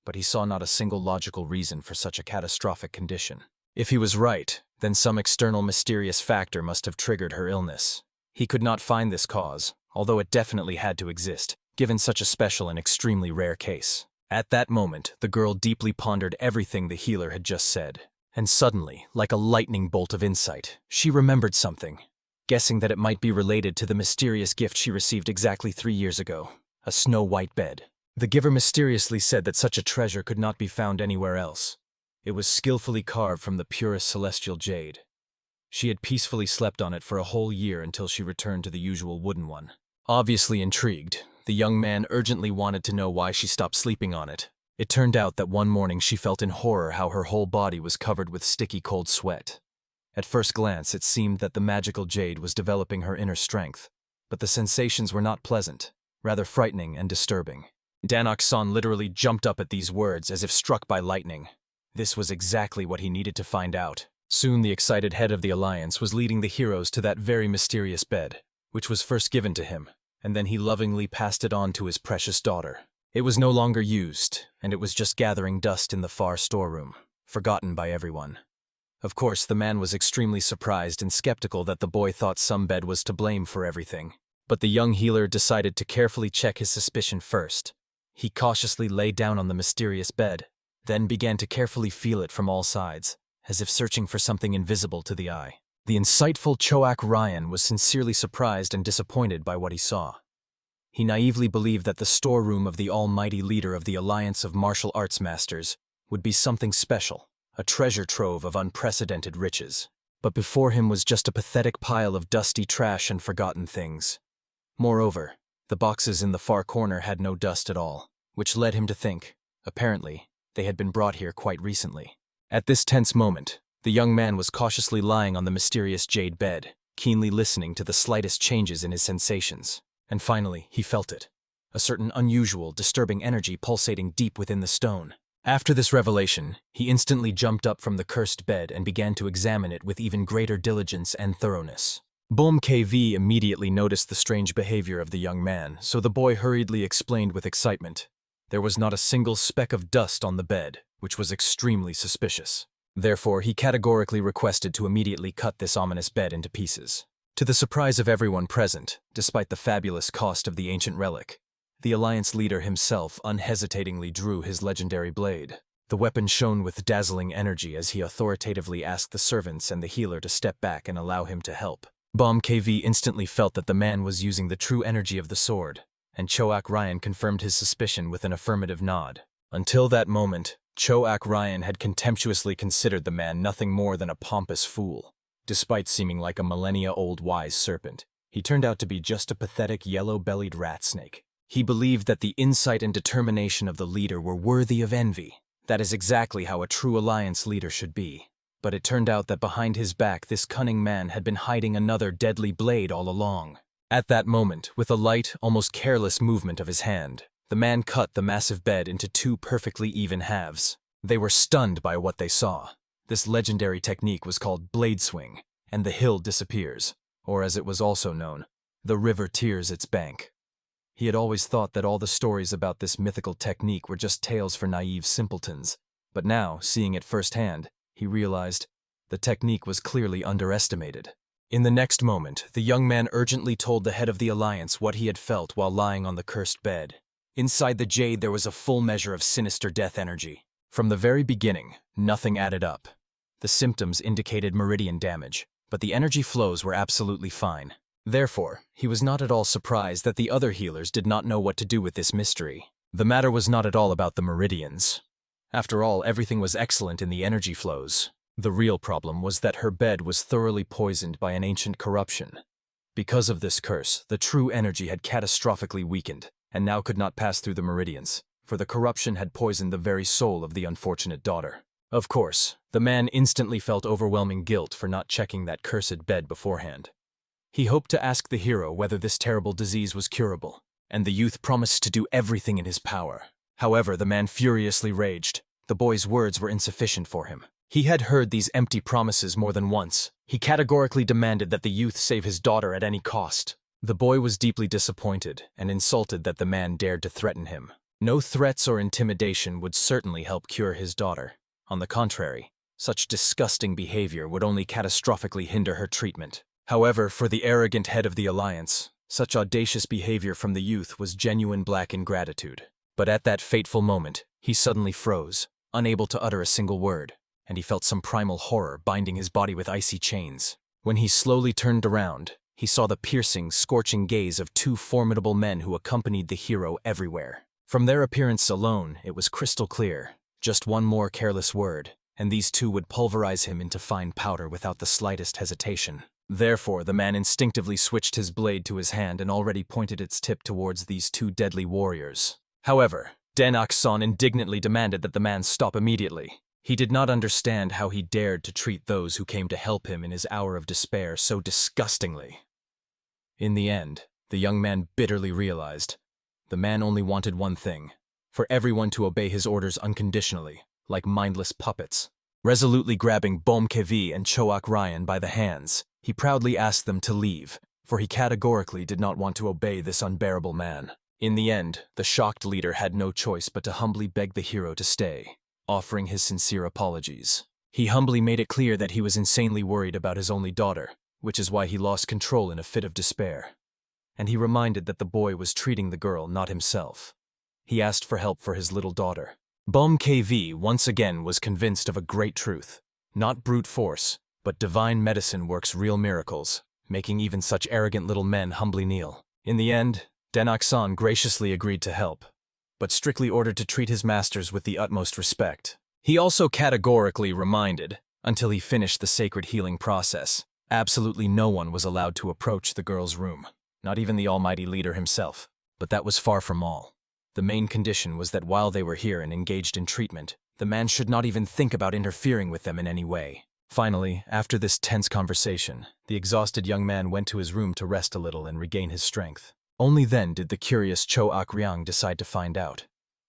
But he saw not a single logical reason for such a catastrophic condition. If he was right, then some external mysterious factor must have triggered her illness. He could not find this cause, although it definitely had to exist, given such a special and extremely rare case. At that moment, the girl deeply pondered everything the healer had just said. And suddenly, like a lightning bolt of insight, she remembered something, guessing that it might be related to the mysterious gift she received exactly 3 years ago, a snow-white bed. The giver mysteriously said that such a treasure could not be found anywhere else. It was skillfully carved from the purest celestial jade. She had peacefully slept on it for a whole year until she returned to the usual wooden one. Obviously intrigued, the young man urgently wanted to know why she stopped sleeping on it. It turned out that one morning she felt in horror how her whole body was covered with sticky cold sweat. At first glance, it seemed that the magical jade was developing her inner strength, but the sensations were not pleasant, rather frightening and disturbing. Denak-son literally jumped up at these words as if struck by lightning. This was exactly what he needed to find out. Soon the excited head of the alliance was leading the heroes to that very mysterious bed, which was first given to him, and then he lovingly passed it on to his precious daughter. It was no longer used, and it was just gathering dust in the far storeroom, forgotten by everyone. Of course, the man was extremely surprised and skeptical that the boy thought some bed was to blame for everything. But the young healer decided to carefully check his suspicion first. He cautiously lay down on the mysterious bed, then began to carefully feel it from all sides, as if searching for something invisible to the eye. The insightful Choak Ryan was sincerely surprised and disappointed by what he saw. He naively believed that the storeroom of the almighty leader of the Alliance of Martial Arts Masters would be something special, a treasure trove of unprecedented riches. But before him was just a pathetic pile of dusty trash and forgotten things. Moreover, the boxes in the far corner had no dust at all, which led him to think, apparently, they had been brought here quite recently. At this tense moment, the young man was cautiously lying on the mysterious jade bed, keenly listening to the slightest changes in his sensations. And finally, he felt it. A certain unusual, disturbing energy pulsating deep within the stone. After this revelation, he instantly jumped up from the cursed bed and began to examine it with even greater diligence and thoroughness. Bom KV immediately noticed the strange behavior of the young man, so the boy hurriedly explained with excitement. There was not a single speck of dust on the bed, which was extremely suspicious. Therefore, he categorically requested to immediately cut this ominous bed into pieces. To the surprise of everyone present, despite the fabulous cost of the ancient relic, the Alliance leader himself unhesitatingly drew his legendary blade. The weapon shone with dazzling energy as he authoritatively asked the servants and the healer to step back and allow him to help. Bomb KV instantly felt that the man was using the true energy of the sword, and Choak Ryan confirmed his suspicion with an affirmative nod. Until that moment, Choak Ryan had contemptuously considered the man nothing more than a pompous fool. Despite seeming like a millennia-old wise serpent, he turned out to be just a pathetic yellow-bellied rat snake. He believed that the insight and determination of the leader were worthy of envy. That is exactly how a true Alliance leader should be. But it turned out that behind his back this cunning man had been hiding another deadly blade all along. At that moment, with a light, almost careless movement of his hand, the man cut the massive bed into two perfectly even halves. They were stunned by what they saw. This legendary technique was called blade swing, and the hill disappears, or as it was also known, the river tears its bank. He had always thought that all the stories about this mythical technique were just tales for naive simpletons, but now, seeing it firsthand, he realized the technique was clearly underestimated. In the next moment, the young man urgently told the head of the Alliance what he had felt while lying on the cursed bed. Inside the jade there was a full measure of sinister death energy. From the very beginning, nothing added up. The symptoms indicated meridian damage, but the energy flows were absolutely fine. Therefore, he was not at all surprised that the other healers did not know what to do with this mystery. The matter was not at all about the meridians. After all, everything was excellent in the energy flows. The real problem was that her bed was thoroughly poisoned by an ancient corruption. Because of this curse, the true energy had catastrophically weakened, and now could not pass through the meridians, for the corruption had poisoned the very soul of the unfortunate daughter. Of course, the man instantly felt overwhelming guilt for not checking that cursed bed beforehand. He hoped to ask the hero whether this terrible disease was curable, and the youth promised to do everything in his power. However, the man furiously raged. The boy's words were insufficient for him. He had heard these empty promises more than once. He categorically demanded that the youth save his daughter at any cost. The boy was deeply disappointed and insulted that the man dared to threaten him. No threats or intimidation would certainly help cure his daughter. On the contrary, such disgusting behavior would only catastrophically hinder her treatment. However, for the arrogant head of the Alliance, such audacious behavior from the youth was genuine black ingratitude. But at that fateful moment, he suddenly froze, unable to utter a single word, and he felt some primal horror binding his body with icy chains. When he slowly turned around, he saw the piercing, scorching gaze of two formidable men who accompanied the hero everywhere. From their appearance alone, it was crystal clear. Just one more careless word, and these two would pulverize him into fine powder without the slightest hesitation. Therefore, the man instinctively switched his blade to his hand and already pointed its tip towards these two deadly warriors. However, Den Akson indignantly demanded that the man stop immediately. He did not understand how he dared to treat those who came to help him in his hour of despair so disgustingly. In the end, the young man bitterly realized the man only wanted one thing: for everyone to obey his orders unconditionally, like mindless puppets. Resolutely grabbing Bomkevi and Choak Ryan by the hands, he proudly asked them to leave, for he categorically did not want to obey this unbearable man. In the end, the shocked leader had no choice but to humbly beg the hero to stay, offering his sincere apologies. He humbly made it clear that he was insanely worried about his only daughter, which is why he lost control in a fit of despair. And he reminded that the boy was treating the girl, not himself. He asked for help for his little daughter. Bom KV once again was convinced of a great truth. Not brute force, but divine medicine works real miracles, making even such arrogant little men humbly kneel. In the end, Den Akson graciously agreed to help, but strictly ordered to treat his masters with the utmost respect. He also categorically reminded, until he finished the sacred healing process, absolutely no one was allowed to approach the girl's room, not even the almighty leader himself. But that was far from all. The main condition was that while they were here and engaged in treatment, the man should not even think about interfering with them in any way. Finally, after this tense conversation, the exhausted young man went to his room to rest a little and regain his strength. Only then did the curious Cho Akryang decide to find out.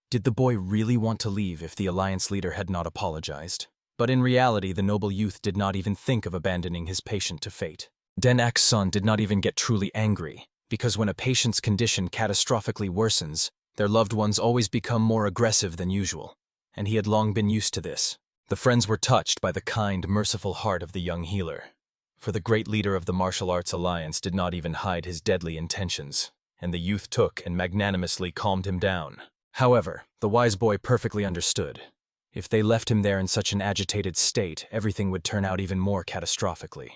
Did the boy really want to leave if the Alliance leader had not apologized? But in reality, the noble youth did not even think of abandoning his patient to fate. Den Akson did not even get truly angry, because when a patient's condition catastrophically worsens, their loved ones always become more aggressive than usual, and he had long been used to this. The friends were touched by the kind, merciful heart of the young healer. For the great leader of the martial arts alliance did not even hide his deadly intentions, and the youth took and magnanimously calmed him down. However, the wise boy perfectly understood. If they left him there in such an agitated state, everything would turn out even more catastrophically.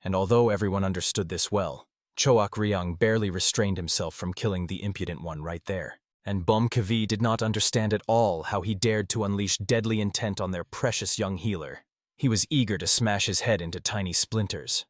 And although everyone understood this well, Choak Ryang barely restrained himself from killing the impudent one right there. And Kavi did not understand at all how he dared to unleash deadly intent on their precious young healer. He was eager to smash his head into tiny splinters.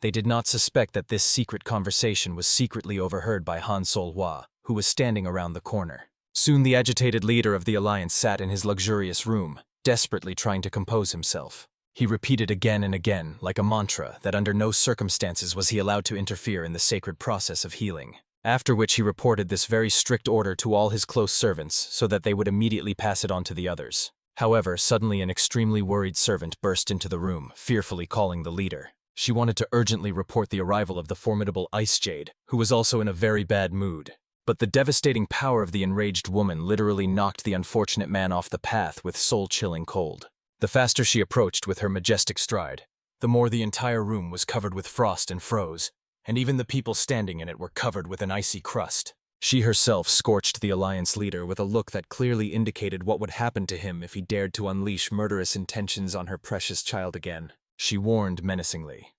They did not suspect that this secret conversation was secretly overheard by Han Solhua, who was standing around the corner. Soon the agitated leader of the alliance sat in his luxurious room, desperately trying to compose himself. He repeated again and again, like a mantra, that under no circumstances was he allowed to interfere in the sacred process of healing. After which he reported this very strict order to all his close servants so that they would immediately pass it on to the others. However, suddenly an extremely worried servant burst into the room, fearfully calling the leader. She wanted to urgently report the arrival of the formidable Ice Jade, who was also in a very bad mood. But the devastating power of the enraged woman literally knocked the unfortunate man off the path with soul-chilling cold. The faster she approached with her majestic stride, the more the entire room was covered with frost and froze, and even the people standing in it were covered with an icy crust. She herself scorched the alliance leader with a look that clearly indicated what would happen to him if he dared to unleash murderous intentions on her precious child again. She warned menacingly.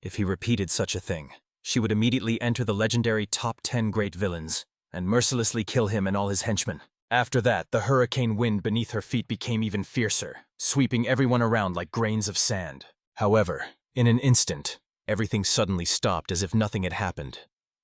If he repeated such a thing, she would immediately enter the legendary top 10 great villains and mercilessly kill him and all his henchmen. After that, the hurricane wind beneath her feet became even fiercer, sweeping everyone around like grains of sand. However, in an instant, everything suddenly stopped as if nothing had happened.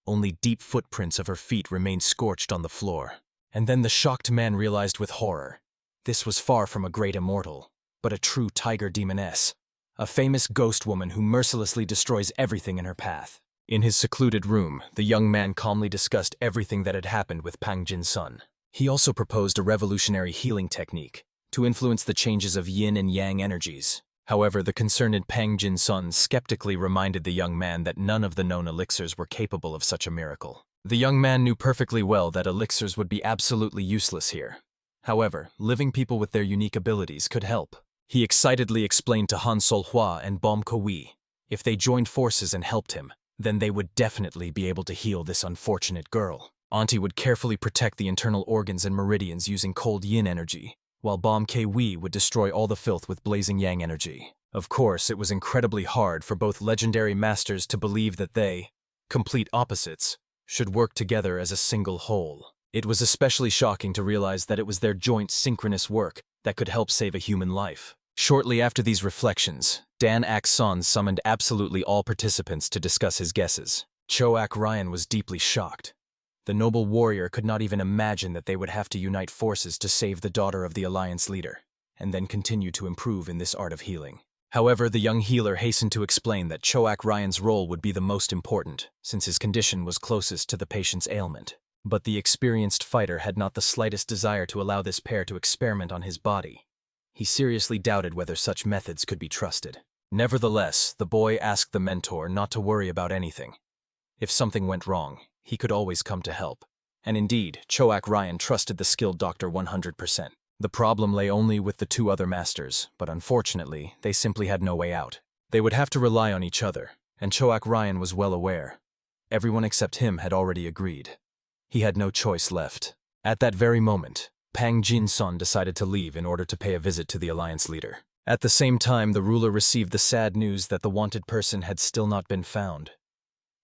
Only deep footprints of her feet remained scorched on the floor. And then the shocked man realized with horror. This was far from a great immortal, but a true tiger demoness. A famous ghost woman who mercilessly destroys everything in her path. In his secluded room, the young man calmly discussed everything that had happened with Pang Jin-sun. He also proposed a revolutionary healing technique to influence the changes of yin and yang energies. However, the concerned Pang Jin-sun skeptically reminded the young man that none of the known elixirs were capable of such a miracle. The young man knew perfectly well that elixirs would be absolutely useless here. However, living people with their unique abilities could help. He excitedly explained to Han Solhua and Kavi, if they joined forces and helped him, then they would definitely be able to heal this unfortunate girl. Auntie would carefully protect the internal organs and meridians using cold yin energy, while Kavi would destroy all the filth with blazing yang energy. Of course, it was incredibly hard for both legendary masters to believe that they, complete opposites, should work together as a single whole. It was especially shocking to realize that it was their joint synchronous work that could help save a human life. Shortly after these reflections, Dan Ak-son summoned absolutely all participants to discuss his guesses. Choak Ryan was deeply shocked. The noble warrior could not even imagine that they would have to unite forces to save the daughter of the alliance leader, and then continue to improve in this art of healing. However, the young healer hastened to explain that Choak Ryan's role would be the most important, since his condition was closest to the patient's ailment. But the experienced fighter had not the slightest desire to allow this pair to experiment on his body. He seriously doubted whether such methods could be trusted. Nevertheless, the boy asked the mentor not to worry about anything. If something went wrong, he could always come to help. And indeed, Choak Ryan trusted the skilled doctor 100%. The problem lay only with the two other masters, but unfortunately, they simply had no way out. They would have to rely on each other, and Choak Ryan was well aware. Everyone except him had already agreed. He had no choice left. At that very moment, Pang Jin-sun decided to leave in order to pay a visit to the alliance leader. At the same time, the ruler received the sad news that the wanted person had still not been found.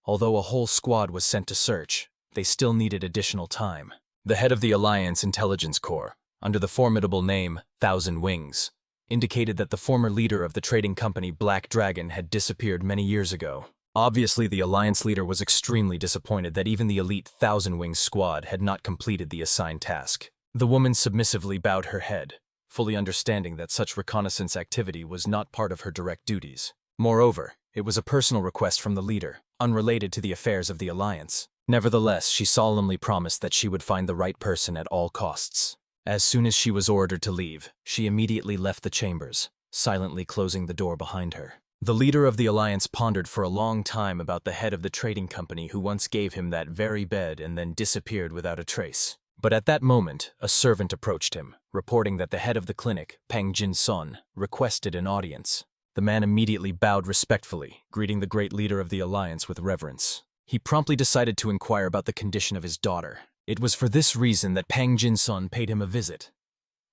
Although a whole squad was sent to search, they still needed additional time. The head of the Alliance Intelligence Corps, under the formidable name Thousand Wings, indicated that the former leader of the trading company Black Dragon had disappeared many years ago. Obviously, the Alliance leader was extremely disappointed that even the elite Thousand Wings squad had not completed the assigned task. The woman submissively bowed her head, fully understanding that such reconnaissance activity was not part of her direct duties. Moreover, it was a personal request from the leader, unrelated to the affairs of the Alliance. Nevertheless, she solemnly promised that she would find the right person at all costs. As soon as she was ordered to leave, she immediately left the chambers, silently closing the door behind her. The leader of the Alliance pondered for a long time about the head of the trading company who once gave him that very bed and then disappeared without a trace. But at that moment, a servant approached him, reporting that the head of the clinic, Pang Jin-son, requested an audience. The man immediately bowed respectfully, greeting the great leader of the alliance with reverence. He promptly decided to inquire about the condition of his daughter. It was for this reason that Pang Jin-son paid him a visit,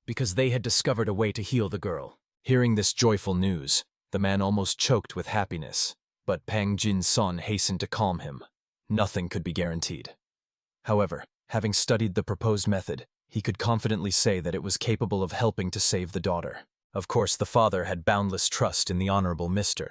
because they had discovered a way to heal the girl. Hearing this joyful news, the man almost choked with happiness, but Pang Jin-son hastened to calm him. Nothing could be guaranteed. However, having studied the proposed method, he could confidently say that it was capable of helping to save the daughter. Of course, the father had boundless trust in the honorable Mr.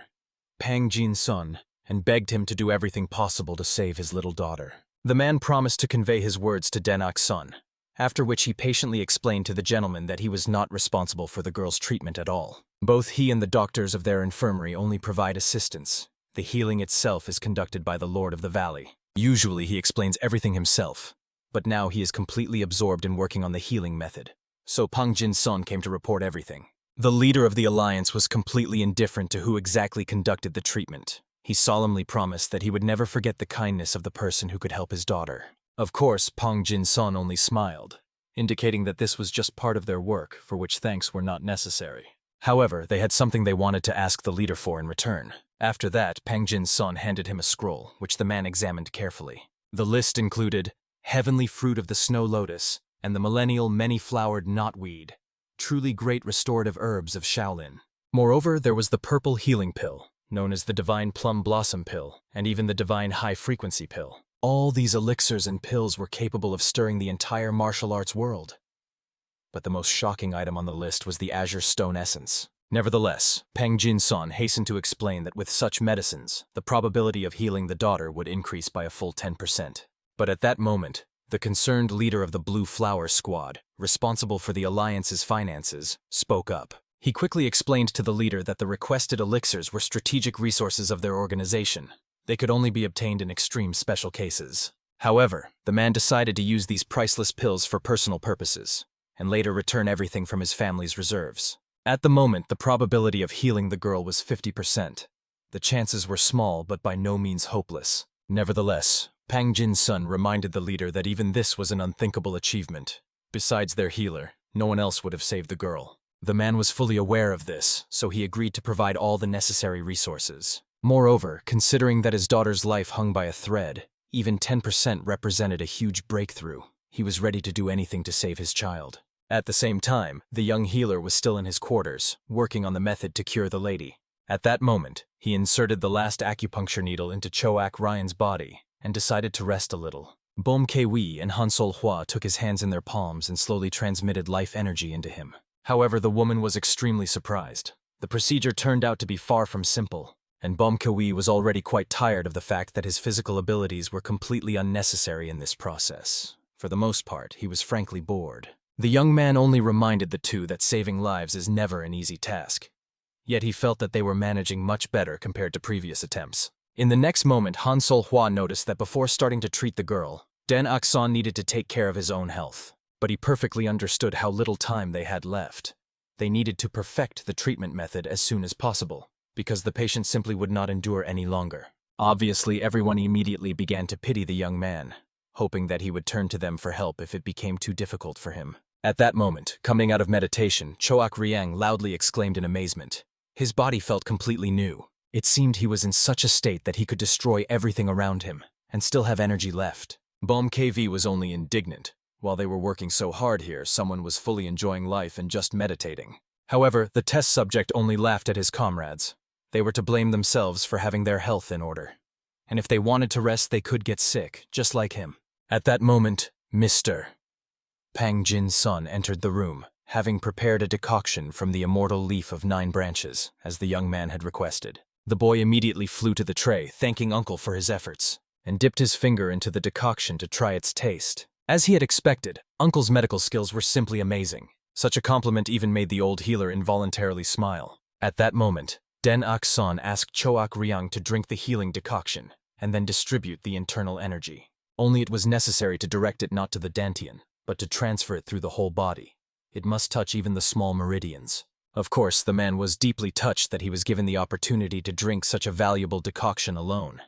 Pang Jin-son and begged him to do everything possible to save his little daughter. The man promised to convey his words to Den-ak-sun, after which he patiently explained to the gentleman that he was not responsible for the girl's treatment at all. Both he and the doctors of their infirmary only provide assistance. The healing itself is conducted by the Lord of the Valley. Usually he explains everything himself, but now he is completely absorbed in working on the healing method. So Pang Jin-son came to report everything. The leader of the alliance was completely indifferent to who exactly conducted the treatment. He solemnly promised that he would never forget the kindness of the person who could help his daughter. Of course, Pang Jin-son only smiled, indicating that this was just part of their work, for which thanks were not necessary. However, they had something they wanted to ask the leader for in return. After that, Pang Jin-son handed him a scroll, which the man examined carefully. The list included heavenly fruit of the snow lotus and the millennial many-flowered knotweed, truly great restorative herbs of Shaolin. Moreover, there was the purple healing pill, known as the divine plum blossom pill, and even the divine high-frequency pill. All these elixirs and pills were capable of stirring the entire martial arts world. But the most shocking item on the list was the azure stone essence. Nevertheless, Pang Jin-son hastened to explain that with such medicines, the probability of healing the daughter would increase by a full 10%. But at that moment, the concerned leader of the Blue Flower Squad, responsible for the Alliance's finances, spoke up. He quickly explained to the leader that the requested elixirs were strategic resources of their organization. They could only be obtained in extreme special cases. However, the man decided to use these priceless pills for personal purposes, and later return everything from his family's reserves. At the moment, the probability of healing the girl was 50%. The chances were small, but by no means hopeless. Nevertheless, Pang Jin-son reminded the leader that even this was an unthinkable achievement. Besides their healer, no one else would have saved the girl. The man was fully aware of this, so he agreed to provide all the necessary resources. Moreover, considering that his daughter's life hung by a thread, even 10% represented a huge breakthrough. He was ready to do anything to save his child. At the same time, the young healer was still in his quarters, working on the method to cure the lady. At that moment, he inserted the last acupuncture needle into Choak Ryan's body and decided to rest a little. Bom Kei and Han Sol-hwa took his hands in their palms and slowly transmitted life energy into him. However, the woman was extremely surprised. The procedure turned out to be far from simple, and Bom Kei was already quite tired of the fact that his physical abilities were completely unnecessary in this process. For the most part, he was frankly bored. The young man only reminded the two that saving lives is never an easy task. Yet he felt that they were managing much better compared to previous attempts. In the next moment, Han Sol-hwa noticed that before starting to treat the girl, Den-ak-sun needed to take care of his own health. But he perfectly understood how little time they had left. They needed to perfect the treatment method as soon as possible, because the patient simply would not endure any longer. Obviously, everyone immediately began to pity the young man, hoping that he would turn to them for help if it became too difficult for him. At that moment, coming out of meditation, Choak Ryang loudly exclaimed in amazement. His body felt completely new. It seemed he was in such a state that he could destroy everything around him and still have energy left. Bom KV was only indignant. While they were working so hard here, someone was fully enjoying life and just meditating. However, the test subject only laughed at his comrades. They were to blame themselves for having their health in order. And if they wanted to rest, they could get sick, just like him. At that moment, Mr. Pang Jin-son entered the room, having prepared a decoction from the immortal leaf of 9 branches, as the young man had requested. The boy immediately flew to the tray, thanking Uncle for his efforts, and dipped his finger into the decoction to try its taste. As he had expected, Uncle's medical skills were simply amazing. Such a compliment even made the old healer involuntarily smile. At that moment, Den-ak-sun asked Choak Ryang to drink the healing decoction, and then distribute the internal energy. Only it was necessary to direct it not to the dantian, but to transfer it through the whole body. It must touch even the small meridians. Of course, the man was deeply touched that he was given the opportunity to drink such a valuable decoction alone.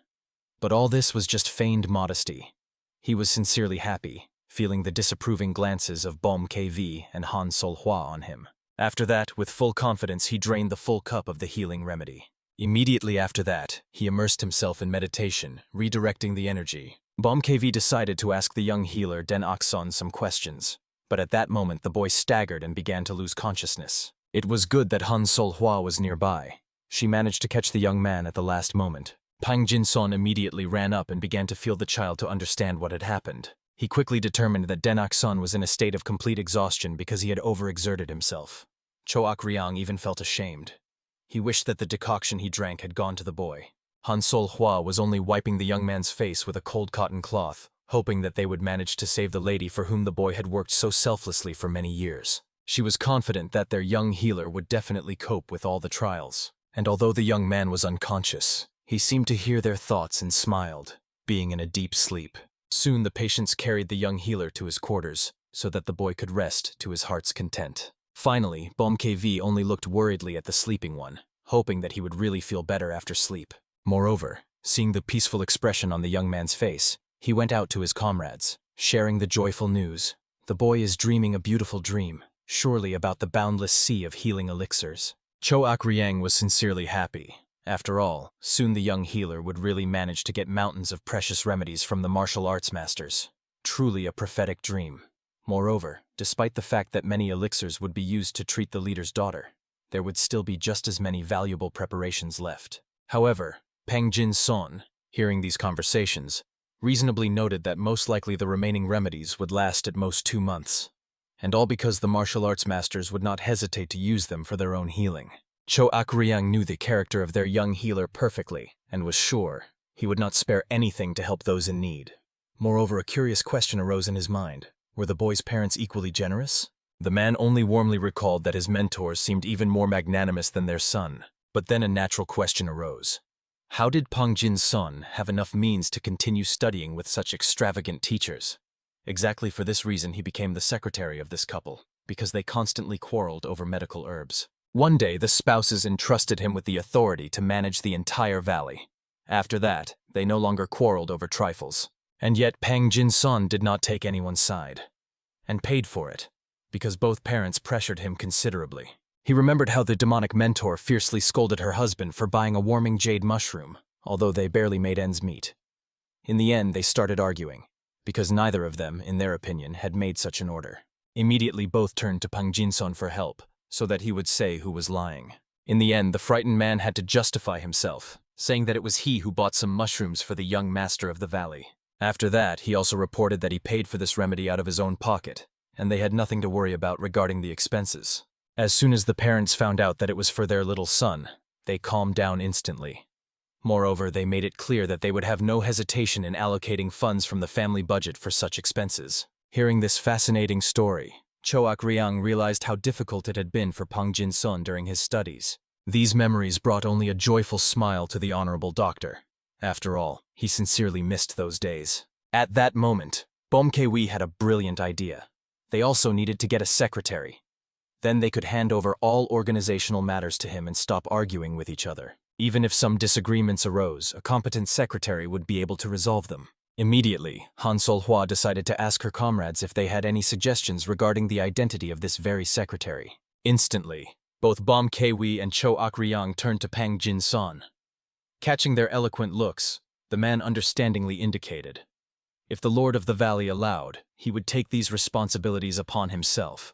But all this was just feigned modesty. He was sincerely happy, feeling the disapproving glances of Bom KV and Han Sol-hwa on him. After that, with full confidence, he drained the full cup of the healing remedy. Immediately after that, he immersed himself in meditation, redirecting the energy. Bom KV decided to ask the young healer Den Akson some questions, but at that moment the boy staggered and began to lose consciousness. It was good that Han Sol-hwa was nearby. She managed to catch the young man at the last moment. Pang Jin-son immediately ran up and began to feel the child to understand what had happened. He quickly determined that Den Akson was in a state of complete exhaustion because he had overexerted himself. Cho Ok-ryang even felt ashamed. He wished that the decoction he drank had gone to the boy. Han Sol-hwa was only wiping the young man's face with a cold cotton cloth, hoping that they would manage to save the lady for whom the boy had worked so selflessly for many years. She was confident that their young healer would definitely cope with all the trials. And although the young man was unconscious, he seemed to hear their thoughts and smiled, being in a deep sleep. Soon the patients carried the young healer to his quarters, so that the boy could rest to his heart's content. Finally, Bom KV only looked worriedly at the sleeping one, hoping that he would really feel better after sleep. Moreover, seeing the peaceful expression on the young man's face, he went out to his comrades, sharing the joyful news. The boy is dreaming a beautiful dream, surely about the boundless sea of healing elixirs. Cho Ok-ryang was sincerely happy. After all, soon the young healer would really manage to get mountains of precious remedies from the martial arts masters. Truly a prophetic dream. Moreover, despite the fact that many elixirs would be used to treat the leader's daughter, there would still be just as many valuable preparations left. However, Pang Jin-son, hearing these conversations, reasonably noted that most likely the remaining remedies would last at most 2 months. And all because the martial arts masters would not hesitate to use them for their own healing. Cho Ok-ryang knew the character of their young healer perfectly, and was sure he would not spare anything to help those in need. Moreover, a curious question arose in his mind. Were the boy's parents equally generous? The man only warmly recalled that his mentors seemed even more magnanimous than their son. But then a natural question arose. How did Pang Jin-son have enough means to continue studying with such extravagant teachers? Exactly for this reason he became the secretary of this couple, because they constantly quarreled over medical herbs. One day, the spouses entrusted him with the authority to manage the entire valley. After that, they no longer quarreled over trifles. And yet Pang Jin-son did not take anyone's side, and paid for it, because both parents pressured him considerably. He remembered how the demonic mentor fiercely scolded her husband for buying a warming jade mushroom, although they barely made ends meet. In the end, they started arguing, because neither of them, in their opinion, had made such an order. Immediately both turned to Pang Jin-son for help, so that he would say who was lying. In the end, the frightened man had to justify himself, saying that it was he who bought some mushrooms for the young master of the valley. After that, he also reported that he paid for this remedy out of his own pocket, and they had nothing to worry about regarding the expenses. As soon as the parents found out that it was for their little son, they calmed down instantly. Moreover, they made it clear that they would have no hesitation in allocating funds from the family budget for such expenses. Hearing this fascinating story, Cho Ok-ryang realized how difficult it had been for Pang Jin-son during his studies. These memories brought only a joyful smile to the honorable doctor. After all, he sincerely missed those days. At that moment, Bom Kwi had a brilliant idea. They also needed to get a secretary. Then they could hand over all organizational matters to him and stop arguing with each other. Even if some disagreements arose, a competent secretary would be able to resolve them. Immediately, Han Sol-hwa decided to ask her comrades if they had any suggestions regarding the identity of this very secretary. Instantly, both Bom Kwi and Cho Ok-ryang turned to Pang Jin-son. Catching their eloquent looks, the man understandingly indicated, if the Lord of the Valley allowed, he would take these responsibilities upon himself.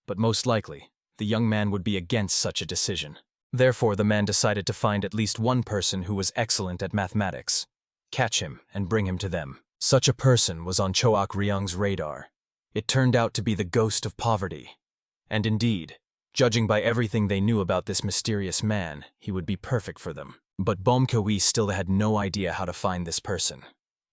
But most likely, the young man would be against such a decision. Therefore, the man decided to find at least one person who was excellent at mathematics, catch him, and bring him to them. Such a person was on Cho Ok-ryang's radar. It turned out to be the ghost of poverty. And indeed, judging by everything they knew about this mysterious man, he would be perfect for them. But Bom Kwi still had no idea how to find this person.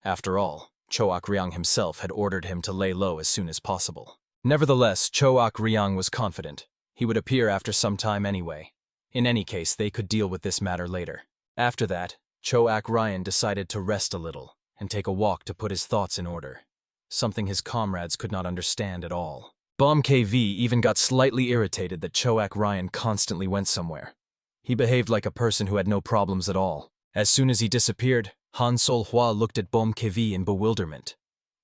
After all, Cho Ok-ryang himself had ordered him to lay low as soon as possible. Nevertheless, Cho Ok-ryang was confident. He would appear after some time anyway. In any case, they could deal with this matter later. After that, Cho Ok-ryang decided to rest a little and take a walk to put his thoughts in order, something his comrades could not understand at all. Bom Kv even got slightly irritated that Cho Ok-ryang constantly went somewhere. He behaved like a person who had no problems at all. As soon as he disappeared, Han Sol-hwa looked at Bom Kv in bewilderment.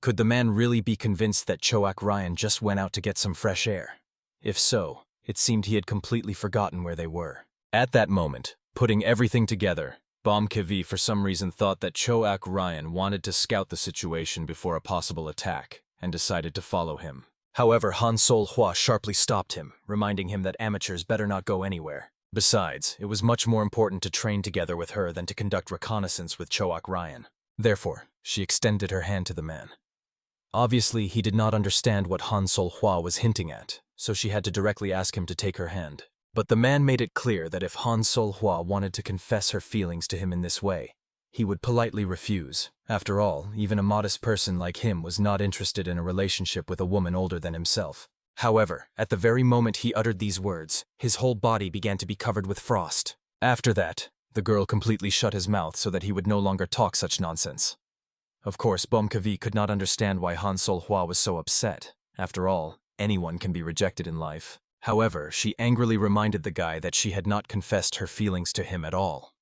Could the man really be convinced that Choak Ryan just went out to get some fresh air? If so, it seemed he had completely forgotten where they were. At that moment, putting everything together, Bomkevi for some reason thought that Choak Ryan wanted to scout the situation before a possible attack, and decided to follow him. However, Han Sol-hwa sharply stopped him, reminding him that amateurs better not go anywhere. Besides, it was much more important to train together with her than to conduct reconnaissance with Choak Ryan. Therefore, she extended her hand to the man. Obviously, he did not understand what Han Sol-hwa was hinting at, so she had to directly ask him to take her hand. But the man made it clear that if Han Sol-hwa wanted to confess her feelings to him in this way, he would politely refuse. After all, even a modest person like him was not interested in a relationship with a woman older than himself. However, at the very moment he uttered these words, his whole body began to be covered with frost. After that, the girl completely shut his mouth so that he would no longer talk such nonsense. Of course, Bomkevi could not understand why Han Sol-hwa was so upset. After all, anyone can be rejected in life. However, she angrily reminded the guy that she had not confessed her feelings to him at all.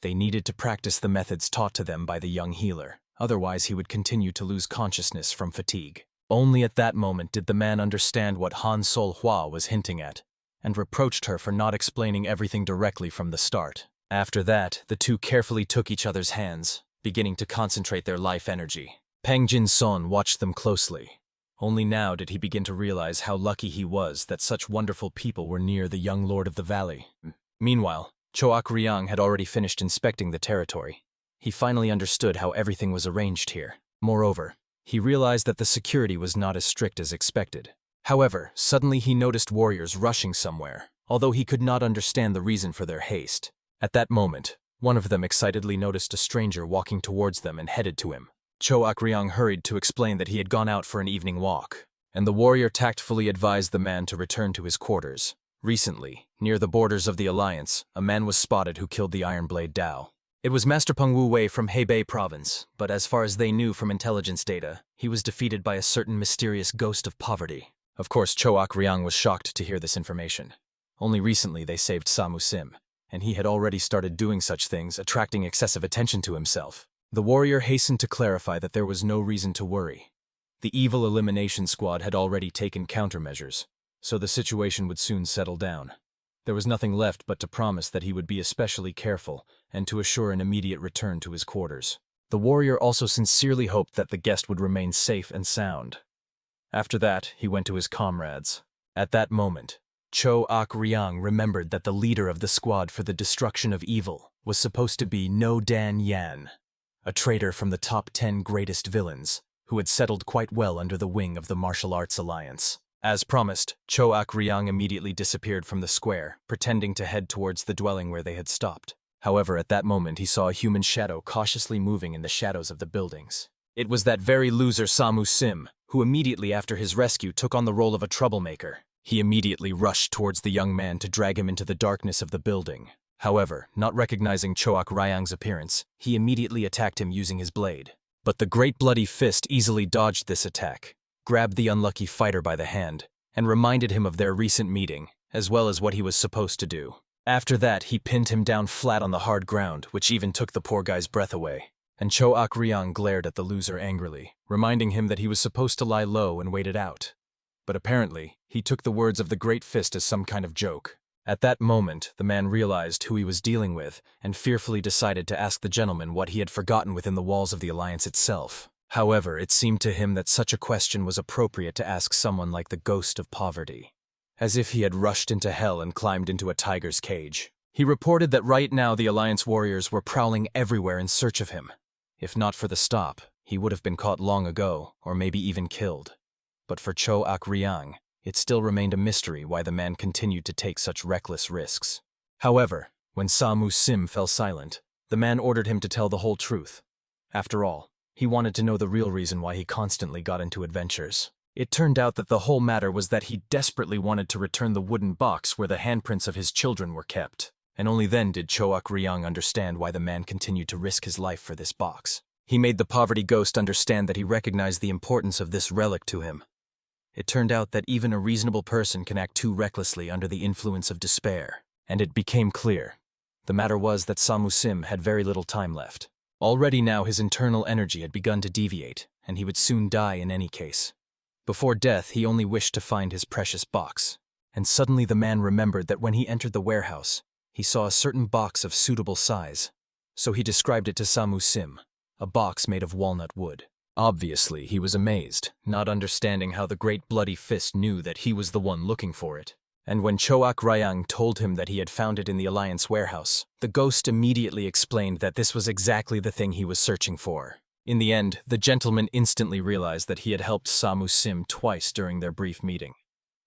They needed to practice the methods taught to them by the young healer, otherwise he would continue to lose consciousness from fatigue. Only at that moment did the man understand what Han Sol-hwa was hinting at, and reproached her for not explaining everything directly from the start. After that, the two carefully took each other's hands, beginning to concentrate their life energy. Pang Jin-son watched them closely. Only now did he begin to realize how lucky he was that such wonderful people were near the young lord of the valley. Meanwhile, Choak Ryang had already finished inspecting the territory. He finally understood how everything was arranged here. Moreover, he realized that the security was not as strict as expected. However, suddenly he noticed warriors rushing somewhere, although he could not understand the reason for their haste. At that moment, one of them excitedly noticed a stranger walking towards them and headed to him. Choak Ryang hurried to explain that he had gone out for an evening walk, and the warrior tactfully advised the man to return to his quarters. Recently, near the borders of the Alliance, a man was spotted who killed the Ironblade Dao. It was Master Peng Wu Wei from Hebei Province, but as far as they knew from intelligence data, he was defeated by a certain mysterious ghost of poverty. Of course, Choak Ryang was shocked to hear this information. Only recently they saved Samu Sim, and he had already started doing such things, attracting excessive attention to himself. The warrior hastened to clarify that there was no reason to worry. The evil elimination squad had already taken countermeasures, so the situation would soon settle down. There was nothing left but to promise that he would be especially careful and to assure an immediate return to his quarters. The warrior also sincerely hoped that the guest would remain safe and sound. After that, he went to his comrades. At that moment, Choak Ryang remembered that the leader of the squad for the destruction of evil was supposed to be No Dan Yan, a traitor from the top 10 greatest villains, who had settled quite well under the wing of the Martial Arts Alliance. As promised, Choak Ryang immediately disappeared from the square, pretending to head towards the dwelling where they had stopped. However, at that moment he saw a human shadow cautiously moving in the shadows of the buildings. It was that very loser Samu Sim, who immediately after his rescue took on the role of a troublemaker. He immediately rushed towards the young man to drag him into the darkness of the building. However, not recognizing Choak Ryang's appearance, he immediately attacked him using his blade. But the great bloody fist easily dodged this attack, grabbed the unlucky fighter by the hand, and reminded him of their recent meeting, as well as what he was supposed to do. After that, he pinned him down flat on the hard ground, which even took the poor guy's breath away. And Choak Ryang glared at the loser angrily, reminding him that he was supposed to lie low and wait it out. But apparently, he took the words of the great fist as some kind of joke. At that moment, the man realized who he was dealing with and fearfully decided to ask the gentleman what he had forgotten within the walls of the Alliance itself. However, it seemed to him that such a question was appropriate to ask someone like the Ghost of Poverty, as if he had rushed into hell and climbed into a tiger's cage. He reported that right now the Alliance warriors were prowling everywhere in search of him. If not for the stop, he would have been caught long ago, or maybe even killed. But for Choak Ryang, it still remained a mystery why the man continued to take such reckless risks. However, when Samu Sim fell silent, the man ordered him to tell the whole truth. After all, he wanted to know the real reason why he constantly got into adventures. It turned out that the whole matter was that he desperately wanted to return the wooden box where the handprints of his children were kept, and only then did Choak Ryang understand why the man continued to risk his life for this box. He made the poverty ghost understand that he recognized the importance of this relic to him. It turned out that even a reasonable person can act too recklessly under the influence of despair, and it became clear. The matter was that Samu Sim had very little time left. Already now his internal energy had begun to deviate, and he would soon die in any case. Before death, he only wished to find his precious box. And suddenly the man remembered that when he entered the warehouse, he saw a certain box of suitable size. So he described it to Samu Sim, a box made of walnut wood. Obviously, he was amazed, not understanding how the great bloody fist knew that he was the one looking for it. And when Choak Ryang told him that he had found it in the Alliance warehouse, the ghost immediately explained that this was exactly the thing he was searching for. In the end, the gentleman instantly realized that he had helped Samu Sim twice during their brief meeting.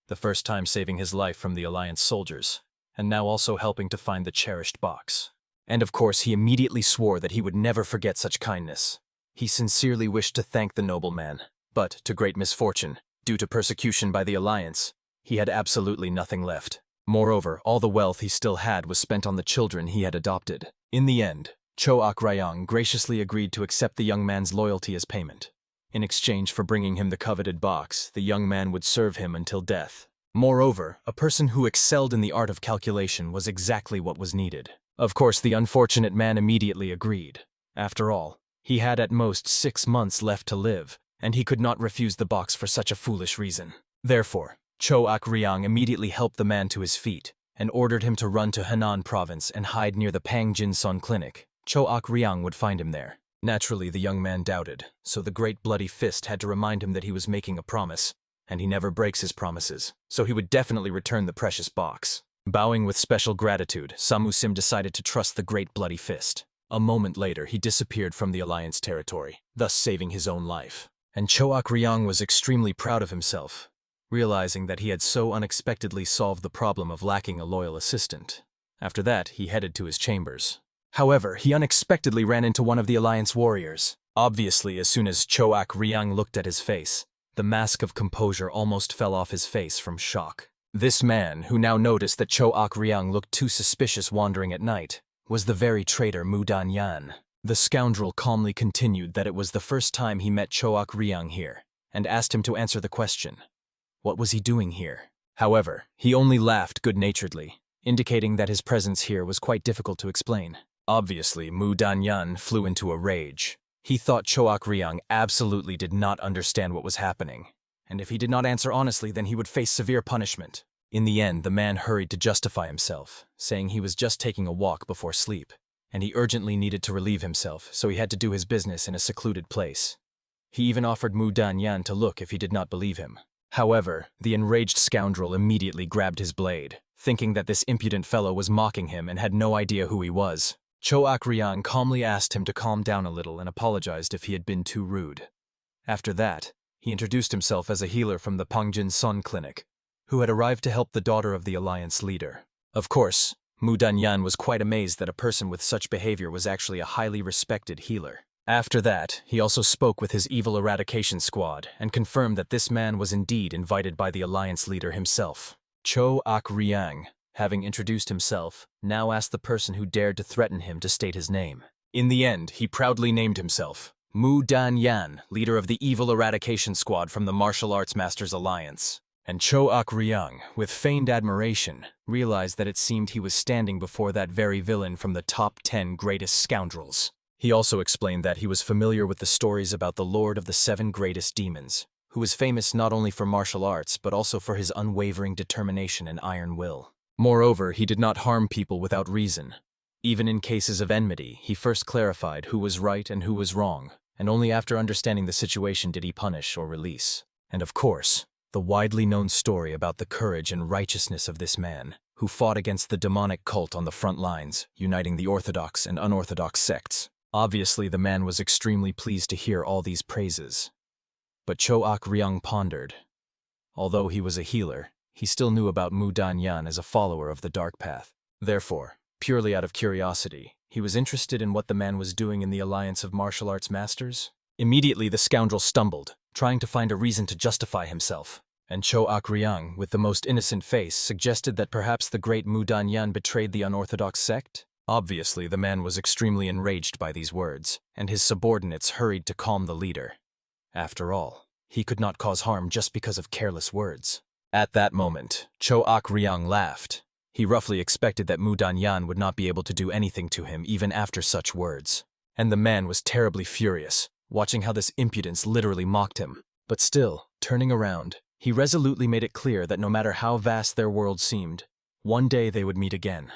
The first time saving his life from the Alliance soldiers, and now also helping to find the cherished box. And of course, he immediately swore that he would never forget such kindness. He sincerely wished to thank the nobleman, but, to great misfortune, due to persecution by the Alliance, he had absolutely nothing left. Moreover, all the wealth he still had was spent on the children he had adopted. In the end, Choak Ryang graciously agreed to accept the young man's loyalty as payment. In exchange for bringing him the coveted box, the young man would serve him until death. Moreover, a person who excelled in the art of calculation was exactly what was needed. Of course, the unfortunate man immediately agreed. After all, he had at most 6 months left to live, and he could not refuse the box for such a foolish reason. Therefore, Choak Ryang immediately helped the man to his feet and ordered him to run to Henan province and hide near the Pangjin Son clinic. Choak Ryang would find him there. Naturally, the young man doubted, so the great bloody fist had to remind him that he was making a promise, and he never breaks his promises, so he would definitely return the precious box. Bowing with special gratitude, Samu Sim decided to trust the great bloody fist. A moment later, he disappeared from the Alliance territory, thus saving his own life. And Choak Ryang was extremely proud of himself, realizing that he had so unexpectedly solved the problem of lacking a loyal assistant. After that, he headed to his chambers. However, he unexpectedly ran into one of the Alliance warriors. Obviously, as soon as Choak Ryang looked at his face, the mask of composure almost fell off his face from shock. This man, who now noticed that Choak Ryang looked too suspicious wandering at night, was the very traitor Mu Dan-yan. The scoundrel calmly continued that it was the first time he met Choak Ryang here, and asked him to answer the question. What was he doing here? However, he only laughed good-naturedly, indicating that his presence here was quite difficult to explain. Obviously, Mu Dan-yan flew into a rage. He thought Choak Ryang absolutely did not understand what was happening, and if he did not answer honestly, then he would face severe punishment. In the end, the man hurried to justify himself, saying he was just taking a walk before sleep, and he urgently needed to relieve himself, so he had to do his business in a secluded place. He even offered Mu Dan-yan to look if he did not believe him. However, the enraged scoundrel immediately grabbed his blade, thinking that this impudent fellow was mocking him and had no idea who he was. Choak Ryang calmly asked him to calm down a little and apologized if he had been too rude. After that, he introduced himself as a healer from the Pangjin Son clinic, who had arrived to help the daughter of the Alliance leader. Of course, Mu Dan-yan was quite amazed that a person with such behavior was actually a highly respected healer. After that, he also spoke with his evil eradication squad and confirmed that this man was indeed invited by the Alliance leader himself. Choak Ryang, having introduced himself, now asked the person who dared to threaten him to state his name. In the end, he proudly named himself Mu Dan-yan, leader of the evil eradication squad from the Martial Arts Masters Alliance. And Choak Ryang, with feigned admiration, realized that it seemed he was standing before that very villain from the top 10 greatest scoundrels. He also explained that he was familiar with the stories about the Lord of the 7 greatest demons, who was famous not only for martial arts but also for his unwavering determination and iron will. Moreover, he did not harm people without reason. Even in cases of enmity, he first clarified who was right and who was wrong, and only after understanding the situation did he punish or release. And of course, the widely known story about the courage and righteousness of this man, who fought against the demonic cult on the front lines, uniting the orthodox and unorthodox sects. Obviously, the man was extremely pleased to hear all these praises. But Choak Ryang pondered. Although he was a healer, he still knew about Mu Dan-yan as a follower of the Dark Path. Therefore, purely out of curiosity, he was interested in what the man was doing in the Alliance of Martial Arts Masters. Immediately, the scoundrel stumbled, trying to find a reason to justify himself. And Choak Ryang, with the most innocent face, suggested that perhaps the great Mu Dan-yan betrayed the unorthodox sect. Obviously, the man was extremely enraged by these words, and his subordinates hurried to calm the leader. After all, he could not cause harm just because of careless words. At that moment, Choak Ryang laughed. He roughly expected that Mu Dan-yan would not be able to do anything to him even after such words. and the man was terribly furious, watching how this impudence literally mocked him. But still, turning around, he resolutely made it clear that no matter how vast their world seemed, one day they would meet again.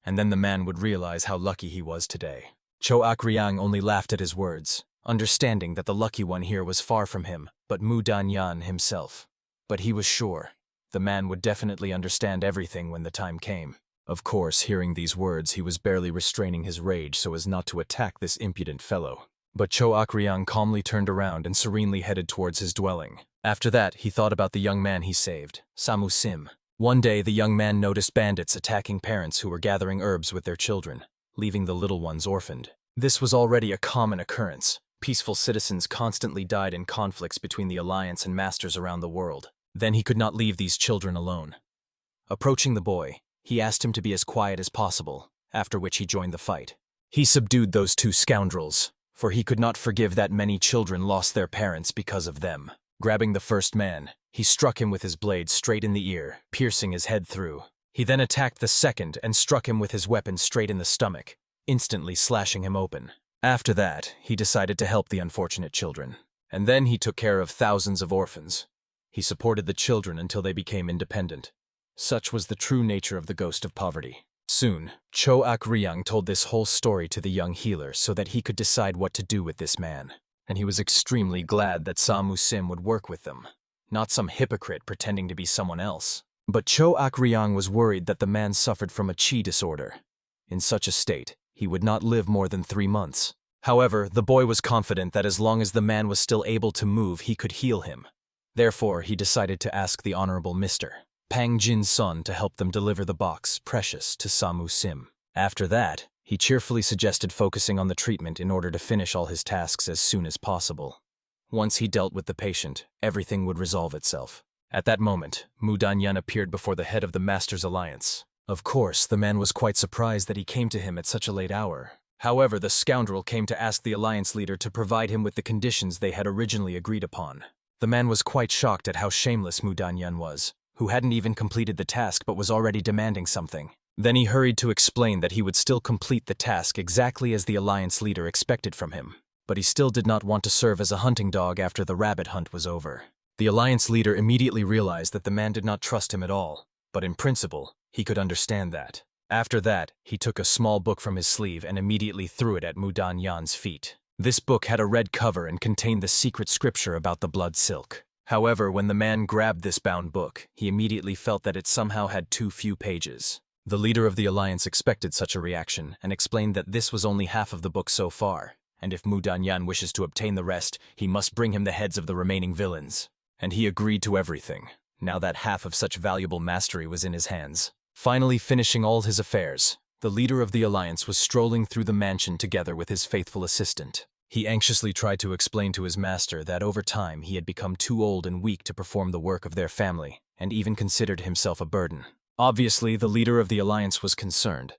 And then the man would realize how lucky he was today. Cho Akryang only laughed at his words, understanding that the lucky one here was far from him, but Mu Danyan himself. But he was sure the man would definitely understand everything when the time came. Of course, hearing these words, he was barely restraining his rage so as not to attack this impudent fellow. But Cho Akryang calmly turned around and serenely headed towards his dwelling. After that, he thought about the young man he saved, Samu Sim. One day, the young man noticed bandits attacking parents who were gathering herbs with their children, leaving the little ones orphaned. This was already a common occurrence. Peaceful citizens constantly died in conflicts between the Alliance and masters around the world. Then he could not leave these children alone. Approaching the boy, he asked him to be as quiet as possible, after which he joined the fight. He subdued those two scoundrels, for he could not forgive that many children lost their parents because of them. Grabbing the first man, he struck him with his blade straight in the ear, piercing his head through. He then attacked the second and struck him with his weapon straight in the stomach, instantly slashing him open. After that, he decided to help the unfortunate children. And then he took care of thousands of orphans. He supported the children until they became independent. Such was the true nature of the ghost of poverty. Soon, Cho Akryang told this whole story to the young healer so that he could decide what to do with this man. And he was extremely glad that Samu Sim would work with them, not some hypocrite pretending to be someone else. But Cho Akryang was worried that the man suffered from a chi disorder. In such a state, he would not live more than 3 months. However, the boy was confident that as long as the man was still able to move, he could heal him. Therefore, he decided to ask the Honorable Mr. Pang Jin-son to help them deliver the box, Precious, to Samu Sim. After that, he cheerfully suggested focusing on the treatment in order to finish all his tasks as soon as possible. Once he dealt with the patient, everything would resolve itself. At that moment, Mu Danyan appeared before the head of the Masters' Alliance. Of course, the man was quite surprised that he came to him at such a late hour. However, the scoundrel came to ask the Alliance leader to provide him with the conditions they had originally agreed upon. The man was quite shocked at how shameless Mu Danyan was, who hadn't even completed the task but was already demanding something. Then he hurried to explain that he would still complete the task exactly as the Alliance leader expected from him. But he still did not want to serve as a hunting dog after the rabbit hunt was over. The Alliance leader immediately realized that the man did not trust him at all, but in principle, he could understand that. After that, he took a small book from his sleeve and immediately threw it at Mu Danyan's feet. This book had a red cover and contained the secret scripture about the blood silk. However, when the man grabbed this bound book, he immediately felt that it somehow had too few pages. The leader of the Alliance expected such a reaction and explained that this was only half of the book so far, and if Mu Danyan wishes to obtain the rest, he must bring him the heads of the remaining villains. And he agreed to everything, now that half of such valuable mastery was in his hands. Finally finishing all his affairs, the leader of the Alliance was strolling through the mansion together with his faithful assistant. He anxiously tried to explain to his master that over time he had become too old and weak to perform the work of their family, and even considered himself a burden. Obviously, the leader of the Alliance was concerned.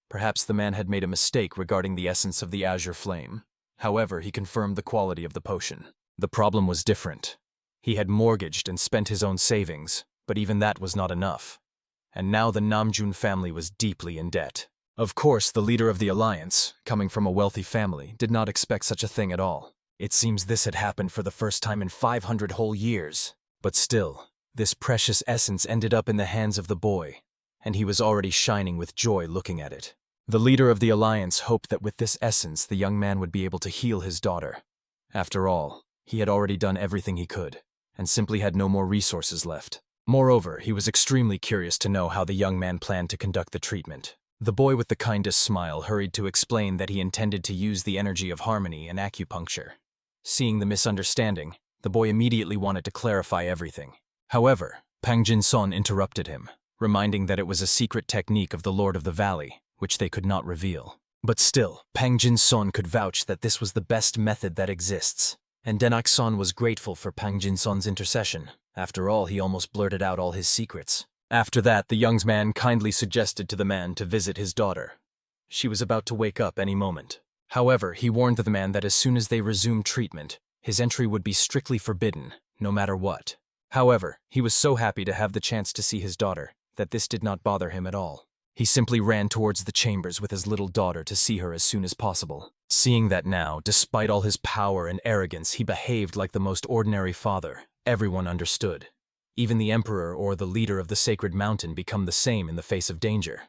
Perhaps the man had made a mistake regarding the essence of the azure flame. However, he confirmed the quality of the potion. The problem was different. He had mortgaged and spent his own savings, but even that was not enough. And now the Namjoon family was deeply in debt. Of course, the leader of the Alliance, coming from a wealthy family, did not expect such a thing at all. It seems this had happened for the first time in 500 whole years. But still, this precious essence ended up in the hands of the boy, and he was already shining with joy looking at it. The leader of the Alliance hoped that with this essence the young man would be able to heal his daughter. After all, he had already done everything he could, and simply had no more resources left. Moreover, he was extremely curious to know how the young man planned to conduct the treatment. The boy with the kindest smile hurried to explain that he intended to use the energy of harmony and acupuncture. Seeing the misunderstanding, the boy immediately wanted to clarify everything. However, Pang Jin-son interrupted him, reminding that it was a secret technique of the Lord of the Valley, which they could not reveal. But still, Pang Jin-son could vouch that this was the best method that exists. And Denak-son was grateful for Pang Jin-son's intercession. After all, he almost blurted out all his secrets. After that, the young man kindly suggested to the man to visit his daughter. She was about to wake up any moment. However, he warned the man that as soon as they resumed treatment, his entry would be strictly forbidden, no matter what. However, he was so happy to have the chance to see his daughter that this did not bother him at all. He simply ran towards the chambers with his little daughter to see her as soon as possible. Seeing that now, despite all his power and arrogance, he behaved like the most ordinary father, everyone understood. Even the emperor or the leader of the sacred mountain become the same in the face of danger.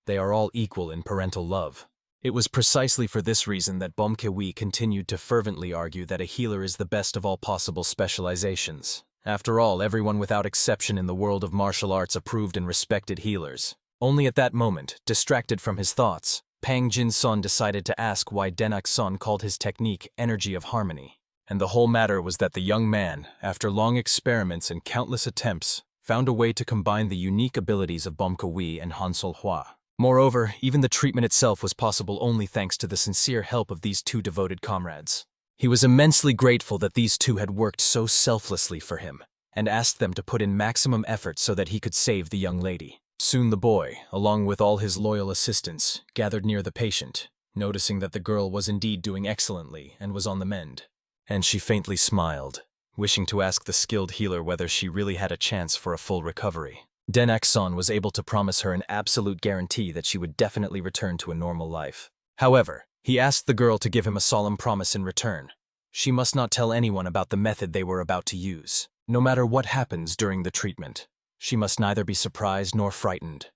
They are all equal in parental love. It was precisely for this reason that Bomkewi continued to fervently argue that a healer is the best of all possible specializations. After all, everyone without exception in the world of martial arts approved and respected healers. Only at that moment, distracted from his thoughts, Pang Jin-son decided to ask why Denak-son called his technique energy of harmony. And the whole matter was that the young man, after long experiments and countless attempts, found a way to combine the unique abilities of Bomkewi and Hansul-hwa. Moreover, even the treatment itself was possible only thanks to the sincere help of these two devoted comrades. He was immensely grateful that these two had worked so selflessly for him, and asked them to put in maximum effort so that he could save the young lady. Soon the boy, along with all his loyal assistants, gathered near the patient, noticing that the girl was indeed doing excellently and was on the mend. And she faintly smiled, wishing to ask the skilled healer whether she really had a chance for a full recovery. Denak-son was able to promise her an absolute guarantee that she would definitely return to a normal life. However, he asked the girl to give him a solemn promise in return. She must not tell anyone about the method they were about to use. No matter what happens during the treatment, she must neither be surprised nor frightened.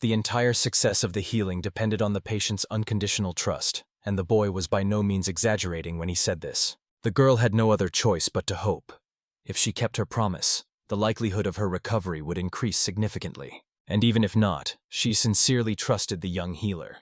The entire success of the healing depended on the patient's unconditional trust, and the boy was by no means exaggerating when he said this. The girl had no other choice but to hope. If she kept her promise, the likelihood of her recovery would increase significantly. And even if not, she sincerely trusted the young healer.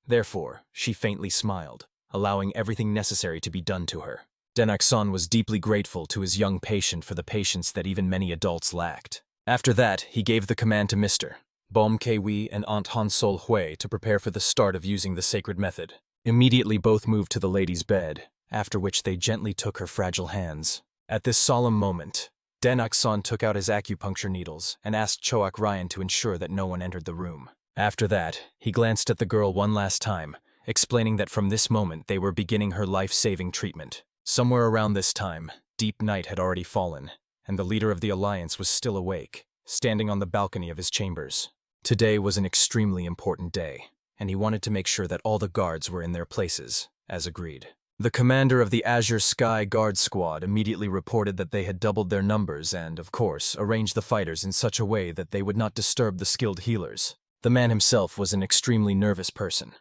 Therefore, she faintly smiled, allowing everything necessary to be done to her. Denak-son was deeply grateful to his young patient for the patience that even many adults lacked. After that, he gave the command to Mr. Bomkewi and Aunt Hansul-hwa to prepare for the start of using the sacred method. Immediately both moved to the lady's bed, after which they gently took her fragile hands. At this solemn moment, Denak-son took out his acupuncture needles and asked Choak Ryan to ensure that no one entered the room. After that, he glanced at the girl one last time, explaining that from this moment they were beginning her life-saving treatment. Somewhere around this time, deep night had already fallen, and the leader of the alliance was still awake, standing on the balcony of his chambers. Today was an extremely important day, and he wanted to make sure that all the guards were in their places, as agreed. The commander of the Azure Sky Guard Squad immediately reported that they had doubled their numbers and, of course, arranged the fighters in such a way that they would not disturb the skilled healers. The man himself was an extremely nervous person.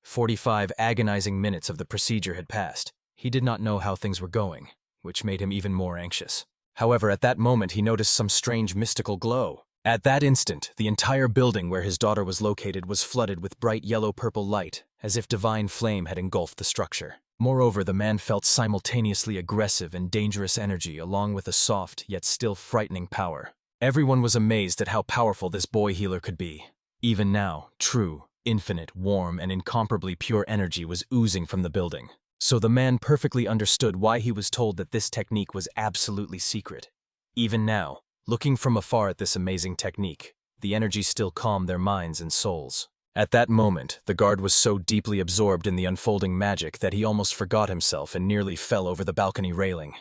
45 agonizing minutes of the procedure had passed. He did not know how things were going, which made him even more anxious. However, at that moment he noticed some strange mystical glow. At that instant, the entire building where his daughter was located was flooded with bright yellow-purple light, as if divine flame had engulfed the structure. Moreover, the man felt simultaneously aggressive and dangerous energy along with a soft yet still frightening power. Everyone was amazed at how powerful this boy healer could be. Even now, true, infinite, warm, and incomparably pure energy was oozing from the building. So the man perfectly understood why he was told that this technique was absolutely secret. Even now, looking from afar at this amazing technique, the energy still calmed their minds and souls. At that moment, the guard was so deeply absorbed in the unfolding magic that he almost forgot himself and nearly fell over the balcony railing.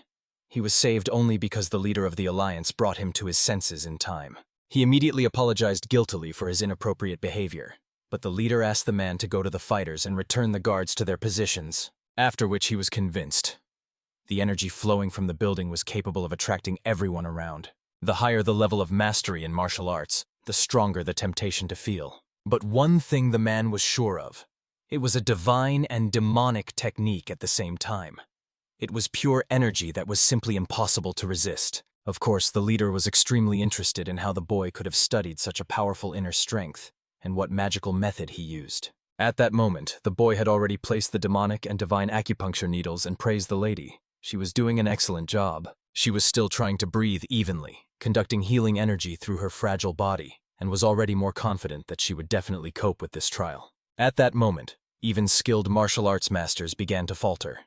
He was saved only because the leader of the alliance brought him to his senses in time. He immediately apologized guiltily for his inappropriate behavior, but the leader asked the man to go to the fighters and return the guards to their positions. After which he was convinced. The energy flowing from the building was capable of attracting everyone around. The higher the level of mastery in martial arts, the stronger the temptation to feel. But one thing the man was sure of. It was a divine and demonic technique at the same time. It was pure energy that was simply impossible to resist. Of course, the leader was extremely interested in how the boy could have studied such a powerful inner strength, and what magical method he used. At that moment, the boy had already placed the demonic and divine acupuncture needles and praised the lady. She was doing an excellent job. She was still trying to breathe evenly, conducting healing energy through her fragile body, and was already more confident that she would definitely cope with this trial. At that moment, even skilled martial arts masters began to falter,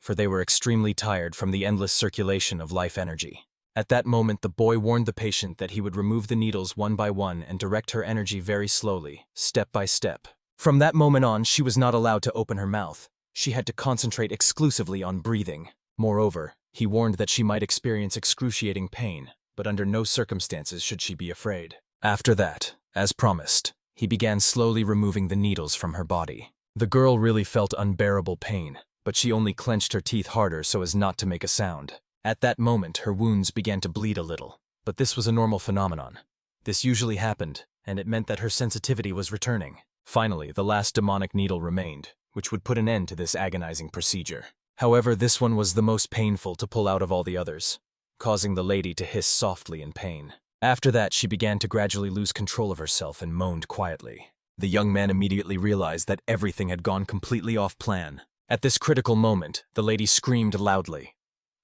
for they were extremely tired from the endless circulation of life energy. At that moment, the boy warned the patient that he would remove the needles one by one and direct her energy very slowly, step by step. From that moment on, she was not allowed to open her mouth. She had to concentrate exclusively on breathing. Moreover, he warned that she might experience excruciating pain, but under no circumstances should she be afraid. After that, as promised, he began slowly removing the needles from her body. The girl really felt unbearable pain, but she only clenched her teeth harder so as not to make a sound. At that moment, her wounds began to bleed a little, but this was a normal phenomenon. This usually happened, and it meant that her sensitivity was returning. Finally, the last demonic needle remained, which would put an end to this agonizing procedure. However, this one was the most painful to pull out of all the others, causing the lady to hiss softly in pain. After that, she began to gradually lose control of herself and moaned quietly. The young man immediately realized that everything had gone completely off plan. At this critical moment, the lady screamed loudly.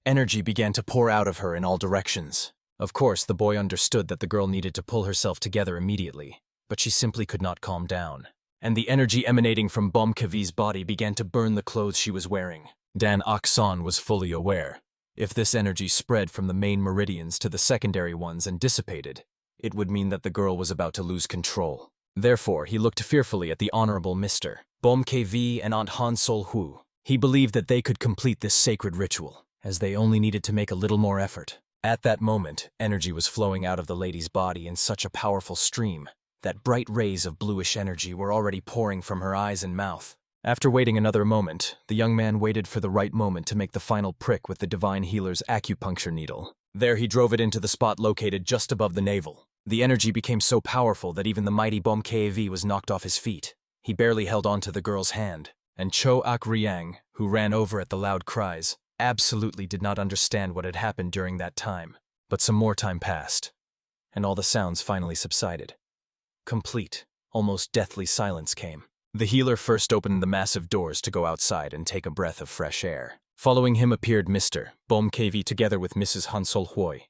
Energy began to pour out of her in all directions. Of course, the boy understood that the girl needed to pull herself together immediately, but she simply could not calm down. And the energy emanating from Bomkevi's body began to burn the clothes she was wearing. Dan Akson was fully aware. If this energy spread from the main meridians to the secondary ones and dissipated, it would mean that the girl was about to lose control. Therefore, he looked fearfully at the Honorable Mr. Bomkevi and Aunt Han Sol Hu. He believed that they could complete this sacred ritual, as they only needed to make a little more effort. At that moment, energy was flowing out of the lady's body in such a powerful stream that bright rays of bluish energy were already pouring from her eyes and mouth. After waiting another moment, the young man waited for the right moment to make the final prick with the divine healer's acupuncture needle. There he drove it into the spot located just above the navel. The energy became so powerful that even the mighty Bomkevi was knocked off his feet. He barely held on to the girl's hand, and Cho Ak-ryang, who ran over at the loud cries, absolutely did not understand what had happened during that time. But some more time passed, and all the sounds finally subsided. Complete, almost deathly silence came. The healer first opened the massive doors to go outside and take a breath of fresh air. Following him appeared Mr. Bomkevi together with Mrs. Hansol Hui,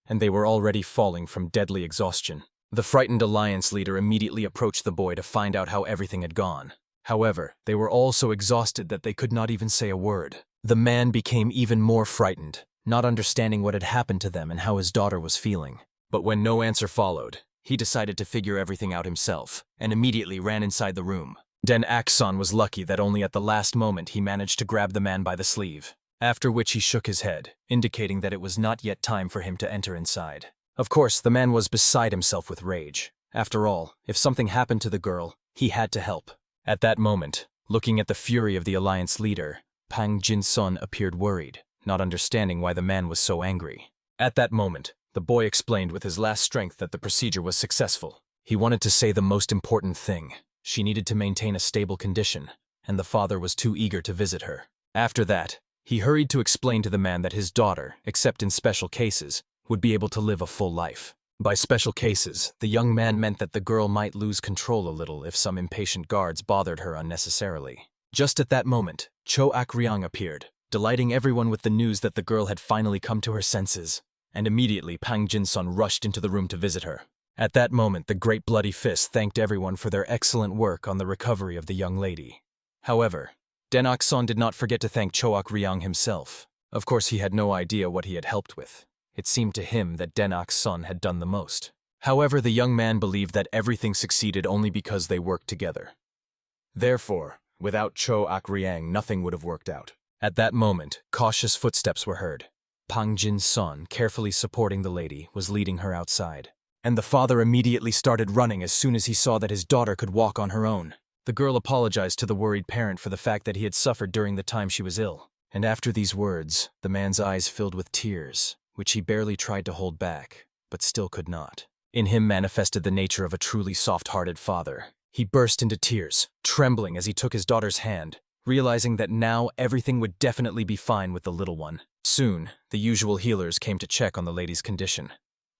and they were already falling from deadly exhaustion. The frightened alliance leader immediately approached the boy to find out how everything had gone. However, they were all so exhausted that they could not even say a word. The man became even more frightened, not understanding what had happened to them and how his daughter was feeling. But when no answer followed, he decided to figure everything out himself, and immediately ran inside the room. Den Akson was lucky that only at the last moment he managed to grab the man by the sleeve, after which he shook his head, indicating that it was not yet time for him to enter inside. Of course, the man was beside himself with rage. After all, if something happened to the girl, he had to help. At that moment, looking at the fury of the alliance leader, Pang Jin-sun appeared worried, not understanding why the man was so angry. At that moment, the boy explained with his last strength that the procedure was successful. He wanted to say the most important thing. She needed to maintain a stable condition, and the father was too eager to visit her. After that, he hurried to explain to the man that his daughter, except in special cases, would be able to live a full life. By special cases, the young man meant that the girl might lose control a little if some impatient guards bothered her unnecessarily. Just at that moment, Cho Ak-ryang appeared, delighting everyone with the news that the girl had finally come to her senses, and immediately Pang Jin-sun rushed into the room to visit her. At that moment, the Great Bloody Fist thanked everyone for their excellent work on the recovery of the young lady. However, Den Akson did not forget to thank Cho Ak-ryang himself. Of course, he had no idea what he had helped with. It seemed to him that Den Akson had done the most. However, the young man believed that everything succeeded only because they worked together. Therefore, without Cho Ak-ryang, nothing would have worked out. At that moment, cautious footsteps were heard. Pang Jin-sun, carefully supporting the lady, was leading her outside. And the father immediately started running as soon as he saw that his daughter could walk on her own. The girl apologized to the worried parent for the fact that he had suffered during the time she was ill. And after these words, the man's eyes filled with tears, which he barely tried to hold back, but still could not. In him manifested the nature of a truly soft-hearted father. He burst into tears, trembling as he took his daughter's hand, realizing that now everything would definitely be fine with the little one. Soon, the usual healers came to check on the lady's condition,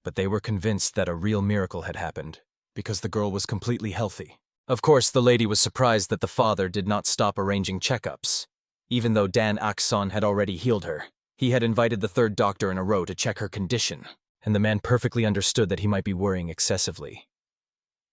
but they were convinced that a real miracle had happened, because the girl was completely healthy. Of course, the lady was surprised that the father did not stop arranging checkups. Even though Dan Akson had already healed her, he had invited the third doctor in a row to check her condition, and the man perfectly understood that he might be worrying excessively.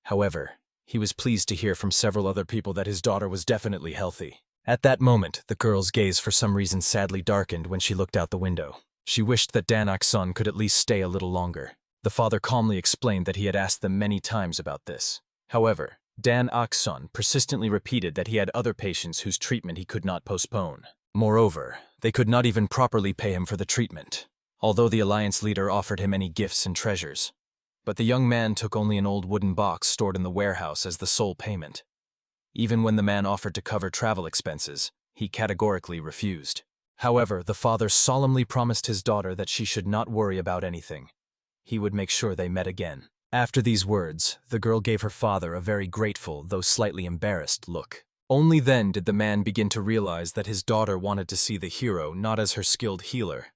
However, he was pleased to hear from several other people that his daughter was definitely healthy. At that moment, the girl's gaze for some reason sadly darkened when she looked out the window. She wished that Dan Akson could at least stay a little longer. The father calmly explained that he had asked them many times about this. However, Dan Akson persistently repeated that he had other patients whose treatment he could not postpone. Moreover, they could not even properly pay him for the treatment, although the alliance leader offered him any gifts and treasures. But the young man took only an old wooden box stored in the warehouse as the sole payment. Even when the man offered to cover travel expenses, he categorically refused. However, the father solemnly promised his daughter that she should not worry about anything. He would make sure they met again. After these words, the girl gave her father a very grateful, though slightly embarrassed look. Only then did the man begin to realize that his daughter wanted to see the hero not as her skilled healer,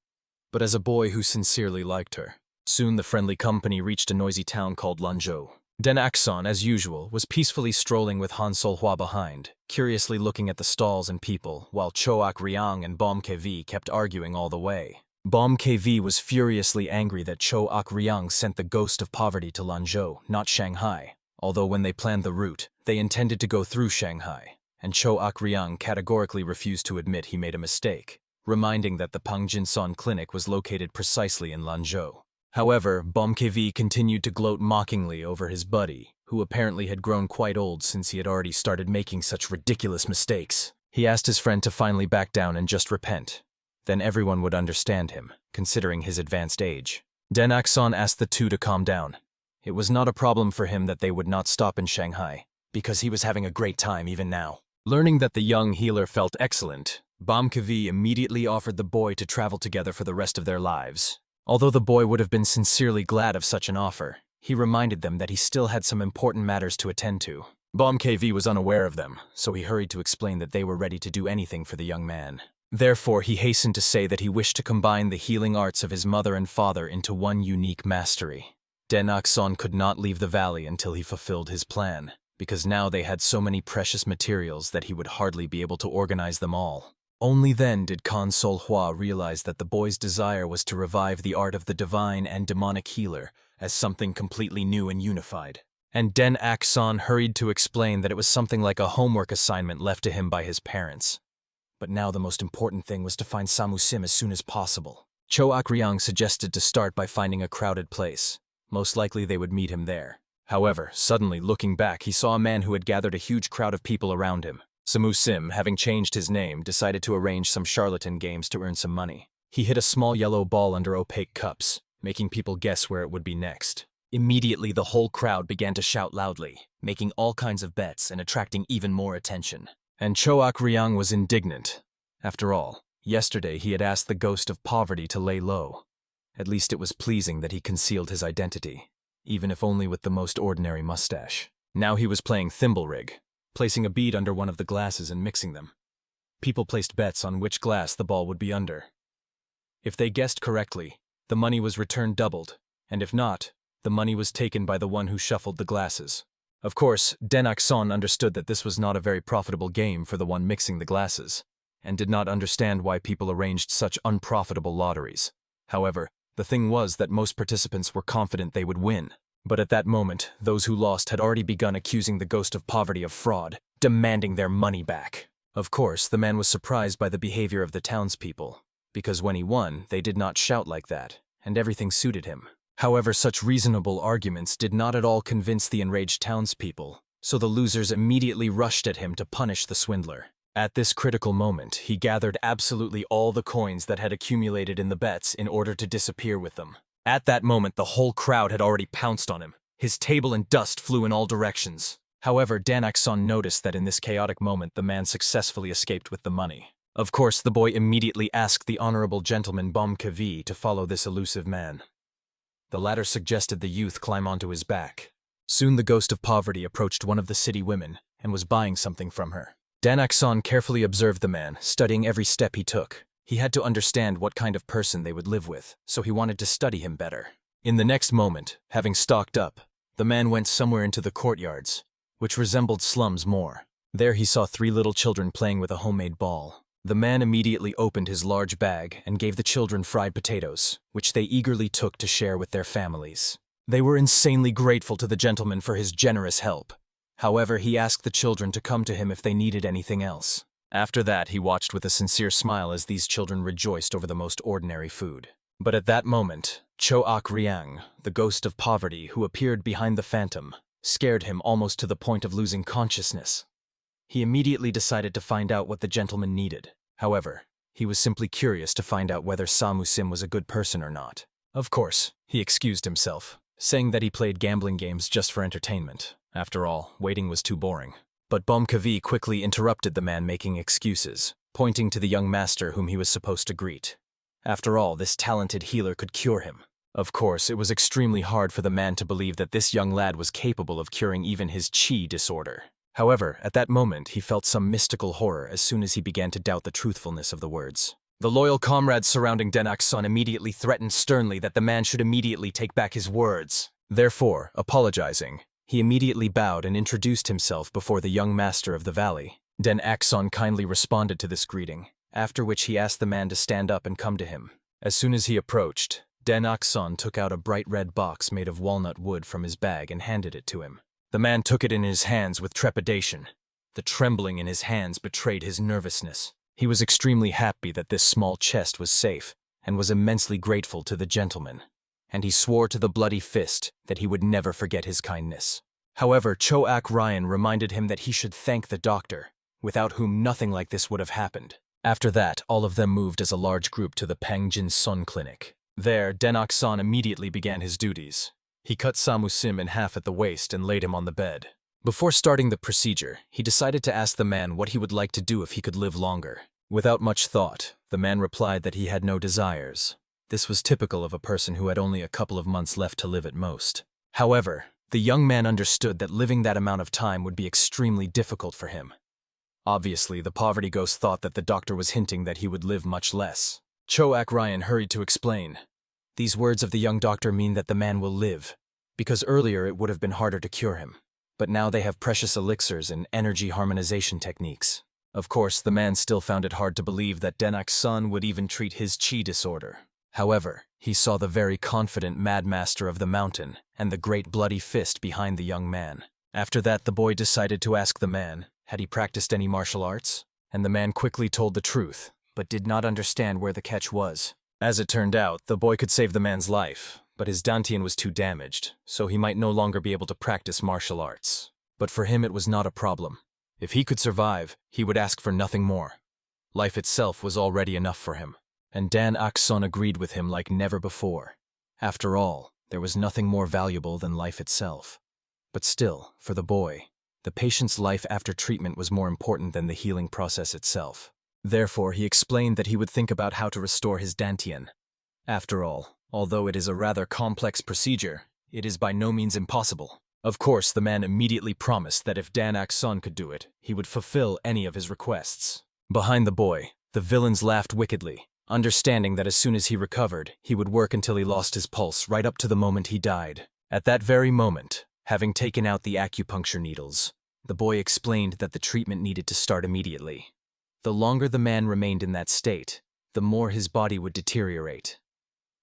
but as a boy who sincerely liked her. Soon the friendly company reached a noisy town called Lanzhou. Den Axon, as usual, was peacefully strolling with Han Solhua behind, curiously looking at the stalls and people, while Choak Riang and Bom KV kept arguing all the way. Bom KV was furiously angry that Choak Riang sent the ghost of poverty to Lanzhou, not Shanghai, although when they planned the route, they intended to go through Shanghai, and Choak Riang categorically refused to admit he made a mistake, reminding that the Pangjinsan clinic was located precisely in Lanzhou. However, Bom KV continued to gloat mockingly over his buddy, who apparently had grown quite old since he had already started making such ridiculous mistakes. He asked his friend to finally back down and just repent. Then everyone would understand him, considering his advanced age. Den Axon asked the two to calm down. It was not a problem for him that they would not stop in Shanghai, because he was having a great time even now. Learning that the young healer felt excellent, Bom KV immediately offered the boy to travel together for the rest of their lives. Although the boy would have been sincerely glad of such an offer, he reminded them that he still had some important matters to attend to. Bom KV was unaware of them, so he hurried to explain that they were ready to do anything for the young man. Therefore, he hastened to say that he wished to combine the healing arts of his mother and father into one unique mastery. Den Axon could not leave the valley until he fulfilled his plan, because now they had so many precious materials that he would hardly be able to organize them all. Only then did Han Solhua realize that the boy's desire was to revive the art of the divine and demonic healer as something completely new and unified. And Den Axon hurried to explain that it was something like a homework assignment left to him by his parents. But now the most important thing was to find Samusim as soon as possible. Choak Riang suggested to start by finding a crowded place. Most likely they would meet him there. However, suddenly looking back, he saw a man who had gathered a huge crowd of people around him. Samusim, having changed his name, decided to arrange some charlatan games to earn some money. He hid a small yellow ball under opaque cups, making people guess where it would be next. Immediately, the whole crowd began to shout loudly, making all kinds of bets and attracting even more attention. And Choak Riang was indignant. After all, yesterday he had asked the ghost of poverty to lay low. At least it was pleasing that he concealed his identity, even if only with the most ordinary mustache. Now he was playing thimble rig, placing a bead under one of the glasses and mixing them. People placed bets on which glass the ball would be under. If they guessed correctly, the money was returned doubled, and if not, the money was taken by the one who shuffled the glasses. Of course, Den Axon understood that this was not a very profitable game for the one mixing the glasses, and did not understand why people arranged such unprofitable lotteries. However, the thing was that most participants were confident they would win. But at that moment, those who lost had already begun accusing the ghost of poverty of fraud, demanding their money back. Of course, the man was surprised by the behavior of the townspeople, because when he won, they did not shout like that, and everything suited him. However, such reasonable arguments did not at all convince the enraged townspeople, so the losers immediately rushed at him to punish the swindler. At this critical moment, he gathered absolutely all the coins that had accumulated in the bets in order to disappear with them. At that moment, the whole crowd had already pounced on him. His table and dust flew in all directions. However, Dan Axon noticed that in this chaotic moment, the man successfully escaped with the money. Of course, the boy immediately asked the honorable gentleman Bom KV to follow this elusive man. The latter suggested the youth climb onto his back. Soon the ghost of poverty approached one of the city women and was buying something from her. Dan Axon carefully observed the man, studying every step he took. He had to understand what kind of person they would live with, so he wanted to study him better. In the next moment, having stocked up, the man went somewhere into the courtyards, which resembled slums more. There he saw 3 little children playing with a homemade ball. The man immediately opened his large bag and gave the children fried potatoes, which they eagerly took to share with their families. They were insanely grateful to the gentleman for his generous help. However, he asked the children to come to him if they needed anything else. After that, he watched with a sincere smile as these children rejoiced over the most ordinary food. But at that moment, Choak Riang, the ghost of poverty who appeared behind the phantom, scared him almost to the point of losing consciousness. He immediately decided to find out what the gentleman needed. However, he was simply curious to find out whether Samusim was a good person or not. Of course, he excused himself, saying that he played gambling games just for entertainment. After all, waiting was too boring. But Bomkavi quickly interrupted the man making excuses, pointing to the young master whom he was supposed to greet. After all, this talented healer could cure him. Of course, it was extremely hard for the man to believe that this young lad was capable of curing even his chi disorder. However, at that moment, he felt some mystical horror as soon as he began to doubt the truthfulness of the words. The loyal comrades surrounding Denak's-san immediately threatened sternly that the man should immediately take back his words. Therefore, apologizing, he immediately bowed and introduced himself before the young master of the valley. Den-Akson kindly responded to this greeting, after which he asked the man to stand up and come to him. As soon as he approached, Den-Akson took out a bright red box made of walnut wood from his bag and handed it to him. The man took it in his hands with trepidation. The trembling in his hands betrayed his nervousness. He was extremely happy that this small chest was safe, and was immensely grateful to the gentleman. And he swore to the bloody fist that he would never forget his kindness. However, Choak Ryan reminded him that he should thank the doctor, without whom nothing like this would have happened. After that, all of them moved as a large group to the Pangjin Sun Clinic. There, Denok-san immediately began his duties. He cut Samu Sim in half at the waist and laid him on the bed. Before starting the procedure, he decided to ask the man what he would like to do if he could live longer. Without much thought, the man replied that he had no desires. This was typical of a person who had only a couple of months left to live at most. However, the young man understood that living that amount of time would be extremely difficult for him. Obviously, the poverty ghost thought that the doctor was hinting that he would live much less. Choak Ryan hurried to explain. These words of the young doctor mean that the man will live, because earlier it would have been harder to cure him. But now they have precious elixirs and energy harmonization techniques. Of course, the man still found it hard to believe that Denak's son would even treat his chi disorder. However, he saw the very confident mad master of the mountain and the great bloody fist behind the young man. After that, the boy decided to ask the man, had he practiced any martial arts? And the man quickly told the truth, but did not understand where the catch was. As it turned out, the boy could save the man's life, but his dantian was too damaged, so he might no longer be able to practice martial arts. But for him it was not a problem. If he could survive, he would ask for nothing more. Life itself was already enough for him, and Dan Akson agreed with him like never before. After all, there was nothing more valuable than life itself. But still, for the boy, the patient's life after treatment was more important than the healing process itself. Therefore, he explained that he would think about how to restore his dantian. After all, although it is a rather complex procedure, it is by no means impossible. Of course, the man immediately promised that if Dan Akson could do it, he would fulfill any of his requests. Behind the boy, the villains laughed wickedly, understanding that as soon as he recovered, he would work until he lost his pulse right up to the moment he died. At that very moment, having taken out the acupuncture needles, the boy explained that the treatment needed to start immediately. The longer the man remained in that state, the more his body would deteriorate.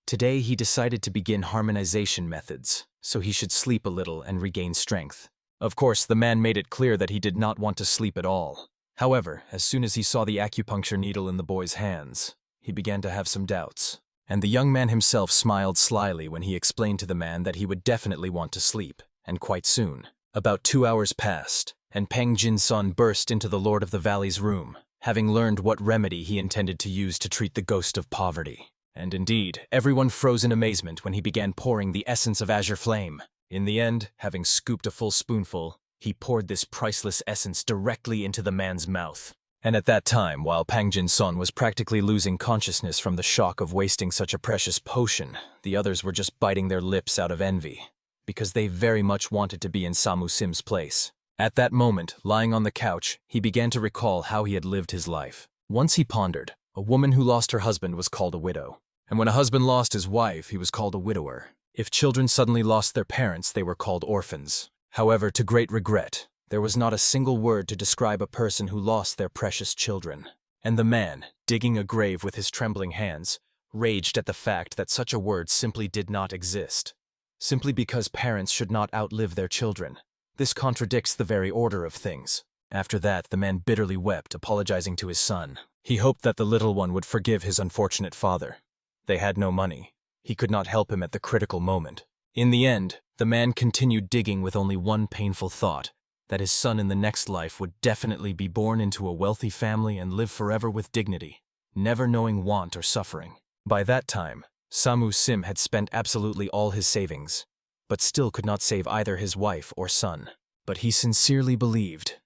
Today he decided to begin harmonization methods, so he should sleep a little and regain strength. Of course, the man made it clear that he did not want to sleep at all. However, as soon as he saw the acupuncture needle in the boy's hands, he began to have some doubts. And the young man himself smiled slyly when he explained to the man that he would definitely want to sleep, and quite soon. About 2 hours passed, and Peng Jin-sun burst into the Lord of the Valley's room, having learned what remedy he intended to use to treat the ghost of poverty. And indeed, everyone froze in amazement when he began pouring the essence of azure flame. In the end, having scooped a full spoonful, he poured this priceless essence directly into the man's mouth. And at that time, while Pang Jin-sun was practically losing consciousness from the shock of wasting such a precious potion, the others were just biting their lips out of envy, because they very much wanted to be in Samu Sim's place. At that moment, lying on the couch, he began to recall how he had lived his life. Once he pondered, a woman who lost her husband was called a widow. And when a husband lost his wife, he was called a widower. If children suddenly lost their parents, they were called orphans. However, to great regret, there was not a single word to describe a person who lost their precious children. And the man, digging a grave with his trembling hands, raged at the fact that such a word simply did not exist. Simply because parents should not outlive their children. This contradicts the very order of things. After that, the man bitterly wept, apologizing to his son. He hoped that the little one would forgive his unfortunate father. They had no money. He could not help him at the critical moment. In the end, the man continued digging with only one painful thought, that his son in the next life would definitely be born into a wealthy family and live forever with dignity, never knowing want or suffering. By that time, Samu Sim had spent absolutely all his savings, but still could not save either his wife or son. But he sincerely believed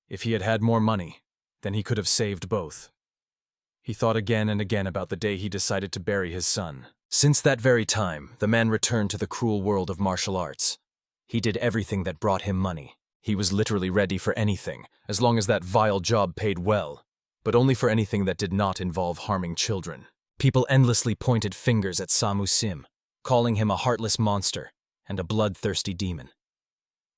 If he had had more money, then he could have saved both. He thought again and again about the day he decided to bury his son. Since that very time, the man returned to the cruel world of martial arts. He did everything that brought him money. He was literally ready for anything, as long as that vile job paid well, but only for anything that did not involve harming children. People endlessly pointed fingers at Samu Sim, calling him a heartless monster and a bloodthirsty demon.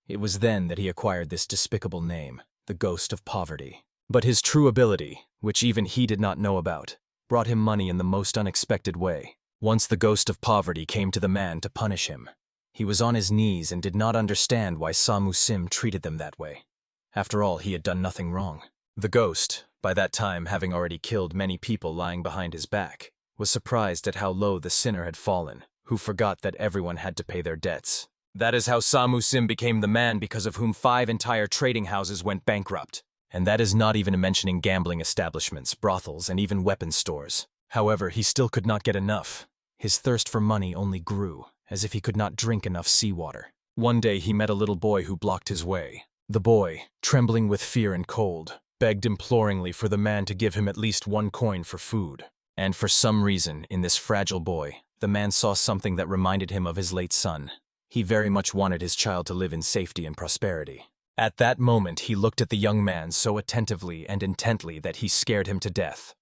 It was then that he acquired this despicable name, the Ghost of Poverty. But his true ability, which even he did not know about, brought him money in the most unexpected way. Once the Ghost of Poverty came to the man to punish him. He was on his knees and did not understand why Samu Sim treated them that way. After all, he had done nothing wrong. The ghost, by that time having already killed many people lying behind his back, was surprised at how low the sinner had fallen, who forgot that everyone had to pay their debts. That is how Samu Sim became the man because of whom 5 entire trading houses went bankrupt. And that is not even mentioning gambling establishments, brothels, and even weapons stores. However, he still could not get enough. His thirst for money only grew, as if he could not drink enough seawater. One day he met a little boy who blocked his way. The boy, trembling with fear and cold, begged imploringly for the man to give him at least 1 coin for food. And for some reason, in this fragile boy, the man saw something that reminded him of his late son. He very much wanted his child to live in safety and prosperity. At that moment, he looked at the young man so attentively and intently that he scared him to death.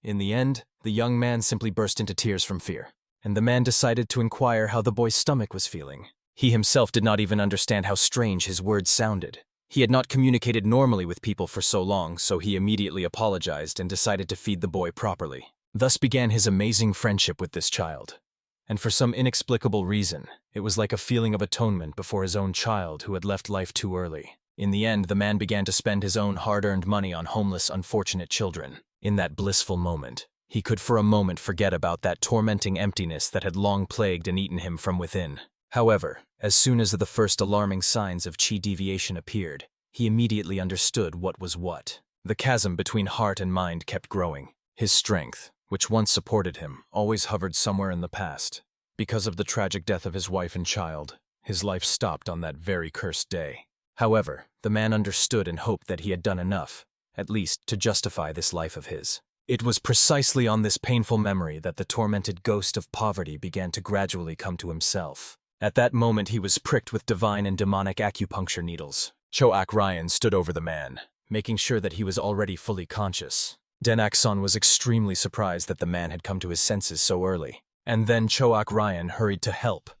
In the end, the young man simply burst into tears from fear, and the man decided to inquire how the boy's stomach was feeling. He himself did not even understand how strange his words sounded. He had not communicated normally with people for so long, so he immediately apologized and decided to feed the boy properly. Thus began his amazing friendship with this child. And for some inexplicable reason, it was like a feeling of atonement before his own child who had left life too early. In the end, the man began to spend his own hard-earned money on homeless, unfortunate children. In that blissful moment, he could for a moment forget about that tormenting emptiness that had long plagued and eaten him from within. However, as soon as the first alarming signs of chi deviation appeared, he immediately understood what was what. The chasm between heart and mind kept growing. His strength, which once supported him, always hovered somewhere in the past. Because of the tragic death of his wife and child, his life stopped on that very cursed day. However, the man understood and hoped that he had done enough, at least to justify this life of his. It was precisely on this painful memory that the tormented ghost of poverty began to gradually come to himself. At that moment he was pricked with divine and demonic acupuncture needles. Choak Ryan stood over the man, making sure that he was already fully conscious. Denak-san was extremely surprised that the man had come to his senses so early. And then Choak Ryan hurried to help.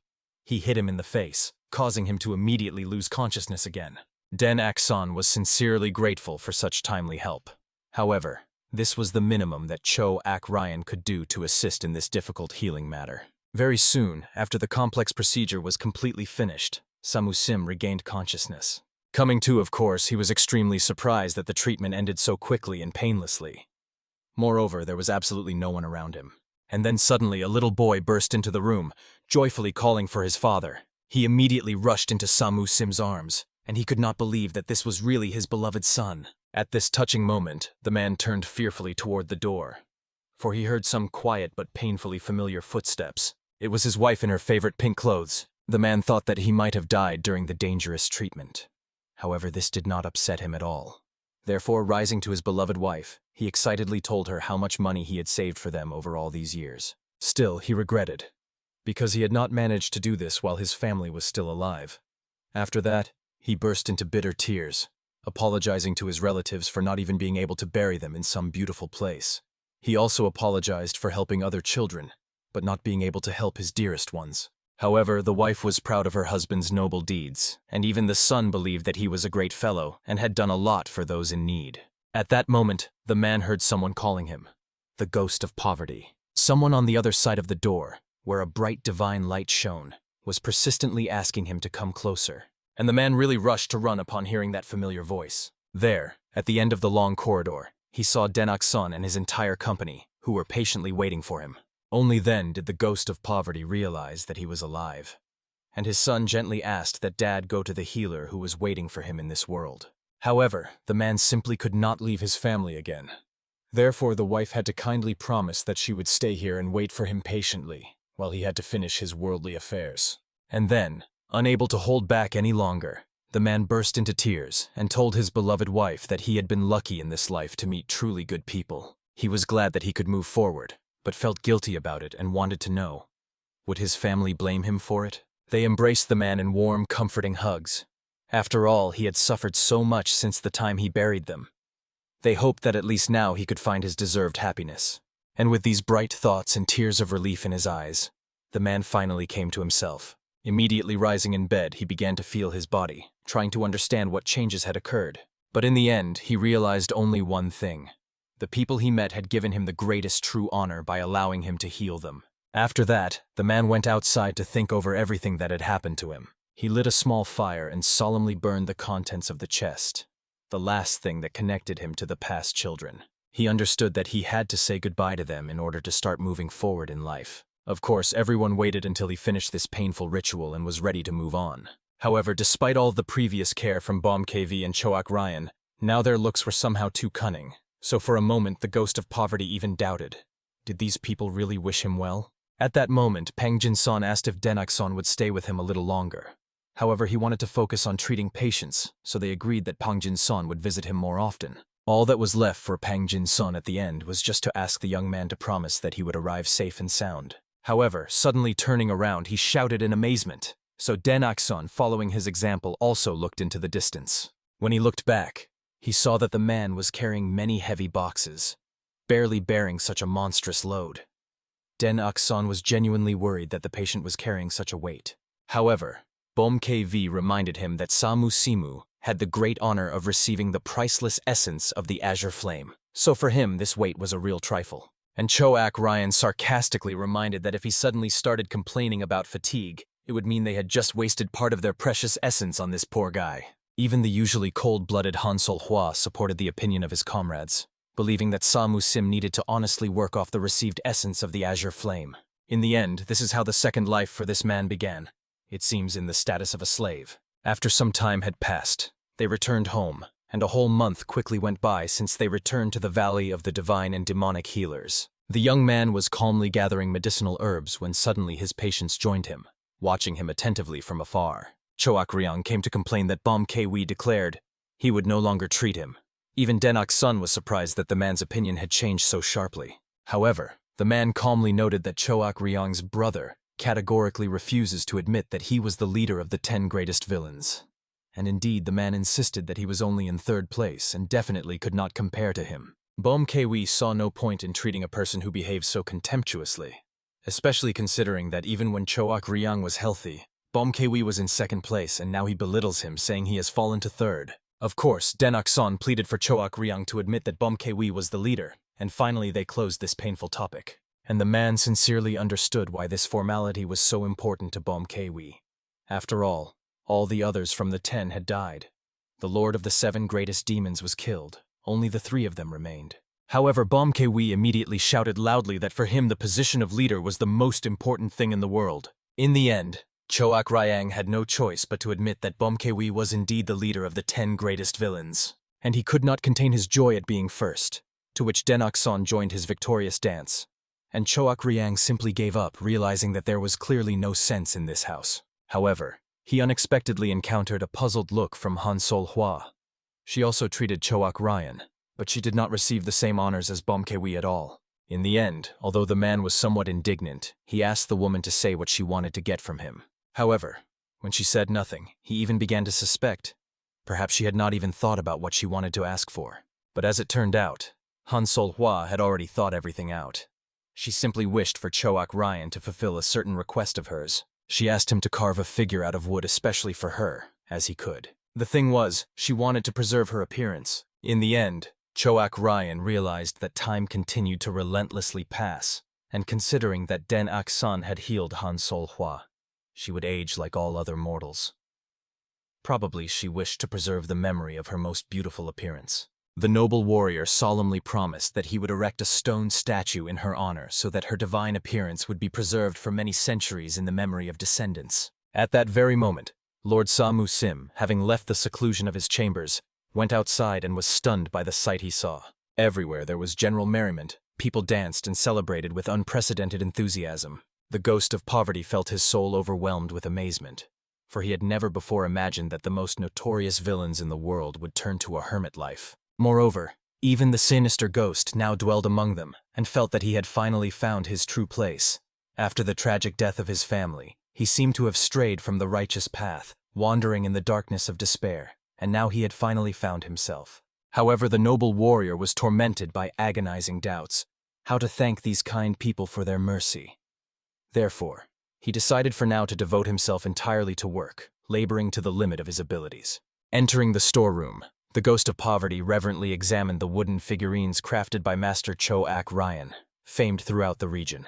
He hit him in the face, causing him to immediately lose consciousness again. Denak-san was sincerely grateful for such timely help. However, this was the minimum that Choak Ryan could do to assist in this difficult healing matter. Very soon, after the complex procedure was completely finished, Samu Sim regained consciousness. Coming to, of course, he was extremely surprised that the treatment ended so quickly and painlessly. Moreover, there was absolutely no one around him. And then suddenly a little boy burst into the room, joyfully calling for his father. He immediately rushed into Samu Sim's arms, and he could not believe that this was really his beloved son. At this touching moment, the man turned fearfully toward the door, for he heard some quiet but painfully familiar footsteps. It was his wife in her favorite pink clothes. The man thought that he might have died during the dangerous treatment. However, this did not upset him at all. Therefore, rising to his beloved wife, he excitedly told her how much money he had saved for them over all these years. Still, he regretted, because he had not managed to do this while his family was still alive. After that, he burst into bitter tears, apologizing to his relatives for not even being able to bury them in some beautiful place. He also apologized for helping other children, but not being able to help his dearest ones. However, the wife was proud of her husband's noble deeds, and even the son believed that he was a great fellow and had done a lot for those in need. At that moment, the man heard someone calling him, the ghost of poverty. Someone on the other side of the door, where a bright divine light shone, was persistently asking him to come closer. And the man really rushed to run upon hearing that familiar voice. There, at the end of the long corridor, he saw Denak-san and his entire company, who were patiently waiting for him. Only then did the ghost of poverty realize that he was alive. And his son gently asked that Dad go to the healer who was waiting for him in this world. However, the man simply could not leave his family again. Therefore, the wife had to kindly promise that she would stay here and wait for him patiently, while he had to finish his worldly affairs. And then, unable to hold back any longer, The man burst into tears and told his beloved wife that he had been lucky in this life to meet truly good people. He was glad that he could move forward, but felt guilty about it and wanted to know, would his family blame him for it? They embraced the man in warm, comforting hugs. After all, he had suffered so much since the time he buried them. They hoped that at least now he could find his deserved happiness. And with these bright thoughts and tears of relief in his eyes, the man finally came to himself. Immediately rising in bed, he began to feel his body, trying to understand what changes had occurred. But in the end, he realized only one thing. The people he met had given him the greatest true honor by allowing him to heal them. After that, the man went outside to think over everything that had happened to him. He lit a small fire and solemnly burned the contents of the chest, the last thing that connected him to the past children. He understood that he had to say goodbye to them in order to start moving forward in life. Of course, everyone waited until he finished this painful ritual and was ready to move on. However, despite all the previous care from BOMKV and Choak Ryan, now their looks were somehow too cunning. So for a moment, the ghost of poverty even doubted. Did these people really wish him well? At that moment, Pang Jin-san asked if Denak-san would stay with him a little longer. However, he wanted to focus on treating patients, so they agreed that Pang Jin-san would visit him more often. All that was left for Pang Jin-san at the end was just to ask the young man to promise that he would arrive safe and sound. However, suddenly turning around, he shouted in amazement. So Denak-san, following his example, also looked into the distance. When he looked back, he saw that the man was carrying many heavy boxes, barely bearing such a monstrous load. Denak-san was genuinely worried that the patient was carrying such a weight. However, BOMKV reminded him that Samu Simu had the great honor of receiving the priceless essence of the Azure Flame. So for him, this weight was a real trifle. And Choak Ryan sarcastically reminded that if he suddenly started complaining about fatigue, it would mean they had just wasted part of their precious essence on this poor guy. Even the usually cold-blooded Han Sol-hwa supported the opinion of his comrades, believing that Samu Sim needed to honestly work off the received essence of the Azure Flame. In the end, this is how the second life for this man began. It seems in the status of a slave. After some time had passed, they returned home, and a whole month quickly went by since they returned to the Valley of the Divine and Demonic Healers. The young man was calmly gathering medicinal herbs when suddenly his patients joined him, watching him attentively from afar. Choak Ryang came to complain that BOMKV declared he would no longer treat him. Even Denak-san was surprised that the man's opinion had changed so sharply. However, the man calmly noted that Choak Ryang's brother categorically refuses to admit that he was the leader of the 10 greatest villains. And indeed, the man insisted that he was only in 3rd place and definitely could not compare to him. BOMKV saw no point in treating a person who behaved so contemptuously, especially considering that even when Choak Ryang was healthy, BOMKV was in 2nd place and now he belittles him, saying he has fallen to 3rd. Of course, Denak-san pleaded for Choak Ryang to admit that BOMKV was the leader, and finally they closed this painful topic. And the man sincerely understood why this formality was so important to BOMKV. After all the others from the 10 had died. The Lord of the 7 greatest demons was killed. Only the 3 of them remained. However, BOMKV immediately shouted loudly that for him the position of leader was the most important thing in the world. In the end, Choak Ryang had no choice but to admit that BOMKV was indeed the leader of the 10 greatest villains. And he could not contain his joy at being first, to which Denak-san joined his victorious dance. And Choak Ryang simply gave up, realizing that there was clearly no sense in this house. However, he unexpectedly encountered a puzzled look from Han Sol-hwa. She also treated Choak Ryan, but she did not receive the same honors as BOMKV at all. In the end, although the man was somewhat indignant, he asked the woman to say what she wanted to get from him. However, when she said nothing, he even began to suspect. Perhaps she had not even thought about what she wanted to ask for. But as it turned out, Han Sol-hwa had already thought everything out. She simply wished for Choak Ryan to fulfill a certain request of hers. She asked him to carve a figure out of wood especially for her, as he could. The thing was, she wanted to preserve her appearance. In the end, Choak Ryan realized that time continued to relentlessly pass, and considering that Denak-san had healed Han Sol-hwa, she would age like all other mortals. Probably she wished to preserve the memory of her most beautiful appearance. The noble warrior solemnly promised that he would erect a stone statue in her honor so that her divine appearance would be preserved for many centuries in the memory of descendants. At that very moment, Lord Samu Sim, having left the seclusion of his chambers, went outside and was stunned by the sight he saw. Everywhere there was general merriment. People danced and celebrated with unprecedented enthusiasm. The ghost of poverty felt his soul overwhelmed with amazement. for he had never before imagined that the most notorious villains in the world would turn to a hermit life. Moreover, even the sinister ghost now dwelled among them and felt that he had finally found his true place. After the tragic death of his family, he seemed to have strayed from the righteous path, wandering in the darkness of despair, and now he had finally found himself. However, the noble warrior was tormented by agonizing doubts, how to thank these kind people for their mercy. Therefore, he decided for now to devote himself entirely to work, laboring to the limit of his abilities. Entering the storeroom, the ghost of poverty reverently examined the wooden figurines crafted by Master Cho-Ak Ryan, famed throughout the region.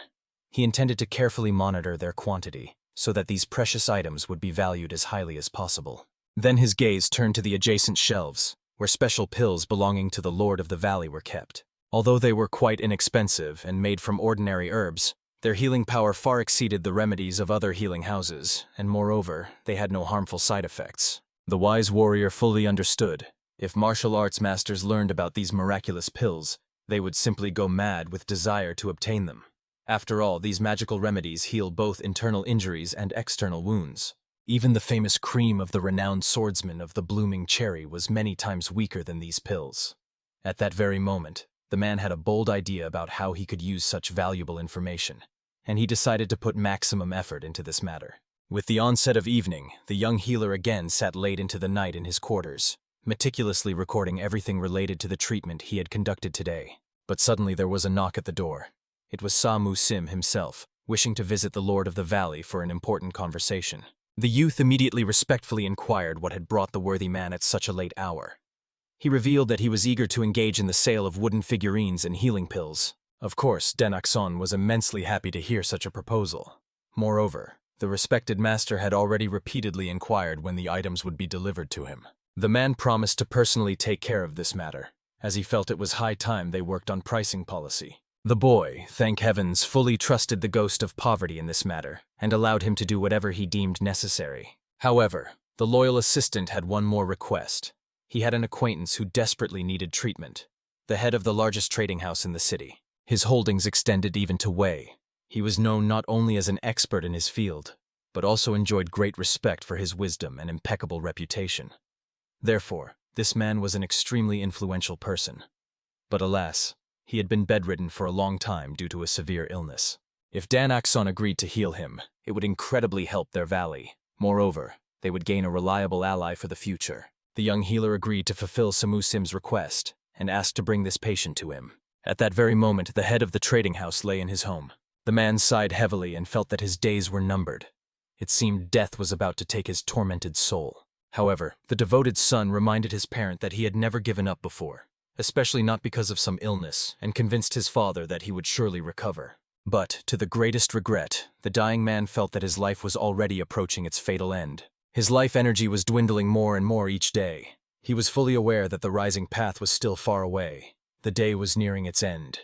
He intended to carefully monitor their quantity, so that these precious items would be valued as highly as possible. Then his gaze turned to the adjacent shelves, where special pills belonging to the Lord of the Valley were kept. Although they were quite inexpensive and made from ordinary herbs, their healing power far exceeded the remedies of other healing houses, and moreover, they had no harmful side effects. The wise warrior fully understood. If martial arts masters learned about these miraculous pills, they would simply go mad with desire to obtain them. After all, these magical remedies heal both internal injuries and external wounds. Even the famous cream of the renowned swordsman of the blooming cherry was many times weaker than these pills. At that very moment, the man had a bold idea about how he could use such valuable information, and he decided to put maximum effort into this matter. With the onset of evening, the young healer again sat late into the night in his quarters, meticulously recording everything related to the treatment he had conducted today. But suddenly there was a knock at the door. It was Samu Sim himself, wishing to visit the Lord of the Valley for an important conversation. The youth immediately respectfully inquired what had brought the worthy man at such a late hour. He revealed that he was eager to engage in the sale of wooden figurines and healing pills. Of course, Denaxon was immensely happy to hear such a proposal. Moreover, the respected master had already repeatedly inquired when the items would be delivered to him. The man promised to personally take care of this matter, as he felt it was high time they worked on pricing policy. The boy, thank heavens, fully trusted the ghost of poverty in this matter, and allowed him to do whatever he deemed necessary. However, the loyal assistant had one more request. He had an acquaintance who desperately needed treatment, the head of the largest trading house in the city. His holdings extended even to Wei. He was known not only as an expert in his field, but also enjoyed great respect for his wisdom and impeccable reputation. Therefore, this man was an extremely influential person. But alas, he had been bedridden for a long time due to a severe illness. If Denaxon agreed to heal him, it would incredibly help their valley. Moreover, they would gain a reliable ally for the future. The young healer agreed to fulfill Samu Sim's request and asked to bring this patient to him. At that very moment, the head of the trading house lay in his home. The man sighed heavily and felt that his days were numbered. It seemed death was about to take his tormented soul. However, the devoted son reminded his parent that he had never given up before, especially not because of some illness, and convinced his father that he would surely recover. But, to the greatest regret, the dying man felt that his life was already approaching its fatal end. His life energy was dwindling more and more each day. He was fully aware that the rising path was still far away. The day was nearing its end.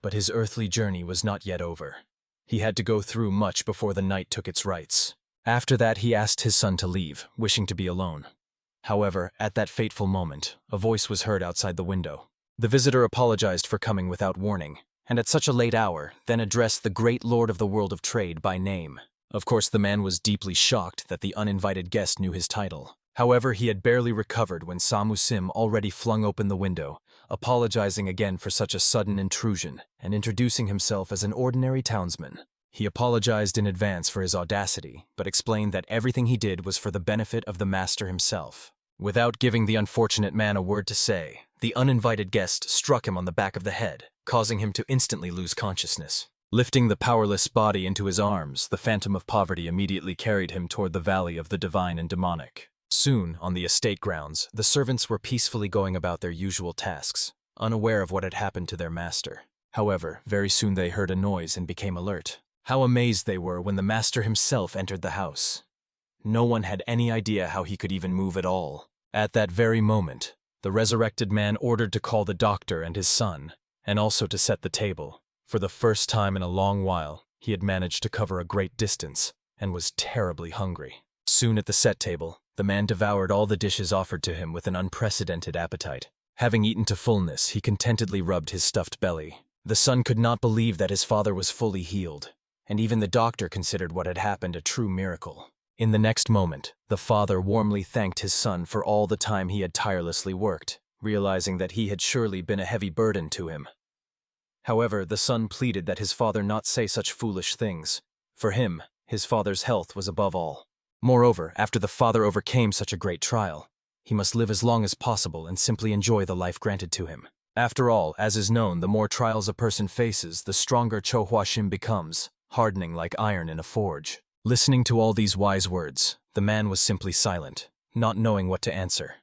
But his earthly journey was not yet over. He had to go through much before the night took its rights. After that, he asked his son to leave, wishing to be alone. However, at that fateful moment, a voice was heard outside the window. The visitor apologized for coming without warning, and at such a late hour, then addressed the great lord of the world of trade by name. Of course, the man was deeply shocked that the uninvited guest knew his title. However, he had barely recovered when Samu Sim already flung open the window, apologizing again for such a sudden intrusion, and introducing himself as an ordinary townsman. He apologized in advance for his audacity, but explained that everything he did was for the benefit of the master himself. Without giving the unfortunate man a word to say, the uninvited guest struck him on the back of the head, causing him to instantly lose consciousness. Lifting the powerless body into his arms, the Phantom of Poverty immediately carried him toward the Valley of the Divine and Demonic. Soon, on the estate grounds, the servants were peacefully going about their usual tasks, unaware of what had happened to their master. However, very soon they heard a noise and became alert. How amazed they were when the master himself entered the house. No one had any idea how he could even move at all. At that very moment, the resurrected man ordered to call the doctor and his son, and also to set the table. For the first time in a long while, he had managed to cover a great distance, and was terribly hungry. Soon at the set table, the man devoured all the dishes offered to him with an unprecedented appetite. Having eaten to fullness, he contentedly rubbed his stuffed belly. The son could not believe that his father was fully healed, and even the doctor considered what had happened a true miracle. In the next moment, the father warmly thanked his son for all the time he had tirelessly worked, realizing that he had surely been a heavy burden to him. However, the son pleaded that his father not say such foolish things. For him, his father's health was above all. Moreover, after the father overcame such a great trial, he must live as long as possible and simply enjoy the life granted to him. After all, as is known, the more trials a person faces, the stronger Chohua Shim becomes, hardening like iron in a forge. Listening to all these wise words, the man was simply silent, not knowing what to answer.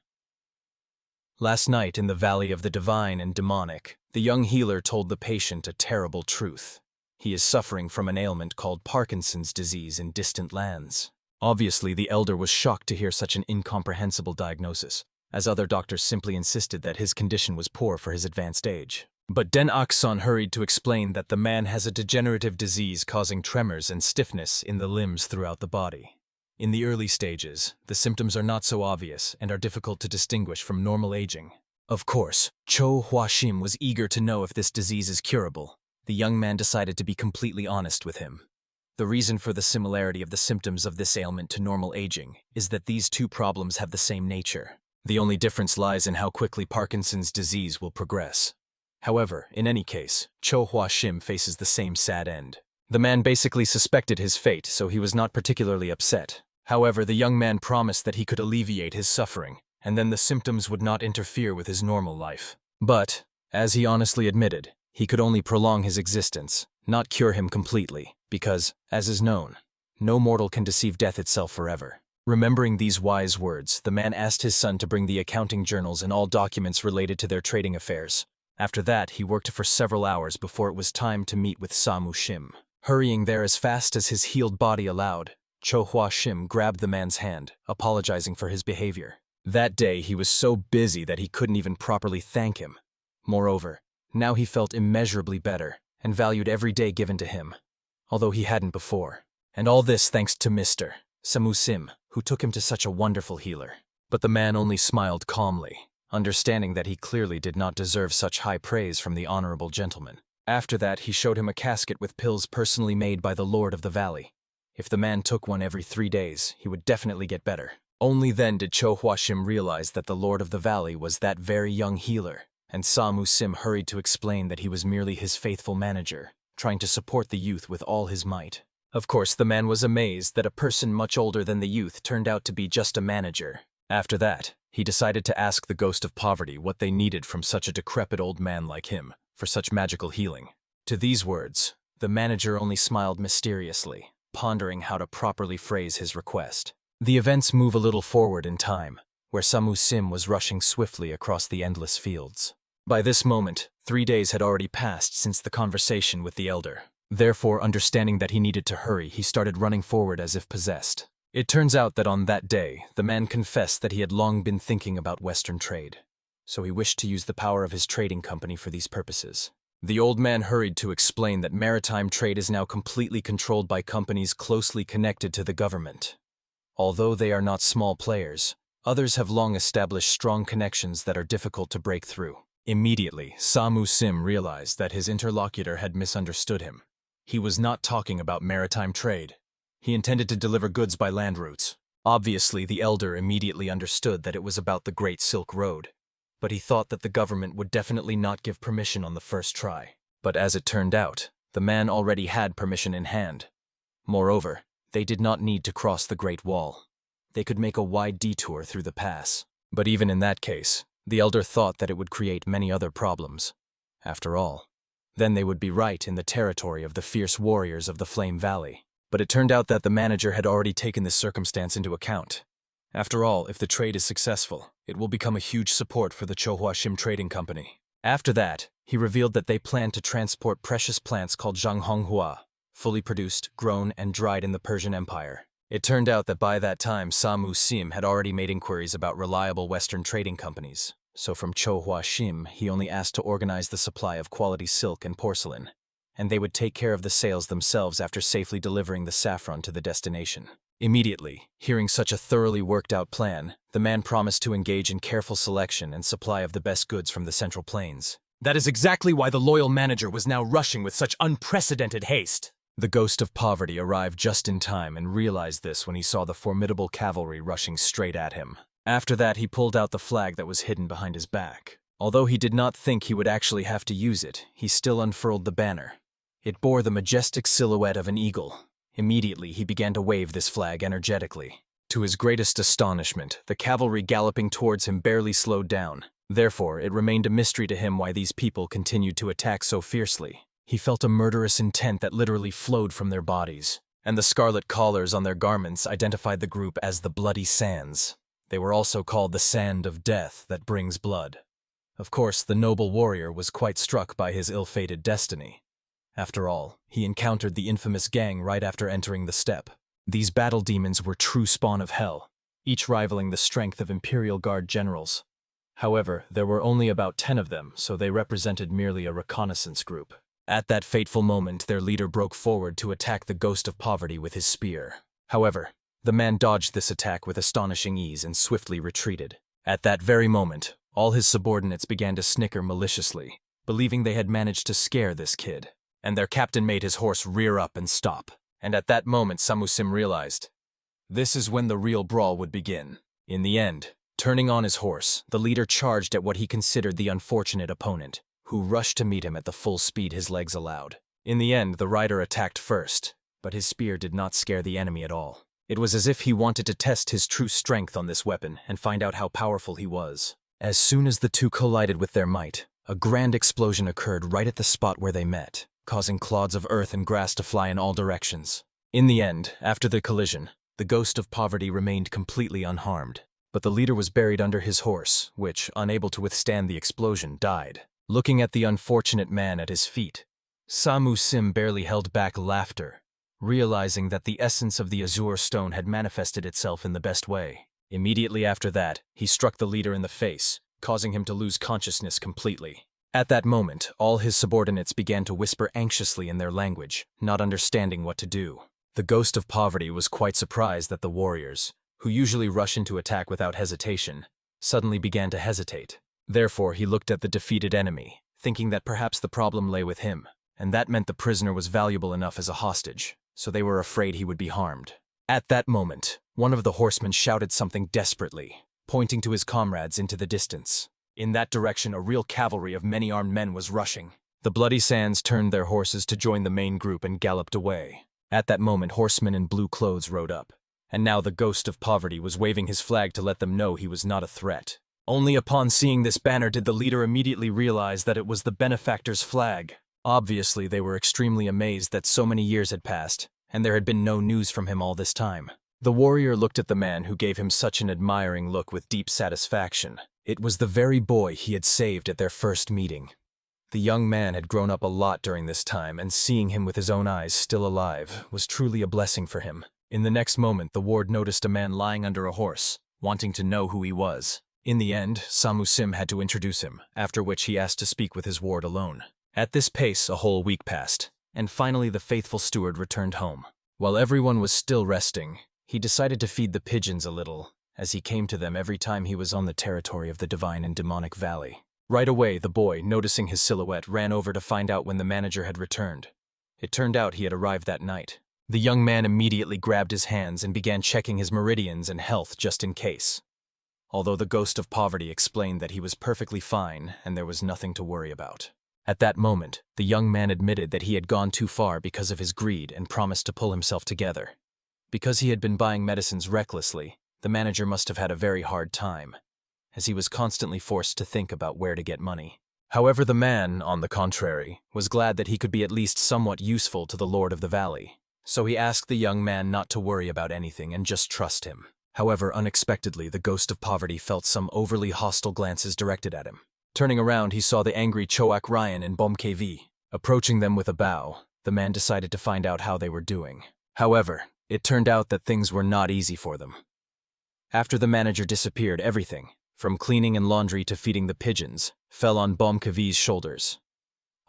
Last night in the Valley of the Divine and Demonic, the young healer told the patient a terrible truth. He is suffering from an ailment called Parkinson's disease in distant lands. Obviously, the elder was shocked to hear such an incomprehensible diagnosis, as other doctors simply insisted that his condition was poor for his advanced age. But Den Akson hurried to explain that the man has a degenerative disease causing tremors and stiffness in the limbs throughout the body. In the early stages, the symptoms are not so obvious and are difficult to distinguish from normal aging. Of course, Cho Hua-shim was eager to know if this disease is curable. The young man decided to be completely honest with him. The reason for the similarity of the symptoms of this ailment to normal aging is that these two problems have the same nature. The only difference lies in how quickly Parkinson's disease will progress. However, in any case, Cho Hua-shim faces the same sad end. The man basically suspected his fate, so he was not particularly upset. However, the young man promised that he could alleviate his suffering, and then the symptoms would not interfere with his normal life. But, as he honestly admitted, he could only prolong his existence, not cure him completely, because, as is known, no mortal can deceive death itself forever. Remembering these wise words, the man asked his son to bring the accounting journals and all documents related to their trading affairs. After that, he worked for several hours before it was time to meet with Samu Shim. Hurrying there as fast as his healed body allowed, Cho Hua Shim grabbed the man's hand, apologizing for his behavior. That day, he was so busy that he couldn't even properly thank him. Moreover, now he felt immeasurably better and valued every day given to him, although he hadn't before. And all this thanks to Mr. Samu Sim, who took him to such a wonderful healer. But the man only smiled calmly, understanding that he clearly did not deserve such high praise from the honorable gentleman. After that, he showed him a casket with pills personally made by the Lord of the Valley. If the man took one every 3 days, he would definitely get better. Only then did Cho Hua-shim realize that the Lord of the Valley was that very young healer, and Samu Sim hurried to explain that he was merely his faithful manager, trying to support the youth with all his might. Of course, the man was amazed that a person much older than the youth turned out to be just a manager. After that, he decided to ask the Ghost of Poverty what they needed from such a decrepit old man like him for such magical healing. To these words, the manager only smiled mysteriously, pondering how to properly phrase his request. The events move a little forward in time, where Samu Sim was rushing swiftly across the endless fields. By this moment, 3 days had already passed since the conversation with the elder. Therefore, understanding that he needed to hurry, he started running forward as if possessed. It turns out that on that day, the man confessed that he had long been thinking about Western trade, so he wished to use the power of his trading company for these purposes. The old man hurried to explain that maritime trade is now completely controlled by companies closely connected to the government. Although they are not small players, others have long established strong connections that are difficult to break through. Immediately, Samu Sim realized that his interlocutor had misunderstood him. He was not talking about maritime trade. He intended to deliver goods by land routes. Obviously, the elder immediately understood that it was about the Great Silk Road, but he thought that the government would definitely not give permission on the first try. But as it turned out, the man already had permission in hand. Moreover, they did not need to cross the Great Wall. They could make a wide detour through the pass. But even in that case, the elder thought that it would create many other problems. After all, then they would be right in the territory of the fierce warriors of the Flame Valley. But it turned out that the manager had already taken this circumstance into account. After all, if the trade is successful, it will become a huge support for the Chohua Shim Trading Company. After that, he revealed that they planned to transport precious plants called Zhanghonghua, fully produced, grown, and dried in the Persian Empire. It turned out that by that time, Samu Sim had already made inquiries about reliable Western trading companies. So from Cho Hua Shim, he only asked to organize the supply of quality silk and porcelain, and they would take care of the sales themselves after safely delivering the saffron to the destination. Immediately, hearing such a thoroughly worked-out plan, the man promised to engage in careful selection and supply of the best goods from the Central Plains. That is exactly why the loyal manager was now rushing with such unprecedented haste. The Ghost of Poverty arrived just in time and realized this when he saw the formidable cavalry rushing straight at him. After that, he pulled out the flag that was hidden behind his back. Although he did not think he would actually have to use it, he still unfurled the banner. It bore the majestic silhouette of an eagle. Immediately, he began to wave this flag energetically. To his greatest astonishment, the cavalry galloping towards him barely slowed down. Therefore, it remained a mystery to him why these people continued to attack so fiercely. He felt a murderous intent that literally flowed from their bodies, and the scarlet collars on their garments identified the group as the Bloody Sands. They were also called the Sand of Death that brings blood. Of course, the noble warrior was quite struck by his ill-fated destiny. After all, he encountered the infamous gang right after entering the steppe. These battle demons were true spawn of hell, each rivaling the strength of Imperial Guard generals. However, there were only about 10 of them, so they represented merely a reconnaissance group. At that fateful moment, their leader broke forward to attack the Ghost of Poverty with his spear. However, the man dodged this attack with astonishing ease and swiftly retreated. At that very moment, all his subordinates began to snicker maliciously, believing they had managed to scare this kid. And their captain made his horse rear up and stop. And at that moment, Samusim realized this is when the real brawl would begin. In the end, turning on his horse, the leader charged at what he considered the unfortunate opponent, who rushed to meet him at the full speed his legs allowed. In the end, the rider attacked first, but his spear did not scare the enemy at all. It was as if he wanted to test his true strength on this weapon and find out how powerful he was. As soon as the two collided with their might, a grand explosion occurred right at the spot where they met, causing clods of earth and grass to fly in all directions. In the end, after the collision, the Ghost of Poverty remained completely unharmed, but the leader was buried under his horse, which, unable to withstand the explosion, died. Looking at the unfortunate man at his feet, Samusim barely held back laughter, realizing that the essence of the Azure Stone had manifested itself in the best way. Immediately after that, he struck the leader in the face, causing him to lose consciousness completely. At that moment, all his subordinates began to whisper anxiously in their language, not understanding what to do. The Ghost of Poverty was quite surprised that the warriors, who usually rush into attack without hesitation, suddenly began to hesitate. Therefore, he looked at the defeated enemy, thinking that perhaps the problem lay with him, and that meant the prisoner was valuable enough as a hostage, so they were afraid he would be harmed. At that moment, one of the horsemen shouted something desperately, pointing to his comrades into the distance. In that direction, a real cavalry of many armed men was rushing. The Bloody Sands turned their horses to join the main group and galloped away. At that moment, horsemen in blue clothes rode up, and now the Ghost of Poverty was waving his flag to let them know he was not a threat. Only upon seeing this banner did the leader immediately realize that it was the benefactor's flag. Obviously, they were extremely amazed that so many years had passed, and there had been no news from him all this time. The warrior looked at the man who gave him such an admiring look with deep satisfaction. It was the very boy he had saved at their first meeting. The young man had grown up a lot during this time, and seeing him with his own eyes still alive was truly a blessing for him. In the next moment, the ward noticed a man lying under a horse, wanting to know who he was. In the end, Samusim had to introduce him, after which he asked to speak with his ward alone. At this pace, a whole week passed, and finally the faithful steward returned home. While everyone was still resting, he decided to feed the pigeons a little, as he came to them every time he was on the territory of the Divine and Demonic Valley. Right away, the boy, noticing his silhouette, ran over to find out when the manager had returned. It turned out he had arrived that night. The young man immediately grabbed his hands and began checking his meridians and health just in case. Although the Ghost of Poverty explained that he was perfectly fine and there was nothing to worry about. At that moment, the young man admitted that he had gone too far because of his greed and promised to pull himself together. Because he had been buying medicines recklessly, the manager must have had a very hard time, as he was constantly forced to think about where to get money. However, the man, on the contrary, was glad that he could be at least somewhat useful to the Lord of the Valley, so he asked the young man not to worry about anything and just trust him. However, unexpectedly, the Ghost of Poverty felt some overly hostile glances directed at him. Turning around, he saw the angry Choak Ryan and Bomkv. Approaching them with a bow, the man decided to find out how they were doing. However, it turned out that things were not easy for them. After the manager disappeared, everything, from cleaning and laundry to feeding the pigeons, fell on Bomkv's shoulders.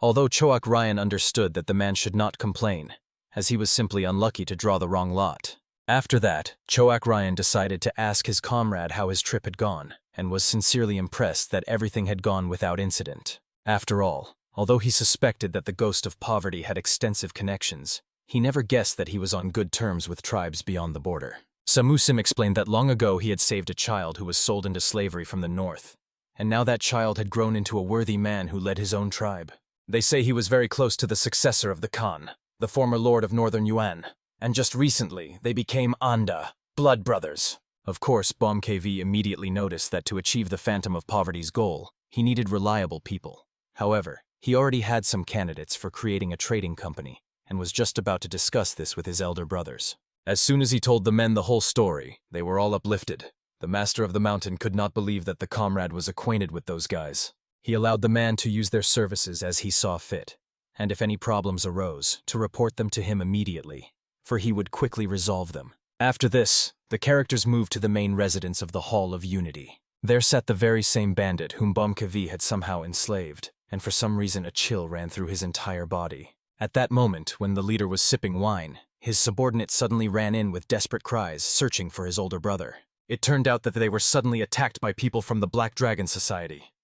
Although Choak Ryan understood that the man should not complain, as he was simply unlucky to draw the wrong lot. After that, Choak Ryan decided to ask his comrade how his trip had gone, and was sincerely impressed that everything had gone without incident. After all, although he suspected that the Ghost of Poverty had extensive connections, He never guessed that he was on good terms with tribes beyond the border. Samusim explained that long ago he had saved a child who was sold into slavery from the north, and now that child had grown into a worthy man who led his own tribe. They say he was very close to the successor of the Khan, the former lord of northern Yuan, and just recently they became Anda, blood brothers. Of course, BombKV immediately noticed that to achieve the Phantom of Poverty's goal, he needed reliable people. However, he already had some candidates for creating a trading company, and was just about to discuss this with his elder brothers. As soon as he told the men the whole story, they were all uplifted. The master of the mountain could not believe that the comrade was acquainted with those guys. He allowed the man to use their services as he saw fit, and if any problems arose, to report them to him immediately, for he would quickly resolve them. After this, the characters moved to the main residence of the Hall of Unity. There sat the very same bandit whom BombKV had somehow enslaved, and for some reason a chill ran through his entire body. At that moment, when the leader was sipping wine, his subordinate suddenly ran in with desperate cries, searching for his older brother. It turned out that they were suddenly attacked by people from the Black Dragon Society.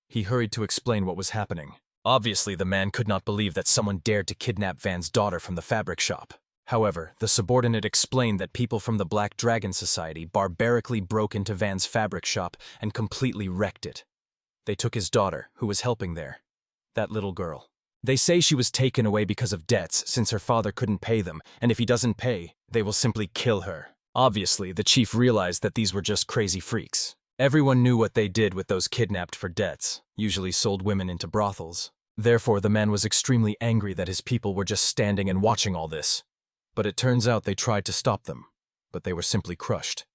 He hurried to explain what was happening. Obviously, the man could not believe that someone dared to kidnap Van's daughter from the fabric shop. However, the subordinate explained that people from the Black Dragon Society barbarically broke into Van's fabric shop and completely wrecked it. They took his daughter, who was helping there. That little girl. They say she was taken away because of debts, since her father couldn't pay them, and if he doesn't pay, they will simply kill her. Obviously, the chief realized that these were just crazy freaks. Everyone knew what they did with those kidnapped for debts, usually sold women into brothels. Therefore, the man was extremely angry that his people were just standing and watching all this. But it turns out they tried to stop them, but they were simply crushed.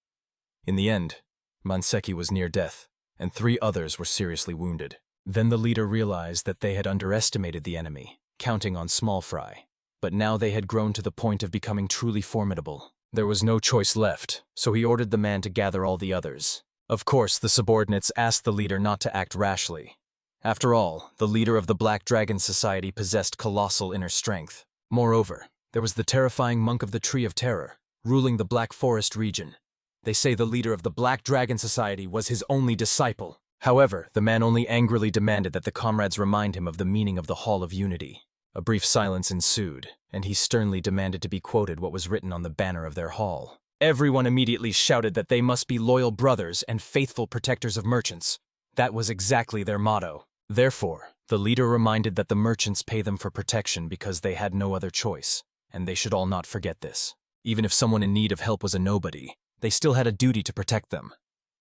In the end, Manseki was near death, and 3 others were seriously wounded. Then the leader realized that they had underestimated the enemy, counting on Small Fry. But now they had grown to the point of becoming truly formidable. There was no choice left, so he ordered the man to gather all the others. Of course, the subordinates asked the leader not to act rashly. After all, the leader of the Black Dragon Society possessed colossal inner strength. Moreover, there was the terrifying monk of the Tree of Terror, ruling the Black Forest region. They say the leader of the Black Dragon Society was his only disciple. However, the man only angrily demanded that the comrades remind him of the meaning of the Hall of Unity. A brief silence ensued, and he sternly demanded to be quoted what was written on the banner of their hall. Everyone immediately shouted that they must be loyal brothers and faithful protectors of merchants. That was exactly their motto. Therefore, the leader reminded that the merchants pay them for protection because they had no other choice, and they should all not forget this. Even if someone in need of help was a nobody, they still had a duty to protect them.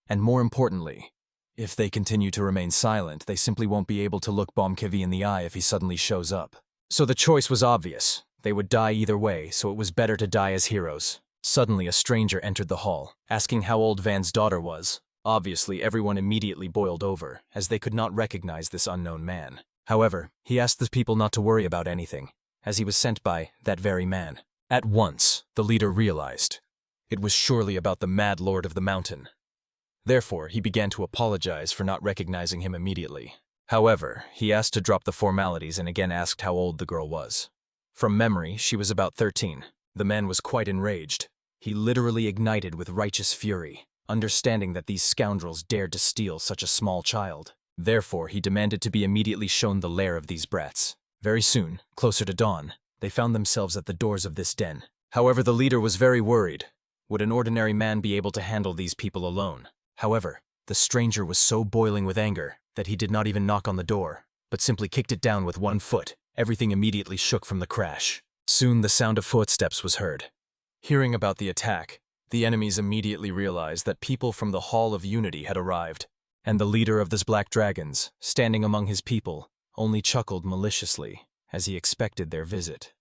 And more importantly, if they continue to remain silent, they simply won't be able to look BombKV in the eye if he suddenly shows up. So the choice was obvious. They would die either way, so it was better to die as heroes. Suddenly, a stranger entered the hall, asking how old Van's daughter was. Obviously, everyone immediately boiled over, as they could not recognize this unknown man. However, he asked the people not to worry about anything, as he was sent by that very man. At once, the leader realized it was surely about the Mad Lord of the Mountain. Therefore, he began to apologize for not recognizing him immediately. However, he asked to drop the formalities and again asked how old the girl was. From memory, she was about 13. The man was quite enraged. He literally ignited with righteous fury, understanding that these scoundrels dared to steal such a small child. Therefore, he demanded to be immediately shown the lair of these brats. Very soon, closer to dawn, they found themselves at the doors of this den. However, the leader was very worried. Would an ordinary man be able to handle these people alone? However, the stranger was so boiling with anger that he did not even knock on the door, but simply kicked it down with one foot. Everything immediately shook from the crash. Soon the sound of footsteps was heard. Hearing about the attack, the enemies immediately realized that people from the Hall of Unity had arrived, and the leader of the Black Dragons, standing among his people, only chuckled maliciously as he expected their visit.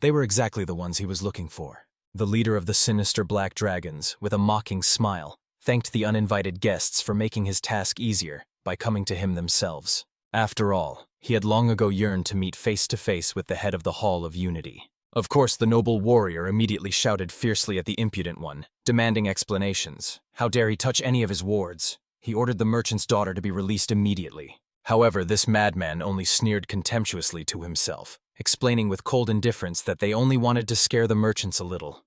They were exactly the ones he was looking for. The leader of the sinister Black Dragons, with a mocking smile, thanked the uninvited guests for making his task easier by coming to him themselves. After all, he had long ago yearned to meet face to face with the head of the Hall of Unity. Of course, the noble warrior immediately shouted fiercely at the impudent one, demanding explanations. How dare he touch any of his wards? He ordered the merchant's daughter to be released immediately. However, this madman only sneered contemptuously to himself, explaining with cold indifference that they only wanted to scare the merchants a little.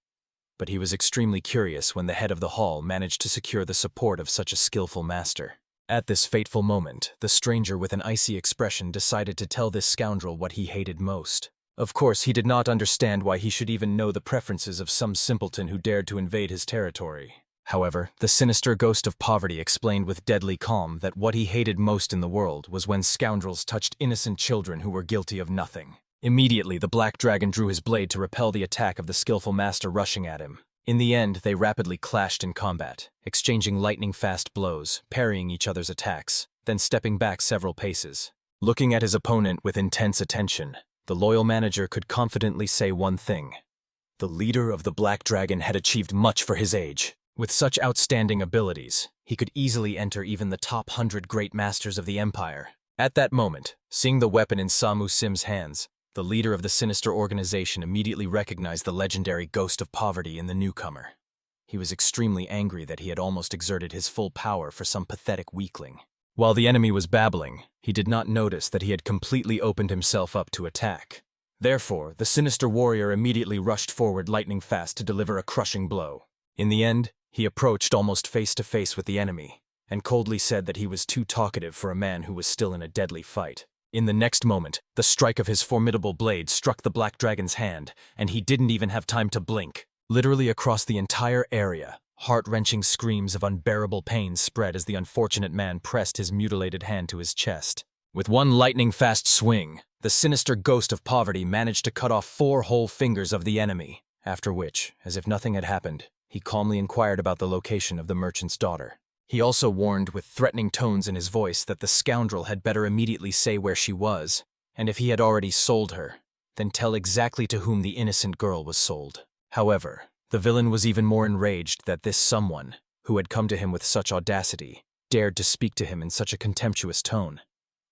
But he was extremely curious when the head of the hall managed to secure the support of such a skillful master. At this fateful moment, the stranger with an icy expression decided to tell this scoundrel what he hated most. Of course, he did not understand why he should even know the preferences of some simpleton who dared to invade his territory. However, the sinister ghost of poverty explained with deadly calm that what he hated most in the world was when scoundrels touched innocent children who were guilty of nothing. Immediately, the black dragon drew his blade to repel the attack of the skillful master rushing at him. In the end, they rapidly clashed in combat, exchanging lightning-fast blows, parrying each other's attacks, then stepping back several paces. Looking at his opponent with intense attention, the loyal manager could confidently say one thing. The leader of the Black Dragon had achieved much for his age. With such outstanding abilities, he could easily enter even the top 100 great masters of the Empire. At that moment, seeing the weapon in Samu Sim's hands, the leader of the sinister organization immediately recognized the legendary Ghost of Poverty in the newcomer. He was extremely angry that he had almost exerted his full power for some pathetic weakling. While the enemy was babbling, he did not notice that he had completely opened himself up to attack. Therefore, the sinister warrior immediately rushed forward lightning fast to deliver a crushing blow. In the end, he approached almost face to face with the enemy, and coldly said that he was too talkative for a man who was still in a deadly fight. In the next moment, the strike of his formidable blade struck the Black Dragon's hand, and he didn't even have time to blink. Literally across the entire area, heart-wrenching screams of unbearable pain spread as the unfortunate man pressed his mutilated hand to his chest. With one lightning-fast swing, the sinister Ghost of Poverty managed to cut off 4 whole fingers of the enemy, after which, as if nothing had happened, he calmly inquired about the location of the merchant's daughter. He also warned with threatening tones in his voice that the scoundrel had better immediately say where she was, and if he had already sold her, then tell exactly to whom the innocent girl was sold. However, the villain was even more enraged that this someone, who had come to him with such audacity, dared to speak to him in such a contemptuous tone.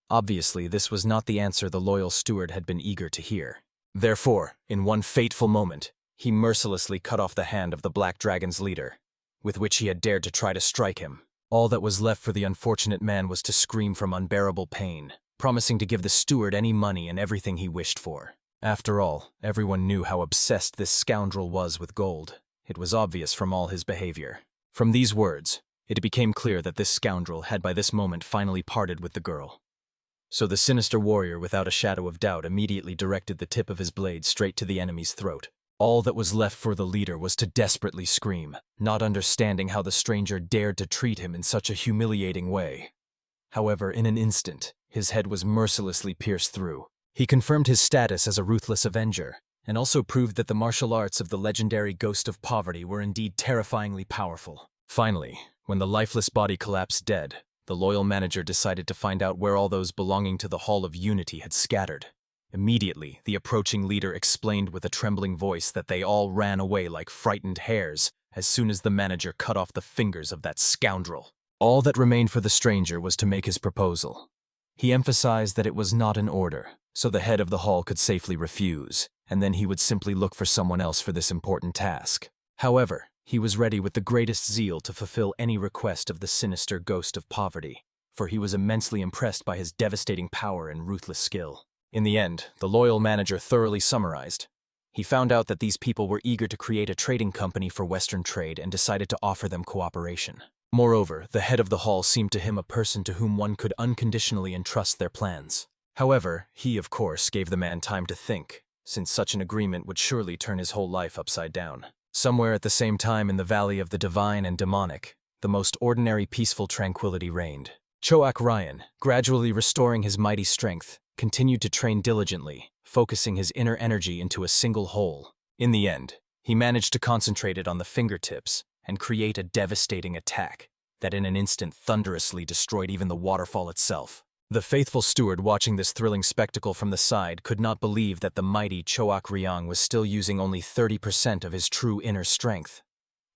Obviously, this was not the answer the loyal steward had been eager to hear. Therefore, in one fateful moment, he mercilessly cut off the hand of the Black Dragon's leader, with which he had dared to try to strike him. All that was left for the unfortunate man was to scream from unbearable pain, promising to give the steward any money and everything he wished for. After all, everyone knew how obsessed this scoundrel was with gold. It was obvious from all his behavior. From these words, it became clear that this scoundrel had by this moment finally parted with the girl. So the sinister warrior, without a shadow of doubt, immediately directed the tip of his blade straight to the enemy's throat. All that was left for the leader was to desperately scream, not understanding how the stranger dared to treat him in such a humiliating way. However, in an instant, his head was mercilessly pierced through. He confirmed his status as a ruthless avenger, and also proved that the martial arts of the legendary Ghost of Poverty were indeed terrifyingly powerful. Finally, when the lifeless body collapsed dead, the loyal manager decided to find out where all those belonging to the Hall of Unity had scattered. Immediately, the approaching leader explained with a trembling voice that they all ran away like frightened hares as soon as the manager cut off the fingers of that scoundrel. All that remained for the stranger was to make his proposal. He emphasized that it was not an order, so the head of the hall could safely refuse, and then he would simply look for someone else for this important task. However, he was ready with the greatest zeal to fulfill any request of the sinister Ghost of Poverty, for he was immensely impressed by his devastating power and ruthless skill. In the end, the loyal manager thoroughly summarized. He found out that these people were eager to create a trading company for Western trade and decided to offer them cooperation. Moreover, the head of the hall seemed to him a person to whom one could unconditionally entrust their plans. However, he, of course, gave the man time to think, since such an agreement would surely turn his whole life upside down. Somewhere at the same time in the valley of the divine and demonic, the most ordinary peaceful tranquility reigned. Choak Ryan, gradually restoring his mighty strength, continued to train diligently, focusing his inner energy into a single whole. In the end, he managed to concentrate it on the fingertips and create a devastating attack that in an instant thunderously destroyed even the waterfall itself. The faithful steward watching this thrilling spectacle from the side could not believe that the mighty Choak Ryang was still using only 30% of his true inner strength.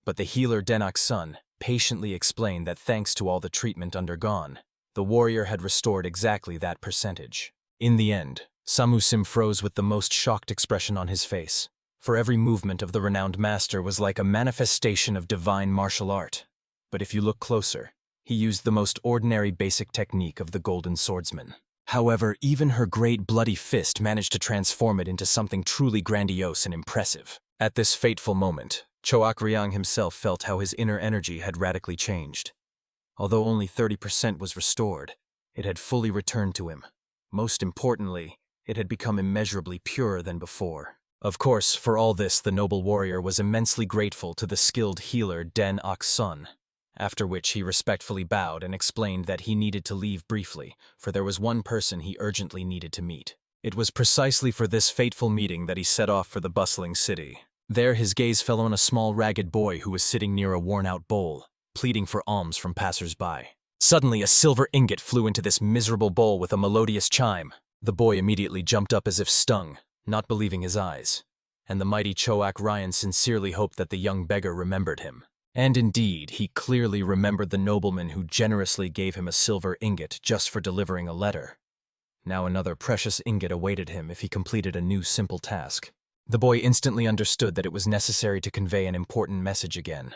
But the healer Denok's son patiently explained that thanks to all the treatment undergone, the warrior had restored exactly that percentage. In the end, Samu Sim froze with the most shocked expression on his face, for every movement of the renowned master was like a manifestation of divine martial art. But if you look closer, he used the most ordinary basic technique of the Golden Swordsman. However, even her great bloody fist managed to transform it into something truly grandiose and impressive. At this fateful moment, Choak Ryang himself felt how his inner energy had radically changed. Although only 30% was restored, it had fully returned to him. Most importantly, it had become immeasurably purer than before. Of course, for all this, the noble warrior was immensely grateful to the skilled healer Den Sun, after which he respectfully bowed and explained that he needed to leave briefly, for there was one person he urgently needed to meet. It was precisely for this fateful meeting that he set off for the bustling city. There his gaze fell on a small ragged boy who was sitting near a worn-out bowl, pleading for alms from passers-by. Suddenly a silver ingot flew into this miserable bowl with a melodious chime. The boy immediately jumped up as if stung, not believing his eyes, and the mighty Choak Ryan sincerely hoped that the young beggar remembered him. And indeed, he clearly remembered the nobleman who generously gave him a silver ingot just for delivering a letter. Now another precious ingot awaited him if he completed a new simple task. The boy instantly understood that it was necessary to convey an important message again.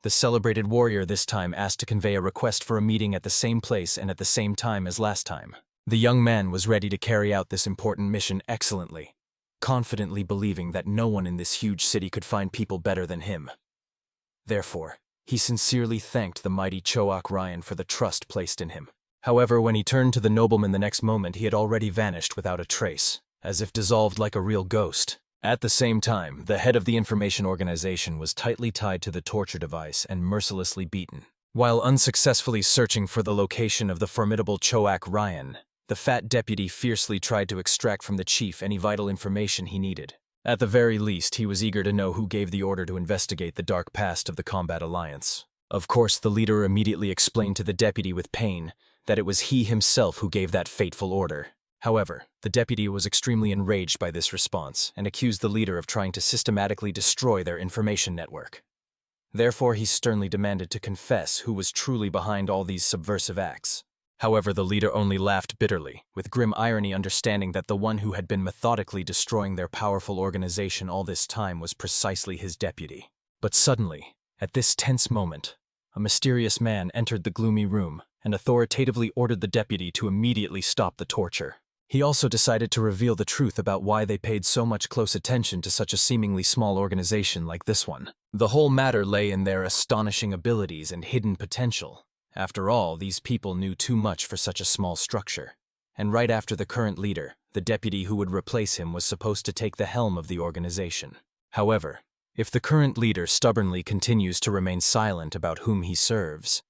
The celebrated warrior this time asked to convey a request for a meeting at the same place and at the same time as last time. The young man was ready to carry out this important mission excellently, confidently believing that no one in this huge city could find people better than him. Therefore, he sincerely thanked the mighty Choak Ryan for the trust placed in him. However, when he turned to the nobleman the next moment, he had already vanished without a trace, as if dissolved like a real ghost. At the same time, the head of the information organization was tightly tied to the torture device and mercilessly beaten. While unsuccessfully searching for the location of the formidable Choak Ryan, the fat deputy fiercely tried to extract from the chief any vital information he needed. At the very least, he was eager to know who gave the order to investigate the dark past of the Combat Alliance. Of course, the leader immediately explained to the deputy with pain that it was he himself who gave that fateful order. However, the deputy was extremely enraged by this response and accused the leader of trying to systematically destroy their information network. Therefore, he sternly demanded to confess who was truly behind all these subversive acts. However, the leader only laughed bitterly, with grim irony, understanding that the one who had been methodically destroying their powerful organization all this time was precisely his deputy. But suddenly, at this tense moment, a mysterious man entered the gloomy room and authoritatively ordered the deputy to immediately stop the torture. He also decided to reveal the truth about why they paid so much close attention to such a seemingly small organization like this one. The whole matter lay in their astonishing abilities and hidden potential. After all, these people knew too much for such a small structure. And right after the current leader, the deputy who would replace him was supposed to take the helm of the organization. However, if the current leader stubbornly continues to remain silent about whom he serves,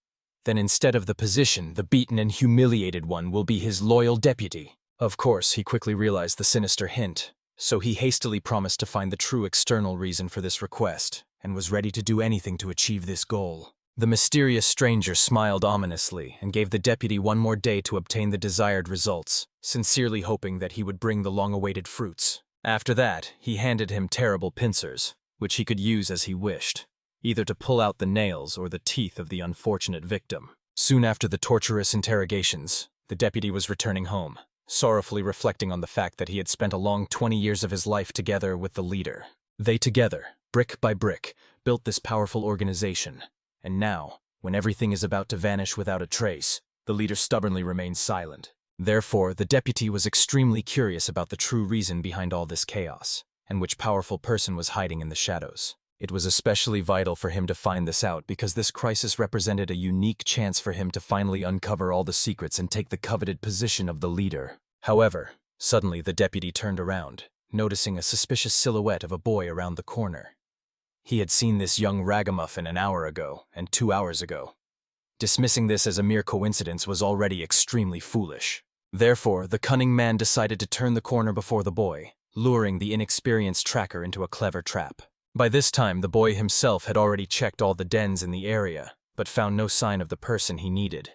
then instead of the position, the beaten and humiliated one will be his loyal deputy. Of course, he quickly realized the sinister hint, so he hastily promised to find the true external reason for this request, and was ready to do anything to achieve this goal. The mysterious stranger smiled ominously and gave the deputy one more day to obtain the desired results, sincerely hoping that he would bring the long-awaited fruits. After that, he handed him terrible pincers, which he could use as he wished, either to pull out the nails or the teeth of the unfortunate victim. Soon after the torturous interrogations, the deputy was returning home, sorrowfully reflecting on the fact that he had spent a long 20 years of his life together with the leader. They together, brick by brick, built this powerful organization. And now, when everything is about to vanish without a trace, the leader stubbornly remains silent. Therefore, the deputy was extremely curious about the true reason behind all this chaos, and which powerful person was hiding in the shadows. It was especially vital for him to find this out because this crisis represented a unique chance for him to finally uncover all the secrets and take the coveted position of the leader. However, suddenly the deputy turned around, noticing a suspicious silhouette of a boy around the corner. He had seen this young ragamuffin an hour ago and 2 hours ago. Dismissing this as a mere coincidence was already extremely foolish. Therefore, the cunning man decided to turn the corner before the boy, luring the inexperienced tracker into a clever trap. By this time, the boy himself had already checked all the dens in the area, but found no sign of the person he needed.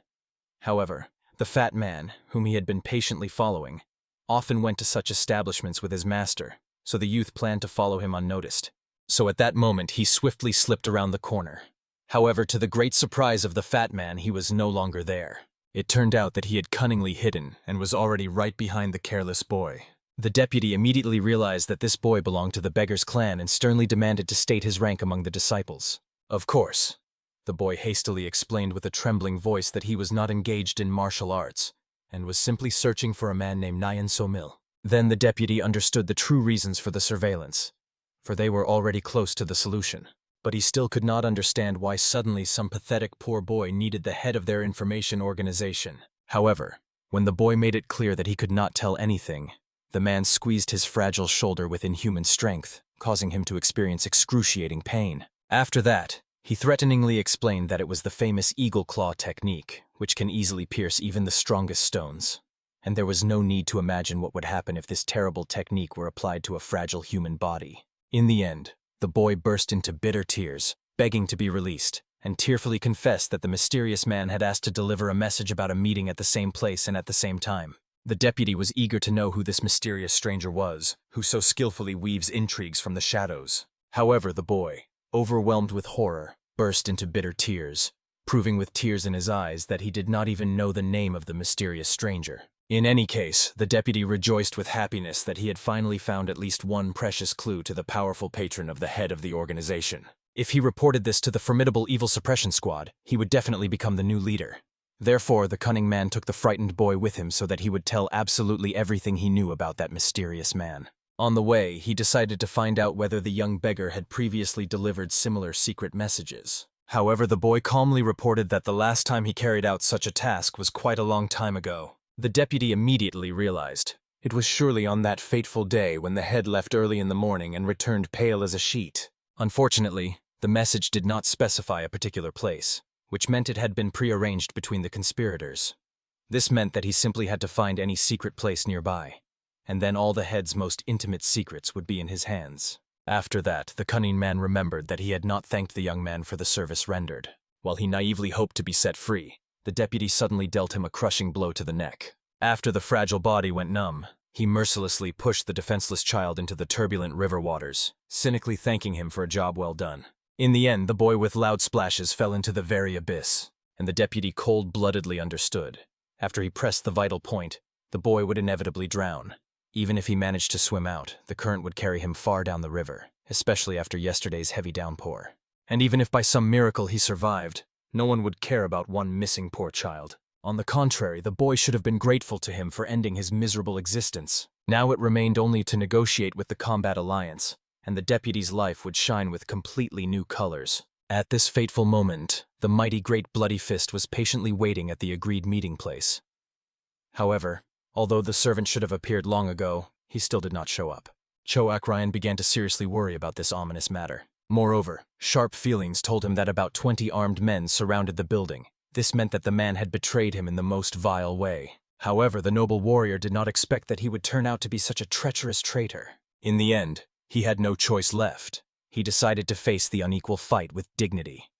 However, the fat man, whom he had been patiently following, often went to such establishments with his master, so the youth planned to follow him unnoticed. So at that moment, he swiftly slipped around the corner. However, to the great surprise of the fat man, he was no longer there. It turned out that he had cunningly hidden and was already right behind the careless boy. The deputy immediately realized that this boy belonged to the beggar's clan and sternly demanded to state his rank among the disciples. Of course, the boy hastily explained with a trembling voice that he was not engaged in martial arts and was simply searching for a man named Nyan Somil. Then the deputy understood the true reasons for the surveillance, for they were already close to the solution. But he still could not understand why suddenly some pathetic poor boy needed the head of their information organization. However, When the boy made it clear that he could not tell anything, the man squeezed his fragile shoulder with inhuman strength, causing him to experience excruciating pain. After that, he threateningly explained that it was the famous eagle claw technique, which can easily pierce even the strongest stones. And there was no need to imagine what would happen if this terrible technique were applied to a fragile human body. In the end, the boy burst into bitter tears, begging to be released, and tearfully confessed that the mysterious man had asked to deliver a message about a meeting at the same place and at the same time. The deputy was eager to know who this mysterious stranger was, who so skillfully weaves intrigues from the shadows. However, the boy, overwhelmed with horror, burst into bitter tears, proving with tears in his eyes that he did not even know the name of the mysterious stranger. In any case, the deputy rejoiced with happiness that he had finally found at least one precious clue to the powerful patron of the head of the organization. If he reported this to the formidable evil suppression squad, he would definitely become the new leader. Therefore, the cunning man took the frightened boy with him so that he would tell absolutely everything he knew about that mysterious man. On the way, he decided to find out whether the young beggar had previously delivered similar secret messages. However, the boy calmly reported that the last time he carried out such a task was quite a long time ago. The deputy immediately realized. It was surely on that fateful day when the head left early in the morning and returned pale as a sheet. Unfortunately, the message did not specify a particular place, which meant it had been prearranged between the conspirators. This meant that he simply had to find any secret place nearby, and then all the head's most intimate secrets would be in his hands. After that, the cunning man remembered that he had not thanked the young man for the service rendered. While he naively hoped to be set free, the deputy suddenly dealt him a crushing blow to the neck. After the fragile body went numb, he mercilessly pushed the defenseless child into the turbulent river waters, cynically thanking him for a job well done. In the end, the boy with loud splashes fell into the very abyss, and the deputy cold-bloodedly understood. After he pressed the vital point, the boy would inevitably drown. Even if he managed to swim out, the current would carry him far down the river, especially after yesterday's heavy downpour. And even if by some miracle he survived, no one would care about one missing poor child. On the contrary, the boy should have been grateful to him for ending his miserable existence. Now it remained only to negotiate with the combat alliance, and the deputy's life would shine with completely new colors. At this fateful moment, the mighty Great Bloody Fist was patiently waiting at the agreed meeting place. However, although the servant should have appeared long ago, he still did not show up. Choak Ryan began to seriously worry about this ominous matter. Moreover, sharp feelings told him that about 20 armed men surrounded the building. This meant that the man had betrayed him in the most vile way. However, the noble warrior did not expect that he would turn out to be such a treacherous traitor. In the end, he had no choice left. He decided to face the unequal fight with dignity.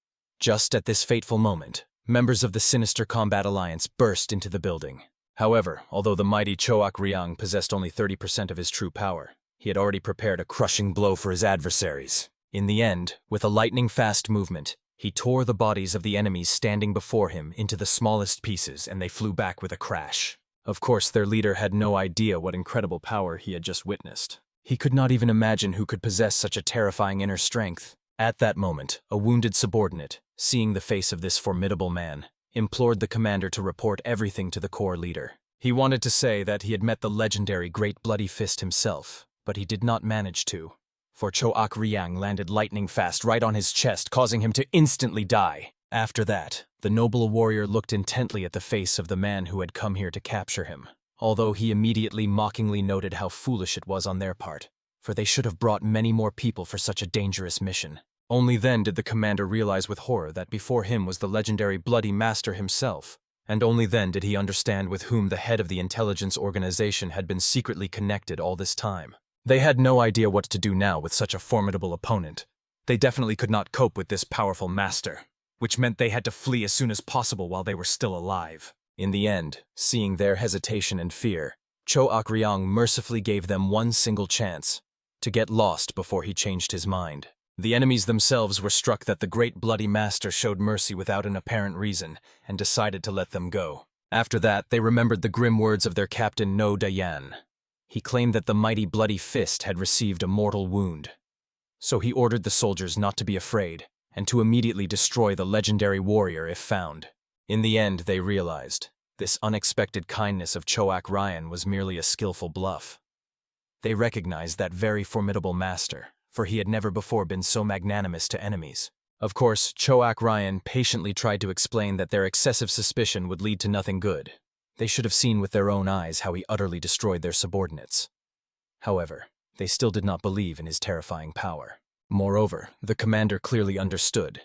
Just at this fateful moment, members of the sinister combat alliance burst into the building. However, although the mighty Choak Ryang possessed only 30% of his true power, he had already prepared a crushing blow for his adversaries. In the end, with a lightning-fast movement, he tore the bodies of the enemies standing before him into the smallest pieces, and they flew back with a crash. Of course, their leader had no idea what incredible power he had just witnessed. He could not even imagine who could possess such a terrifying inner strength. At that moment, a wounded subordinate, seeing the face of this formidable man, implored the commander to report everything to the corps leader. He wanted to say that he had met the legendary Great Bloody Fist himself, but he did not manage to, for Choak Ryang landed lightning fast right on his chest, causing him to instantly die. After that, the noble warrior looked intently at the face of the man who had come here to capture him, although he immediately mockingly noted how foolish it was on their part, for they should have brought many more people for such a dangerous mission. Only then did the commander realize with horror that before him was the legendary Bloody Master himself, and only then did he understand with whom the head of the intelligence organization had been secretly connected all this time. They had no idea what to do now with such a formidable opponent. They definitely could not cope with this powerful master, which meant they had to flee as soon as possible while they were still alive. In the end, seeing their hesitation and fear, Choak Ryang mercifully gave them one single chance to get lost before he changed his mind. The enemies themselves were struck that the Great Bloody Master showed mercy without an apparent reason and decided to let them go. After that, they remembered the grim words of their captain No Dayan. He claimed that the mighty Bloody Fist had received a mortal wound. So he ordered the soldiers not to be afraid and to immediately destroy the legendary warrior if found. In the end, they realized this unexpected kindness of Choak Ryan was merely a skillful bluff. They recognized that very formidable master, for he had never before been so magnanimous to enemies. Of course, Choak Ryan patiently tried to explain that their excessive suspicion would lead to nothing good. They should have seen with their own eyes how he utterly destroyed their subordinates. However, they still did not believe in his terrifying power. Moreover, the commander clearly understood.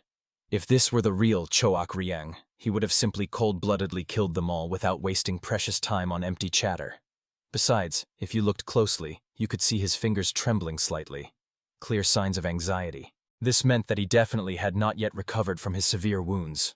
If this were the real Choak Ryang, he would have simply cold-bloodedly killed them all without wasting precious time on empty chatter. Besides, if you looked closely, you could see his fingers trembling slightly. Clear signs of anxiety. This meant that he definitely had not yet recovered from his severe wounds.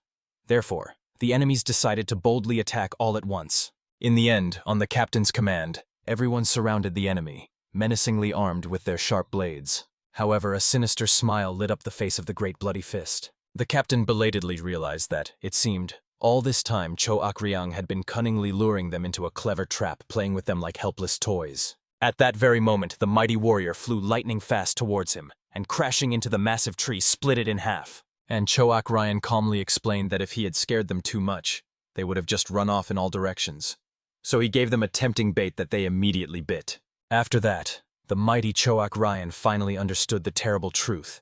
Therefore, the enemies decided to boldly attack all at once. In the end, on the captain's command, everyone surrounded the enemy, menacingly armed with their sharp blades. However, a sinister smile lit up the face of the Great Bloody Fist. The captain belatedly realized that, it seemed, all this time Choak Ryang had been cunningly luring them into a clever trap, playing with them like helpless toys. At that very moment, the mighty warrior flew lightning fast towards him, and crashing into the massive tree, split it in half. And Choak Ryang calmly explained that if he had scared them too much, they would have just run off in all directions. So he gave them a tempting bait that they immediately bit. After that, the mighty Choak Ryang finally understood the terrible truth.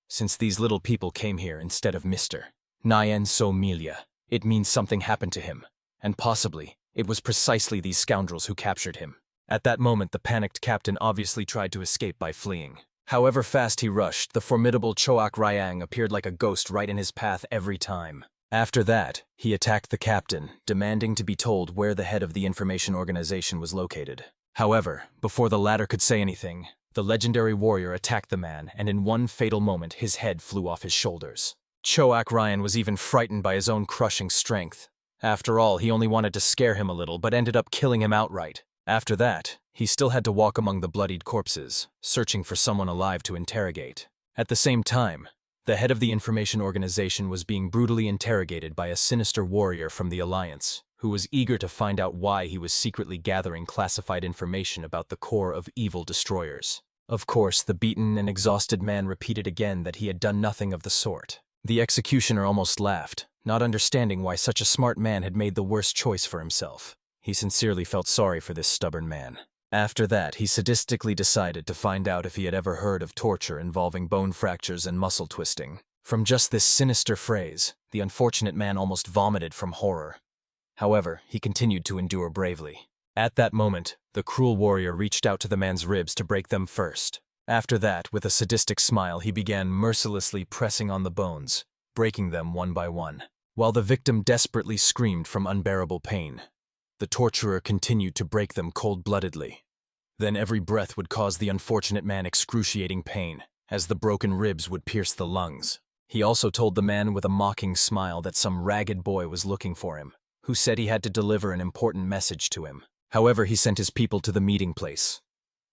Since these little people came here instead of Mr. Nyan So Milia, it means something happened to him, and possibly, it was precisely these scoundrels who captured him. At that moment, the panicked captain obviously tried to escape by fleeing. However fast he rushed, the formidable Choak Ryang appeared like a ghost right in his path every time. After that, he attacked the captain, demanding to be told where the head of the information organization was located. However, before the latter could say anything, the legendary warrior attacked the man, and in one fatal moment, his head flew off his shoulders. Choak Ryang was even frightened by his own crushing strength. After all, he only wanted to scare him a little, but ended up killing him outright. After that, he still had to walk among the bloodied corpses, searching for someone alive to interrogate. At the same time, the head of the information organization was being brutally interrogated by a sinister warrior from the Alliance, who was eager to find out why he was secretly gathering classified information about the core of evil destroyers. Of course, the beaten and exhausted man repeated again that he had done nothing of the sort. The executioner almost laughed, not understanding why such a smart man had made the worst choice for himself. He sincerely felt sorry for this stubborn man. After that, he sadistically decided to find out if he had ever heard of torture involving bone fractures and muscle twisting. From just this sinister phrase, the unfortunate man almost vomited from horror. However, he continued to endure bravely. At that moment, the cruel warrior reached out to the man's ribs to break them first. After that, with a sadistic smile, he began mercilessly pressing on the bones, breaking them one by one. While the victim desperately screamed from unbearable pain, the torturer continued to break them cold-bloodedly. Then every breath would cause the unfortunate man excruciating pain, as the broken ribs would pierce the lungs. He also told the man with a mocking smile that some ragged boy was looking for him, who said he had to deliver an important message to him. However, he sent his people to the meeting place.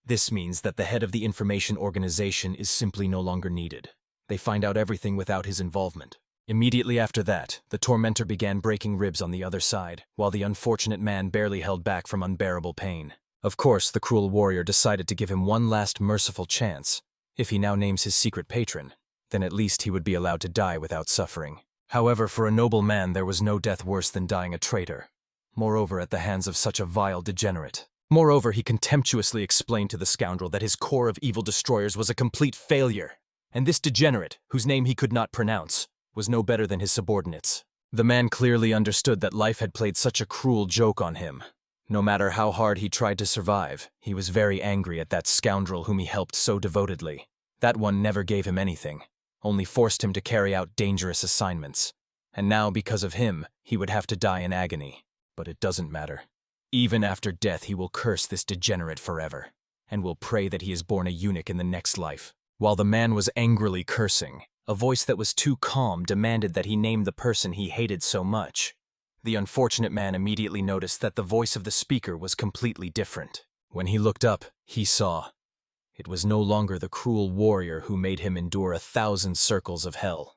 This means that the head of the information organization is simply no longer needed. They find out everything without his involvement. Immediately after that, the tormentor began breaking ribs on the other side, while the unfortunate man barely held back from unbearable pain. Of course, the cruel warrior decided to give him one last merciful chance. If he now names his secret patron, then at least he would be allowed to die without suffering. However, for a noble man, there was no death worse than dying a traitor. Moreover, at the hands of such a vile degenerate. Moreover, he contemptuously explained to the scoundrel that his core of evil destroyers was a complete failure, and this degenerate, whose name he could not pronounce, was no better than his subordinates. The man clearly understood that life had played such a cruel joke on him. No matter how hard he tried to survive, he was very angry at that scoundrel whom he helped so devotedly. That one never gave him anything, only forced him to carry out dangerous assignments. And now, because of him, he would have to die in agony. But it doesn't matter. Even after death, he will curse this degenerate forever, and will pray that he is born a eunuch in the next life. While the man was angrily cursing, a voice that was too calm demanded that he name the person he hated so much. The unfortunate man immediately noticed that the voice of the speaker was completely different. When he looked up, he saw. It was no longer the cruel warrior who made him endure 1,000 circles of hell,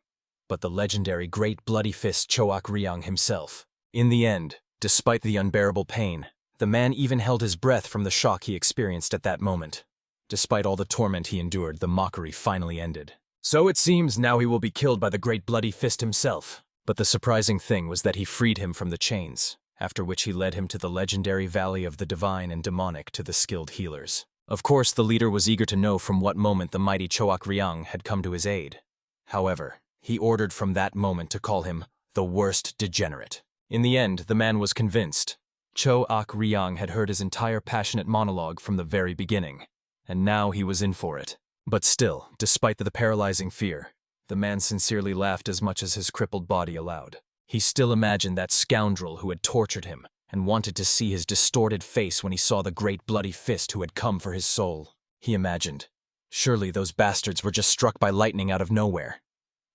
but the legendary Great Bloody Fist Choak Ryang himself. In the end, despite the unbearable pain, the man even held his breath from the shock he experienced at that moment. Despite all the torment he endured, the mockery finally ended. So it seems now he will be killed by the Great Bloody Fist himself. But the surprising thing was that he freed him from the chains, after which he led him to the legendary Valley of the Divine and Demonic to the skilled healers. Of course, the leader was eager to know from what moment the mighty Choak Ryang had come to his aid. However, he ordered from that moment to call him the worst degenerate. In the end, the man was convinced. Cho Ak-ryang had heard his entire passionate monologue from the very beginning, and now he was in for it. But still, despite the paralyzing fear, the man sincerely laughed as much as his crippled body allowed. He still imagined that scoundrel who had tortured him and wanted to see his distorted face when he saw the great bloody fist who had come for his soul. He imagined, surely those bastards were just struck by lightning out of nowhere.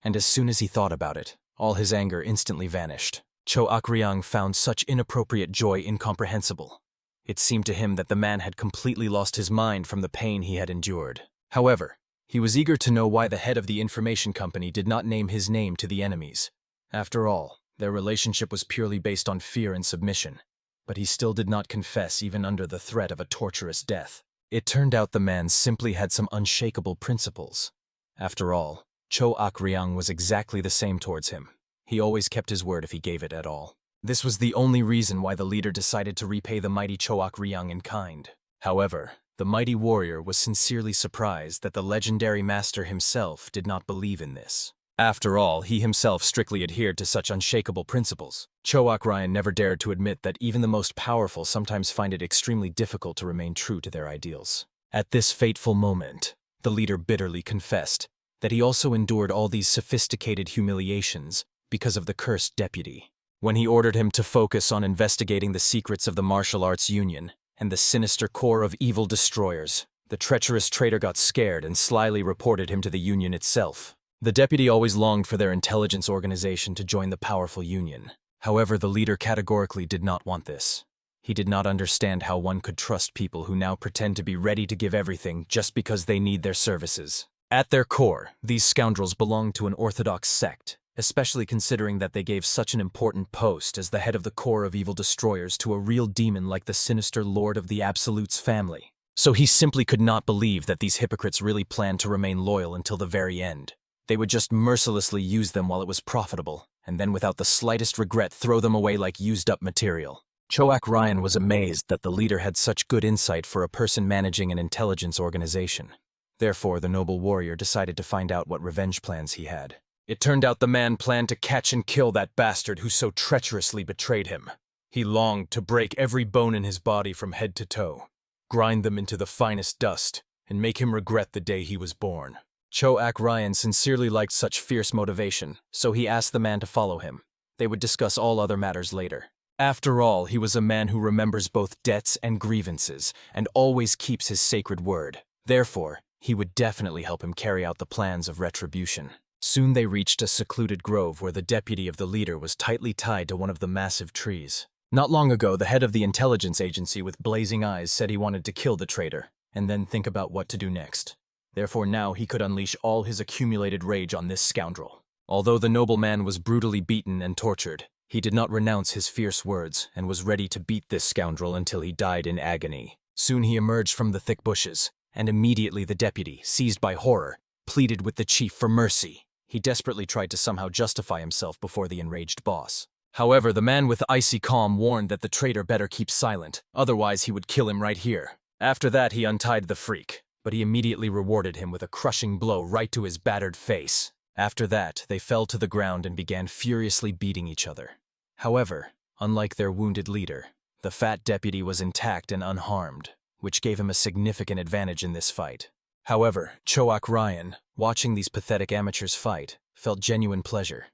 And as soon as he thought about it, all his anger instantly vanished. Cho Ak-ryang found such inappropriate joy incomprehensible. It seemed to him that the man had completely lost his mind from the pain he had endured. However, he was eager to know why the head of the information company did not name his name to the enemies. After all, their relationship was purely based on fear and submission, but he still did not confess even under the threat of a torturous death. It turned out the man simply had some unshakable principles. After all, Cho Ak-ryang was exactly the same towards him. He always kept his word if he gave it at all. This was the only reason why the leader decided to repay the mighty Cho Ak-ryang in kind. However, the mighty warrior was sincerely surprised that the legendary master himself did not believe in this. After all, he himself strictly adhered to such unshakable principles. Cho Ak-ryang never dared to admit that even the most powerful sometimes find it extremely difficult to remain true to their ideals. At this fateful moment, the leader bitterly confessed that he also endured all these sophisticated humiliations because of the cursed deputy. When he ordered him to focus on investigating the secrets of the martial arts union and the sinister core of evil destroyers, the treacherous traitor got scared and slyly reported him to the union itself. The deputy always longed for their intelligence organization to join the powerful union. However, the leader categorically did not want this. He did not understand how one could trust people who now pretend to be ready to give everything just because they need their services. At their core, these scoundrels belonged to an orthodox sect, especially considering that they gave such an important post as the head of the core of evil destroyers to a real demon like the sinister lord of the Absolute's family. So he simply could not believe that these hypocrites really planned to remain loyal until the very end. They would just mercilessly use them while it was profitable, and then without the slightest regret throw them away like used-up material. Cho Ak-ryang was amazed that the leader had such good insight for a person managing an intelligence organization. Therefore, the noble warrior decided to find out what revenge plans he had. It turned out the man planned to catch and kill that bastard who so treacherously betrayed him. He longed to break every bone in his body from head to toe, grind them into the finest dust, and make him regret the day he was born. Cho Ak-ryang sincerely liked such fierce motivation, so he asked the man to follow him. They would discuss all other matters later. After all, he was a man who remembers both debts and grievances, and always keeps his sacred word. Therefore, he would definitely help him carry out the plans of retribution. Soon they reached a secluded grove where the deputy of the leader was tightly tied to one of the massive trees. Not long ago, the head of the intelligence agency with blazing eyes said he wanted to kill the traitor, and then think about what to do next. Therefore now he could unleash all his accumulated rage on this scoundrel. Although the noble man was brutally beaten and tortured, he did not renounce his fierce words and was ready to beat this scoundrel until he died in agony. Soon he emerged from the thick bushes, and immediately the deputy, seized by horror, pleaded with the chief for mercy. He desperately tried to somehow justify himself before the enraged boss. However, the man with icy calm warned that the traitor better keep silent, otherwise he would kill him right here. After that, he untied the freak, but he immediately rewarded him with a crushing blow right to his battered face. After that, they fell to the ground and began furiously beating each other. However, unlike their wounded leader, the fat deputy was intact and unharmed, which gave him a significant advantage in this fight. However, Cho Ak-ryang, watching these pathetic amateurs fight, felt genuine pleasure.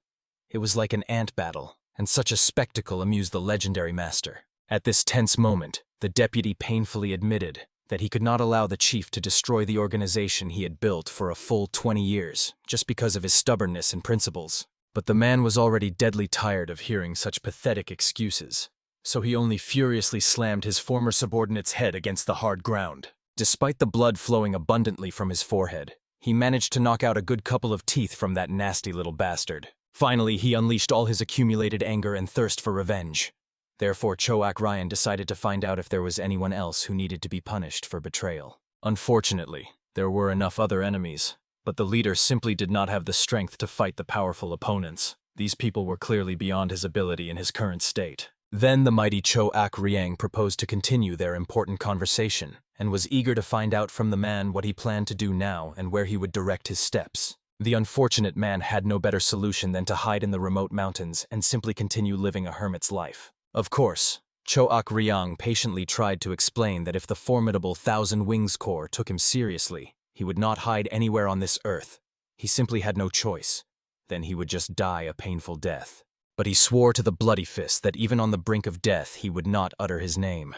It was like an ant battle, and such a spectacle amused the legendary master. At this tense moment, the deputy painfully admitted that he could not allow the chief to destroy the organization he had built for a full 20 years, just because of his stubbornness and principles. But the man was already deadly tired of hearing such pathetic excuses, so he only furiously slammed his former subordinate's head against the hard ground. Despite the blood flowing abundantly from his forehead, he managed to knock out a good couple of teeth from that nasty little bastard. Finally, he unleashed all his accumulated anger and thirst for revenge. Therefore, Cho Ak-ryang decided to find out if there was anyone else who needed to be punished for betrayal. Unfortunately, there were enough other enemies, but the leader simply did not have the strength to fight the powerful opponents. These people were clearly beyond his ability in his current state. Then the mighty Cho Ak-ryang proposed to continue their important conversation, and was eager to find out from the man what he planned to do now and where he would direct his steps. The unfortunate man had no better solution than to hide in the remote mountains and simply continue living a hermit's life. Of course, Choak Ryang patiently tried to explain that if the formidable Thousand Wings Corps took him seriously, he would not hide anywhere on this earth. He simply had no choice. Then he would just die a painful death. But he swore to the bloody fist that even on the brink of death he would not utter his name.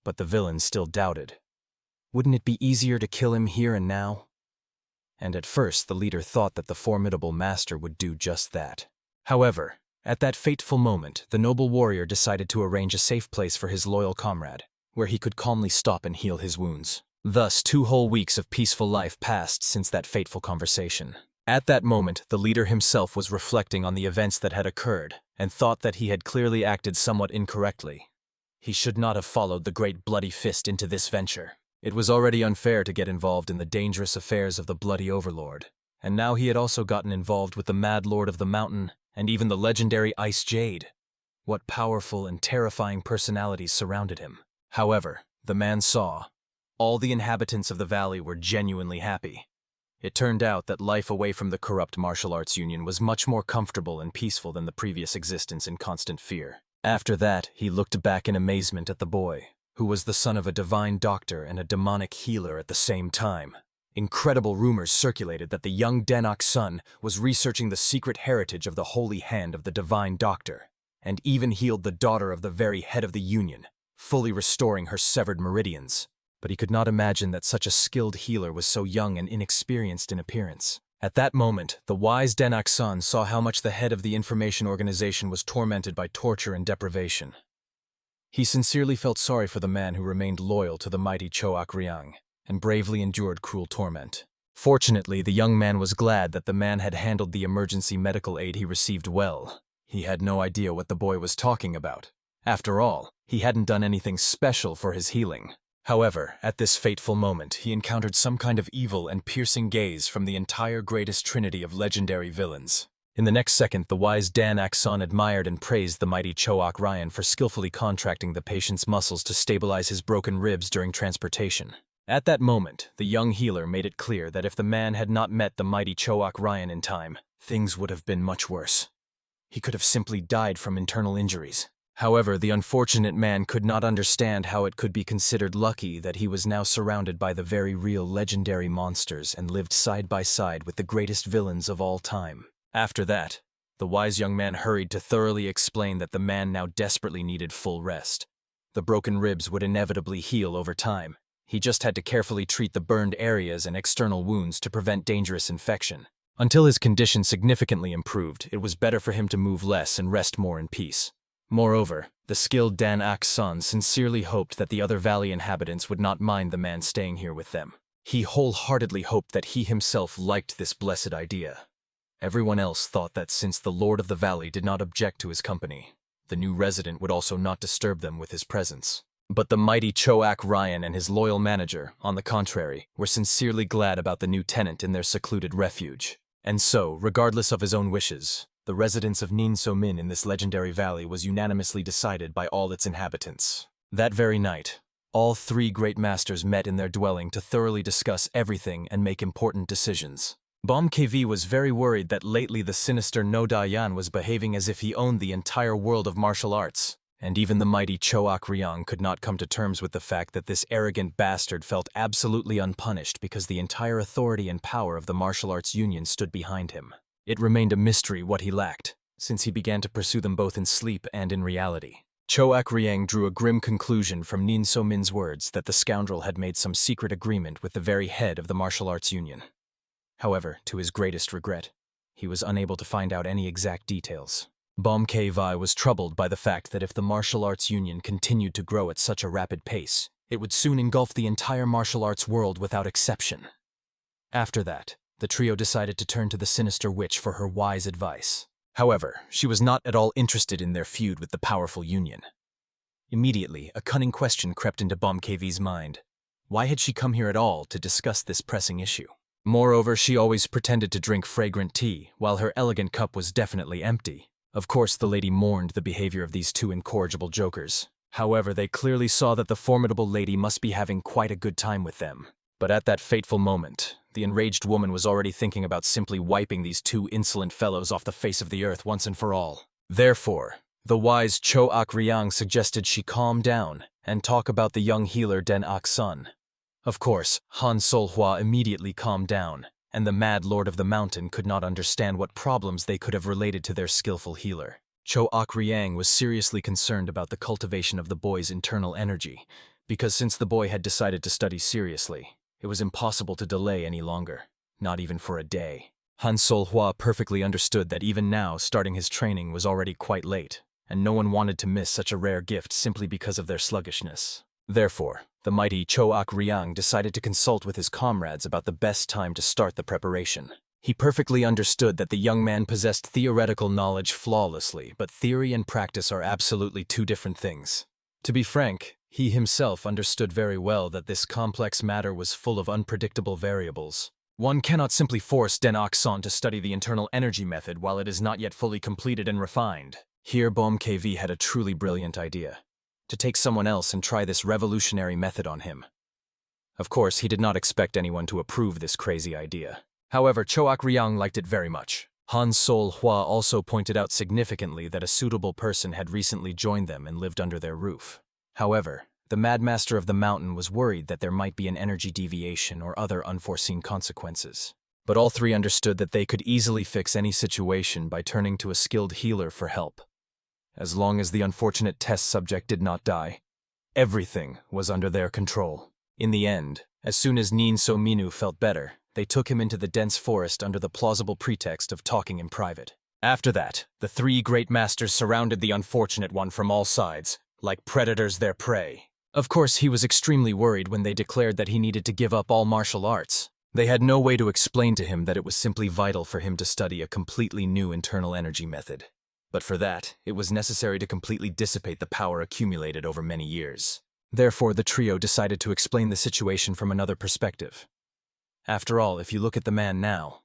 But the villain still doubted. Wouldn't it be easier to kill him here and now? And at first the leader thought that the formidable master would do just that. However, at that fateful moment, the noble warrior decided to arrange a safe place for his loyal comrade, where he could calmly stop and heal his wounds. Thus, 2 whole weeks of peaceful life passed since that fateful conversation. At that moment, the leader himself was reflecting on the events that had occurred, and thought that he had clearly acted somewhat incorrectly. He should not have followed the great bloody fist into this venture. It was already unfair to get involved in the dangerous affairs of the bloody overlord, and now he had also gotten involved with the mad lord of the mountain, and even the legendary Ice Jade. What powerful and terrifying personalities surrounded him. However, the man saw. All the inhabitants of the valley were genuinely happy. It turned out that life away from the corrupt martial arts union was much more comfortable and peaceful than the previous existence in constant fear. After that, he looked back in amazement at the boy, who was the son of a divine doctor and a demonic healer at the same time. Incredible rumors circulated that the young Denok's son was researching the secret heritage of the holy hand of the divine doctor, and even healed the daughter of the very head of the union, fully restoring her severed meridians. But he could not imagine that such a skilled healer was so young and inexperienced in appearance. At that moment, the wise Denok's son saw how much the head of the information organization was tormented by torture and deprivation. He sincerely felt sorry for the man who remained loyal to the mighty Choak Ryang, and bravely endured cruel torment. Fortunately, the young man was glad that the man had handled the emergency medical aid he received well. He had no idea what the boy was talking about. After all, he hadn't done anything special for his healing. However, at this fateful moment, he encountered some kind of evil and piercing gaze from the entire greatest trinity of legendary villains. In the next second, the wise Denok's son admired and praised the mighty Choak Ryan for skillfully contracting the patient's muscles to stabilize his broken ribs during transportation. At that moment, the young healer made it clear that if the man had not met the mighty Choak Ryan in time, things would have been much worse. He could have simply died from internal injuries. However, the unfortunate man could not understand how it could be considered lucky that he was now surrounded by the very real legendary monsters and lived side by side with the greatest villains of all time. After that, the wise young man hurried to thoroughly explain that the man now desperately needed full rest. The broken ribs would inevitably heal over time. He just had to carefully treat the burned areas and external wounds to prevent dangerous infection. Until his condition significantly improved, it was better for him to move less and rest more in peace. Moreover, the skilled Denok's son sincerely hoped that the other valley inhabitants would not mind the man staying here with them. He wholeheartedly hoped that he himself liked this blessed idea. Everyone else thought that since the Lord of the Valley did not object to his company, the new resident would also not disturb them with his presence. But the mighty Choak Ryan and his loyal manager, on the contrary, were sincerely glad about the new tenant in their secluded refuge. And so, regardless of his own wishes, the residence of Nin So Min in this legendary valley was unanimously decided by all its inhabitants. That very night, all 3 great masters met in their dwelling to thoroughly discuss everything and make important decisions. Bom KV was very worried that lately the sinister No Dayan was behaving as if he owned the entire world of martial arts, and even the mighty Choak Ryang could not come to terms with the fact that this arrogant bastard felt absolutely unpunished because the entire authority and power of the martial arts union stood behind him. It remained a mystery what he lacked, since he began to pursue them both in sleep and in reality. Choak Ryang drew a grim conclusion from Nin So Min's words that the scoundrel had made some secret agreement with the very head of the martial arts union. However, to his greatest regret, he was unable to find out any exact details. Bom KV was troubled by the fact that if the martial arts union continued to grow at such a rapid pace, it would soon engulf the entire martial arts world without exception. After that, the trio decided to turn to the sinister witch for her wise advice. However, she was not at all interested in their feud with the powerful union. Immediately, a cunning question crept into Bom KV's mind. Why had she come here at all to discuss this pressing issue? Moreover, she always pretended to drink fragrant tea, while her elegant cup was definitely empty. Of course, the lady mourned the behavior of these 2 incorrigible jokers. However, they clearly saw that the formidable lady must be having quite a good time with them. But at that fateful moment, the enraged woman was already thinking about simply wiping these 2 insolent fellows off the face of the earth once and for all. Therefore, The wise Cho Ak-ryang suggested she calm down and talk about the young healer Den Ok-sun. Of course, Han Sol-hwa immediately calmed down, and the mad lord of the mountain could not understand what problems they could have related to their skillful healer. Cho Ak-ryang was seriously concerned about the cultivation of the boy's internal energy, because since the boy had decided to study seriously, it was impossible to delay any longer, not even for a day. Han Sol-hwa perfectly understood that even now starting his training was already quite late, and no one wanted to miss such a rare gift simply because of their sluggishness. Therefore, the mighty Cho Ak-ryang decided to consult with his comrades about the best time to start the preparation. He perfectly understood that the young man possessed theoretical knowledge flawlessly, but theory and practice are absolutely two different things. To be frank, he himself understood very well that this complex matter was full of unpredictable variables. One cannot simply force Den Ok-sun to study the internal energy method while it is not yet fully completed and refined. Here BOMKV had a truly brilliant idea: to take someone else and try this revolutionary method on him. Of course, he did not expect anyone to approve this crazy idea. However, Cho Ak-ryang liked it very much. Han Sol-hwa also pointed out significantly that a suitable person had recently joined them and lived under their roof. However, the Mad Master of the mountain was worried that there might be an energy deviation or other unforeseen consequences. But all three understood that they could easily fix any situation by turning to a skilled healer for help. As long as the unfortunate test subject did not die, everything was under their control. In the end, as soon as Nin So-minu felt better, they took him into the dense forest under the plausible pretext of talking in private. After that, the three great masters surrounded the unfortunate one from all sides, like predators their prey. Of course, he was extremely worried when they declared that he needed to give up all martial arts. They had no way to explain to him that it was simply vital for him to study a completely new internal energy method. But for that, it was necessary to completely dissipate the power accumulated over many years. Therefore, the trio decided to explain the situation from another perspective. After all, if you look at the man now,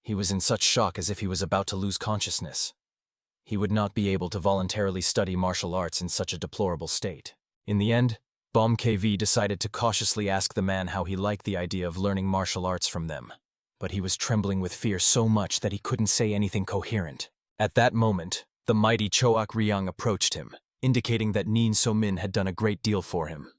he was in such shock as if he was about to lose consciousness. He would not be able to voluntarily study martial arts in such a deplorable state. In the end, BOMKV decided to cautiously ask the man how he liked the idea of learning martial arts from them. But he was trembling with fear so much that he couldn't say anything coherent. At that moment, the mighty Cho Ak-ryang approached him, indicating that Nin So-min had done a great deal for him,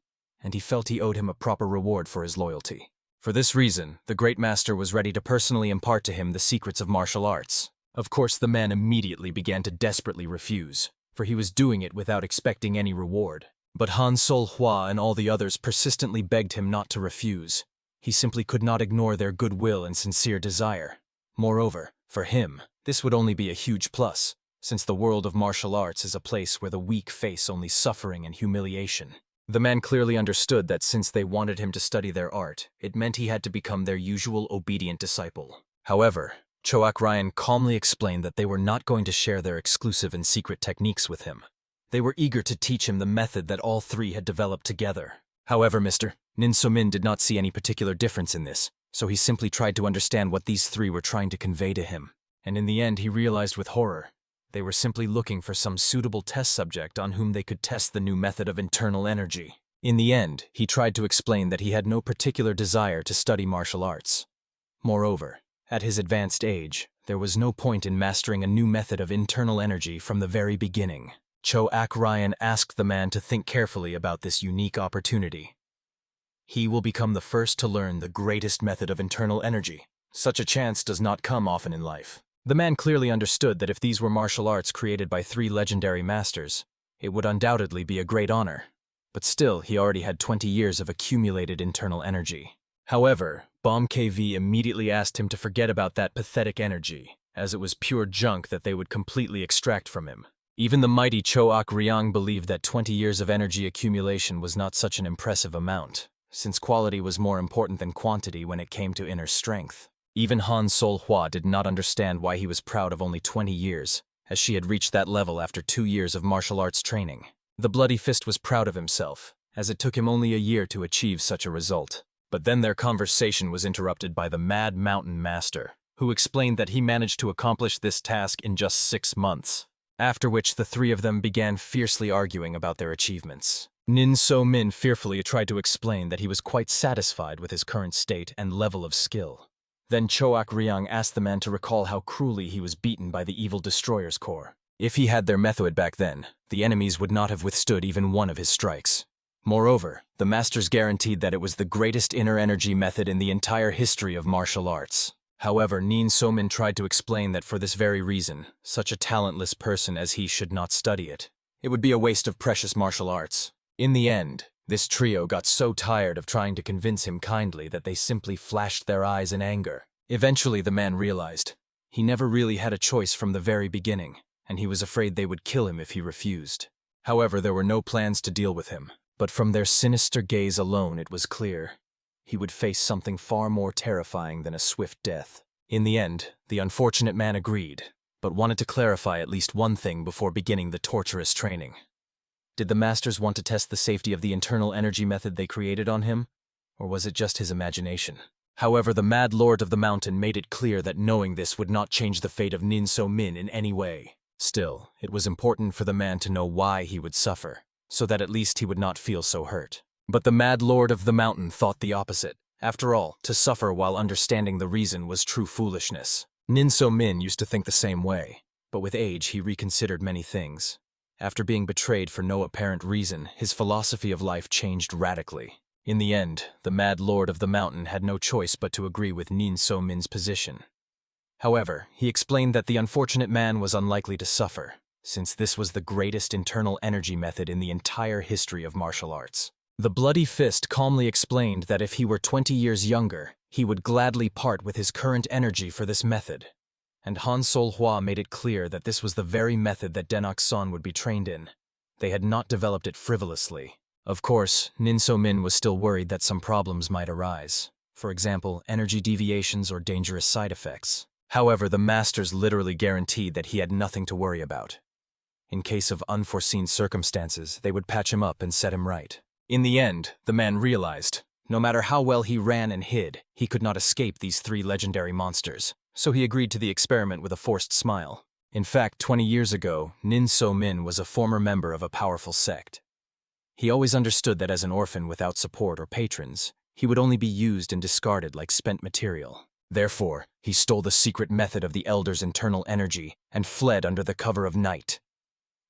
and he felt he owed him a proper reward for his loyalty. For this reason, the great master was ready to personally impart to him the secrets of martial arts. Of course, the man immediately began to desperately refuse, for he was doing it without expecting any reward. But Han Sol-hwa and all the others persistently begged him not to refuse. He simply could not ignore their goodwill and sincere desire. Moreover, for him, this would only be a huge plus, since the world of martial arts is a place where the weak face only suffering and humiliation. The man clearly understood that since they wanted him to study their art, it meant he had to become their usual obedient disciple. However, Cho Ak-ryang calmly explained that they were not going to share their exclusive and secret techniques with him. They were eager to teach him the method that all three had developed together. However, Nin So-min did not see any particular difference in this, so he simply tried to understand what these three were trying to convey to him. And in the end, he realized with horror, they were simply looking for some suitable test subject on whom they could test the new method of internal energy. In the end, he tried to explain that he had no particular desire to study martial arts. Moreover, at his advanced age, there was no point in mastering a new method of internal energy from the very beginning. Cho Ak-ryang asked the man to think carefully about this unique opportunity. He will become the first to learn the greatest method of internal energy. Such a chance does not come often in life. The man clearly understood that if these were martial arts created by three legendary masters, it would undoubtedly be a great honor. But still, he already had 20 years of accumulated internal energy. However, BOMKV immediately asked him to forget about that pathetic energy, as it was pure junk that they would completely extract from him. Even the mighty Cho Ak-ryang believed that 20 years of energy accumulation was not such an impressive amount, since quality was more important than quantity when it came to inner strength. Even Han Sol-hwa did not understand why he was proud of only 20 years, as she had reached that level after 2 years of martial arts training. The Bloody Fist was proud of himself, as it took him only a year to achieve such a result. But then their conversation was interrupted by the Mad Mountain Master, who explained that he managed to accomplish this task in just 6 months. After which the three of them began fiercely arguing about their achievements. Nin So-min fearfully tried to explain that he was quite satisfied with his current state and level of skill. Then Cho Ak-ryang asked the man to recall how cruelly he was beaten by the evil Destroyer's Corps. If he had their method back then, the enemies would not have withstood even one of his strikes. Moreover, the masters guaranteed that it was the greatest inner energy method in the entire history of martial arts. However, Nin So-min tried to explain that for this very reason, such a talentless person as he should not study it. It would be a waste of precious martial arts. In the end, this trio got so tired of trying to convince him kindly that they simply flashed their eyes in anger. Eventually, the man realized he never really had a choice from the very beginning, and he was afraid they would kill him if he refused. However, there were no plans to deal with him, but from their sinister gaze alone it was clear he would face something far more terrifying than a swift death. In the end, the unfortunate man agreed, but wanted to clarify at least one thing before beginning the torturous training. Did the masters want to test the safety of the internal energy method they created on him, or was it just his imagination? However, the Mad Lord of the Mountain made it clear that knowing this would not change the fate of Nin So-min in any way. Still, it was important for the man to know why he would suffer, so that at least he would not feel so hurt. But the Mad Lord of the Mountain thought the opposite. After all, to suffer while understanding the reason was true foolishness. Nin So-min used to think the same way, but with age he reconsidered many things. After being betrayed for no apparent reason, his philosophy of life changed radically. In the end, the Mad Lord of the Mountain had no choice but to agree with Nin So-min's position. However, he explained that the unfortunate man was unlikely to suffer, since this was the greatest internal energy method in the entire history of martial arts. The Bloody Fist calmly explained that if he were 20 years younger, he would gladly part with his current energy for this method. And Han Sol-hwa made it clear that this was the very method that Denok-san would be trained in. They had not developed it frivolously. Of course, Nin So-min was still worried that some problems might arise. For example, energy deviations or dangerous side effects. However, the masters literally guaranteed that he had nothing to worry about. In case of unforeseen circumstances, they would patch him up and set him right. In the end, the man realized, no matter how well he ran and hid, he could not escape these three legendary monsters, so he agreed to the experiment with a forced smile. In fact, 20 years ago, Nin So-min was a former member of a powerful sect. He always understood that as an orphan without support or patrons, he would only be used and discarded like spent material. Therefore, he stole the secret method of the Elder's internal energy and fled under the cover of night.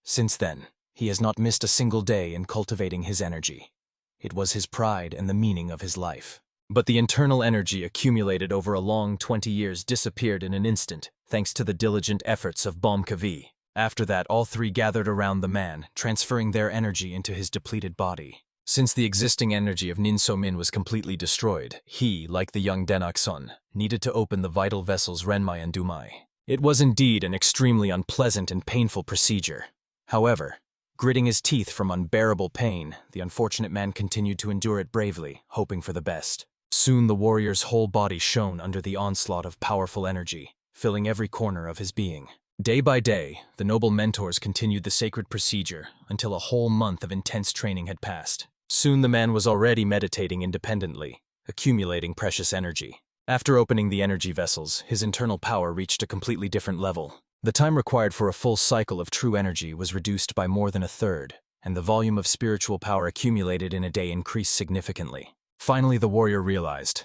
Since then, he has not missed a single day in cultivating his energy. It was his pride and the meaning of his life. But the internal energy accumulated over a long 20 years disappeared in an instant, thanks to the diligent efforts of Bomkavi. After that, all three gathered around the man, transferring their energy into his depleted body. Since the existing energy of Nin So-min was completely destroyed, he, like the young Denok-san, needed to open the vital vessels Renmai and Dumai. It was indeed an extremely unpleasant and painful procedure. However, gritting his teeth from unbearable pain, the unfortunate man continued to endure it bravely, hoping for the best. Soon the warrior's whole body shone under the onslaught of powerful energy, filling every corner of his being. Day by day, the noble mentors continued the sacred procedure until a whole month of intense training had passed. Soon the man was already meditating independently, accumulating precious energy. After opening the energy vessels, his internal power reached a completely different level. The time required for a full cycle of true energy was reduced by more than a third, and the volume of spiritual power accumulated in a day increased significantly. Finally, the warrior realized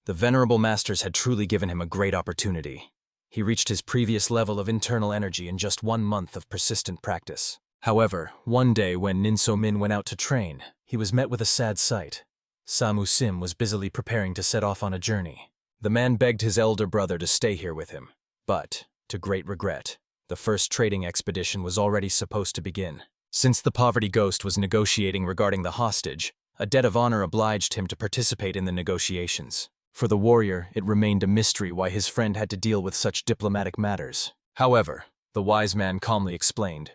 the venerable masters had truly given him a great opportunity. He reached his previous level of internal energy in just 1 month of persistent practice. However, one day when Nin So-min went out to train, he was met with a sad sight. Samu Sim was busily preparing to set off on a journey. The man begged his elder brother to stay here with him, but, to great regret, the first trading expedition was already supposed to begin. Since the poverty ghost was negotiating regarding the hostage, a debt of honor obliged him to participate in the negotiations. For the warrior, it remained a mystery why his friend had to deal with such diplomatic matters. However, the wise man calmly explained,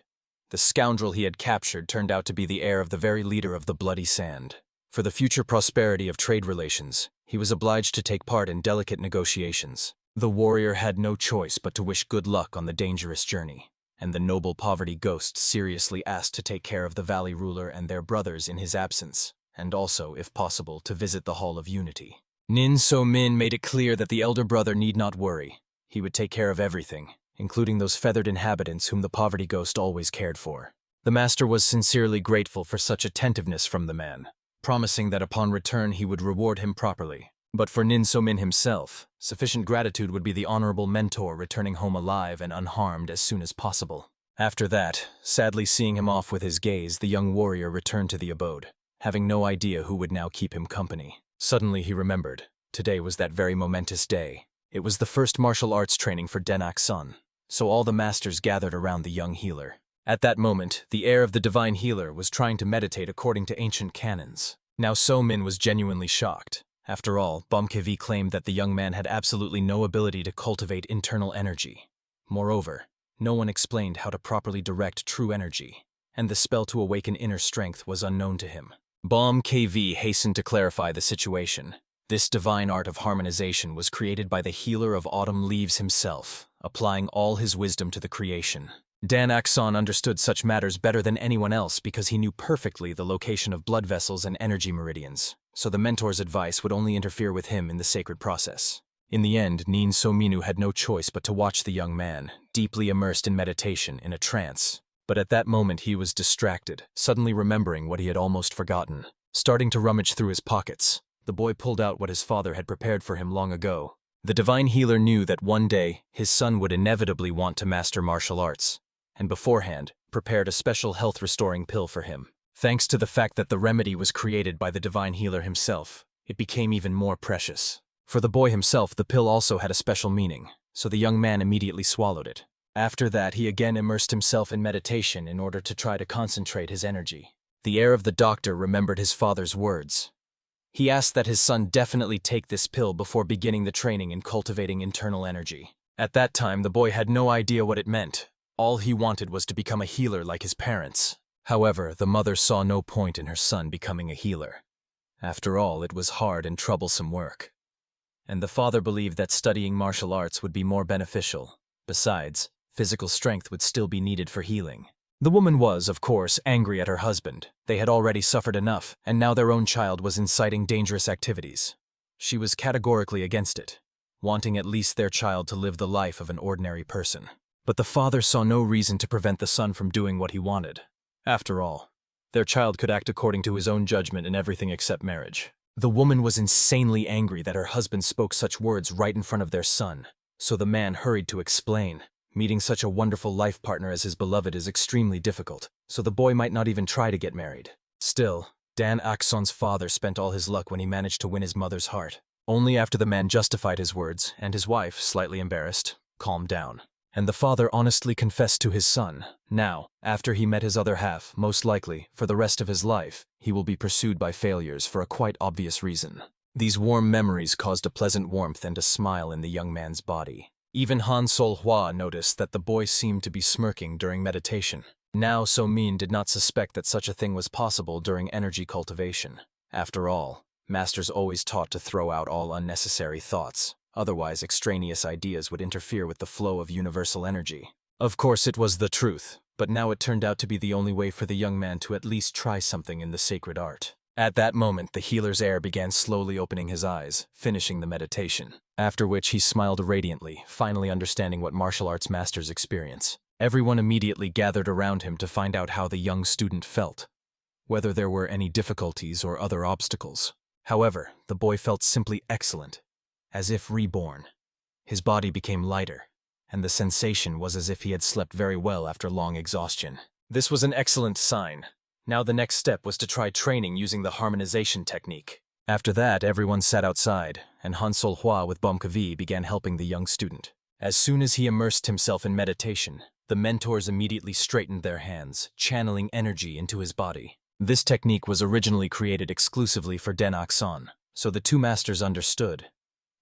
the scoundrel he had captured turned out to be the heir of the very leader of the Bloody Sand. For the future prosperity of trade relations, he was obliged to take part in delicate negotiations. The warrior had no choice but to wish good luck on the dangerous journey, and the noble poverty ghost seriously asked to take care of the valley ruler and their brothers in his absence, and also, if possible, to visit the Hall of Unity. Nin So-min made it clear that the elder brother need not worry. He would take care of everything, including those feathered inhabitants whom the poverty ghost always cared for. The master was sincerely grateful for such attentiveness from the man, promising that upon return he would reward him properly. But for Nin So-min himself, sufficient gratitude would be the honorable mentor returning home alive and unharmed as soon as possible. After that, sadly seeing him off with his gaze, the young warrior returned to the abode, having no idea who would now keep him company. Suddenly he remembered. Today was that very momentous day. It was the first martial arts training for Den-ak-sun, so all the masters gathered around the young healer. At that moment, the heir of the divine healer was trying to meditate according to ancient canons. Now So-min was genuinely shocked. After all, Bomkevi claimed that the young man had absolutely no ability to cultivate internal energy. Moreover, no one explained how to properly direct true energy, and the spell to awaken inner strength was unknown to him. Bomkevi hastened to clarify the situation. This divine art of harmonization was created by the healer of autumn leaves himself, applying all his wisdom to the creation. Den-ak-sun understood such matters better than anyone else because he knew perfectly the location of blood vessels and energy meridians, so the mentor's advice would only interfere with him in the sacred process. In the end, Nin So-minu had no choice but to watch the young man, deeply immersed in meditation, in a trance. But at that moment he was distracted, suddenly remembering what he had almost forgotten. Starting to rummage through his pockets, the boy pulled out what his father had prepared for him long ago. The divine healer knew that one day his son would inevitably want to master martial arts, and beforehand prepared a special health-restoring pill for him. Thanks to the fact that the remedy was created by the divine healer himself, it became even more precious. For the boy himself, the pill also had a special meaning, so the young man immediately swallowed it. After that, he again immersed himself in meditation in order to try to concentrate his energy. The heir of the doctor remembered his father's words. He asked that his son definitely take this pill before beginning the training in cultivating internal energy. At that time, the boy had no idea what it meant. All he wanted was to become a healer like his parents. However, the mother saw no point in her son becoming a healer. After all, it was hard and troublesome work. And the father believed that studying martial arts would be more beneficial. Besides, physical strength would still be needed for healing. The woman was, of course, angry at her husband. They had already suffered enough, and now their own child was inciting dangerous activities. She was categorically against it, wanting at least their child to live the life of an ordinary person. But the father saw no reason to prevent the son from doing what he wanted. After all, their child could act according to his own judgment in everything except marriage. The woman was insanely angry that her husband spoke such words right in front of their son, so the man hurried to explain. Meeting such a wonderful life partner as his beloved is extremely difficult, so the boy might not even try to get married. Still, Den-ak-sun's father spent all his luck when he managed to win his mother's heart. Only after the man justified his words, and his wife, slightly embarrassed, calmed down. And the father honestly confessed to his son. Now, after he met his other half, most likely, for the rest of his life, he will be pursued by failures for a quite obvious reason. These warm memories caused a pleasant warmth and a smile in the young man's body. Even Han Sol-hwa noticed that the boy seemed to be smirking during meditation. Now So-min did not suspect that such a thing was possible during energy cultivation. After all, masters always taught to throw out all unnecessary thoughts. Otherwise, extraneous ideas would interfere with the flow of universal energy. Of course, it was the truth, but now it turned out to be the only way for the young man to at least try something in the sacred art. At that moment, the healer's heir began slowly opening his eyes, finishing the meditation, after which he smiled radiantly, finally understanding what martial arts masters experience. Everyone immediately gathered around him to find out how the young student felt, whether there were any difficulties or other obstacles. However, the boy felt simply excellent, as if reborn. His body became lighter, and the sensation was as if he had slept very well after long exhaustion. This was an excellent sign. Now the next step was to try training using the harmonization technique. After that, everyone sat outside, and Han Sol-hwa with Bomkevi began helping the young student. As soon as he immersed himself in meditation, the mentors immediately straightened their hands, channeling energy into his body. This technique was originally created exclusively for Den-ak-sun, so the two masters understood.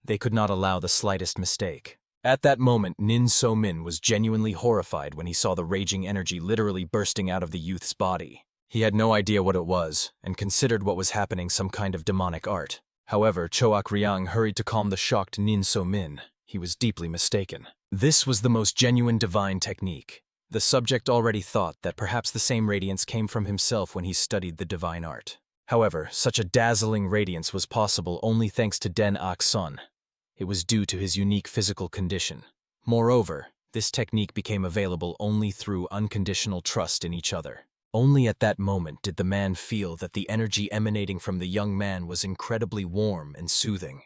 They could not allow the slightest mistake. At that moment, Nin So-min was genuinely horrified when he saw the raging energy literally bursting out of the youth's body. He had no idea what it was, and considered what was happening some kind of demonic art. However, Choak Ryang hurried to calm the shocked Nin So-min. He was deeply mistaken. This was the most genuine divine technique. The subject already thought that perhaps the same radiance came from himself when he studied the divine art. However, such a dazzling radiance was possible only thanks to Den-ak-sun. It was due to his unique physical condition. Moreover, this technique became available only through unconditional trust in each other. Only at that moment did the man feel that the energy emanating from the young man was incredibly warm and soothing.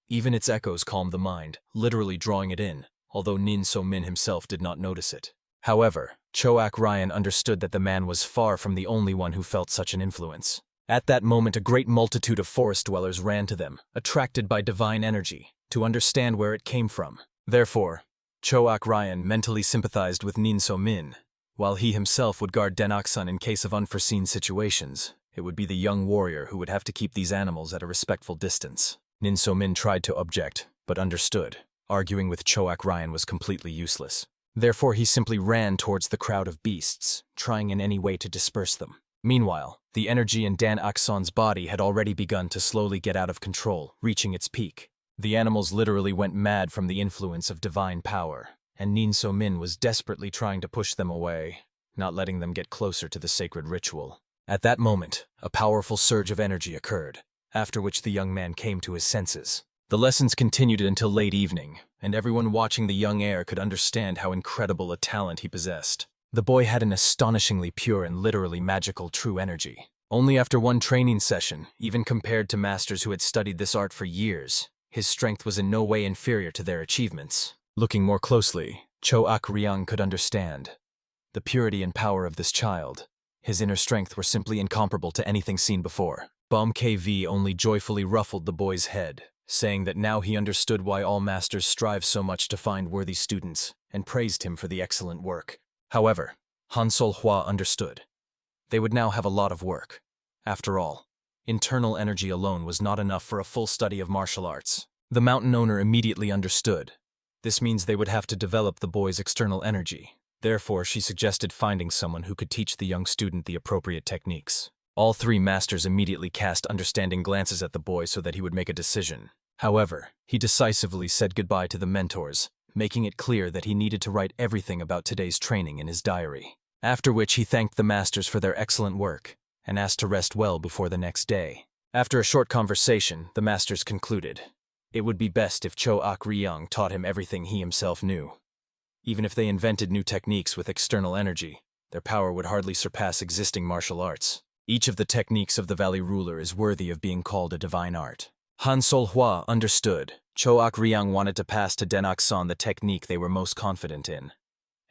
Even its echoes calmed the mind, literally drawing it in, although Nin So-min himself did not notice it. However, Choak Ryan understood that the man was far from the only one who felt such an influence. At that moment, a great multitude of forest dwellers ran to them, attracted by divine energy, to understand where it came from. Therefore, Choak Ryan mentally sympathized with Nin So Min. While he himself would guard Denok-sun in case of unforeseen situations, it would be the young warrior who would have to keep these animals at a respectful distance. Nin So Min tried to object, but understood. Arguing with Choak Ryan was completely useless. Therefore, he simply ran towards the crowd of beasts, trying in any way to disperse them. Meanwhile, the energy in Denok-sun's body had already begun to slowly get out of control, reaching its peak. The animals literally went mad from the influence of divine power, and Nin So Min was desperately trying to push them away, not letting them get closer to the sacred ritual. At that moment, a powerful surge of energy occurred, after which the young man came to his senses. The lessons continued until late evening, and everyone watching the young heir could understand how incredible a talent he possessed. The boy had an astonishingly pure and literally magical true energy. Only after one training session, even compared to masters who had studied this art for years, his strength was in no way inferior to their achievements. Looking more closely, Choak Ryan could understand the purity and power of this child. His inner strength were simply incomparable to anything seen before. Bom KV only joyfully ruffled the boy's head, saying that now he understood why all masters strive so much to find worthy students, and praised him for the excellent work. However, Han Sol-hwa understood. They would now have a lot of work. After all, internal energy alone was not enough for a full study of martial arts. The mountain owner immediately understood. This means they would have to develop the boy's external energy. Therefore, she suggested finding someone who could teach the young student the appropriate techniques. All three masters immediately cast understanding glances at the boy so that he would make a decision. However, he decisively said goodbye to the mentors, making it clear that he needed to write everything about today's training in his diary. After which he thanked the masters for their excellent work, and asked to rest well before the next day. After a short conversation, the masters concluded it would be best if Choak Ryan taught him everything he himself knew. Even if they invented new techniques with external energy, their power would hardly surpass existing martial arts. Each of the techniques of the Valley Ruler is worthy of being called a divine art. Han Sol-hwa understood. Choak Ryan wanted to pass to Denok-sun the technique they were most confident in.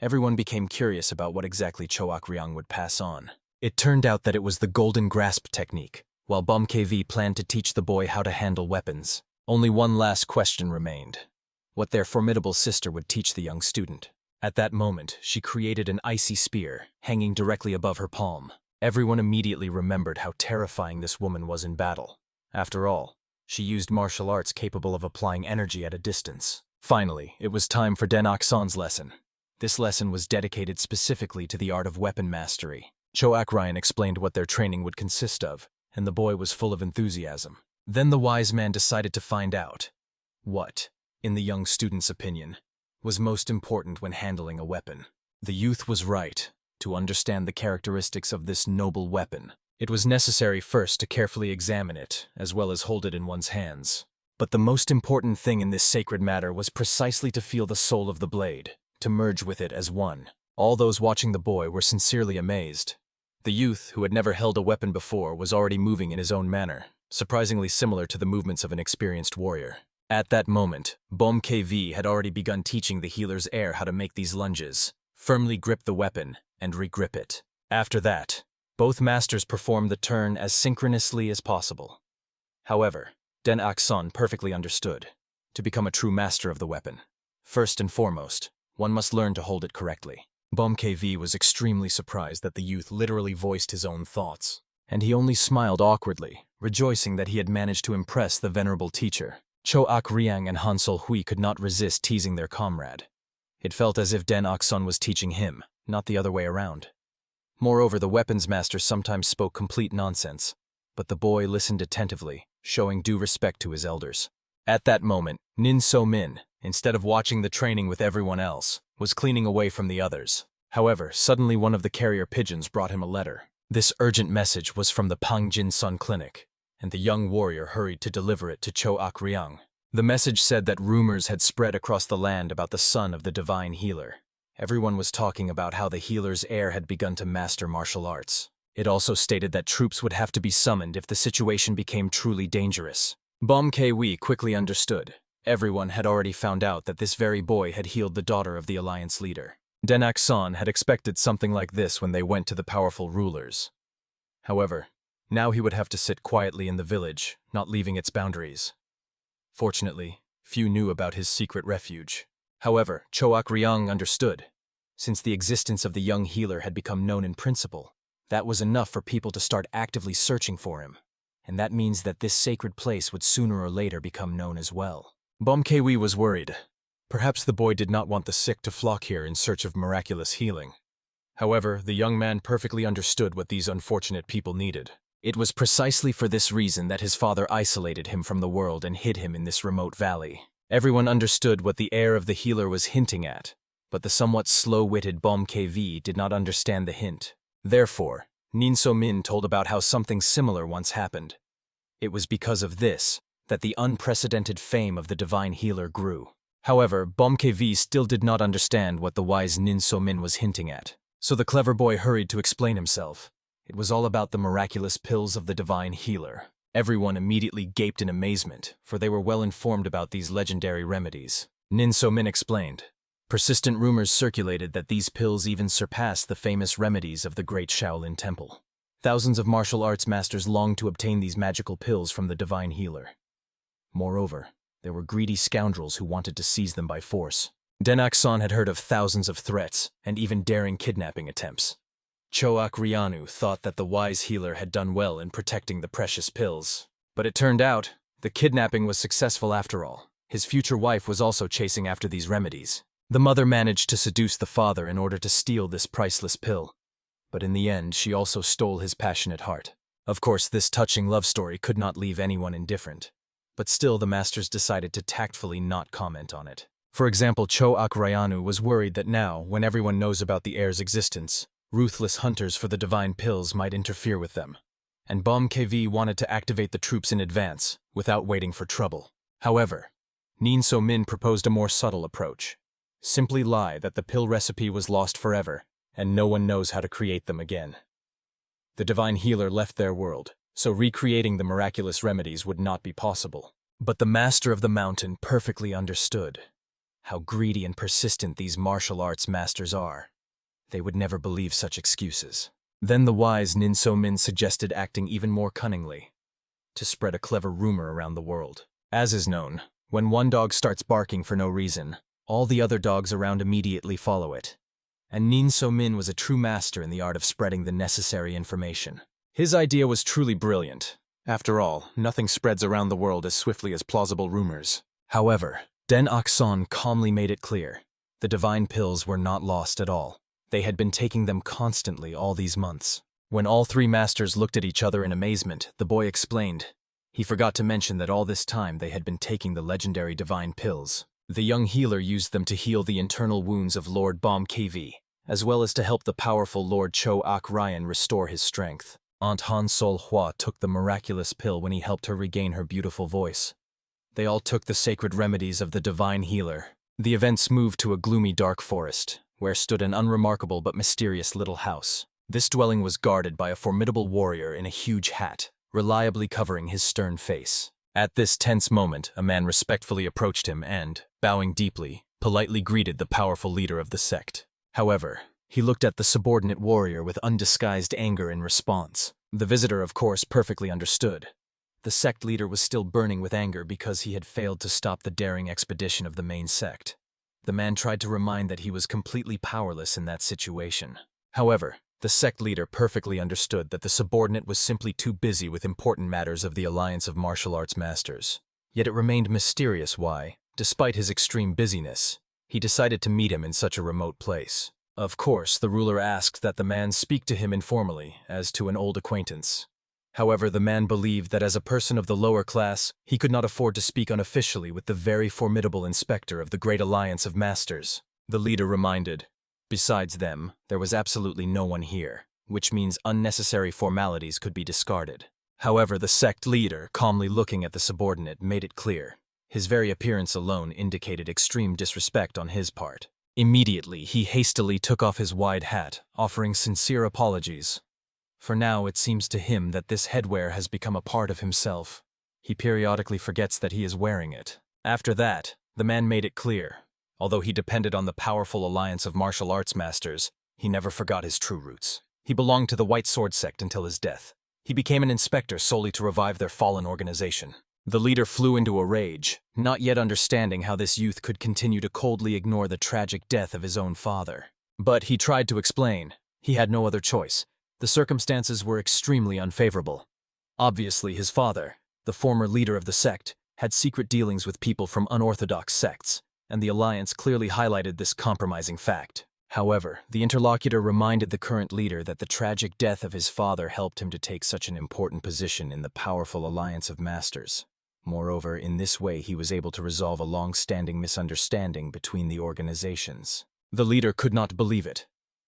Everyone became curious about what exactly Choak Ryan would pass on. It turned out that it was the Golden Grasp technique, while Bom KV planned to teach the boy how to handle weapons. Only one last question remained: what their formidable sister would teach the young student. At that moment, she created an icy spear, hanging directly above her palm. Everyone immediately remembered how terrifying this woman was in battle. After all, she used martial arts capable of applying energy at a distance. Finally, it was time for Denok-sun's lesson. This lesson was dedicated specifically to the art of weapon mastery. Choak Ryan explained what their training would consist of, and the boy was full of enthusiasm. Then the wise man decided to find out what, in the young student's opinion, was most important when handling a weapon. The youth was right. To understand the characteristics of this noble weapon, it was necessary first to carefully examine it, as well as hold it in one's hands. But the most important thing in this sacred matter was precisely to feel the soul of the blade, to merge with it as one. All those watching the boy were sincerely amazed. The youth, who had never held a weapon before, was already moving in his own manner, surprisingly similar to the movements of an experienced warrior. At that moment, Bom KV had already begun teaching the healer's heir how to make these lunges, firmly grip the weapon, and regrip it. After that, both masters performed the turn as synchronously as possible. However, Denok-sun perfectly understood. To become a true master of the weapon, first and foremost, one must learn to hold it correctly. Bom KV was extremely surprised that the youth literally voiced his own thoughts, and he only smiled awkwardly, rejoicing that he had managed to impress the venerable teacher. Choak Ryan and Han Sol-hwa could not resist teasing their comrade. It felt as if Denok-sun was teaching him, not the other way around. Moreover, the weapons master sometimes spoke complete nonsense, but the boy listened attentively, showing due respect to his elders. At that moment, Nin So Min, instead of watching the training with everyone else, was cleaning away from the others. However, suddenly one of the carrier pigeons brought him a letter. This urgent message was from the Pangjin Sun Clinic, and the young warrior hurried to deliver it to Choak Ryan. The message said that rumors had spread across the land about the son of the divine healer. Everyone was talking about how the healer's heir had begun to master martial arts. It also stated that troops would have to be summoned if the situation became truly dangerous. Bom KV quickly understood. Everyone had already found out that this very boy had healed the daughter of the alliance leader. Denak-san had expected something like this when they went to the powerful rulers. However, now he would have to sit quietly in the village, not leaving its boundaries. Fortunately, few knew about his secret refuge. However, Choak Ryang understood. Since the existence of the young healer had become known in principle, that was enough for people to start actively searching for him. And that means that this sacred place would sooner or later become known as well. Bomkewi was worried. Perhaps the boy did not want the sick to flock here in search of miraculous healing. However, the young man perfectly understood what these unfortunate people needed. It was precisely for this reason that his father isolated him from the world and hid him in this remote valley. Everyone understood what the air of the healer was hinting at, but the somewhat slow-witted Bomkewi did not understand the hint. Therefore, Nin So-min told about how something similar once happened. It was because of this that the unprecedented fame of the divine healer grew. However, Bomkewi still did not understand what the wise Nin So-min was hinting at. So the clever boy hurried to explain himself. It was all about the miraculous pills of the divine healer. Everyone immediately gaped in amazement, for they were well informed about these legendary remedies. Nin So-min explained. Persistent rumors circulated that these pills even surpassed the famous remedies of the great Shaolin Temple. Thousands of martial arts masters longed to obtain these magical pills from the divine healer. Moreover, there were greedy scoundrels who wanted to seize them by force. Denak-san had heard of thousands of threats and even daring kidnapping attempts. Choak Ryanu thought that the wise healer had done well in protecting the precious pills. But it turned out, the kidnapping was successful after all. His future wife was also chasing after these remedies. The mother managed to seduce the father in order to steal this priceless pill. But in the end, she also stole his passionate heart. Of course, this touching love story could not leave anyone indifferent. But still, the masters decided to tactfully not comment on it. For example, Choak Ryanu was worried that now, when everyone knows about the heir's existence, ruthless hunters for the divine pills might interfere with them. And Bomkewi wanted to activate the troops in advance, without waiting for trouble. However, Nin So-min proposed a more subtle approach. Simply lie that the pill recipe was lost forever, and no one knows how to create them again. The divine healer left their world, so recreating the miraculous remedies would not be possible. But the master of the mountain perfectly understood how greedy and persistent these martial arts masters are. They would never believe such excuses. Then the wise Nin So-min suggested acting even more cunningly, to spread a clever rumor around the world. As is known, when one dog starts barking for no reason, all the other dogs around immediately follow it. And Nin So-min was a true master in the art of spreading the necessary information. His idea was truly brilliant. After all, nothing spreads around the world as swiftly as plausible rumors. However, Den-ak-san calmly made it clear. The divine pills were not lost at all. They had been taking them constantly all these months. When all three masters looked at each other in amazement, the boy explained. He forgot to mention that all this time they had been taking the legendary divine pills. The young healer used them to heal the internal wounds of Lord Bomkewi, as well as to help the powerful Lord Choak Ryan restore his strength. Aunt Han Sol-hwa took the miraculous pill when he helped her regain her beautiful voice. They all took the sacred remedies of the divine healer. The events moved to a gloomy dark forest, where stood an unremarkable but mysterious little house. This dwelling was guarded by a formidable warrior in a huge hat, reliably covering his stern face. At this tense moment, a man respectfully approached him and, bowing deeply, politely greeted the powerful leader of the sect. However, he looked at the subordinate warrior with undisguised anger in response. The visitor, of course, perfectly understood. The sect leader was still burning with anger because he had failed to stop the daring expedition of the main sect. The man tried to remind that he was completely powerless in that situation. However, the sect leader perfectly understood that the subordinate was simply too busy with important matters of the Alliance of Martial Arts Masters. Yet it remained mysterious why, despite his extreme busyness, he decided to meet him in such a remote place. Of course, the ruler asked that the man speak to him informally, as to an old acquaintance. However, the man believed that as a person of the lower class, he could not afford to speak unofficially with the very formidable inspector of the Great Alliance of Masters. The leader reminded. Besides them, there was absolutely no one here, which means unnecessary formalities could be discarded. However, the sect leader, calmly looking at the subordinate, made it clear. His very appearance alone indicated extreme disrespect on his part. Immediately, he hastily took off his wide hat, offering sincere apologies. For now, it seems to him that this headwear has become a part of himself. He periodically forgets that he is wearing it. After that, the man made it clear. Although he depended on the powerful alliance of martial arts masters, he never forgot his true roots. He belonged to the White Sword sect until his death. He became an inspector solely to revive their fallen organization. The leader flew into a rage, not yet understanding how this youth could continue to coldly ignore the tragic death of his own father. But he tried to explain. He had no other choice. The circumstances were extremely unfavorable. Obviously, his father, the former leader of the sect, had secret dealings with people from unorthodox sects, and the alliance clearly highlighted this compromising fact. However, the interlocutor reminded the current leader that the tragic death of his father helped him to take such an important position in the powerful alliance of masters. Moreover, in this way he was able to resolve a long-standing misunderstanding between the organizations. The leader could not believe it.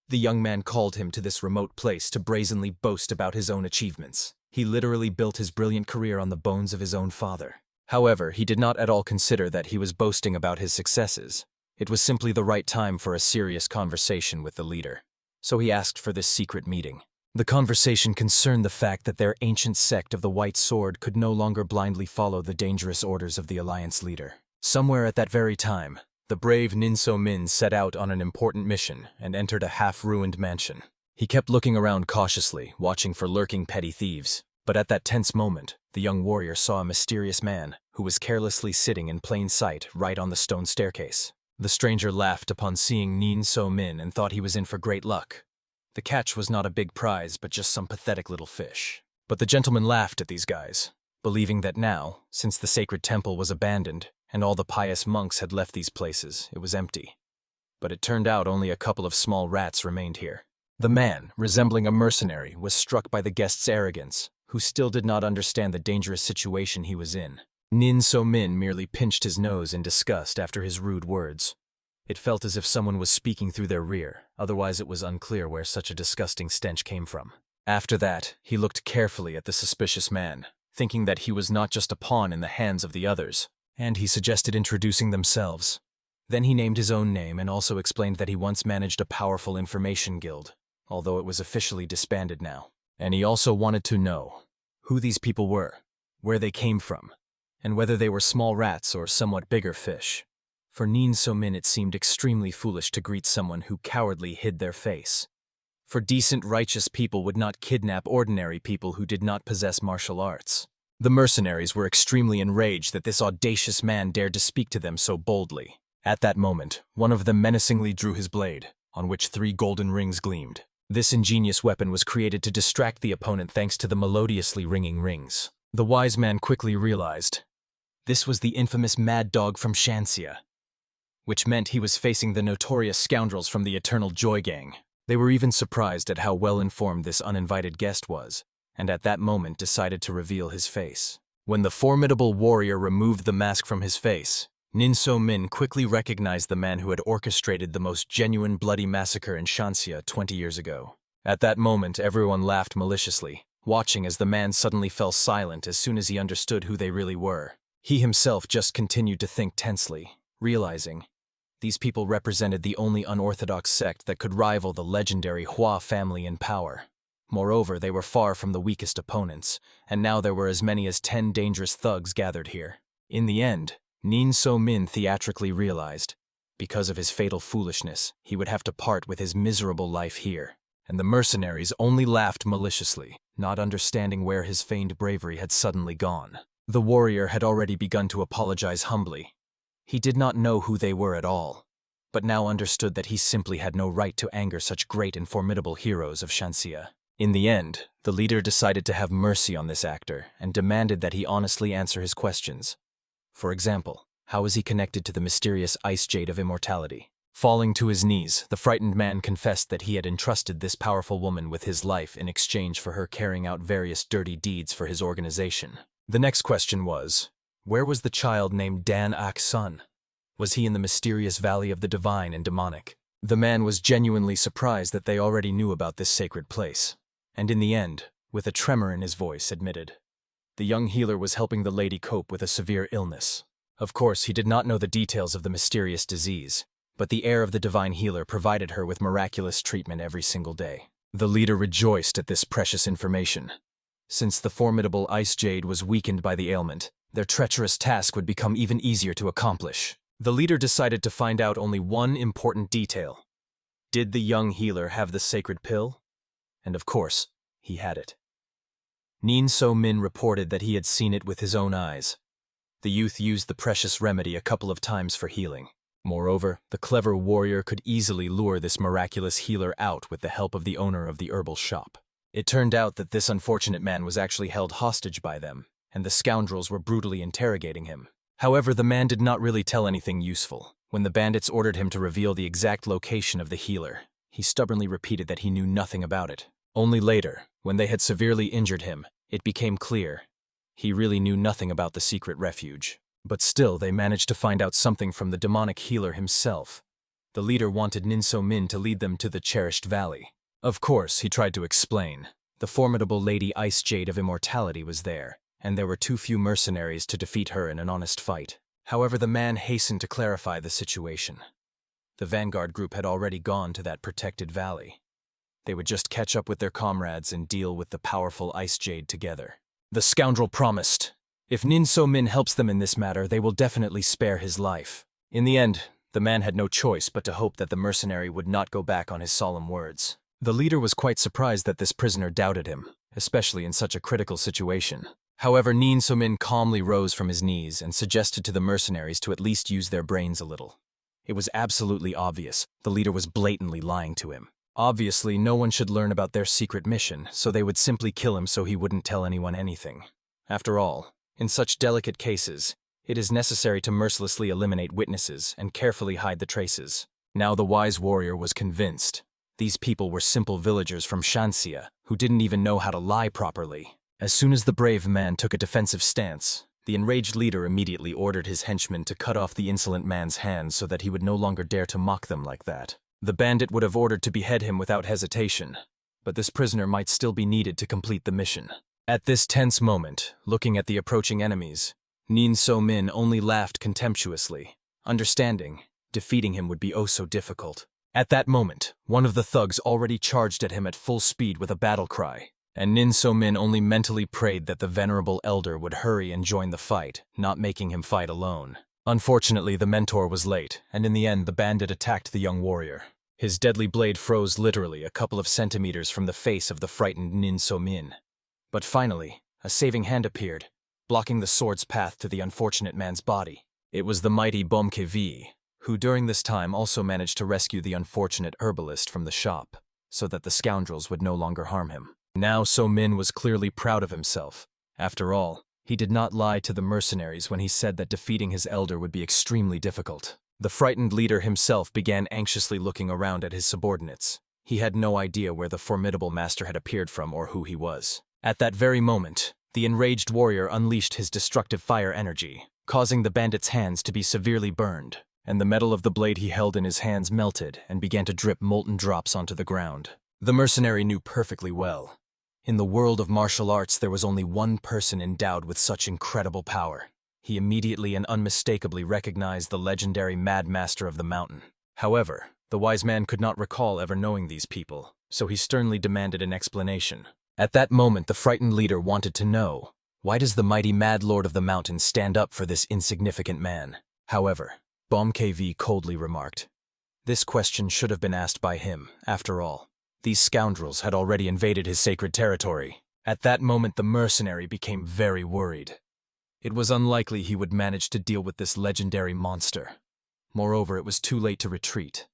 The young man called him to this remote place to brazenly boast about his own achievements. He literally built his brilliant career on the bones of his own father. However, he did not at all consider that he was boasting about his successes. It was simply the right time for a serious conversation with the leader. So he asked for this secret meeting. The conversation concerned the fact that their ancient sect of the White Sword could no longer blindly follow the dangerous orders of the alliance leader. Somewhere at that very time, the brave Nin So Min set out on an important mission and entered a half-ruined mansion. He kept looking around cautiously, watching for lurking petty thieves. But at that tense moment, the young warrior saw a mysterious man who was carelessly sitting in plain sight right on the stone staircase. The stranger laughed upon seeing Nin So Min and thought he was in for great luck. The catch was not a big prize, but just some pathetic little fish. But the gentleman laughed at these guys, believing that now, since the sacred temple was abandoned and all the pious monks had left these places, it was empty. But it turned out only a couple of small rats remained here. The man, resembling a mercenary, was struck by the guest's arrogance, who still did not understand the dangerous situation he was in. Nin So Min merely pinched his nose in disgust after his rude words. It felt as if someone was speaking through their rear, otherwise it was unclear where such a disgusting stench came from. After that, he looked carefully at the suspicious man, thinking that he was not just a pawn in the hands of the others, and he suggested introducing themselves. Then he named his own name and also explained that he once managed a powerful information guild, although it was officially disbanded now. And he also wanted to know who these people were, where they came from, and whether they were small rats or somewhat bigger fish. For Nin So Min it seemed extremely foolish to greet someone who cowardly hid their face. For decent, righteous people would not kidnap ordinary people who did not possess martial arts. The mercenaries were extremely enraged that this audacious man dared to speak to them so boldly. At that moment, one of them menacingly drew his blade, on which 3 golden rings gleamed. This ingenious weapon was created to distract the opponent thanks to the melodiously ringing rings. The wise man quickly realized this was the infamous mad dog from Shanxia, which meant he was facing the notorious scoundrels from the Eternal Joy Gang. They were even surprised at how well-informed this uninvited guest was, and at that moment decided to reveal his face. When the formidable warrior removed the mask from his face, Nin So Min quickly recognized the man who had orchestrated the most genuine bloody massacre in Shanxia 20 years ago. At that moment, everyone laughed maliciously, watching as the man suddenly fell silent as soon as he understood who they really were. He himself just continued to think tensely, realizing these people represented the only unorthodox sect that could rival the legendary Hua family in power. Moreover, they were far from the weakest opponents, and now there were as many as 10 dangerous thugs gathered here. In the end, Nin So Min theatrically realized, because of his fatal foolishness, he would have to part with his miserable life here. And the mercenaries only laughed maliciously, not understanding where his feigned bravery had suddenly gone. The warrior had already begun to apologize humbly. He did not know who they were at all, but now understood that he simply had no right to anger such great and formidable heroes of Shanxia. In the end, the leader decided to have mercy on this actor and demanded that he honestly answer his questions. For example, how is he connected to the mysterious ice jade of immortality? Falling to his knees, the frightened man confessed that he had entrusted this powerful woman with his life in exchange for her carrying out various dirty deeds for his organization. The next question was, where was the child named Dan Ak's son? Was he in the mysterious valley of the divine and demonic? The man was genuinely surprised that they already knew about this sacred place, and in the end, with a tremor in his voice, admitted the young healer was helping the lady cope with a severe illness. Of course, he did not know the details of the mysterious disease, but the air of the divine healer provided her with miraculous treatment every single day. The leader rejoiced at this precious information. Since the formidable ice jade was weakened by the ailment, their treacherous task would become even easier to accomplish. The leader decided to find out only one important detail. Did the young healer have the sacred pill? And of course, he had it. Nin So-min reported that he had seen it with his own eyes. The youth used the precious remedy a couple of times for healing. Moreover, the clever warrior could easily lure this miraculous healer out with the help of the owner of the herbal shop. It turned out that this unfortunate man was actually held hostage by them, and the scoundrels were brutally interrogating him. However, the man did not really tell anything useful. When the bandits ordered him to reveal the exact location of the healer, he stubbornly repeated that he knew nothing about it. Only later, when they had severely injured him, it became clear he really knew nothing about the secret refuge. But still, they managed to find out something from the demonic healer himself. The leader wanted Nin So-min to lead them to the cherished valley. Of course, he tried to explain. The formidable Lady Ice Jade of Immortality was there, and there were too few mercenaries to defeat her in an honest fight. However, the man hastened to clarify the situation. The vanguard group had already gone to that protected valley. They would just catch up with their comrades and deal with the powerful Ice Jade together. The scoundrel promised. If Nin So-min helps them in this matter, they will definitely spare his life. In the end, the man had no choice but to hope that the mercenary would not go back on his solemn words. The leader was quite surprised that this prisoner doubted him, especially in such a critical situation. However, Nin So-min calmly rose from his knees and suggested to the mercenaries to at least use their brains a little. It was absolutely obvious the leader was blatantly lying to him. Obviously, no one should learn about their secret mission, so they would simply kill him so he wouldn't tell anyone anything. After all, in such delicate cases, it is necessary to mercilessly eliminate witnesses and carefully hide the traces. Now the wise warrior was convinced. These people were simple villagers from Shanxia who didn't even know how to lie properly. As soon as the brave man took a defensive stance, the enraged leader immediately ordered his henchmen to cut off the insolent man's hands so that he would no longer dare to mock them like that. The bandit would have ordered to behead him without hesitation, but this prisoner might still be needed to complete the mission. At this tense moment, looking at the approaching enemies, Nin So-min only laughed contemptuously, understanding defeating him would be oh so difficult. At that moment, one of the thugs already charged at him at full speed with a battle cry, and Nin So-min only mentally prayed that the venerable elder would hurry and join the fight, not making him fight alone. Unfortunately, the mentor was late, and in the end the bandit attacked the young warrior. His deadly blade froze literally a couple of centimeters from the face of the frightened Nin So-min. But finally, a saving hand appeared, blocking the sword's path to the unfortunate man's body. It was the mighty Bomkevi, who during this time also managed to rescue the unfortunate herbalist from the shop, so that the scoundrels would no longer harm him. Now So-min was clearly proud of himself. After all, he did not lie to the mercenaries when he said that defeating his elder would be extremely difficult. The frightened leader himself began anxiously looking around at his subordinates. He had no idea where the formidable master had appeared from or who he was. At that very moment, the enraged warrior unleashed his destructive fire energy, causing the bandit's hands to be severely burned, and the metal of the blade he held in his hands melted and began to drip molten drops onto the ground. The mercenary knew perfectly well. In the world of martial arts, there was only one person endowed with such incredible power. He immediately and unmistakably recognized the legendary Mad Master of the Mountain. However, the wise man could not recall ever knowing these people, so he sternly demanded an explanation. At that moment, the frightened leader wanted to know, why does the mighty Mad Lord of the Mountain stand up for this insignificant man? However, Bomkevi coldly remarked, this question should have been asked by him, after all. These scoundrels had already invaded his sacred territory. At that moment, the mercenary became very worried. It was unlikely he would manage to deal with this legendary monster. Moreover, it was too late to retreat.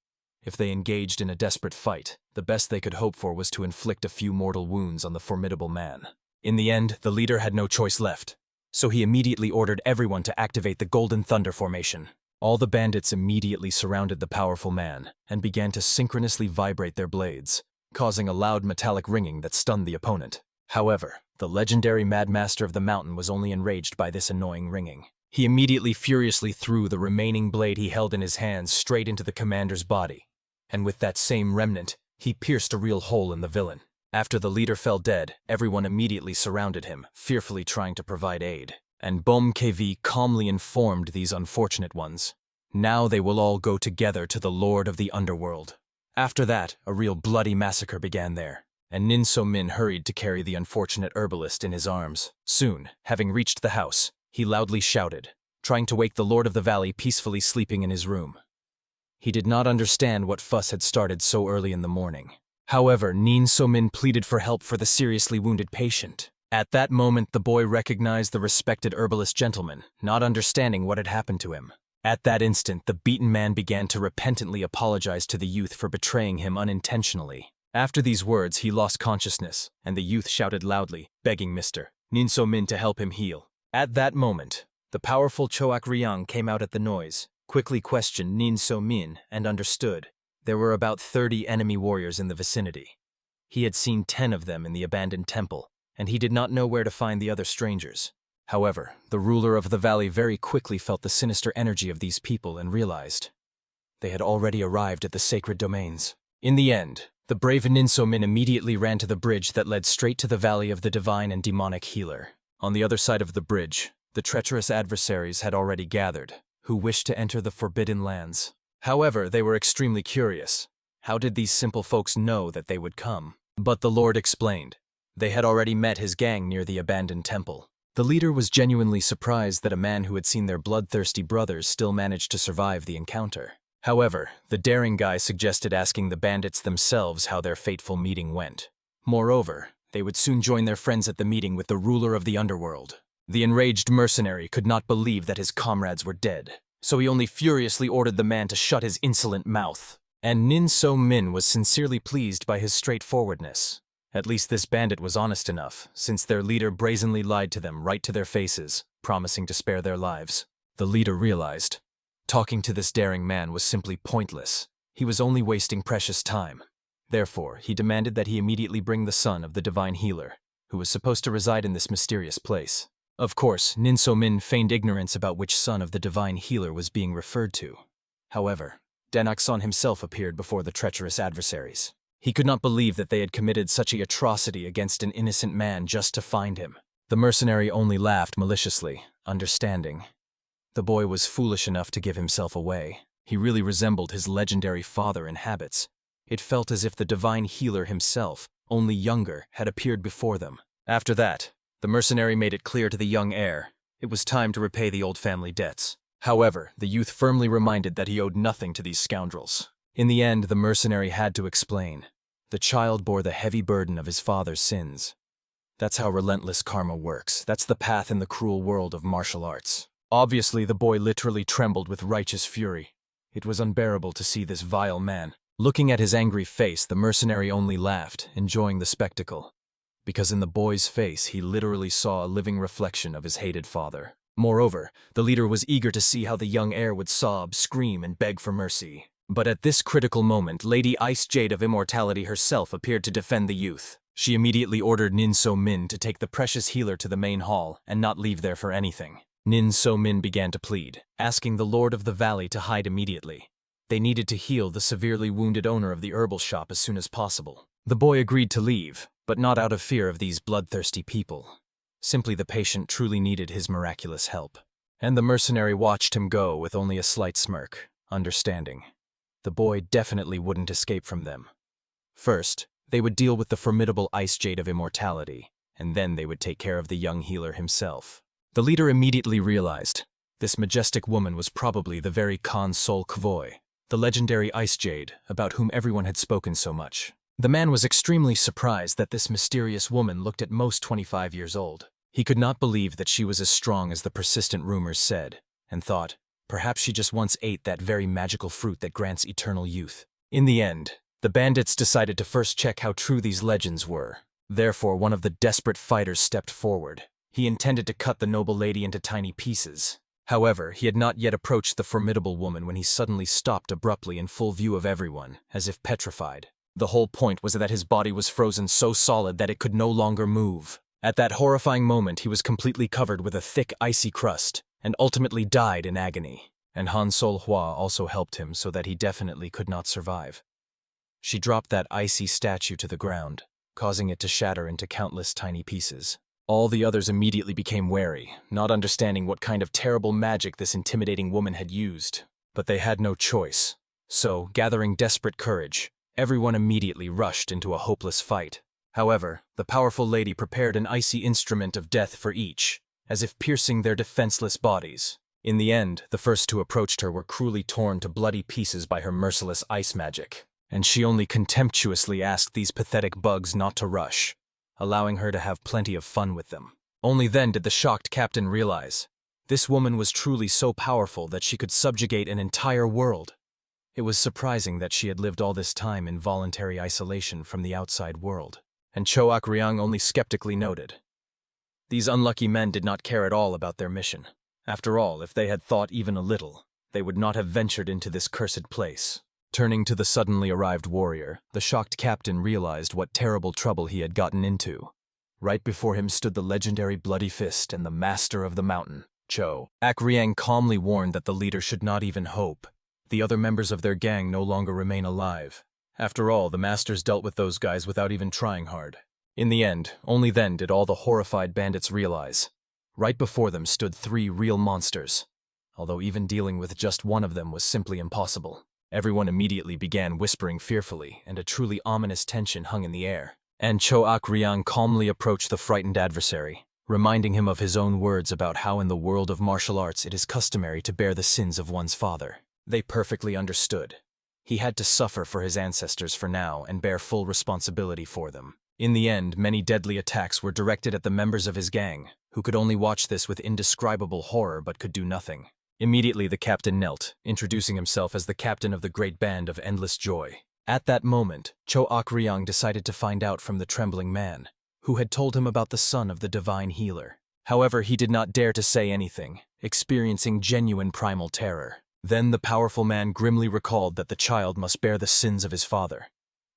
If they engaged in a desperate fight, the best they could hope for was to inflict a few mortal wounds on the formidable man. In the end, the leader had no choice left, so he immediately ordered everyone to activate the Golden Thunder formation. All the bandits immediately surrounded the powerful man and began to synchronously vibrate their blades, causing a loud metallic ringing that stunned the opponent. However, the legendary Mad Master of the Mountain was only enraged by this annoying ringing. He immediately furiously threw the remaining blade he held in his hands straight into the commander's body, and with that same remnant, he pierced a real hole in the villain. After the leader fell dead, everyone immediately surrounded him, fearfully trying to provide aid, and Bomkevi calmly informed these unfortunate ones. Now they will all go together to the Lord of the Underworld. After that, a real bloody massacre began there, and Nin So-min hurried to carry the unfortunate herbalist in his arms. Soon, having reached the house, he loudly shouted, trying to wake the Lord of the Valley peacefully sleeping in his room. He did not understand what fuss had started so early in the morning. However, Nin So-min pleaded for help for the seriously wounded patient. At that moment, the boy recognized the respected herbalist gentleman, not understanding what had happened to him. At that instant, the beaten man began to repentantly apologize to the youth for betraying him unintentionally. After these words, he lost consciousness, and the youth shouted loudly, begging Mr. Nin So-min to help him heal. At that moment, the powerful Choak Ryang came out at the noise, quickly questioned Nin So-min, and understood. There were about 30 enemy warriors in the vicinity. He had seen 10 of them in the abandoned temple, and he did not know where to find the other strangers. However, the ruler of the valley very quickly felt the sinister energy of these people and realized they had already arrived at the sacred domains. In the end, the brave Nin So-min immediately ran to the bridge that led straight to the valley of the divine and demonic healer. On the other side of the bridge, the treacherous adversaries had already gathered, who wished to enter the forbidden lands. However, they were extremely curious. How did these simple folks know that they would come? But the Lord explained. They had already met his gang near the abandoned temple. The leader was genuinely surprised that a man who had seen their bloodthirsty brothers still managed to survive the encounter. However, the daring guy suggested asking the bandits themselves how their fateful meeting went. Moreover, they would soon join their friends at the meeting with the ruler of the underworld. The enraged mercenary could not believe that his comrades were dead, so he only furiously ordered the man to shut his insolent mouth. And Nin So-min was sincerely pleased by his straightforwardness. At least this bandit was honest enough, since their leader brazenly lied to them right to their faces, promising to spare their lives. The leader realized talking to this daring man was simply pointless. He was only wasting precious time. Therefore, he demanded that he immediately bring the son of the divine healer, who was supposed to reside in this mysterious place. Of course, Nin So-min feigned ignorance about which son of the divine healer was being referred to. However, Danakson himself appeared before the treacherous adversaries. He could not believe that they had committed such an atrocity against an innocent man just to find him. The mercenary only laughed maliciously, understanding. The boy was foolish enough to give himself away. He really resembled his legendary father in habits. It felt as if the divine healer himself, only younger, had appeared before them. After that, the mercenary made it clear to the young heir it was time to repay the old family debts. However, the youth firmly reminded that he owed nothing to these scoundrels. In the end, the mercenary had to explain. The child bore the heavy burden of his father's sins. That's how relentless karma works. That's the path in the cruel world of martial arts. Obviously, the boy literally trembled with righteous fury. It was unbearable to see this vile man. Looking at his angry face, the mercenary only laughed, enjoying the spectacle. Because in the boy's face, he literally saw a living reflection of his hated father. Moreover, the leader was eager to see how the young heir would sob, scream, and beg for mercy. But at this critical moment, Lady Ice Jade of Immortality herself appeared to defend the youth. She immediately ordered Nin So-min to take the precious healer to the main hall and not leave there for anything. Nin So-min began to plead, asking the Lord of the Valley to hide immediately. They needed to heal the severely wounded owner of the herbal shop as soon as possible. The boy agreed to leave, but not out of fear of these bloodthirsty people. Simply the patient truly needed his miraculous help. And the mercenary watched him go with only a slight smirk, understanding. The boy definitely wouldn't escape from them. First, they would deal with the formidable Ice Jade of Immortality, and then they would take care of the young healer himself. The leader immediately realized this majestic woman was probably the very Khan Sol Kvoy, the legendary Ice Jade about whom everyone had spoken so much. The man was extremely surprised that this mysterious woman looked at most 25 years old. He could not believe that she was as strong as the persistent rumors said, and thought, perhaps she just once ate that very magical fruit that grants eternal youth. In the end, the bandits decided to first check how true these legends were. Therefore, one of the desperate fighters stepped forward. He intended to cut the noble lady into tiny pieces. However, he had not yet approached the formidable woman when he suddenly stopped abruptly in full view of everyone, as if petrified. The whole point was that his body was frozen so solid that it could no longer move. At that horrifying moment, he was completely covered with a thick, icy crust, and ultimately died in agony. And Han Sol-hwa also helped him so that he definitely could not survive. She dropped that icy statue to the ground, causing it to shatter into countless tiny pieces. All the others immediately became wary, not understanding what kind of terrible magic this intimidating woman had used. But they had no choice. So, gathering desperate courage, everyone immediately rushed into a hopeless fight. However, the powerful lady prepared an icy instrument of death for each, as if piercing their defenseless bodies. In the end, the first two approached her were cruelly torn to bloody pieces by her merciless ice magic, and she only contemptuously asked these pathetic bugs not to rush, allowing her to have plenty of fun with them. Only then did the shocked captain realize this woman was truly so powerful that she could subjugate an entire world. It was surprising that she had lived all this time in voluntary isolation from the outside world, and Choak Ryang only skeptically noted. These unlucky men did not care at all about their mission. After all, if they had thought even a little, they would not have ventured into this cursed place. Turning to the suddenly arrived warrior, the shocked captain realized what terrible trouble he had gotten into. Right before him stood the legendary Bloody Fist and the master of the mountain, Choak Ryang calmly warned that the leader should not even hope. The other members of their gang no longer remain alive. After all, the masters dealt with those guys without even trying hard. In the end, only then did all the horrified bandits realize. Right before them stood three real monsters, although even dealing with just one of them was simply impossible. Everyone immediately began whispering fearfully, and a truly ominous tension hung in the air. And Choak Ryang calmly approached the frightened adversary, reminding him of his own words about how in the world of martial arts it is customary to bear the sins of one's father. They perfectly understood. He had to suffer for his ancestors for now and bear full responsibility for them. In the end, many deadly attacks were directed at the members of his gang, who could only watch this with indescribable horror but could do nothing. Immediately the captain knelt, introducing himself as the captain of the great band of Endless Joy. At that moment, Choak Ryang decided to find out from the trembling man, who had told him about the son of the divine healer. However, he did not dare to say anything, experiencing genuine primal terror. Then the powerful man grimly recalled that the child must bear the sins of his father.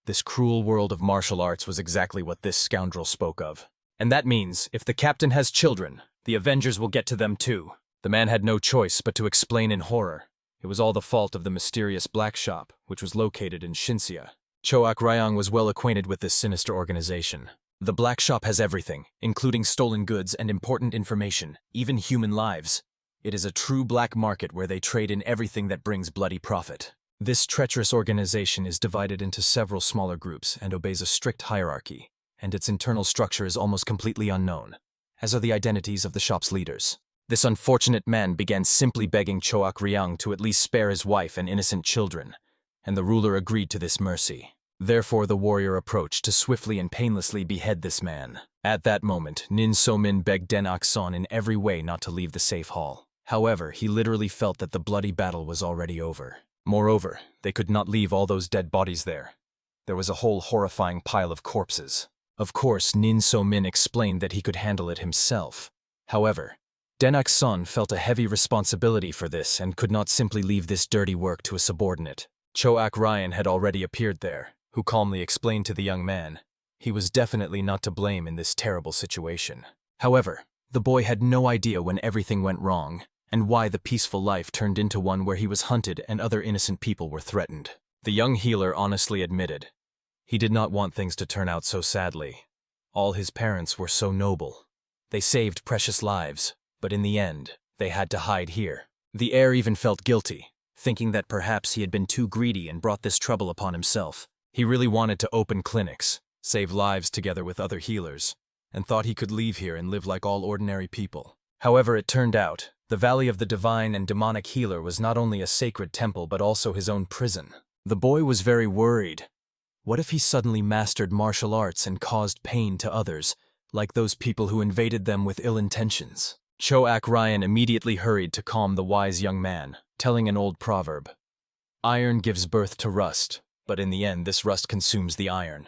This cruel world of martial arts was exactly what this scoundrel spoke of. And that means, if the captain has children, the Avengers will get to them too. The man had no choice but to explain in horror. It was all the fault of the mysterious Black Shop, which was located in Shinsia. Choak Ryang was well acquainted with this sinister organization. The Black Shop has everything, including stolen goods and important information, even human lives. It is a true black market where they trade in everything that brings bloody profit. This treacherous organization is divided into several smaller groups and obeys a strict hierarchy, and its internal structure is almost completely unknown, as are the identities of the shop's leaders. This unfortunate man began simply begging Choak Ryang to at least spare his wife and innocent children, and the ruler agreed to this mercy. Therefore the warrior approached to swiftly and painlessly behead this man. At that moment, Nin So-min begged Den Ok-son in every way not to leave the safe hall. However, he literally felt that the bloody battle was already over. Moreover, they could not leave all those dead bodies there. There was a whole horrifying pile of corpses. Of course, Nin So-min explained that he could handle it himself. However, Den Ok-son felt a heavy responsibility for this and could not simply leave this dirty work to a subordinate. Choak Ryang had already appeared there, who calmly explained to the young man he was definitely not to blame in this terrible situation. However, the boy had no idea when everything went wrong, and why the peaceful life turned into one where he was hunted and other innocent people were threatened. The young healer honestly admitted he did not want things to turn out so sadly. All his parents were so noble. They saved precious lives, but in the end, they had to hide here. The heir even felt guilty, thinking that perhaps he had been too greedy and brought this trouble upon himself. He really wanted to open clinics, save lives together with other healers, and thought he could leave here and live like all ordinary people. However, it turned out, the Valley of the Divine and Demonic Healer was not only a sacred temple but also his own prison. The boy was very worried. What if he suddenly mastered martial arts and caused pain to others, like those people who invaded them with ill intentions? Choak Ryang immediately hurried to calm the wise young man, telling an old proverb. Iron gives birth to rust, but in the end this rust consumes the iron.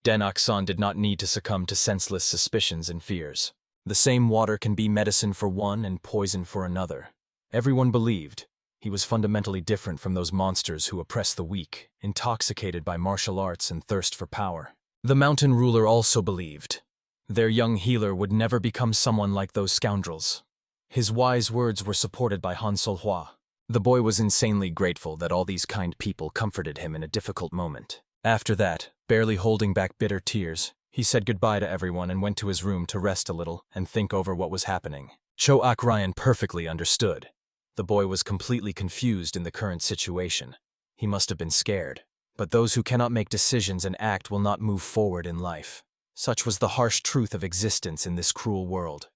Den Ok-son did not need to succumb to senseless suspicions and fears. The same water can be medicine for one and poison for another. Everyone believed he was fundamentally different from those monsters who oppress the weak, intoxicated by martial arts and thirst for power. The mountain ruler also believed their young healer would never become someone like those scoundrels. His wise words were supported by Han Sol-hwa. The boy was insanely grateful that all these kind people comforted him in a difficult moment. After that, barely holding back bitter tears, he said goodbye to everyone and went to his room to rest a little and think over what was happening. Choak Ryang perfectly understood. The boy was completely confused in the current situation. He must have been scared. But those who cannot make decisions and act will not move forward in life. Such was the harsh truth of existence in this cruel world.